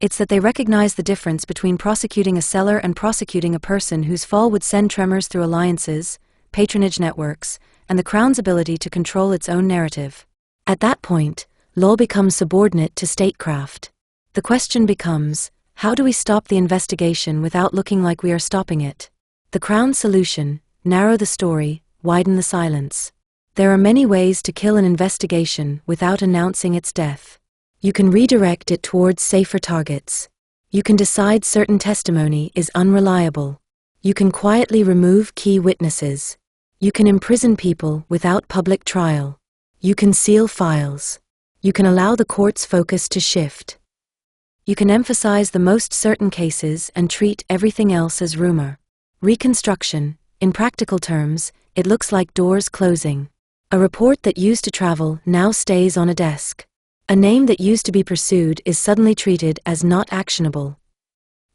It's that they recognize the difference between prosecuting a seller and prosecuting a person whose fall would send tremors through alliances, patronage networks, and the Crown's ability to control its own narrative. At that point, law becomes subordinate to statecraft. The question becomes, how do we stop the investigation without looking like we are stopping it? The Crown's solution: narrow the story, widen the silence. There are many ways to kill an investigation without announcing its death. You can redirect it towards safer targets. You can decide certain testimony is unreliable. You can quietly remove key witnesses. You can imprison people without public trial. You can seal files. You can allow the court's focus to shift. You can emphasize the most certain cases and treat everything else as rumor. Reconstruction. In practical terms, it looks like doors closing. A report that used to travel now stays on a desk. A name that used to be pursued is suddenly treated as not actionable.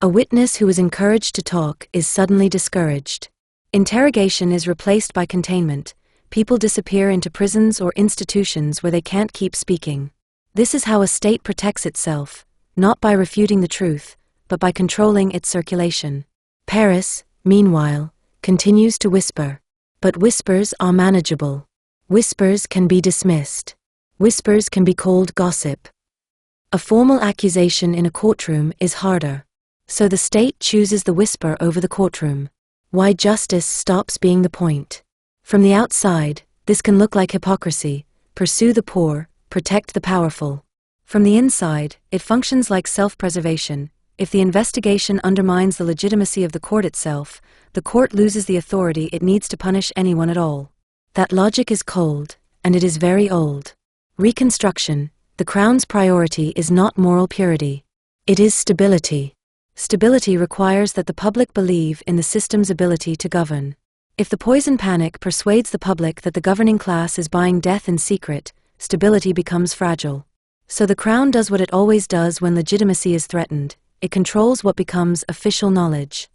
A witness who was encouraged to talk is suddenly discouraged. Interrogation is replaced by containment. People disappear into prisons or institutions where they can't keep speaking. This is how a state protects itself, not by refuting the truth, but by controlling its circulation. Paris, meanwhile, continues to whisper. But whispers are manageable. Whispers can be dismissed. Whispers can be called gossip. A formal accusation in a courtroom is harder. So the state chooses the whisper over the courtroom. Why justice stops being the point. From the outside, this can look like hypocrisy: pursue the poor, protect the powerful. From the inside, it functions like self-preservation. If the investigation undermines the legitimacy of the court itself, the court loses the authority it needs to punish anyone at all. That logic is cold, and it is very old. Reconstruction. The Crown's priority is not moral purity. It is stability. Stability requires that the public believe in the system's ability to govern. If the poison panic persuades the public that the governing class is buying death in secret, stability becomes fragile. So the Crown does what it always does when legitimacy is threatened: it controls what becomes official knowledge.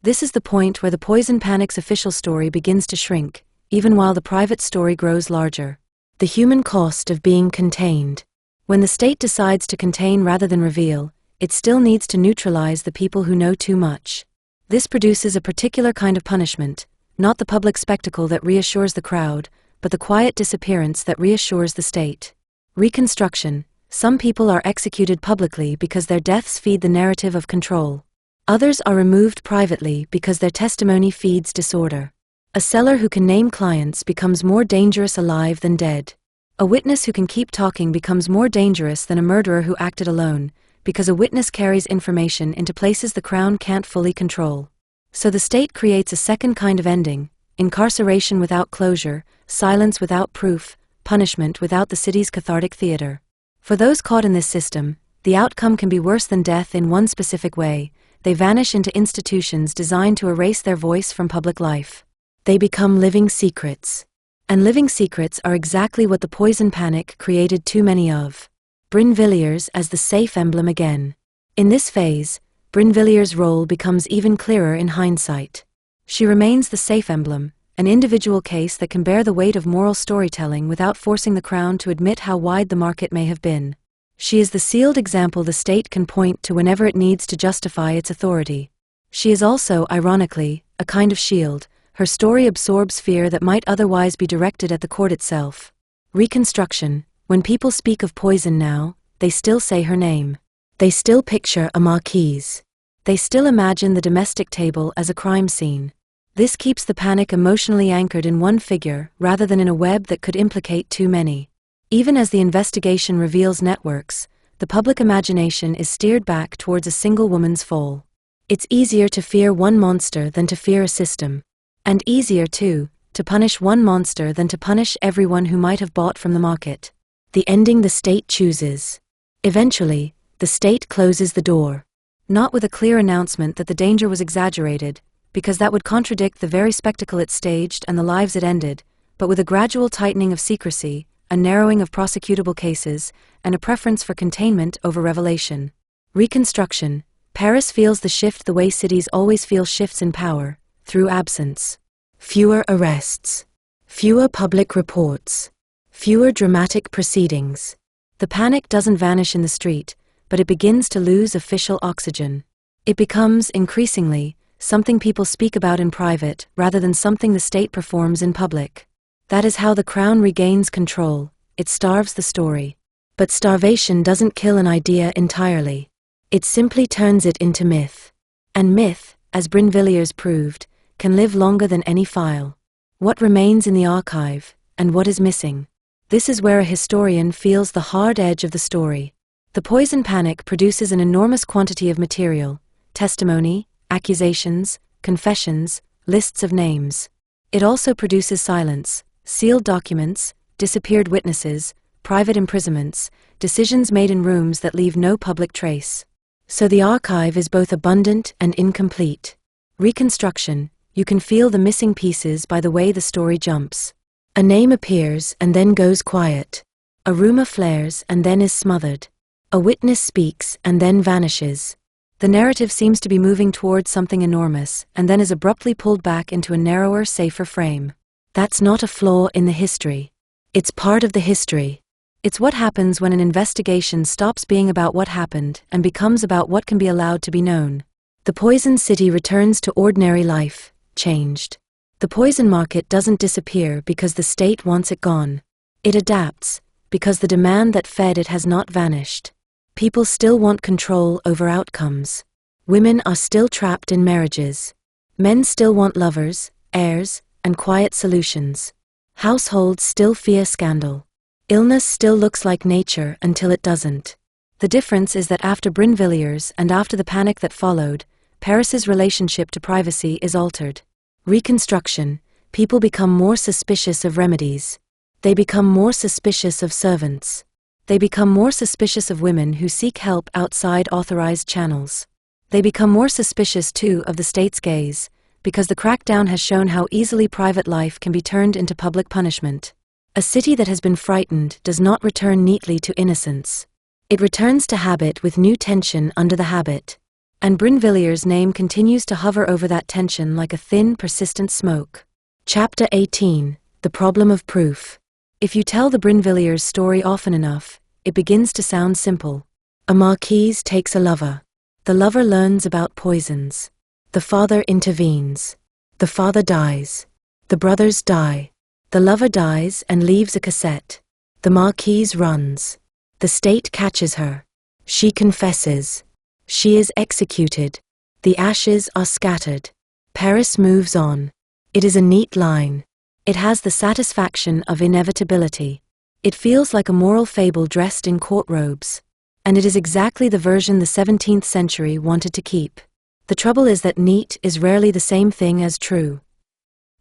This is the point where the poison panic's official story begins to shrink, even while the private story grows larger. The human cost of being contained. When the state decides to contain rather than reveal, it still needs to neutralize the people who know too much. This produces a particular kind of punishment, not the public spectacle that reassures the crowd, but the quiet disappearance that reassures the state. Reconstruction. Some people are executed publicly because their deaths feed the narrative of control. Others are removed privately because their testimony feeds disorder. A seller who can name clients becomes more dangerous alive than dead. A witness who can keep talking becomes more dangerous than a murderer who acted alone, because a witness carries information into places the Crown can't fully control. So the state creates a second kind of ending: incarceration without closure, silence without proof, punishment without the city's cathartic theater. For those caught in this system, the outcome can be worse than death in one specific way: they vanish into institutions designed to erase their voice from public life. They become living secrets. And living secrets are exactly what the poison panic created too many of. Brinvilliers as the safe emblem again. In this phase, Brinvilliers' role becomes even clearer in hindsight. She remains the safe emblem, an individual case that can bear the weight of moral storytelling without forcing the Crown to admit how wide the market may have been. She is the sealed example the state can point to whenever it needs to justify its authority. She is also, ironically, a kind of shield. Her story absorbs fear that might otherwise be directed at the court itself. Reconstruction. When people speak of poison now, they still say her name. They still picture a Marquise. They still imagine the domestic table as a crime scene. This keeps the panic emotionally anchored in one figure rather than in a web that could implicate too many. Even as the investigation reveals networks, the public imagination is steered back towards a single woman's fall. It's easier to fear one monster than to fear a system. And easier, too, to punish one monster than to punish everyone who might have bought from the market. The ending the state chooses. Eventually, the state closes the door. Not with a clear announcement that the danger was exaggerated, because that would contradict the very spectacle it staged and the lives it ended, but with a gradual tightening of secrecy, a narrowing of prosecutable cases, and a preference for containment over revelation. Reconstruction. Paris feels the shift the way cities always feel shifts in power, through absence. Fewer arrests. Fewer public reports. Fewer dramatic proceedings. The panic doesn't vanish in the street, but it begins to lose official oxygen. It becomes, increasingly, something people speak about in private rather than something the state performs in public. That is how the crown regains control. It starves the story. But starvation doesn't kill an idea entirely. It simply turns it into myth. And myth, as Brinvilliers proved, can live longer than any file. What remains in the archive, and what is missing? This is where a historian feels the hard edge of the story. The poison panic produces an enormous quantity of material: testimony, accusations, confessions, lists of names. It also produces silence, sealed documents, disappeared witnesses, private imprisonments, decisions made in rooms that leave no public trace. So the archive is both abundant and incomplete. Reconstruction. You can feel the missing pieces by the way the story jumps. A name appears and then goes quiet. A rumor flares and then is smothered. A witness speaks and then vanishes. The narrative seems to be moving towards something enormous and then is abruptly pulled back into a narrower, safer frame. That's not a flaw in the history. It's part of the history. It's what happens when an investigation stops being about what happened and becomes about what can be allowed to be known. The poison city returns to ordinary life, changed. The poison market doesn't disappear because the state wants it gone. It adapts, because the demand that fed it has not vanished. People still want control over outcomes. Women are still trapped in marriages. Men still want lovers, heirs, and quiet solutions. Households still fear scandal. Illness still looks like nature until it doesn't. The difference is that after Brinvilliers and after the panic that followed, Paris's relationship to privacy is altered. Reconstruction. People become more suspicious of remedies. They become more suspicious of servants. They become more suspicious of women who seek help outside authorized channels. They become more suspicious, too, of the state's gaze, because the crackdown has shown how easily private life can be turned into public punishment. A city that has been frightened does not return neatly to innocence. It returns to habit with new tension under the habit. And Brinvilliers' name continues to hover over that tension like a thin, persistent smoke. Chapter 18. The Problem of Proof. If you tell the Brinvilliers story often enough, it begins to sound simple. A Marquise takes a lover. The lover learns about poisons. The father intervenes. The father dies. The brothers die. The lover dies and leaves a cassette. The Marquise runs. The state catches her. She confesses. She is executed. The ashes are scattered. Paris moves on. It is a neat line. It has the satisfaction of inevitability. It feels like a moral fable dressed in court robes. And it is exactly the version the 17th century wanted to keep. The trouble is that neat is rarely the same thing as true.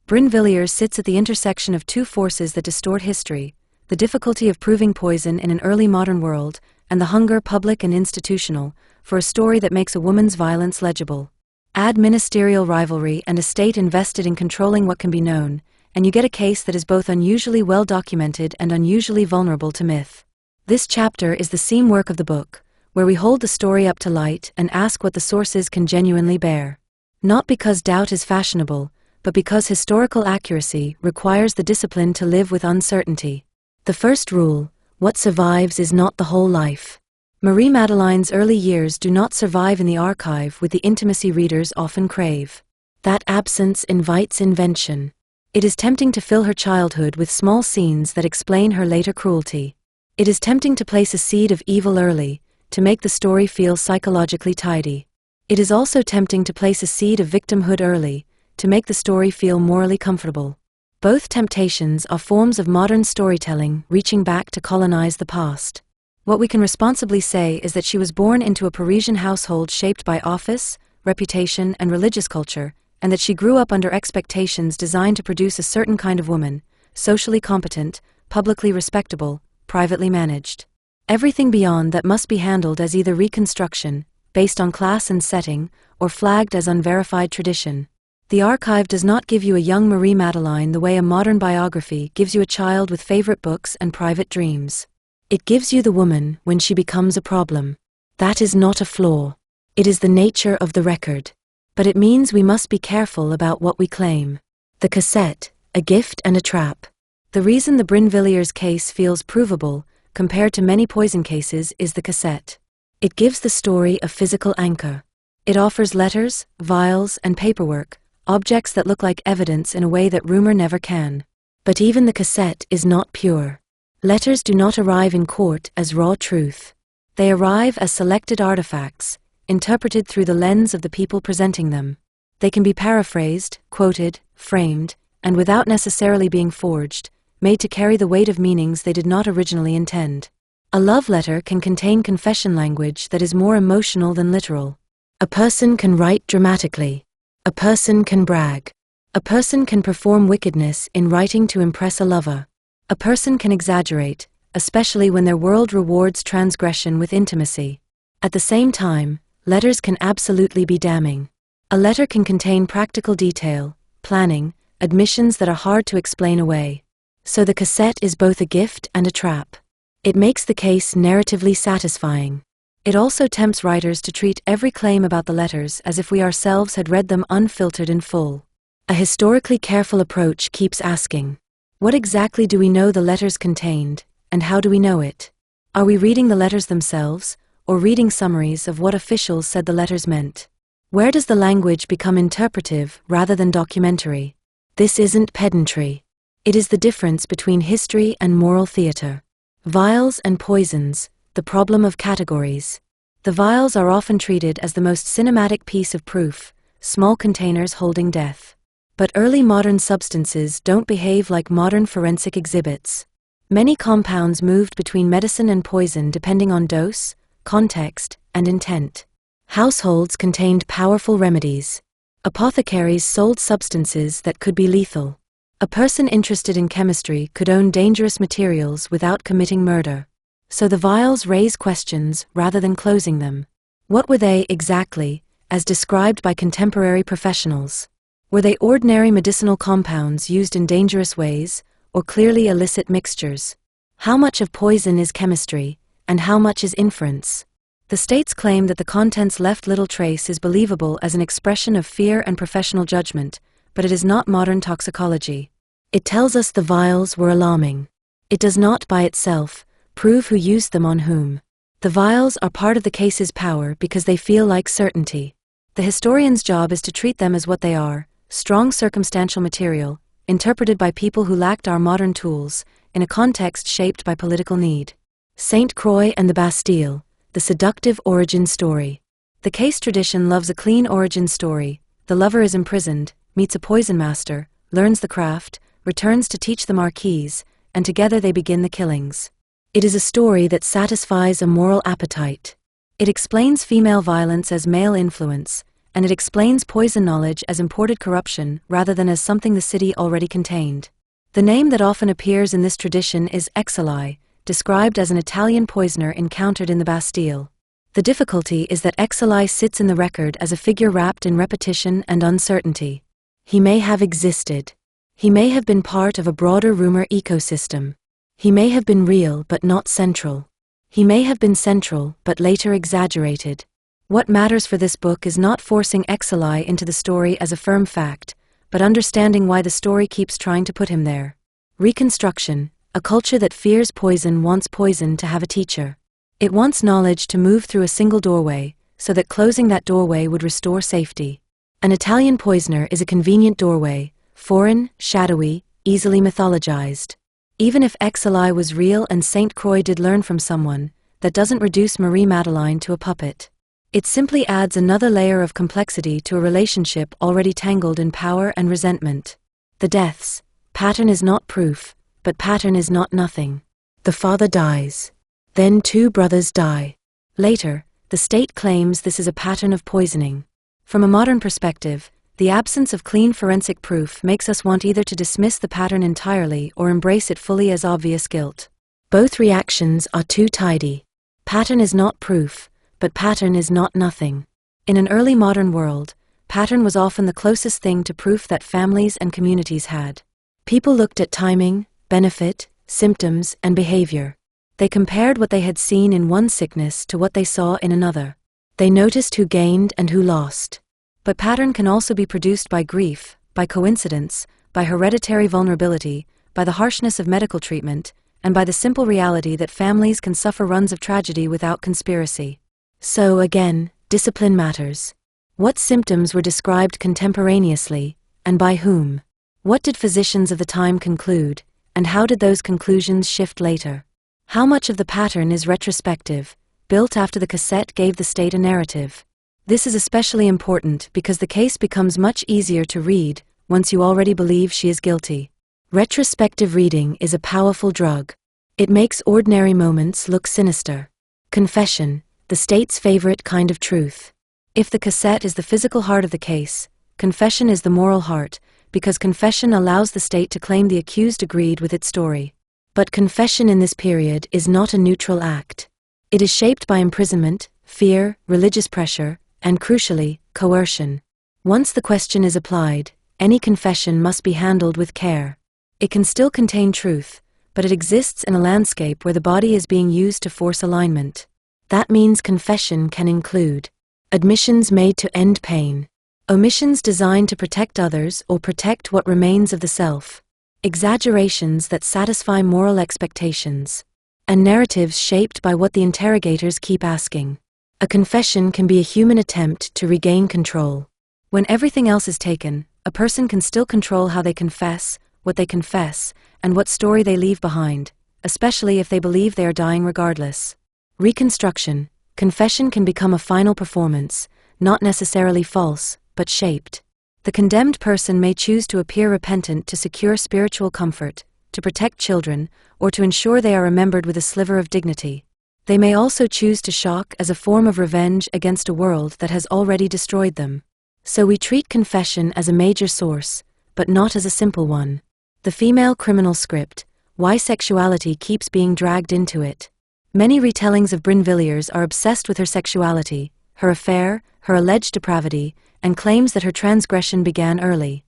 Brinvilliers sits at the intersection of two forces that distort history: the difficulty of proving poison in an early modern world, and the hunger, public and institutional, for a story that makes a woman's violence legible. Add ministerial rivalry and a state invested in controlling what can be known, and you get a case that is both unusually well documented and unusually vulnerable to myth. This chapter is the seam work of the book, where we hold the story up to light and ask what the sources can genuinely bear. Not because doubt is fashionable, but because historical accuracy requires the discipline to live with uncertainty. The first rule: what survives is not the whole life. Marie-Madeleine's early years do not survive in the archive with the intimacy readers often crave. That absence invites invention. It is tempting to fill her childhood with small scenes that explain her later cruelty. It is tempting to place a seed of evil early, to make the story feel psychologically tidy. It is also tempting to place a seed of victimhood early, to make the story feel morally comfortable. Both temptations are forms of modern storytelling reaching back to colonize the past. What we can responsibly say is that she was born into a Parisian household shaped by office, reputation, and religious culture, and that she grew up under expectations designed to produce a certain kind of woman: socially competent, publicly respectable, privately managed. Everything beyond that must be handled as either reconstruction, based on class and setting, or flagged as unverified tradition. The archive does not give you a young Marie-Madeleine the way a modern biography gives you a child with favorite books and private dreams. It gives you the woman when she becomes a problem. That is not a flaw. It is the nature of the record. But it means we must be careful about what we claim. The cassette, a gift and a trap. The reason the Brinvilliers case feels provable, compared to many poison cases, is the cassette. It gives the story a physical anchor. It offers letters, vials, and paperwork, objects that look like evidence in a way that rumor never can. But even the cassette is not pure. Letters do not arrive in court as raw truth. They arrive as selected artifacts, interpreted through the lens of the people presenting them. They can be paraphrased, quoted, framed, and without necessarily being forged, made to carry the weight of meanings they did not originally intend. A love letter can contain confession language that is more emotional than literal. A person can write dramatically. A person can brag. A person can perform wickedness in writing to impress a lover. A person can exaggerate, especially when their world rewards transgression with intimacy. At the same time, letters can absolutely be damning. A letter can contain practical detail, planning, admissions that are hard to explain away. So the cassette is both a gift and a trap. It makes the case narratively satisfying. It also tempts writers to treat every claim about the letters as if we ourselves had read them unfiltered in full. A historically careful approach keeps asking, what exactly do we know the letters contained, and how do we know it? Are we reading the letters themselves, or reading summaries of what officials said the letters meant? Where does the language become interpretive rather than documentary? This isn't pedantry. It is the difference between history and moral theater. Vials and poisons, the problem of categories. The vials are often treated as the most cinematic piece of proof, small containers holding death. But early modern substances don't behave like modern forensic exhibits. Many compounds moved between medicine and poison depending on dose, context, and intent. Households contained powerful remedies. Apothecaries sold substances that could be lethal. A person interested in chemistry could own dangerous materials without committing murder. So the vials raise questions rather than closing them. What were they exactly, as described by contemporary professionals? Were they ordinary medicinal compounds used in dangerous ways, or clearly illicit mixtures? How much of poison is chemistry, and how much is inference? The state's claim that the contents left little trace is believable as an expression of fear and professional judgment, but it is not modern toxicology. It tells us the vials were alarming. It does not, by itself, prove who used them on whom. The vials are part of the case's power because they feel like certainty. The historian's job is to treat them as what they are, strong circumstantial material, interpreted by people who lacked our modern tools, in a context shaped by political need. Saint Croix and the Bastille, the seductive origin story. The case tradition loves a clean origin story. The lover is imprisoned, meets a poison master, learns the craft, returns to teach the Marquise, and together they begin the killings. It is a story that satisfies a moral appetite. It explains female violence as male influence, and it explains poison knowledge as imported corruption rather than as something the city already contained. The name that often appears in this tradition is Exili, described as an Italian poisoner encountered in the Bastille. The difficulty is that Exili sits in the record as a figure wrapped in repetition and uncertainty. He may have existed. He may have been part of a broader rumor ecosystem. He may have been real but not central. He may have been central but later exaggerated. What matters for this book is not forcing Exili into the story as a firm fact, but understanding why the story keeps trying to put him there. Reconstruction, a culture that fears poison wants poison to have a teacher. It wants knowledge to move through a single doorway, so that closing that doorway would restore safety. An Italian poisoner is a convenient doorway, foreign, shadowy, easily mythologized. Even if Exili was real and Saint Croix did learn from someone, that doesn't reduce Marie-Madeleine to a puppet. It simply adds another layer of complexity to a relationship already tangled in power and resentment. The deaths. Pattern is not proof, but pattern is not nothing. The father dies. Then 2 brothers die. Later, the state claims this is a pattern of poisoning. From a modern perspective, the absence of clean forensic proof makes us want either to dismiss the pattern entirely or embrace it fully as obvious guilt. Both reactions are too tidy. Pattern is not proof, but pattern is not nothing. In an early modern world, pattern was often the closest thing to proof that families and communities had. People looked at timing, benefit, symptoms, and behaviour. They compared what they had seen in one sickness to what they saw in another. They noticed who gained and who lost. But pattern can also be produced by grief, by coincidence, by hereditary vulnerability, by the harshness of medical treatment, and by the simple reality that families can suffer runs of tragedy without conspiracy. So again, discipline matters. What symptoms were described contemporaneously, and by whom? What did physicians of the time conclude, and how did those conclusions shift later? How much of the pattern is retrospective, built after the cassette gave the state a narrative? This is especially important because the case becomes much easier to read once you already believe she is guilty. Retrospective reading is a powerful drug. It makes ordinary moments look sinister. Confession, the state's favorite kind of truth. If the cassette is the physical heart of the case, confession is the moral heart, because confession allows the state to claim the accused agreed with its story. But confession in this period is not a neutral act. It is shaped by imprisonment, fear, religious pressure, and crucially, coercion. Once the question is applied, any confession must be handled with care. It can still contain truth, but it exists in a landscape where the body is being used to force alignment. That means confession can include admissions made to end pain, omissions designed to protect others or protect what remains of the self, exaggerations that satisfy moral expectations, and narratives shaped by what the interrogators keep asking. A confession can be a human attempt to regain control. When everything else is taken, a person can still control how they confess, what they confess, and what story they leave behind, especially if they believe they are dying regardless. Reconstruction. Confession can become a final performance, not necessarily false, but shaped. The condemned person may choose to appear repentant to secure spiritual comfort, to protect children, or to ensure they are remembered with a sliver of dignity. They may also choose to shock as a form of revenge against a world that has already destroyed them. So we treat confession as a major source, but not as a simple one. The female criminal script, why sexuality keeps being dragged into it. Many retellings of Brinvilliers are obsessed with her sexuality, her affair, her alleged depravity, and claims that her transgression began early.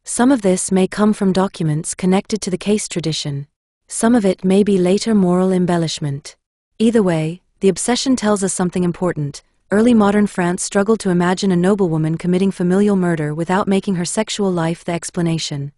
Some of this may come from documents connected to the case tradition. Some of it may be later moral embellishment. Either way, the obsession tells us something important. Early modern France struggled to imagine a noblewoman committing familial murder without making her sexual life the explanation.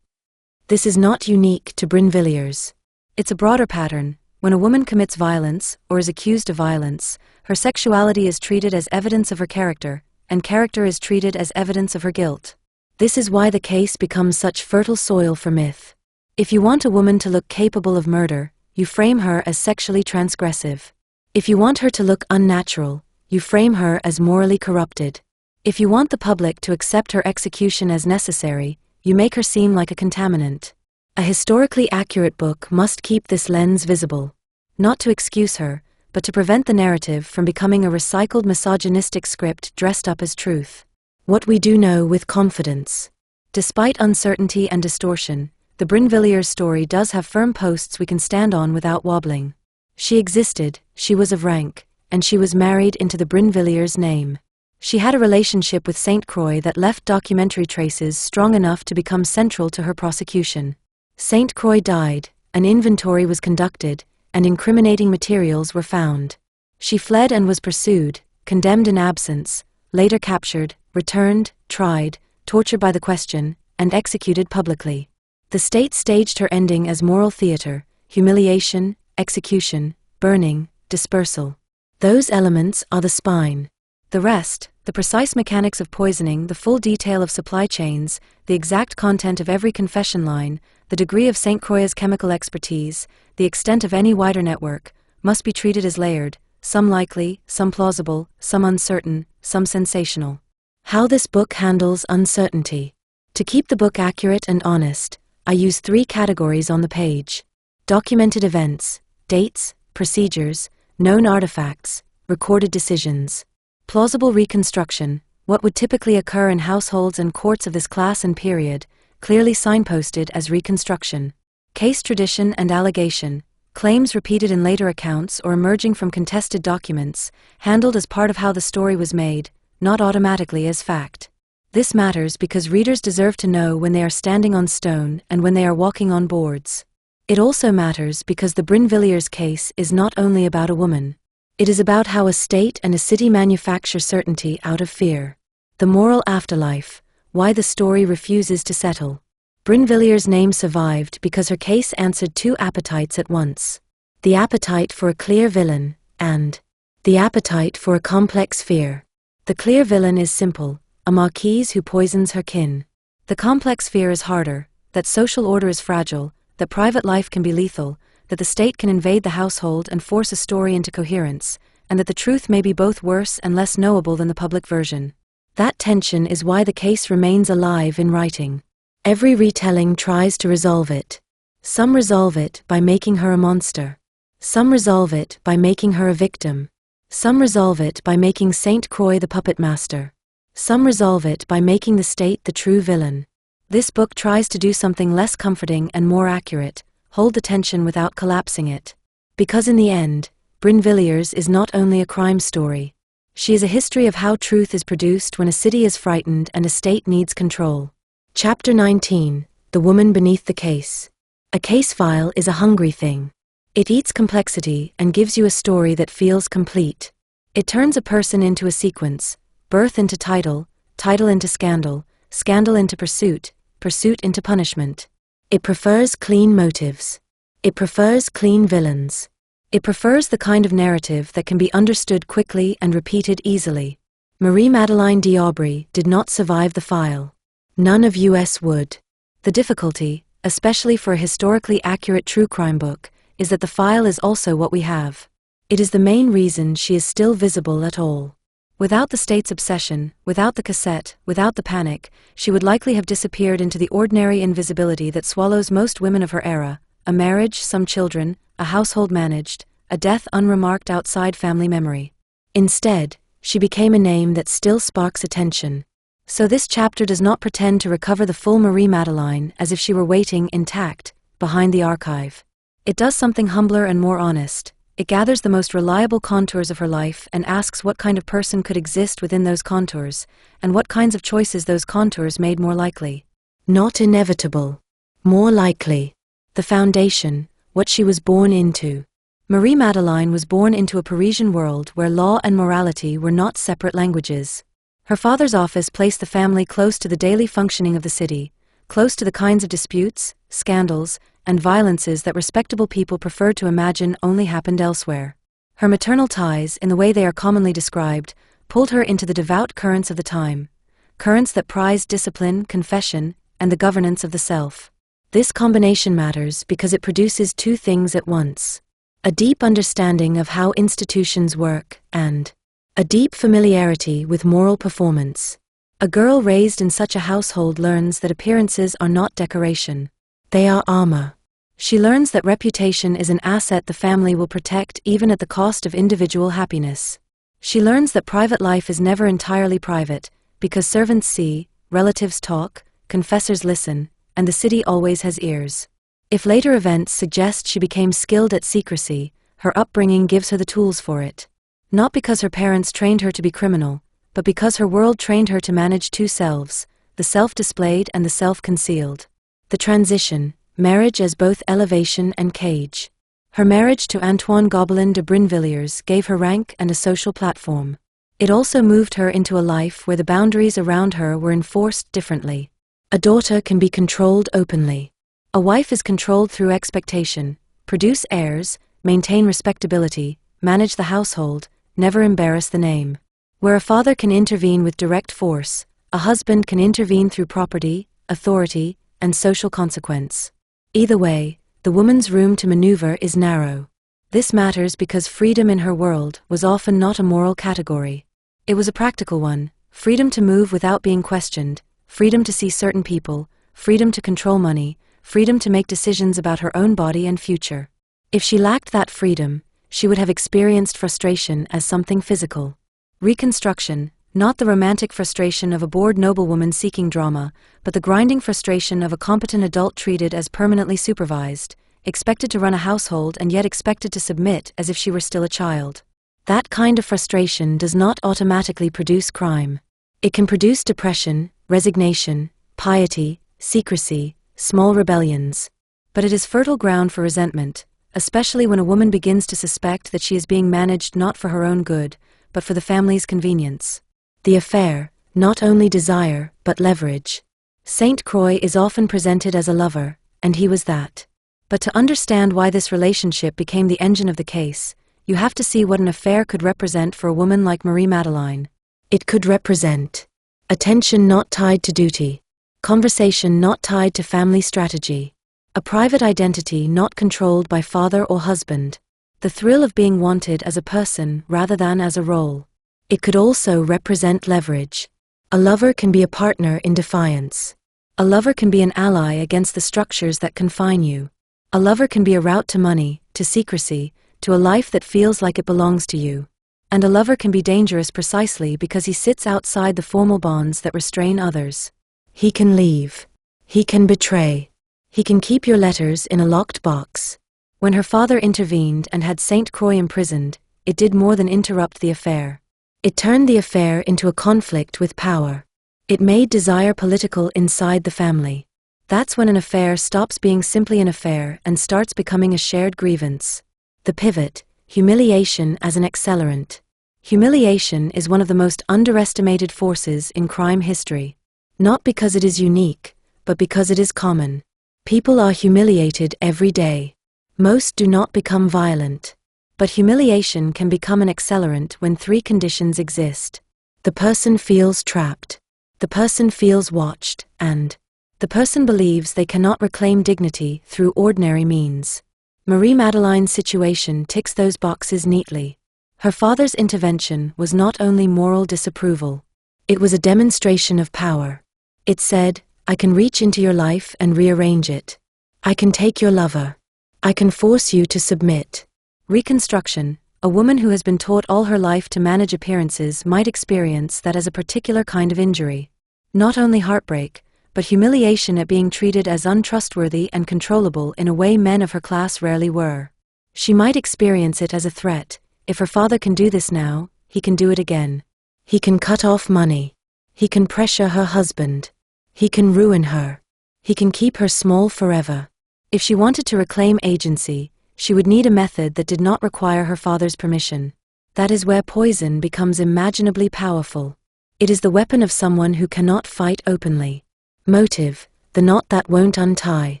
This is not unique to Brinvilliers. It's a broader pattern. When a woman commits violence, or is accused of violence, her sexuality is treated as evidence of her character, and character is treated as evidence of her guilt. This is why the case becomes such fertile soil for myth. If you want a woman to look capable of murder, you frame her as sexually transgressive. If you want her to look unnatural, you frame her as morally corrupted. If you want the public to accept her execution as necessary, you make her seem like a contaminant. A historically accurate book must keep this lens visible. Not to excuse her, but to prevent the narrative from becoming a recycled misogynistic script dressed up as truth. What we do know with confidence. Despite uncertainty and distortion, the Brinvilliers story does have firm posts we can stand on without wobbling. She existed, she was of rank, and she was married into the Brinvilliers name. She had a relationship with Saint Croix that left documentary traces strong enough to become central to her prosecution. Saint Croix died, an inventory was conducted, and incriminating materials were found. She fled and was pursued, condemned in absence, later captured, returned, tried, tortured by the question, and executed publicly. The state staged her ending as moral theater, humiliation, execution, burning, dispersal. Those elements are the spine. The rest, the precise mechanics of poisoning, the full detail of supply chains, the exact content of every confession line, the degree of Saint Croix's chemical expertise, the extent of any wider network, must be treated as layered, some likely, some plausible, some uncertain, some sensational. How this book handles uncertainty. To keep the book accurate and honest, I use 3 categories on the page. Documented events, dates, procedures, known artifacts, recorded decisions. Plausible reconstruction, what would typically occur in households and courts of this class and period, clearly signposted as reconstruction. Case tradition and allegation, claims repeated in later accounts or emerging from contested documents, handled as part of how the story was made, not automatically as fact. This matters because readers deserve to know when they are standing on stone and when they are walking on boards. It also matters because the Brinvilliers case is not only about a woman. It is about how a state and a city manufacture certainty out of fear. The moral afterlife, why the story refuses to settle. Brinvilliers' name survived because her case answered two appetites at once. The appetite for a clear villain, and the appetite for a complex fear. The clear villain is simple, a Marquise who poisons her kin. The complex fear is harder, that social order is fragile, that private life can be lethal, that the state can invade the household and force a story into coherence, and that the truth may be both worse and less knowable than the public version. That tension is why the case remains alive in writing. Every retelling tries to resolve it. Some resolve it by making her a monster. Some resolve it by making her a victim. Some resolve it by making Saint Croix the puppet master. Some resolve it by making the state the true villain. This book tries to do something less comforting and more accurate, hold the tension without collapsing it. Because in the end, Brinvilliers is not only a crime story. She is a history of how truth is produced when a city is frightened and a state needs control. Chapter 19, The Woman Beneath the Case. A case file is a hungry thing. It eats complexity and gives you a story that feels complete. It turns a person into a sequence, birth into title, title into scandal, scandal into pursuit, pursuit into punishment. It prefers clean motives. It prefers clean villains. It prefers the kind of narrative that can be understood quickly and repeated easily. Marie-Madeleine de Brinvilliers did not survive the file. None of us would. The difficulty, especially for a historically accurate true crime book, is that the file is also what we have. It is the main reason she is still visible at all. Without the state's obsession, without the cassette, without the panic, she would likely have disappeared into the ordinary invisibility that swallows most women of her era, a marriage, some children, a household managed, a death unremarked outside family memory. Instead, she became a name that still sparks attention. So this chapter does not pretend to recover the full Marie-Madeleine as if she were waiting, intact, behind the archive. It does something humbler and more honest. It gathers the most reliable contours of her life and asks what kind of person could exist within those contours, and what kinds of choices those contours made more likely. Not inevitable. More likely. The foundation, what she was born into. Marie-Madeleine was born into a Parisian world where law and morality were not separate languages. Her father's office placed the family close to the daily functioning of the city, close to the kinds of disputes, scandals, and violences that respectable people preferred to imagine only happened elsewhere. Her maternal ties, in the way they are commonly described, pulled her into the devout currents of the time, currents that prized discipline, confession, and the governance of the self. This combination matters because it produces two things at once: a deep understanding of how institutions work, and a deep familiarity with moral performance. A girl raised in such a household learns that appearances are not decoration. They are armor. She learns that reputation is an asset the family will protect even at the cost of individual happiness. She learns that private life is never entirely private, because servants see, relatives talk, confessors listen, and the city always has ears. If later events suggest she became skilled at secrecy, her upbringing gives her the tools for it. Not because her parents trained her to be criminal, but because her world trained her to manage two selves, the self-displayed and the self-concealed. The transition, marriage as both elevation and cage. Her marriage to Marie-Madeleine de Brinvilliers gave her rank and a social platform. It also moved her into a life where the boundaries around her were enforced differently. A daughter can be controlled openly. A wife is controlled through expectation, produce heirs, maintain respectability, manage the household, never embarrass the name. Where a father can intervene with direct force, a husband can intervene through property, authority, and social consequence. Either way, the woman's room to maneuver is narrow. This matters because freedom in her world was often not a moral category. It was a practical one: freedom to move without being questioned, freedom to see certain people, freedom to control money, freedom to make decisions about her own body and future. If she lacked that freedom, she would have experienced frustration as something physical. Reconstruction, not the romantic frustration of a bored noblewoman seeking drama, but the grinding frustration of a competent adult treated as permanently supervised, expected to run a household and yet expected to submit as if she were still a child. That kind of frustration does not automatically produce crime. It can produce depression, resignation, piety, secrecy, small rebellions. But it is fertile ground for resentment, especially when a woman begins to suspect that she is being managed not for her own good, but for the family's convenience. The affair, not only desire, but leverage. Saint Croix is often presented as a lover, and he was that. But to understand why this relationship became the engine of the case, you have to see what an affair could represent for a woman like Marie-Madeleine. It could represent attention not tied to duty, conversation not tied to family strategy, a private identity not controlled by father or husband, the thrill of being wanted as a person rather than as a role. It could also represent leverage. A lover can be a partner in defiance. A lover can be an ally against the structures that confine you. A lover can be a route to money, to secrecy, to a life that feels like it belongs to you. And a lover can be dangerous precisely because he sits outside the formal bonds that restrain others. He can leave. He can betray. He can keep your letters in a locked box. When her father intervened and had Saint Croix imprisoned, it did more than interrupt the affair. It turned the affair into a conflict with power. It made desire political inside the family. That's when an affair stops being simply an affair and starts becoming a shared grievance. The pivot, humiliation as an accelerant. Humiliation is one of the most underestimated forces in crime history. Not because it is unique, but because it is common. People are humiliated every day. Most do not become violent. But humiliation can become an accelerant when three conditions exist. The person feels trapped. The person feels watched, and the person believes they cannot reclaim dignity through ordinary means. Marie-Madeleine's situation ticks those boxes neatly. Her father's intervention was not only moral disapproval. It was a demonstration of power. It said, I can reach into your life and rearrange it. I can take your lover. I can force you to submit. Reconstruction. A woman who has been taught all her life to manage appearances might experience that as a particular kind of injury. Not only heartbreak, but humiliation at being treated as untrustworthy and controllable in a way men of her class rarely were. She might experience it as a threat. If her father can do this now, he can do it again. He can cut off money. He can pressure her husband. He can ruin her. He can keep her small forever. If she wanted to reclaim agency, she would need a method that did not require her father's permission. That is where poison becomes imaginably powerful. It is the weapon of someone who cannot fight openly. Motive, the knot that won't untie.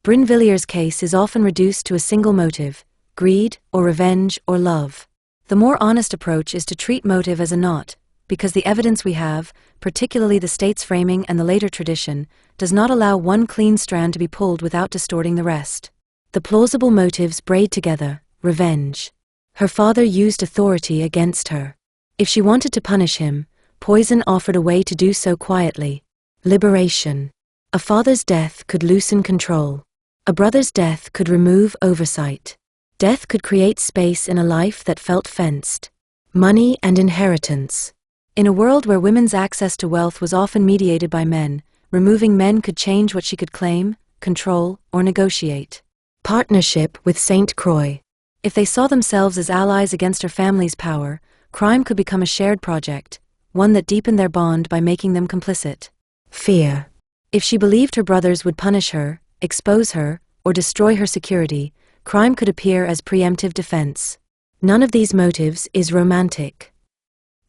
Brinvilliers' case is often reduced to a single motive, greed, or revenge, or love. The more honest approach is to treat motive as a knot, because the evidence we have, particularly the state's framing and the later tradition, does not allow one clean strand to be pulled without distorting the rest. The plausible motives braid together, revenge. Her father used authority against her. If she wanted to punish him, poison offered a way to do so quietly. Liberation. A father's death could loosen control. A brother's death could remove oversight. Death could create space in a life that felt fenced. Money and inheritance. In a world where women's access to wealth was often mediated by men, removing men could change what she could claim, control, or negotiate. Partnership with Saint Croix. If they saw themselves as allies against her family's power, crime could become a shared project, one that deepened their bond by making them complicit. Fear. If she believed her brothers would punish her, expose her, or destroy her security, crime could appear as preemptive defense. None of these motives is romantic.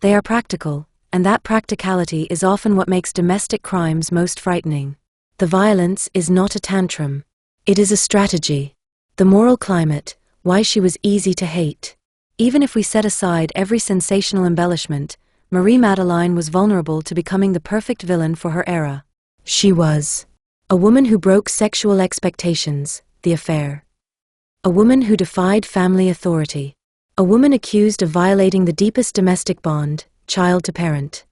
They are practical, and that practicality is often what makes domestic crimes most frightening. The violence is not a tantrum. It is a strategy. The moral climate, why she was easy to hate. Even if we set aside every sensational embellishment, Marie-Madeleine was vulnerable to becoming the perfect villain for her era. She was a woman who broke sexual expectations, the affair. A woman who defied family authority. A woman accused of violating the deepest domestic bond, child to parent.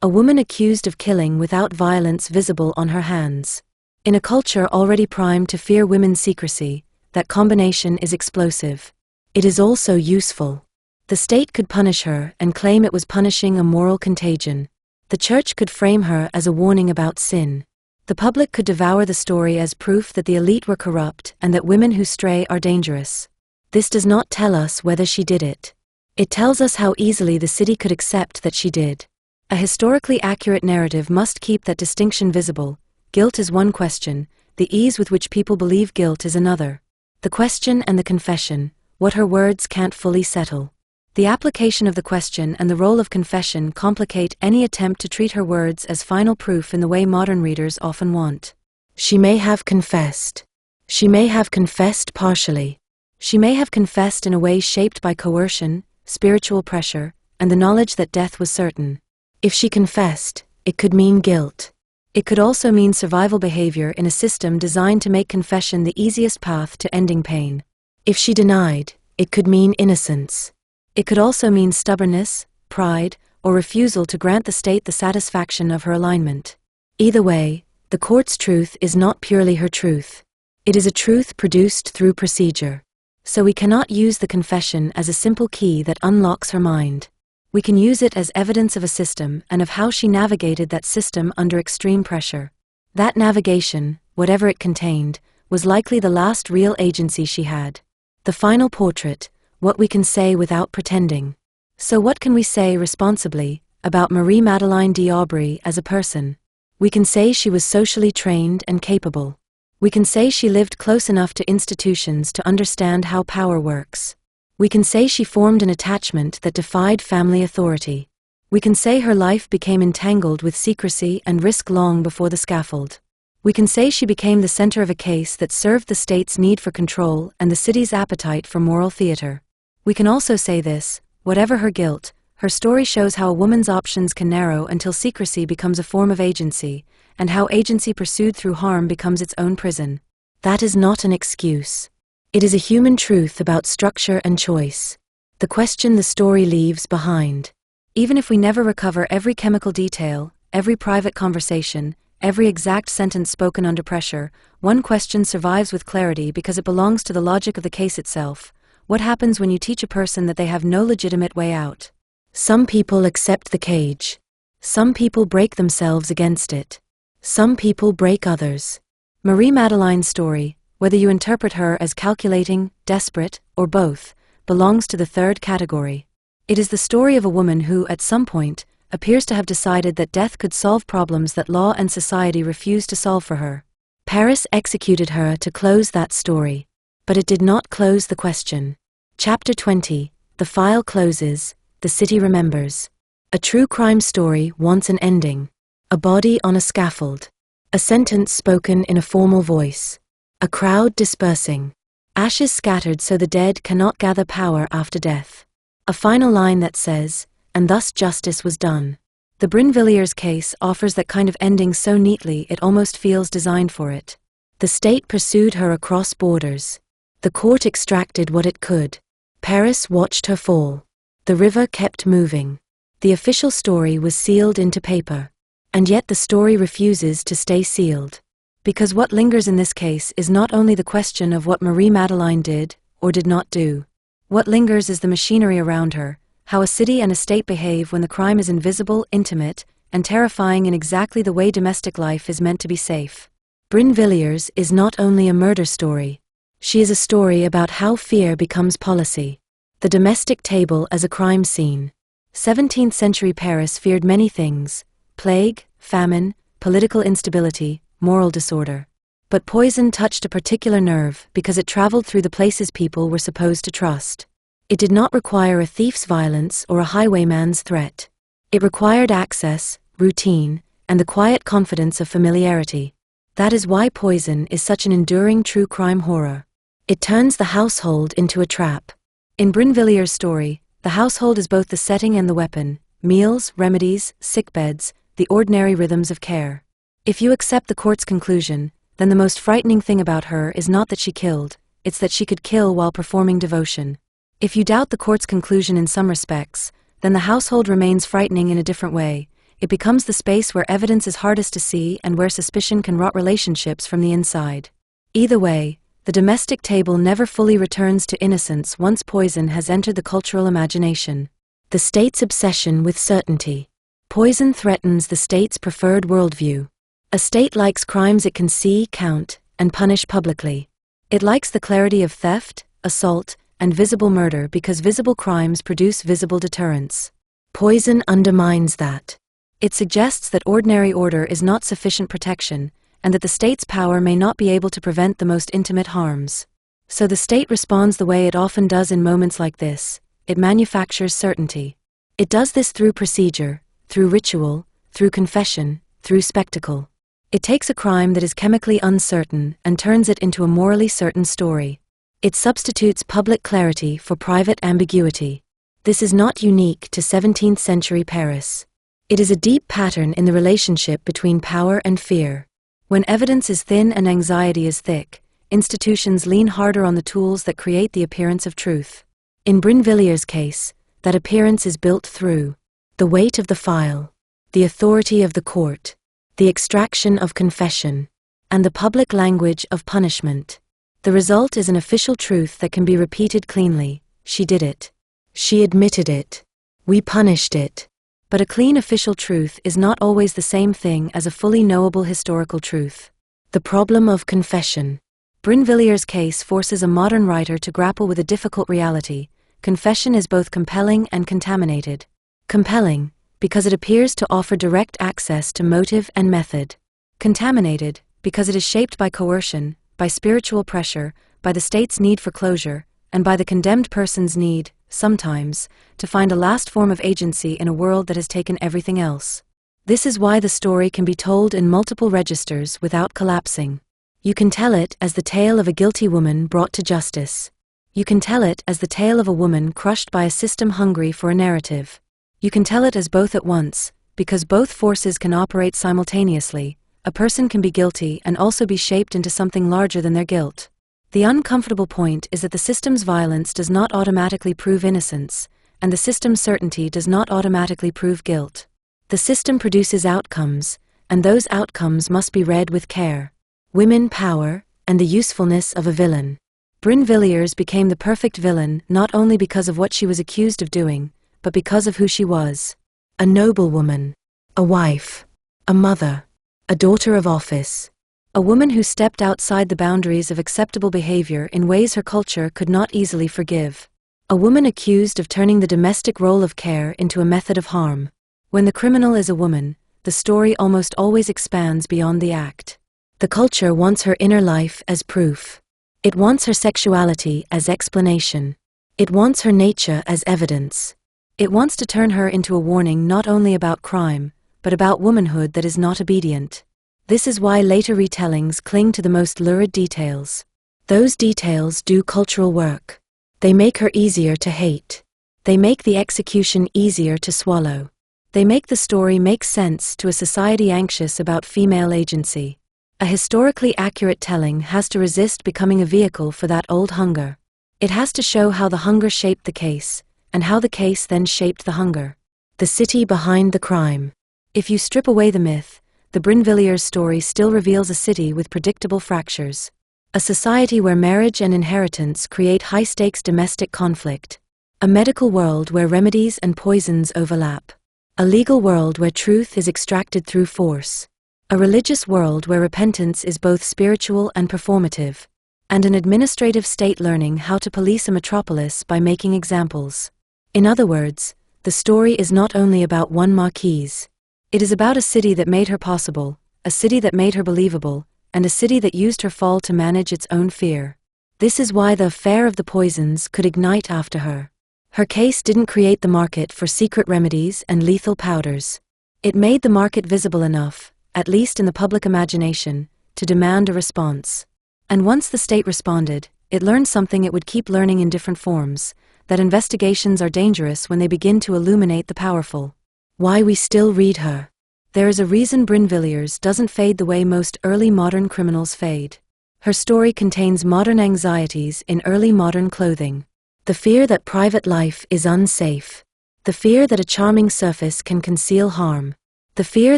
A woman accused of killing without violence visible on her hands. In a culture already primed to fear women's secrecy, that combination is explosive. It is also useful. The state could punish her and claim it was punishing a moral contagion. The church could frame her as a warning about sin. The public could devour the story as proof that the elite were corrupt and that women who stray are dangerous. This does not tell us whether she did it. It tells us how easily the city could accept that she did. A historically accurate narrative must keep that distinction visible. Guilt is one question, the ease with which people believe guilt is another. The question and the confession, what her words can't fully settle. The application of the question and the role of confession complicate any attempt to treat her words as final proof in the way modern readers often want. She may have confessed. She may have confessed partially. She may have confessed in a way shaped by coercion, spiritual pressure, and the knowledge that death was certain. If she confessed, it could mean guilt. It could also mean survival behavior in a system designed to make confession the easiest path to ending pain. If she denied, it could mean innocence. It could also mean stubbornness, pride, or refusal to grant the state the satisfaction of her alignment. Either way, the court's truth is not purely her truth. It is a truth produced through procedure. So we cannot use the confession as a simple key that unlocks her mind. We can use it as evidence of a system and of how she navigated that system under extreme pressure. That navigation, whatever it contained, was likely the last real agency she had. The final portrait, what we can say without pretending. So what can we say responsibly about Marie-Madeleine de Brinvilliers as a person? We can say she was socially trained and capable. We can say she lived close enough to institutions to understand how power works. We can say she formed an attachment that defied family authority. We can say her life became entangled with secrecy and risk long before the scaffold. We can say she became the center of a case that served the state's need for control and the city's appetite for moral theater. We can also say this: whatever her guilt, her story shows how a woman's options can narrow until secrecy becomes a form of agency, and how agency pursued through harm becomes its own prison. That is not an excuse. It is a human truth about structure and choice. The question the story leaves behind. Even if we never recover every chemical detail, every private conversation, every exact sentence spoken under pressure, one question survives with clarity because it belongs to the logic of the case itself. What happens when you teach a person that they have no legitimate way out? Some people accept the cage. Some people break themselves against it. Some people break others. Marie-Madeleine's story, whether you interpret her as calculating, desperate, or both, belongs to the third category. It is the story of a woman who, at some point, appears to have decided that death could solve problems that law and society refused to solve for her. Paris executed her to close that story. But it did not close the question. Chapter 20, the file closes, the city remembers. A true crime story wants an ending. A body on a scaffold. A sentence spoken in a formal voice. A crowd dispersing. Ashes scattered so the dead cannot gather power after death. A final line that says, and thus justice was done. The Brinvilliers case offers that kind of ending so neatly it almost feels designed for it. The state pursued her across borders. The court extracted what it could. Paris watched her fall. The river kept moving. The official story was sealed into paper. And yet the story refuses to stay sealed. Because what lingers in this case is not only the question of what Marie-Madeleine did, or did not do. What lingers is the machinery around her, how a city and a state behave when the crime is invisible, intimate, and terrifying in exactly the way domestic life is meant to be safe. Brinvilliers is not only a murder story. She is a story about how fear becomes policy. The domestic table as a crime scene. 17th century Paris feared many things: plague, famine, political instability, moral disorder. But poison touched a particular nerve because it traveled through the places people were supposed to trust. It did not require a thief's violence or a highwayman's threat. It required access, routine, and the quiet confidence of familiarity. That is why poison is such an enduring true crime horror. It turns the household into a trap. In Brinvilliers' story, the household is both the setting and the weapon: meals, remedies, sickbeds, the ordinary rhythms of care. If you accept the court's conclusion, then the most frightening thing about her is not that she killed, it's that she could kill while performing devotion. If you doubt the court's conclusion in some respects, then the household remains frightening in a different way. It becomes the space where evidence is hardest to see and where suspicion can rot relationships from the inside. Either way, the domestic table never fully returns to innocence once poison has entered the cultural imagination. The state's obsession with certainty. Poison threatens the state's preferred worldview. A state likes crimes it can see, count, and punish publicly. It likes the clarity of theft, assault, and visible murder because visible crimes produce visible deterrence. Poison undermines that. It suggests that ordinary order is not sufficient protection, and that the state's power may not be able to prevent the most intimate harms. So the state responds the way it often does in moments like this: it manufactures certainty. It does this through procedure, through ritual, through confession, through spectacle. It takes a crime that is chemically uncertain and turns it into a morally certain story. It substitutes public clarity for private ambiguity. This is not unique to 17th century Paris. It is a deep pattern in the relationship between power and fear. When evidence is thin and anxiety is thick, institutions lean harder on the tools that create the appearance of truth. In Brinvilliers' case, that appearance is built through the weight of the file, the authority of the court, the extraction of confession, and the public language of punishment. The result is an official truth that can be repeated cleanly: she did it. She admitted it. We punished it. But a clean official truth is not always the same thing as a fully knowable historical truth. The problem of confession. Brinvilliers' case forces a modern writer to grapple with a difficult reality. Confession is both compelling and contaminated. Compelling, because it appears to offer direct access to motive and method. Contaminated, because it is shaped by coercion, by spiritual pressure, by the state's need for closure, and by the condemned person's need, sometimes, to find a last form of agency in a world that has taken everything else. This is why the story can be told in multiple registers without collapsing. You can tell it as the tale of a guilty woman brought to justice. You can tell it as the tale of a woman crushed by a system hungry for a narrative. You can tell it as both at once, because both forces can operate simultaneously. A person can be guilty and also be shaped into something larger than their guilt. The uncomfortable point is that the system's violence does not automatically prove innocence, and the system's certainty does not automatically prove guilt. The system produces outcomes, and those outcomes must be read with care. Women, power, and the usefulness of a villain. Brinvilliers became the perfect villain not only because of what she was accused of doing, but because of who she was. A noblewoman, a wife, a mother, a daughter of office. A woman who stepped outside the boundaries of acceptable behavior in ways her culture could not easily forgive. A woman accused of turning the domestic role of care into a method of harm. When the criminal is a woman, the story almost always expands beyond the act. The culture wants her inner life as proof. It wants her sexuality as explanation. It wants her nature as evidence. It wants to turn her into a warning not only about crime, but about womanhood that is not obedient. This is why later retellings cling to the most lurid details. Those details do cultural work. They make her easier to hate. They make the execution easier to swallow. They make the story make sense to a society anxious about female agency. A historically accurate telling has to resist becoming a vehicle for that old hunger. It has to show how the hunger shaped the case, and how the case then shaped the hunger. The city behind the crime. If you strip away the myth, the Brinvilliers story still reveals a city with predictable fractures. A society where marriage and inheritance create high-stakes domestic conflict. A medical world where remedies and poisons overlap. A legal world where truth is extracted through force. A religious world where repentance is both spiritual and performative. And an administrative state learning how to police a metropolis by making examples. In other words, the story is not only about one Marquise. It is about a city that made her possible, a city that made her believable, and a city that used her fall to manage its own fear. This is why the affair of the poisons could ignite after her. Her case didn't create the market for secret remedies and lethal powders. It made the market visible enough, at least in the public imagination, to demand a response. And once the state responded, it learned something it would keep learning in different forms, that investigations are dangerous when they begin to illuminate the powerful. Why we still read her. There is a reason Brinvilliers doesn't fade the way most early modern criminals fade. Her story contains modern anxieties in early modern clothing. The fear that private life is unsafe. The fear that a charming surface can conceal harm. The fear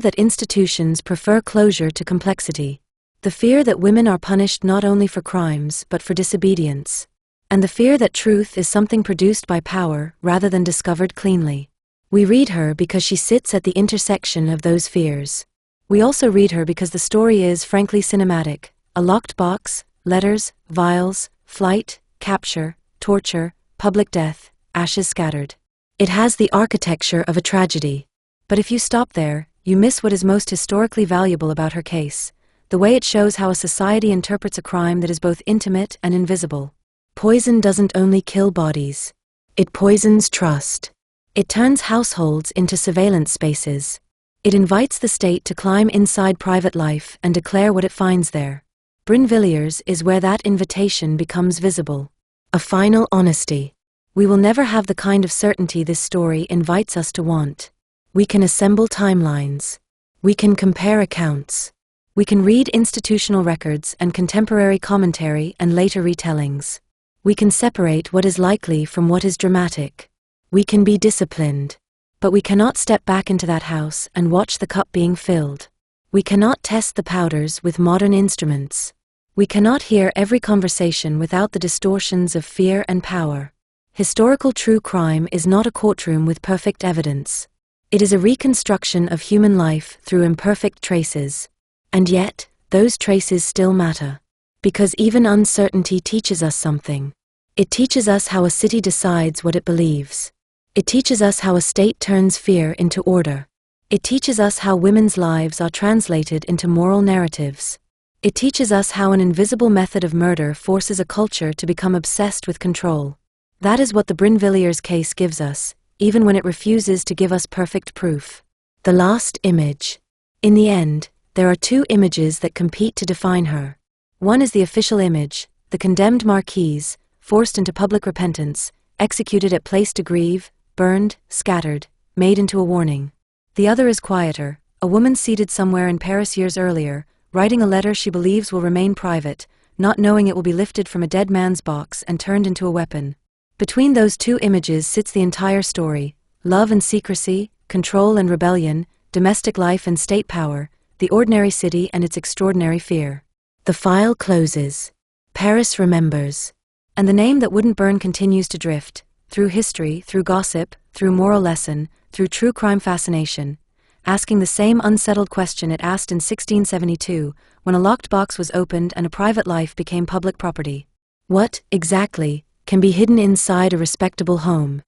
that institutions prefer closure to complexity. The fear that women are punished not only for crimes but for disobedience. And the fear that truth is something produced by power rather than discovered cleanly. We read her because she sits at the intersection of those fears. We also read her because the story is frankly cinematic, a locked box, letters, vials, flight, capture, torture, public death, ashes scattered. It has the architecture of a tragedy. But if you stop there, you miss what is most historically valuable about her case, the way it shows how a society interprets a crime that is both intimate and invisible. Poison doesn't only kill bodies. It poisons trust. It turns households into surveillance spaces. It invites the state to climb inside private life and declare what it finds there. Brinvilliers is where that invitation becomes visible. A final honesty. We will never have the kind of certainty this story invites us to want. We can assemble timelines. We can compare accounts. We can read institutional records and contemporary commentary and later retellings. We can separate what is likely from what is dramatic. We can be disciplined. But we cannot step back into that house and watch the cup being filled. We cannot test the powders with modern instruments. We cannot hear every conversation without the distortions of fear and power. Historical true crime is not a courtroom with perfect evidence. It is a reconstruction of human life through imperfect traces. And yet, those traces still matter. Because even uncertainty teaches us something. It teaches us how a city decides what it believes. It teaches us how a state turns fear into order. It teaches us how women's lives are translated into moral narratives. It teaches us how an invisible method of murder forces a culture to become obsessed with control. That is what the Brinvilliers case gives us, even when it refuses to give us perfect proof. The last image. In the end, there are two images that compete to define her. One is the official image, the condemned Marquise, forced into public repentance, executed at Place de Grève, burned, scattered, made into a warning. The other is quieter, a woman seated somewhere in Paris years earlier, writing a letter she believes will remain private, not knowing it will be lifted from a dead man's box and turned into a weapon. Between those two images sits the entire story: love and secrecy, control and rebellion, domestic life and state power, the ordinary city and its extraordinary fear. The file closes. Paris remembers. And the name that wouldn't burn continues to drift, through history, through gossip, through moral lesson, through true crime fascination, asking the same unsettled question it asked in 1672, when a locked box was opened and a private life became public property. What, exactly, can be hidden inside a respectable home?